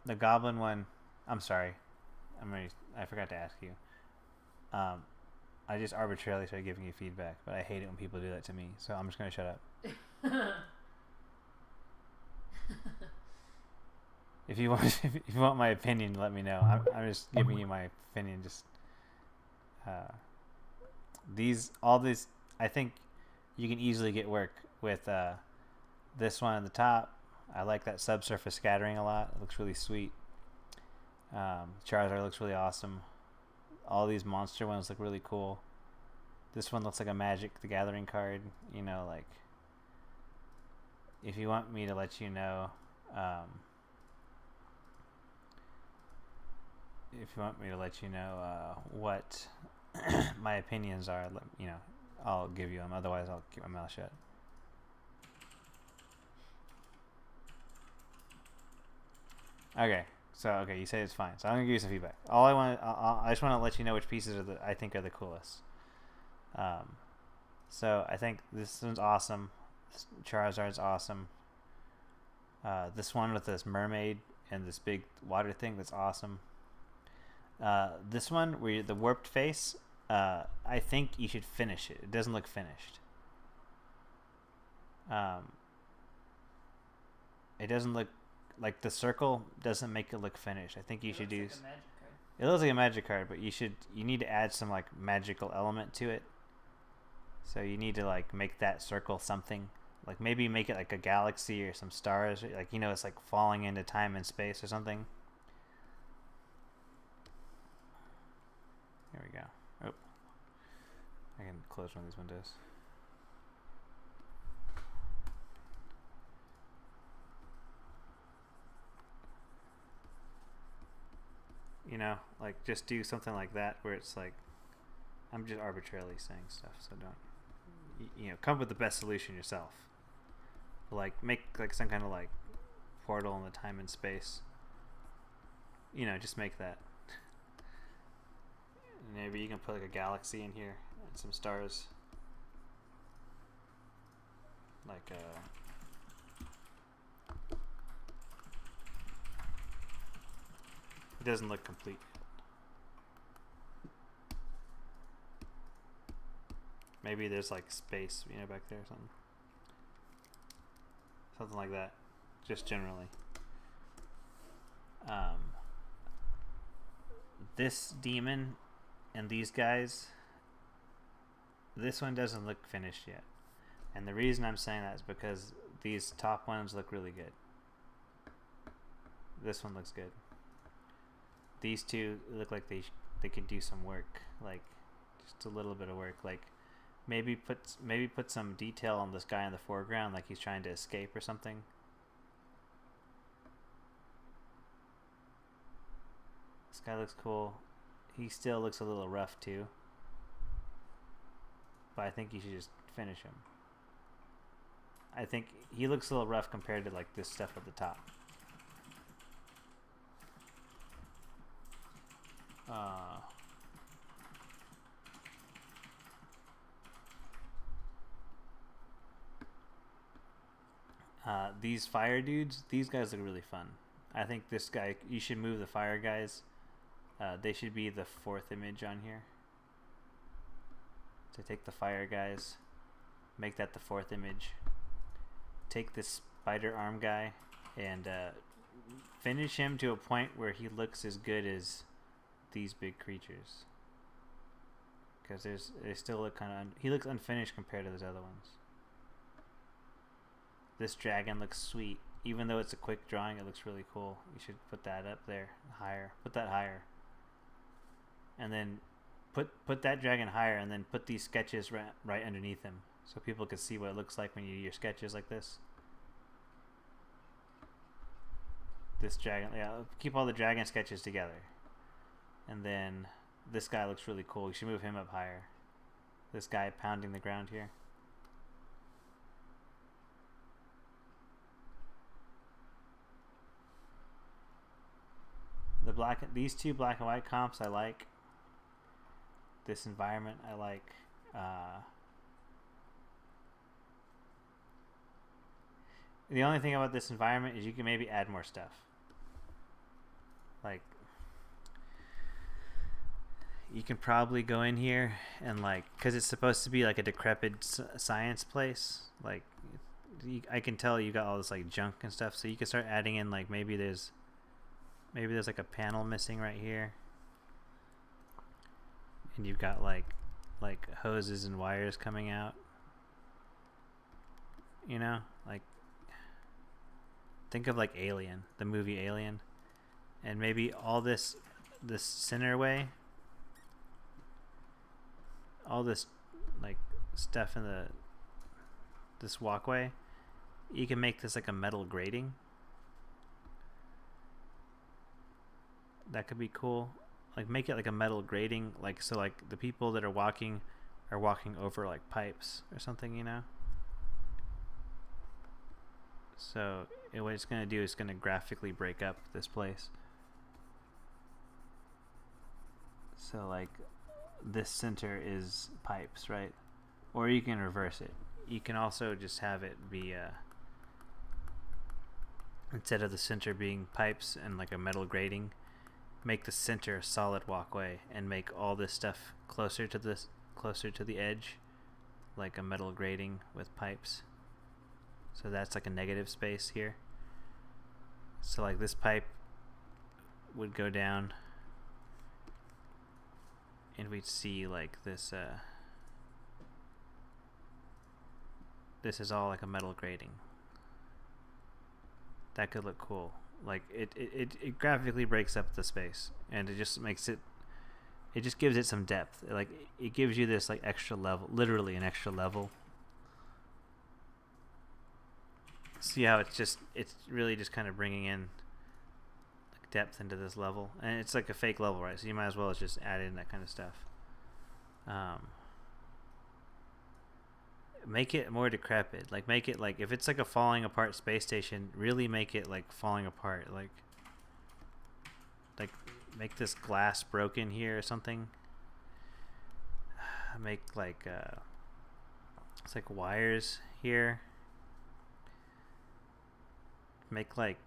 The goblin one. I'm sorry. I forgot to ask you. I just arbitrarily started giving you feedback, but I hate it when people do that to me. So I'm just gonna shut up. If you want my opinion, let me know. I'm just giving you my opinion. Just all these. I think you can easily get work with this one at the top. I like that subsurface scattering a lot. It looks really sweet. Charizard looks really awesome. All these monster ones look really cool. This one looks like a Magic the Gathering card. You know, like if you want me to let you know. If you want me to let you know what my opinions are, I'll give you them. Otherwise, I'll keep my mouth shut. Okay, you say it's fine. So I'm gonna give you some feedback. I just want to let you know which pieces I think are the coolest. So I think this one's awesome. Charizard's awesome. This one with this mermaid and this big water thing, that's awesome. This one where the warped face, I think you should finish it. It doesn't look finished. It doesn't look like the circle doesn't make it look finished. I think you should do. Like a magic card. It looks like a magic card, but you need to add some like magical element to it. So you need to like make that circle something. Like maybe make it like a galaxy or some stars. Like it's like falling into time and space or something. Here we go. Oh, I can close one of these windows. Like just do something like that where it's like, I'm just arbitrarily saying stuff, so don't, come up with the best solution yourself. Like make like some kind of like portal in the time and space. You know, just make that. Maybe you can put like a galaxy in here and some stars. Like it doesn't look complete. Maybe there's like space, you know, back there or something. Something like that. Just generally. This demon and these guys, this one doesn't look finished yet. And the reason I'm saying that is because these top ones look really good. This one looks good. These two look like they could do some work, like just a little bit of work, like maybe put some detail on this guy in the foreground, like he's trying to escape or something. This guy looks cool. He still looks a little rough too, but I think you should just finish him. I think he looks a little rough compared to like this stuff at the top. These fire dudes, these guys look really fun. I think this guy, you should move the fire guys. They should be the fourth image on here. So take the fire guys, make that the fourth image. Take this spider arm guy and finish him to a point where he looks as good as these big creatures. Because they still look kind of he looks unfinished compared to those other ones. This dragon looks sweet. Even though it's a quick drawing, it looks really cool. You should put that up there higher. Put that higher. And then put that dragon higher, and then put these sketches right underneath him, so people can see what it looks like when you do your sketches like this. This dragon, yeah, keep all the dragon sketches together. And then this guy looks really cool. You should move him up higher. This guy pounding the ground here. These two black and white comps I like. This environment I like. The only thing about this environment is you can maybe add more stuff. Like, you can probably go in here and like, because it's supposed to be like a decrepit science place. Like, I can tell you got all this like junk and stuff, so you can start adding in like maybe there's like a panel missing right here, and you've got like hoses and wires coming out. You know, like think of like Alien, the movie Alien, and maybe all this center way, all this like stuff in this walkway, you can make this like a metal grating. That could be cool. Like make it like a metal grating, like so like the people that are walking over like pipes or something, you know. So what it's gonna do is gonna graphically break up this place. So like this center is pipes, right? Or you can reverse it. You can also just have it be instead of the center being pipes and like a metal grating, make the center a solid walkway and make all this stuff closer to the edge, like a metal grating with pipes. So that's like a negative space here. So like this pipe would go down, and we'd see like this this is all like a metal grating. That could look cool. Like it graphically breaks up the space, and it just makes it just gives it some depth. Like it gives you this like extra level, literally an extra level. See how it's really just kind of bringing in like depth into this level, and it's like a fake level, right? So you might as well just add in that kind of stuff. make it more decrepit. Like make it like if it's like a falling apart space station, really make it like falling apart. Like make this glass broken here or something. Make like it's like wires here. Make like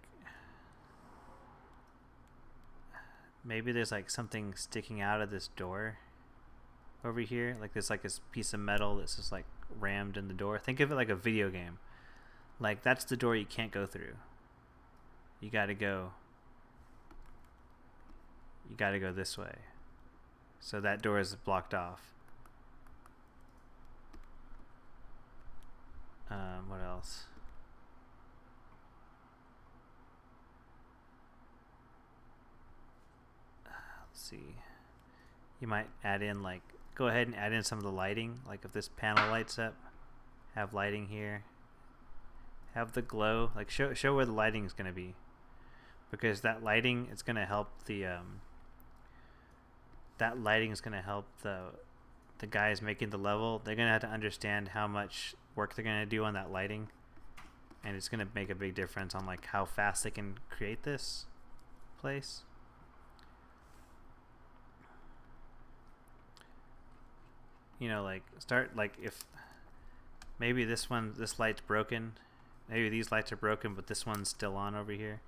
maybe there's like something sticking out of this door over here, like there's like this piece of metal that's just like rammed in the door. Think of it like a video game. Like that's the door you can't go through. You gotta go this way. So that door is blocked off. What else? Let's see. You might add in like, go ahead and add in some of the lighting. Like if this panel lights up, have lighting here. Have the glow. Like show where the lighting is going to be, because that lighting is going to help the the guys making the level. They're going to have to understand how much work they're going to do on that lighting, and it's going to make a big difference on like how fast they can create this place. You know, like start like if maybe this light's broken. Maybe these lights are broken, but this one's still on over here.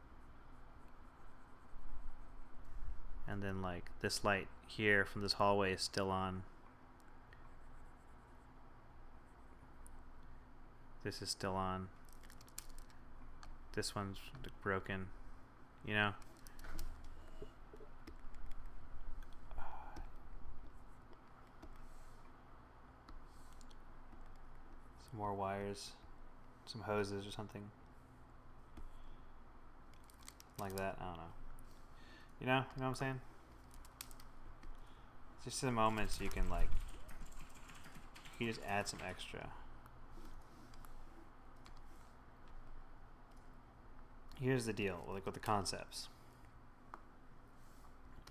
And then like this light here from this hallway is still on. This is still on. This one's broken. You know? Some more wires. Some hoses or something. Like that. I don't know. You know what I'm saying? It's just a moment so you can like, you can just add some extra. Here's the deal, like with the concepts.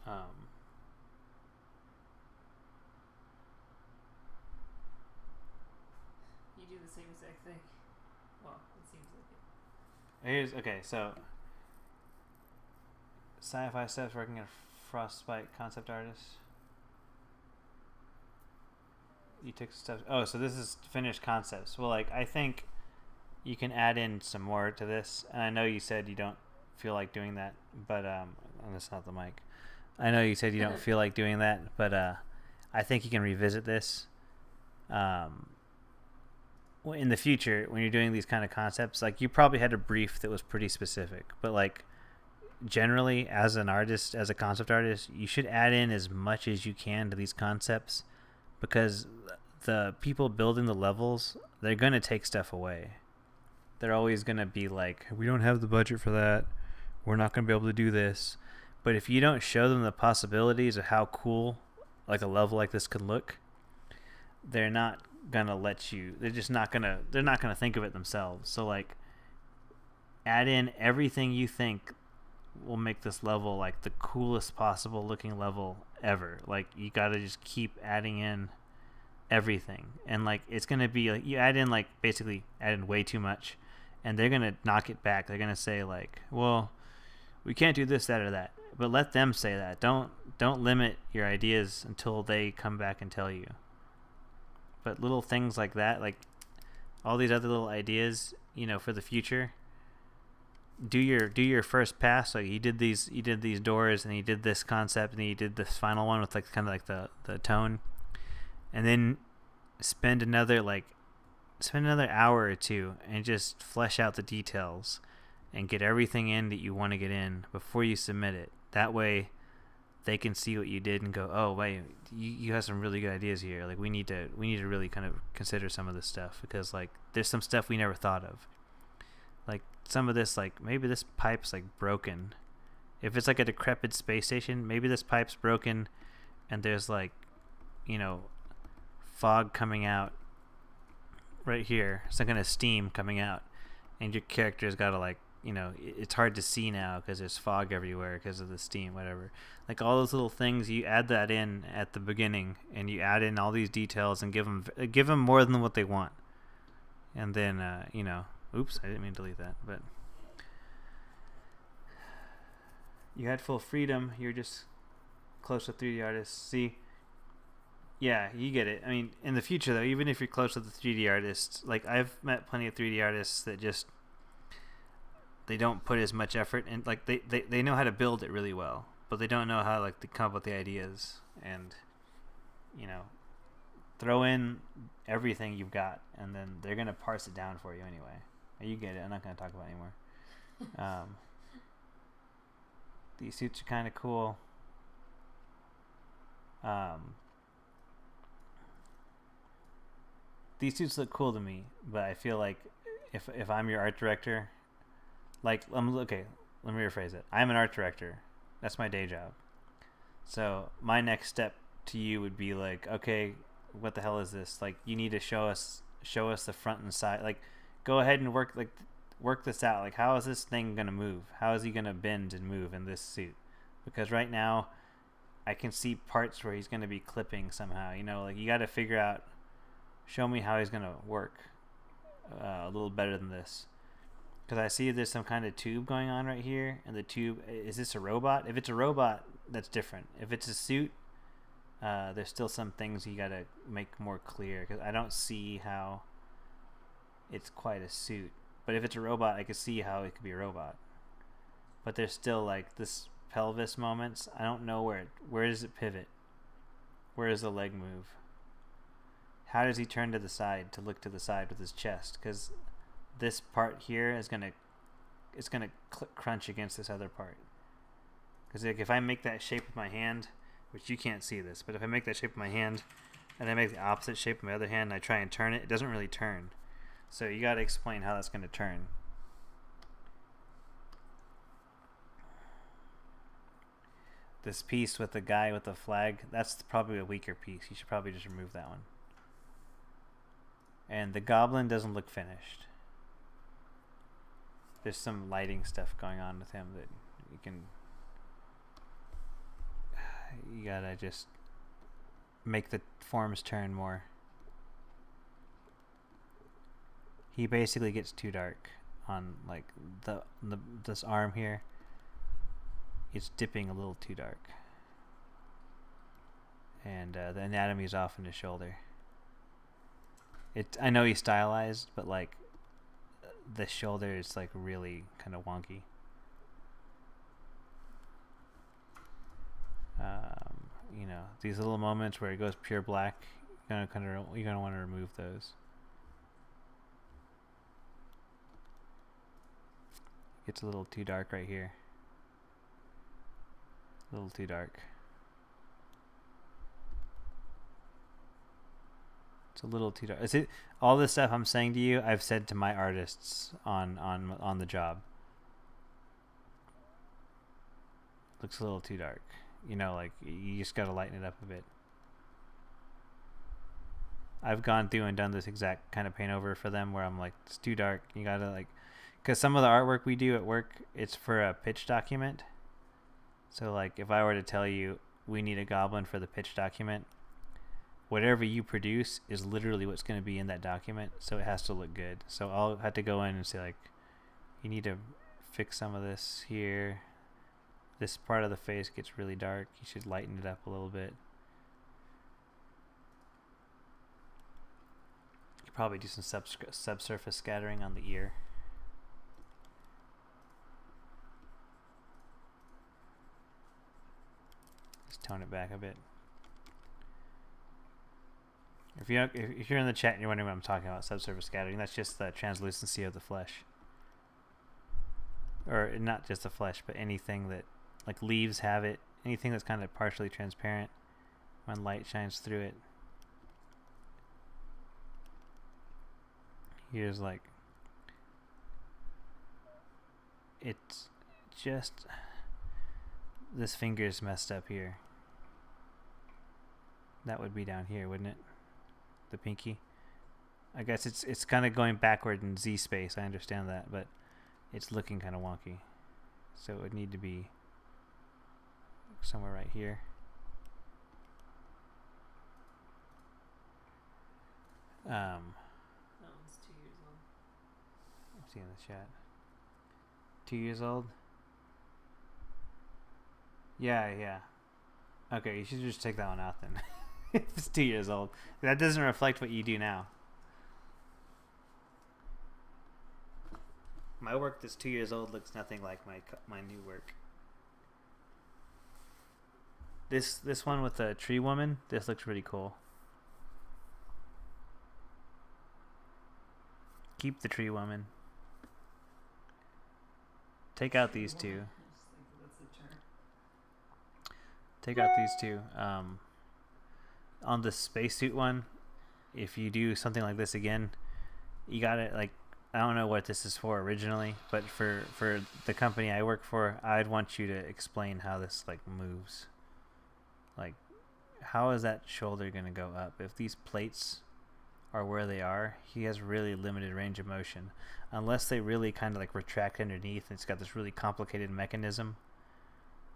You do the same exact thing. Well, it seems like it. Okay, so sci-fi steps working at Frostbite concept artist. You took steps. Oh, so this is finished concepts. Well, like I think you can add in some more to this. And I know you said you don't feel like doing that, but and that's not the mic. I know you said you don't feel like doing that, but I think you can revisit this. In the future, when you're doing these kind of concepts, like you probably had a brief that was pretty specific, but like generally as an artist, as a concept artist, you should add in as much as you can to these concepts, because the people building the levels, they're going to take stuff away. They're always going to be like, we don't have the budget for that. We're not going to be able to do this. But if you don't show them the possibilities of how cool like a level like this could look, they're not going to let you. They're not going to think of it themselves. So like add in everything you think will make this level like the coolest possible looking level ever. Like you got to just keep adding in everything, and like it's going to be like you add in like basically add in way too much, and they're going to knock it back. They're going to say like, well, we can't do this, that, or that. But let them say that. Don't limit your ideas until they come back and tell you. But little things like that, like all these other little ideas, you know, for the future, do your first pass. Like you did these doors, and you did this concept, and you did this final one with like kind of like the tone, and then spend another hour or two and just flesh out the details and get everything in that you want to get in before you submit it. That way they can see what you did and go, oh wait, you have some really good ideas here. Like we need to really kind of consider some of this stuff, because like there's some stuff we never thought of. Like some of this, like maybe this pipe's like broken. If it's like a decrepit space station, maybe this pipe's broken and there's like, you know, fog coming out right here, some kind of steam coming out, and your character's got to like, you know, it's hard to see now because there's fog everywhere because of the steam, whatever. Like all those little things, you add that in at the beginning, and you add in all these details and give them more than what they want. And then, oops, I didn't mean to delete that, but you had full freedom. You're just close to 3D artists. See, yeah, you get it. I mean, in the future, though, even if you're close to the 3D artists, like I've met plenty of 3D artists that just, they don't put as much effort in. Like they know how to build it really well, but they don't know how like to come up with the ideas and, throw in everything you've got, and then they're gonna parse it down for you anyway. You get it. I'm not gonna talk about it anymore. These suits are kind of cool. These suits look cool to me, but I feel like if I'm your art director, like okay, let me rephrase it. I'm an art director. That's my day job. So my next step to you would be like, okay, what the hell is this? Like, you need to show us the front and side. Like, go ahead and work this out. Like, how is this thing gonna move? How is he gonna bend and move in this suit? Because right now, I can see parts where he's gonna be clipping somehow. Like, you got to figure out. Show me how he's gonna work a little better than this. Because I see there's some kind of tube going on right here, and the tube, is this a robot? If it's a robot, that's different. If it's a suit, there's still some things you gotta make more clear, because I don't see how it's quite a suit. But if it's a robot, I could see how it could be a robot. But there's still like this pelvis moments. I don't know where does it pivot? Where does the leg move? How does he turn to the side to look to the side with his chest? Because this part here is gonna crunch against this other part. Because like if I make that shape with my hand, which you can't see this, but if I make that shape with my hand and I make the opposite shape with my other hand and I try and turn it, it doesn't really turn. So you got to explain how that's going to turn. This piece with the guy with the flag, that's probably a weaker piece. You should probably just remove that one. And the goblin doesn't look finished. There's some lighting stuff going on with him that you gotta just make the forms turn more. He basically gets too dark on like this arm here. It's dipping a little too dark. And the anatomy is off in his shoulder. I know he's stylized, but like the shoulder is like really kind of wonky. These little moments where it goes pure black, you're gonna want to remove those. It's a little too dark right here. A little too dark. It's a little too dark. Is it all this stuff I'm saying to you? I've said to my artists on the job. Looks a little too dark. Like you just gotta lighten it up a bit. I've gone through and done this exact kind of paint over for them where I'm like, it's too dark. You gotta like, because some of the artwork we do at work, it's for a pitch document. So like, if I were to tell you we need a goblin for the pitch document, whatever you produce is literally what's going to be in that document, so it has to look good. So I'll have to go in and say like, you need to fix some of this here. This part of the face gets really dark. You should lighten it up a little bit. You could probably do some subsurface scattering on the ear. Just tone it back a bit. If you're in the chat and you're wondering what I'm talking about, subsurface scattering, that's just the translucency of the flesh. Or not just the flesh, but anything that, like leaves have it, anything that's kind of partially transparent when light shines through it. Here's like, it's just, this finger's messed up here. That would be down here, wouldn't it? The pinky. I guess it's kind of going backward in Z space. I understand that, but it's looking kind of wonky. So it would need to be somewhere right here. That one's 2 years old. See in the chat. 2 years old? Yeah. Okay, you should just take that one out then. If it's 2 years old. That doesn't reflect what you do now. My work that's 2 years old looks nothing like my new work. This one with the tree woman, this looks really cool. Keep the tree woman. Take out these two. Take out these two. On the spacesuit one, if you do something like this again, you gotta, like, I don't know what this is for originally, but for the company I work for, I'd want you to explain how this like moves. Like, how is that shoulder gonna go up? If these plates are where they are, he has really limited range of motion. Unless they really kind of like retract underneath and it's got this really complicated mechanism,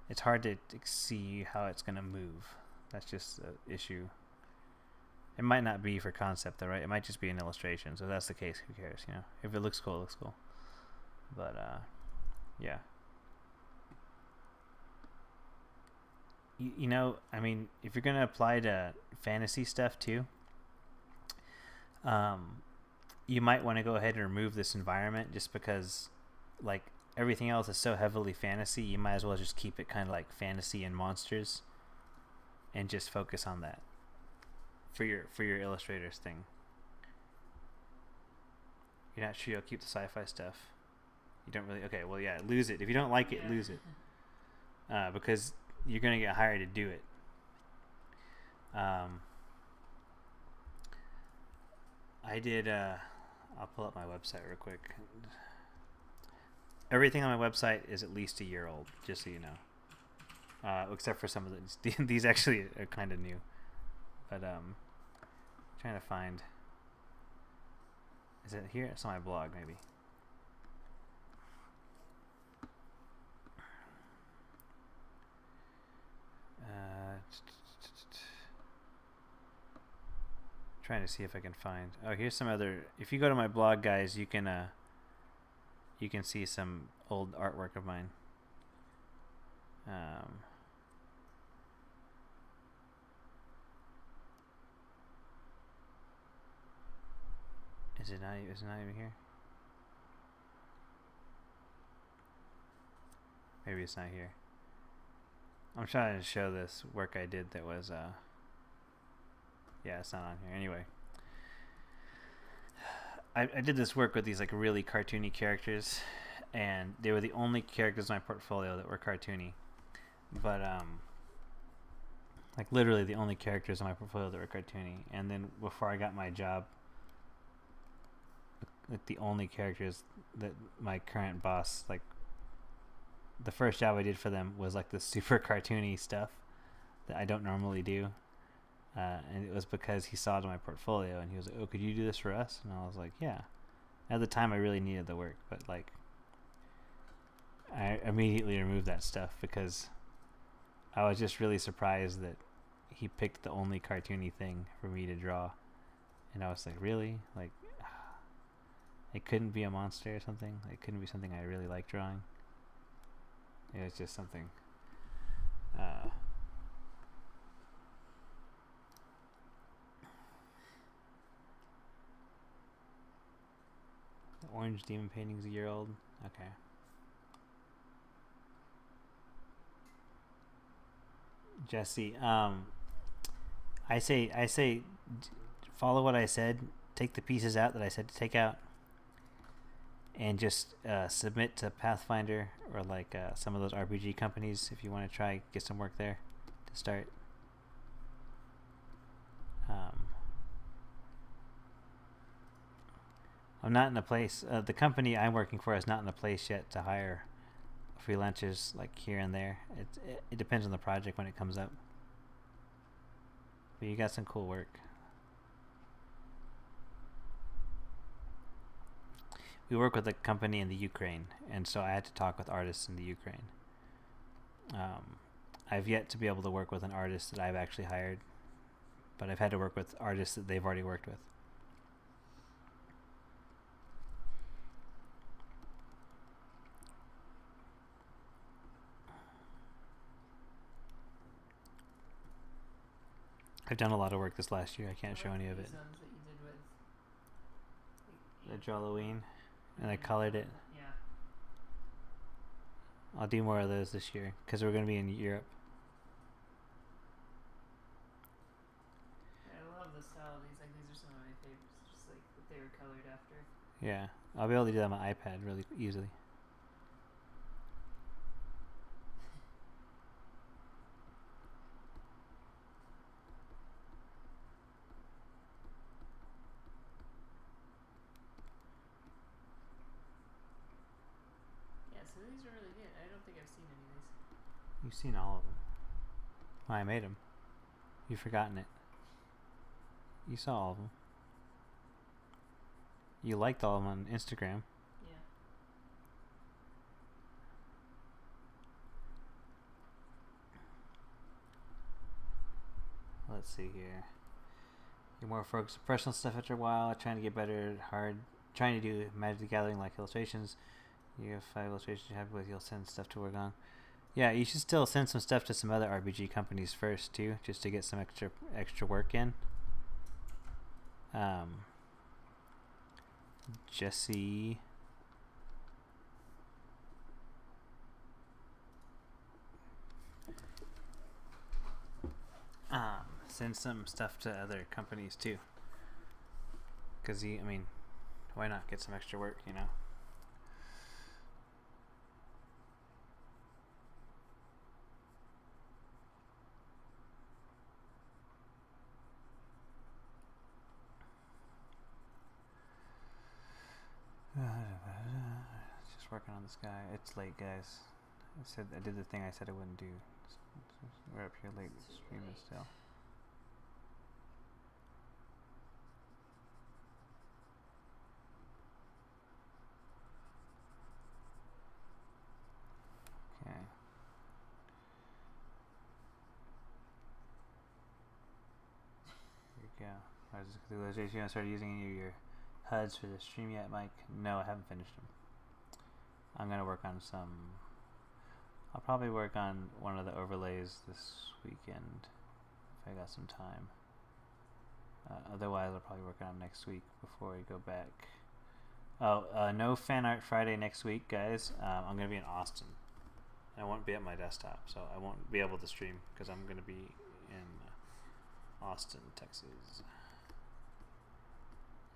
it's hard to see how it's gonna move. That's just an issue. It might not be for concept though, right? It might just be an illustration. So if that's the case, who cares, you know? If it looks cool, it looks cool. But yeah. You know, I mean, if you're gonna apply to fantasy stuff too, you might want to go ahead and remove this environment, just because like everything else is so heavily fantasy. You might as well just keep it kind of like fantasy and monsters, and just focus on that for your illustrators thing. You're not sure you'll keep the sci-fi stuff. You don't really. Okay, well, yeah, lose it. If you don't like it, lose it, because you're gonna get hired to do it. I did. I'll pull up my website real quick. Everything on my website is at least a year old, just so you know. Except for some of these. These actually are kind of new. But trying to find. Is it here? It's on my blog, maybe. Trying to see if I can find. Oh, here's some other. If you go to my blog, guys, you can see some old artwork of mine. Is it not even here? Maybe it's not here. I'm trying to show this work I did that was yeah, it's not on here. Anyway, I did this work with these like really cartoony characters, and they were the only characters in my portfolio that were cartoony. But like literally the only characters in my portfolio that were cartoony. And then before I got my job, like the only characters that my current boss, like the first job I did for them was like the super cartoony stuff that I don't normally do. And it was because he saw it in my portfolio and he was like, "Oh, could you do this for us?" And I was like, "Yeah." At the time I really needed the work, but like I immediately removed that stuff because I was just really surprised that he picked the only cartoony thing for me to draw. And I was like, really? Like, it couldn't be a monster or something? It couldn't be something I really like drawing? It was just something the orange demon painting's a year old. Okay. Jesse, I say follow what I said. Take the pieces out that I said to take out, and just submit to Pathfinder or like some of those RPG companies if you want to try get some work there to start. I'm not in a place. The company I'm working for is not in a place yet to hire freelancers like here and there. It depends on the project when it comes up. But you got some cool work. We work with a company in the Ukraine, and so I had to talk with artists in the Ukraine. I've yet to be able to work with an artist that I've actually hired, but I've had to work with artists that they've already worked with. I've done a lot of work this last year. I can't show any of it. These ones that you did with The Halloween, and I colored it. Yeah. I'll do more of those this year because we're going to be in Europe. I love the style of these. Like these are some of my favorites. Just like that they were colored after. Yeah, I'll be able to do that on my iPad really easily. Yeah, so these are really good. I don't think I've seen any of these. You've seen all of them. Well, I made them. You've forgotten it. You saw all of them. You liked all of them on Instagram. Yeah. Let's see here. Get more focused on personal stuff after a while. Trying to get better at hard. Trying to do Magic the Gathering like illustrations. You have 5 illustrations you're happy with. You'll send stuff to work on. Yeah, you should still send some stuff to some other RPG companies first too, just to get some extra work in. Jesse. Send some stuff to other companies too. Cause I mean, why not get some extra work, you know? Just working on this guy. It's late, guys. I did the thing I said I wouldn't do. We're up here late streaming still. Okay. Here we go. I was just gonna start using any of your HUDs for the stream yet, Mike? No, I haven't finished them. I'm gonna work on some. I'll probably work on one of the overlays this weekend if I got some time. Otherwise, I'll probably work on them next week before we go back. Oh, no fan art Friday next week, guys. I'm gonna be in Austin. I won't be at my desktop, so I won't be able to stream because I'm gonna be in Austin, Texas.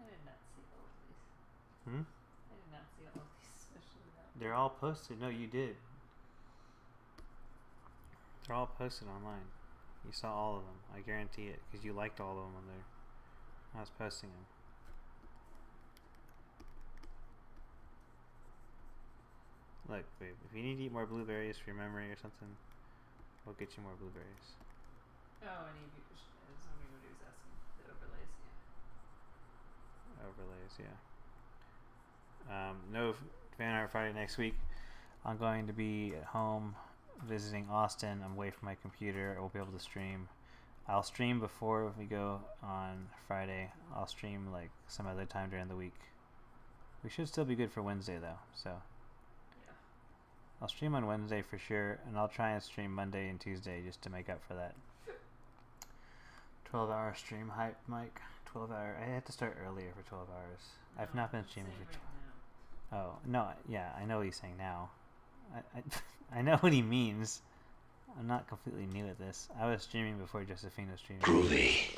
I did not see all of these. Hmm? I did not see all of these, especially that. They're all posted. No, you did. They're all posted online. You saw all of them. I guarantee it because you liked all of them when I was posting them. Look, babe, if you need to eat more blueberries for your memory or something, we'll get you more blueberries. Oh, and somebody was asking the overlays, yeah. Overlays, yeah. No fan art Friday next week. I'm going to be at home visiting Austin. I'm away from my computer. I won't be able to stream. I'll stream before we go on Friday. I'll stream like some other time during the week. We should still be good for Wednesday though, so Yeah. I'll stream on Wednesday for sure, and I'll try and stream Monday and Tuesday just to make up for that 12-hour stream hype, Mike. 12-hour. I had to start earlier for 12 hours. I've No, not been I'm streaming saying for 12. right now. Oh, no, yeah, I know what he's saying now. I know what he means. I'm not completely new at this. I was streaming before Josephine was streaming. Groovy.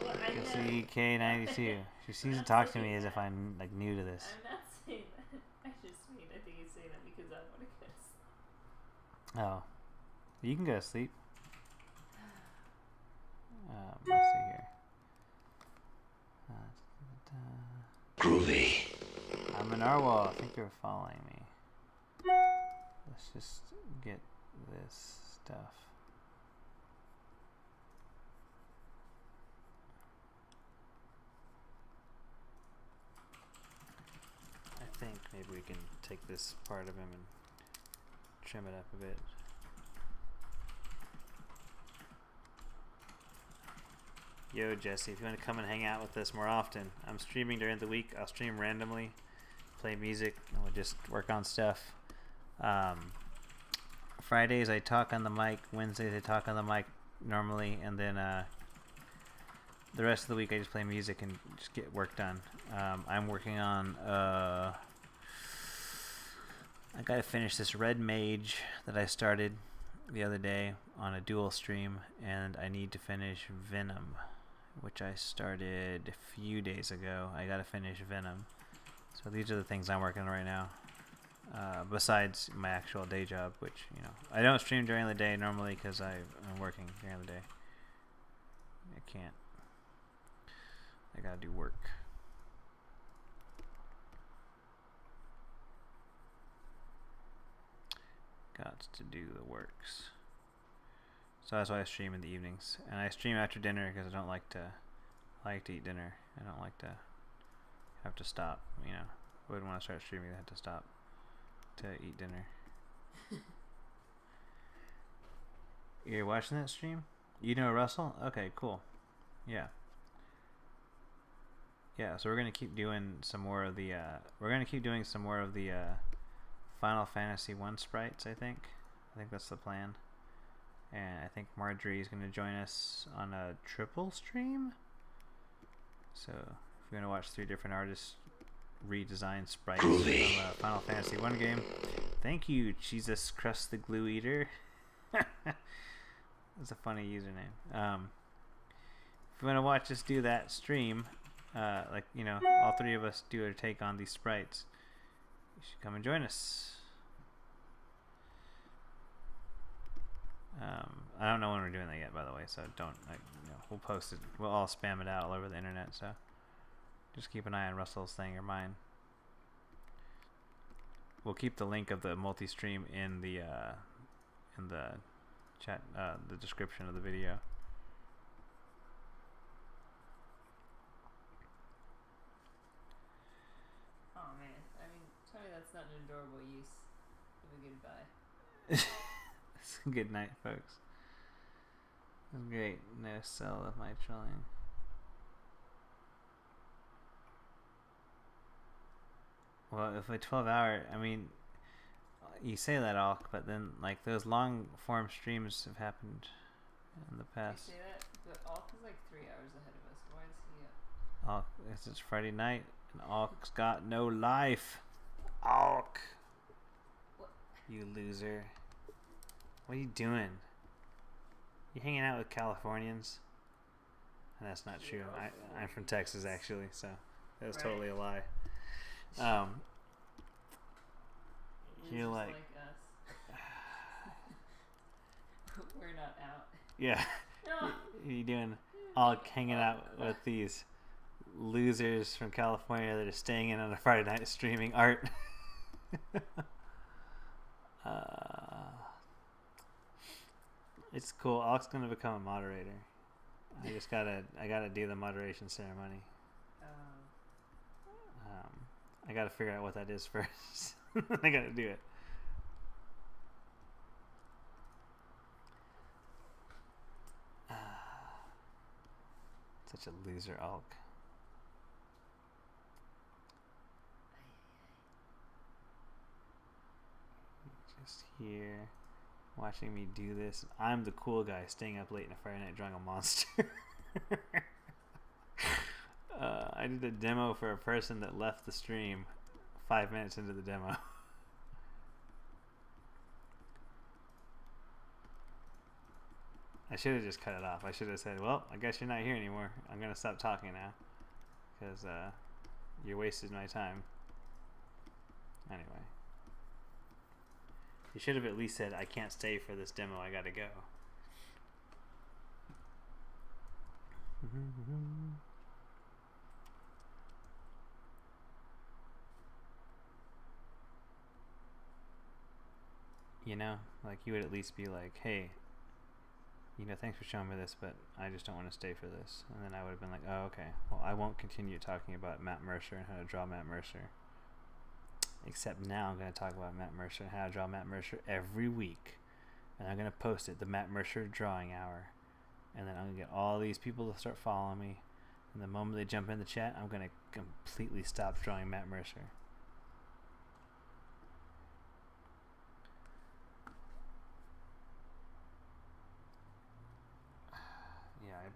Well, I know. Josie K92. She seems to talk to me as if I'm like new to this. I'm not saying that. I think he's saying that because I want to kiss. Oh. You can go to sleep. Let's see here. Groovy. I'm an narwhal. I think you're following me. Let's just get this stuff. I think maybe we can take this part of him and trim it up a bit. Yo, Jesse, if you want to come and hang out with us more often, I'm streaming during the week. I'll stream randomly, play music, and we'll just work on stuff. Fridays I talk on the mic. Wednesdays I talk on the mic normally, and then the rest of the week I just play music and just get work done. I'm working on I gotta finish this Red Mage that I started the other day on a dual stream, and I need to finish Venom, which I started a few days ago. I gotta finish Venom. So these are the things I'm working on right now. Besides my actual day job, which, you know, I don't stream during the day normally because I'm working during the day. I can't. I gotta do work. Got to do the works. So that's why I stream in the evenings, and I stream after dinner because I don't like to eat dinner. I don't like to have to stop. You know, I wouldn't want to start streaming. I have to stop to eat dinner. You're watching that stream? You know Russell? Okay, cool. Yeah. Yeah. So we're gonna keep doing some more of the. Final Fantasy 1 sprites, I think. I think that's the plan. And I think Marjorie is going to join us on a triple stream. So if you're going to watch 3 different artists redesign sprites from a Final Fantasy 1 game. Thank you, Jesus Crust the Glue Eater. That's a funny username. If you want to watch us do that stream, like, you know, all 3 of us do a take on these sprites, you should come and join us. I don't know when we're doing that yet, by the way, so don't, you know, we'll post it. We'll all spam it out all over the internet, so just keep an eye on Russell's thing or mine. We'll keep the link of the multi-stream in the chat, the description of the video. Oh man, I mean, tell me that's not an adorable use of a goodbye. Good night, folks. Great. No sell of my trolling. Well, if a 12-hour, I mean, you say that, Alk, but then, like, those long form streams have happened in the past. You say that, but Alk is like 3 hours ahead of us. Why is he up? Alk, it's Friday night, and Alk's got no life. Alk! What? You loser. What are you doing? You hanging out with Californians? And that's not true. I'm from Texas, actually, so that was totally a lie. You're Just like us. We're not out. yeah. No. You doing all hanging out with these losers from California that are staying in on a Friday night streaming art. It's cool. Alk's gonna become a moderator. I gotta do the moderation ceremony. I gotta figure out what that is first. I gotta do it. Such a loser, Alk. Just here, watching me do this. I'm the cool guy staying up late in a Friday night drawing a monster. I did a demo for a person that left the stream 5 minutes into the demo. I should have just cut it off. I should have said, well, I guess you're not here anymore. I'm going to stop talking now. Because you wasted my time. Anyway. You should have at least said, I can't stay for this demo. I got to go. You know, like you would at least be like, hey, you know, thanks for showing me this, but I just don't want to stay for this. And then I would have been like, oh, okay. Well, I won't continue talking about Matt Mercer and how to draw Matt Mercer. Except now I'm going to talk about Matt Mercer and how to draw Matt Mercer every week. And I'm going to post it, the Matt Mercer Drawing Hour. And then I'm going to get all these people to start following me. And the moment they jump in the chat, I'm going to completely stop drawing Matt Mercer.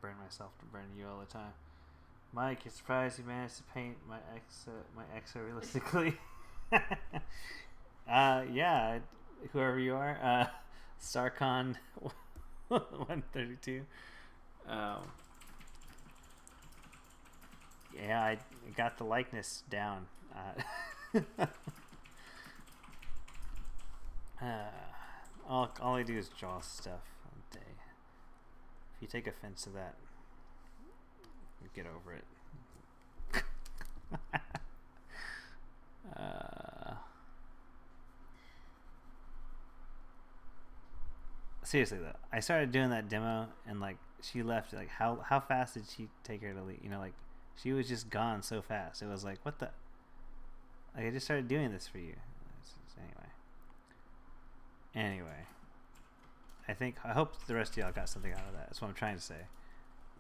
burn myself to burn you all the time. Mike, you're surprised you managed to paint my ex realistically. Yeah, whoever you are, Sarkon 132. Yeah, I got the likeness down. All I do is draw stuff all day. If you take offense to that, get over it. Seriously though, I started doing that demo and like she left. Like how fast did she take her to leave? You know, like she was just gone so fast. It was like what the. Like I just started doing this for you. Anyway, I hope the rest of y'all got something out of that. That's what I'm trying to say.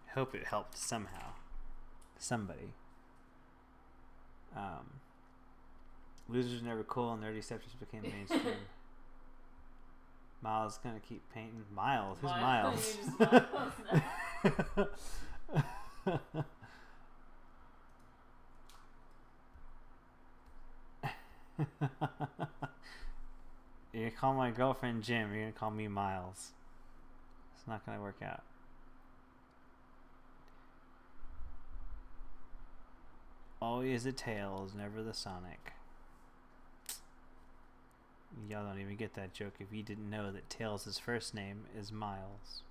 I hope it helped somehow. Somebody. Losers are never cool and nerdy septors became mainstream. Miles gonna keep painting. Miles? Who's Miles? You're gonna call my girlfriend Jim. You're gonna call me Miles. It's not gonna work out. Always the Tails, never the Sonic. Y'all don't even get that joke if you didn't know that Tails' first name is Miles.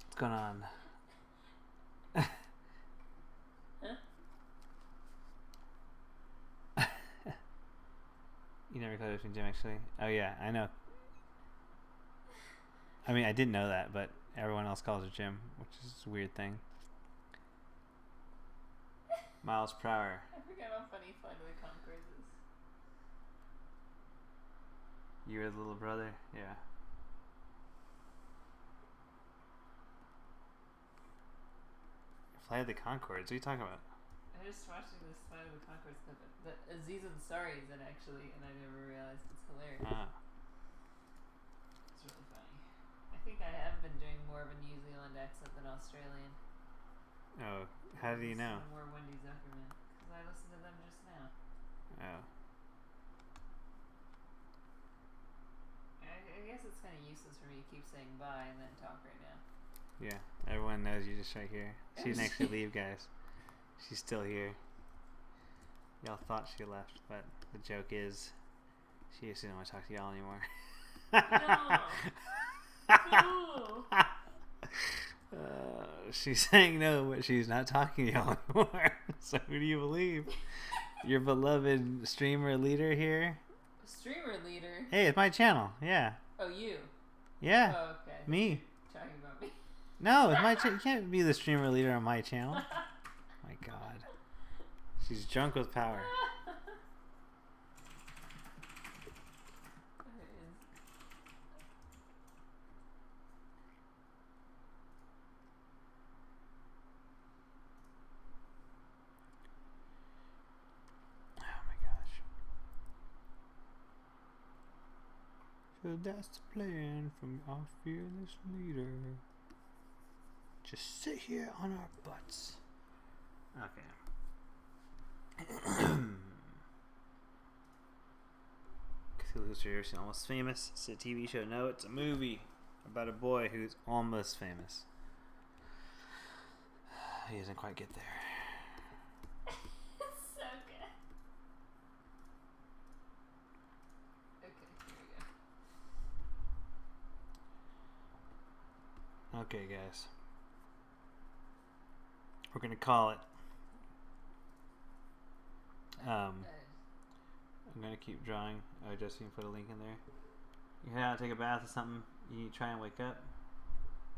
What's going on? You never called it Jim, actually? Oh, yeah, I know. I mean, I didn't know that, but everyone else calls her Jim, which is a weird thing. Miles per hour. I forgot how funny Flight of the Conchords is. You were the little brother? Yeah. Flight of the Conchords? What are you talking about? I was just watching this Flight of the Conchords clip. The Aziz Ansari's in actually, and I never realized it's hilarious. Ah. It's really funny. I think I have been doing more of a New Zealand accent than Australian. Oh, how do you know? More Wendy's Zuckerman. Because I listened to them just now. Oh. I guess it's kind of useless for me to keep saying bye and then talk right now. Yeah, everyone knows you're just right here. She didn't actually leave, guys. She's still here. Y'all thought she left, but the joke is she just didn't want to talk to y'all anymore. No! She's saying no, but she's not talking to y'all anymore. So who do you believe? Your beloved streamer leader here? Streamer leader? Hey, it's my channel. Yeah. Oh, you? Yeah. Oh, okay. Me. Talking about me. No, it's my you can't be the streamer leader on my channel. My God. She's drunk with power. Oh my gosh. So that's the plan from our fearless leader. Just sit here on our butts. Okay. Cthulhu's Furious and Almost Famous. It's a TV show. No, it's a movie about a boy who's almost famous. He doesn't quite get there. It's so good. Okay, here we go. Okay, guys. We're gonna call it. I'm gonna keep drawing. Oh, Jesse, put a link in there. You head out, take a bath or something. You try and wake up.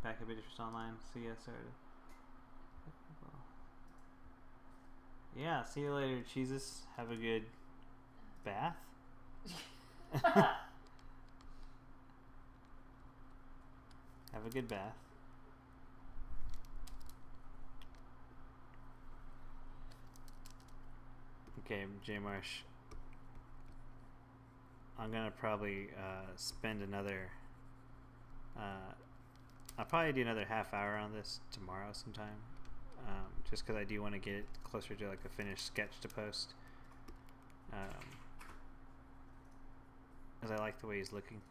Back up just online. See ya, sir. Yeah, see you later, Jesus. Have a good bath. Have a good bath. Okay, J Marsh. I'm gonna probably spend another. I'll probably do another half hour on this tomorrow sometime, just because I do want to get it closer to like a finished sketch to post. Because I like the way he's looking.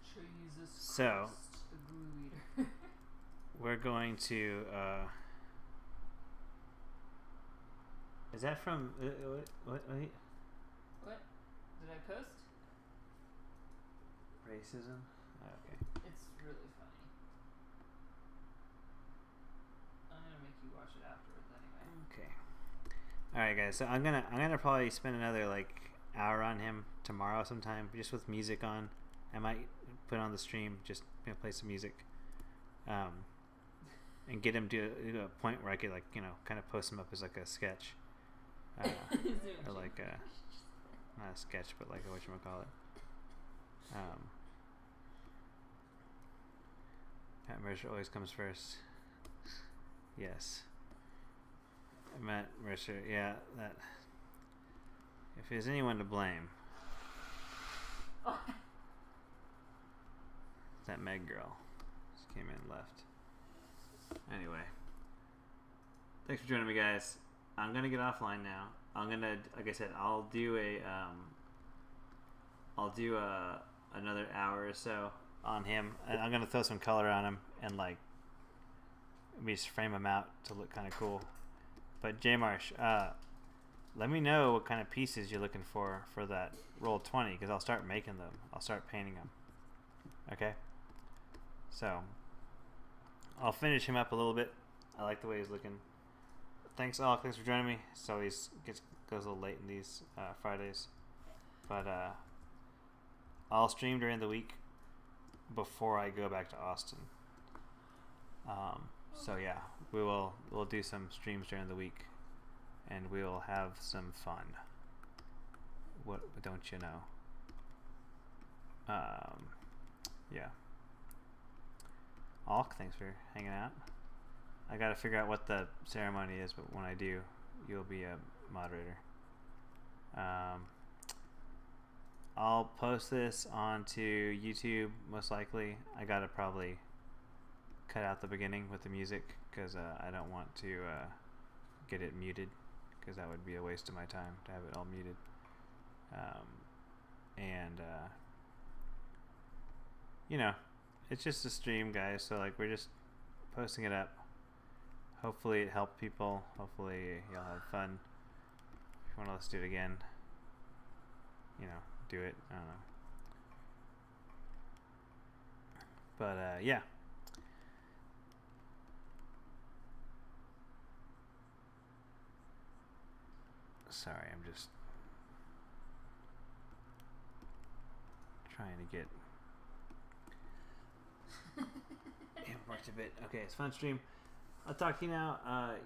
Jesus So, Christ, the glue eater. we're going to. Is that from? What? Wait. What? Did I post? Racism? Oh, okay. It's really funny. I'm gonna make you watch it afterwards anyway. Okay. All right, guys. So I'm gonna probably spend another like hour on him tomorrow sometime, just with music on. I might put on the stream, just play some music, and get him to a point where I could kind of post him up as like a sketch, or like not a sketch, but like a whatchamacallit. Matt Mercer always comes first. Yes. Matt Mercer, yeah, that. If there's anyone to blame, that Meg girl just came in and left. Anyway, thanks for joining me, guys. I'm gonna get offline now. I'm gonna, like I said, I'll do another hour or so on him, and I'm gonna throw some color on him and like maybe just frame him out to look kind of cool. But J Marsh, let me know what kind of pieces you're looking for that roll 20, because I'll start making them. I'll start painting them. Okay. So I'll finish him up a little bit. I like the way he's looking. Thanks, all. Thanks for joining me. So he's goes a little late in these Fridays, but I'll stream during the week before I go back to Austin. So yeah, we'll do some streams during the week, and we'll have some fun. What don't you know? Yeah. Alk, thanks for hanging out. I gotta figure out what the ceremony is, but when I do, you'll be a moderator. I'll post this onto YouTube most likely. I gotta probably cut out the beginning with the music, because I don't want to get it muted, because that would be a waste of my time to have it all muted. It's just a stream, guys, so like we're just posting it up. Hopefully it helped people. Hopefully y'all have fun. If you want to let's do it again, do it. I don't know. But yeah. Sorry, I'm just trying to get it worked a bit. Okay, it's fun stream. I'll talk to you now.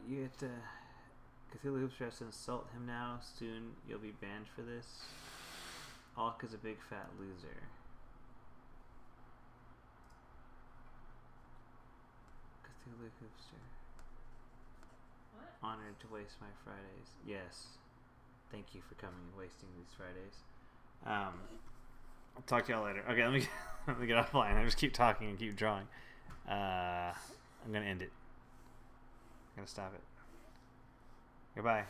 You get to Cthulhu Hoops tries to insult him now. Soon you'll be banned for this. Alk is a big fat loser. Cthulhu Hoopster. What? Honored to waste my Fridays. Yes. Thank you for coming and wasting these Fridays. I'll talk to y'all later. Okay, let me get offline. I just keep talking and keep drawing. I'm gonna end it. I'm gonna stop it. Goodbye.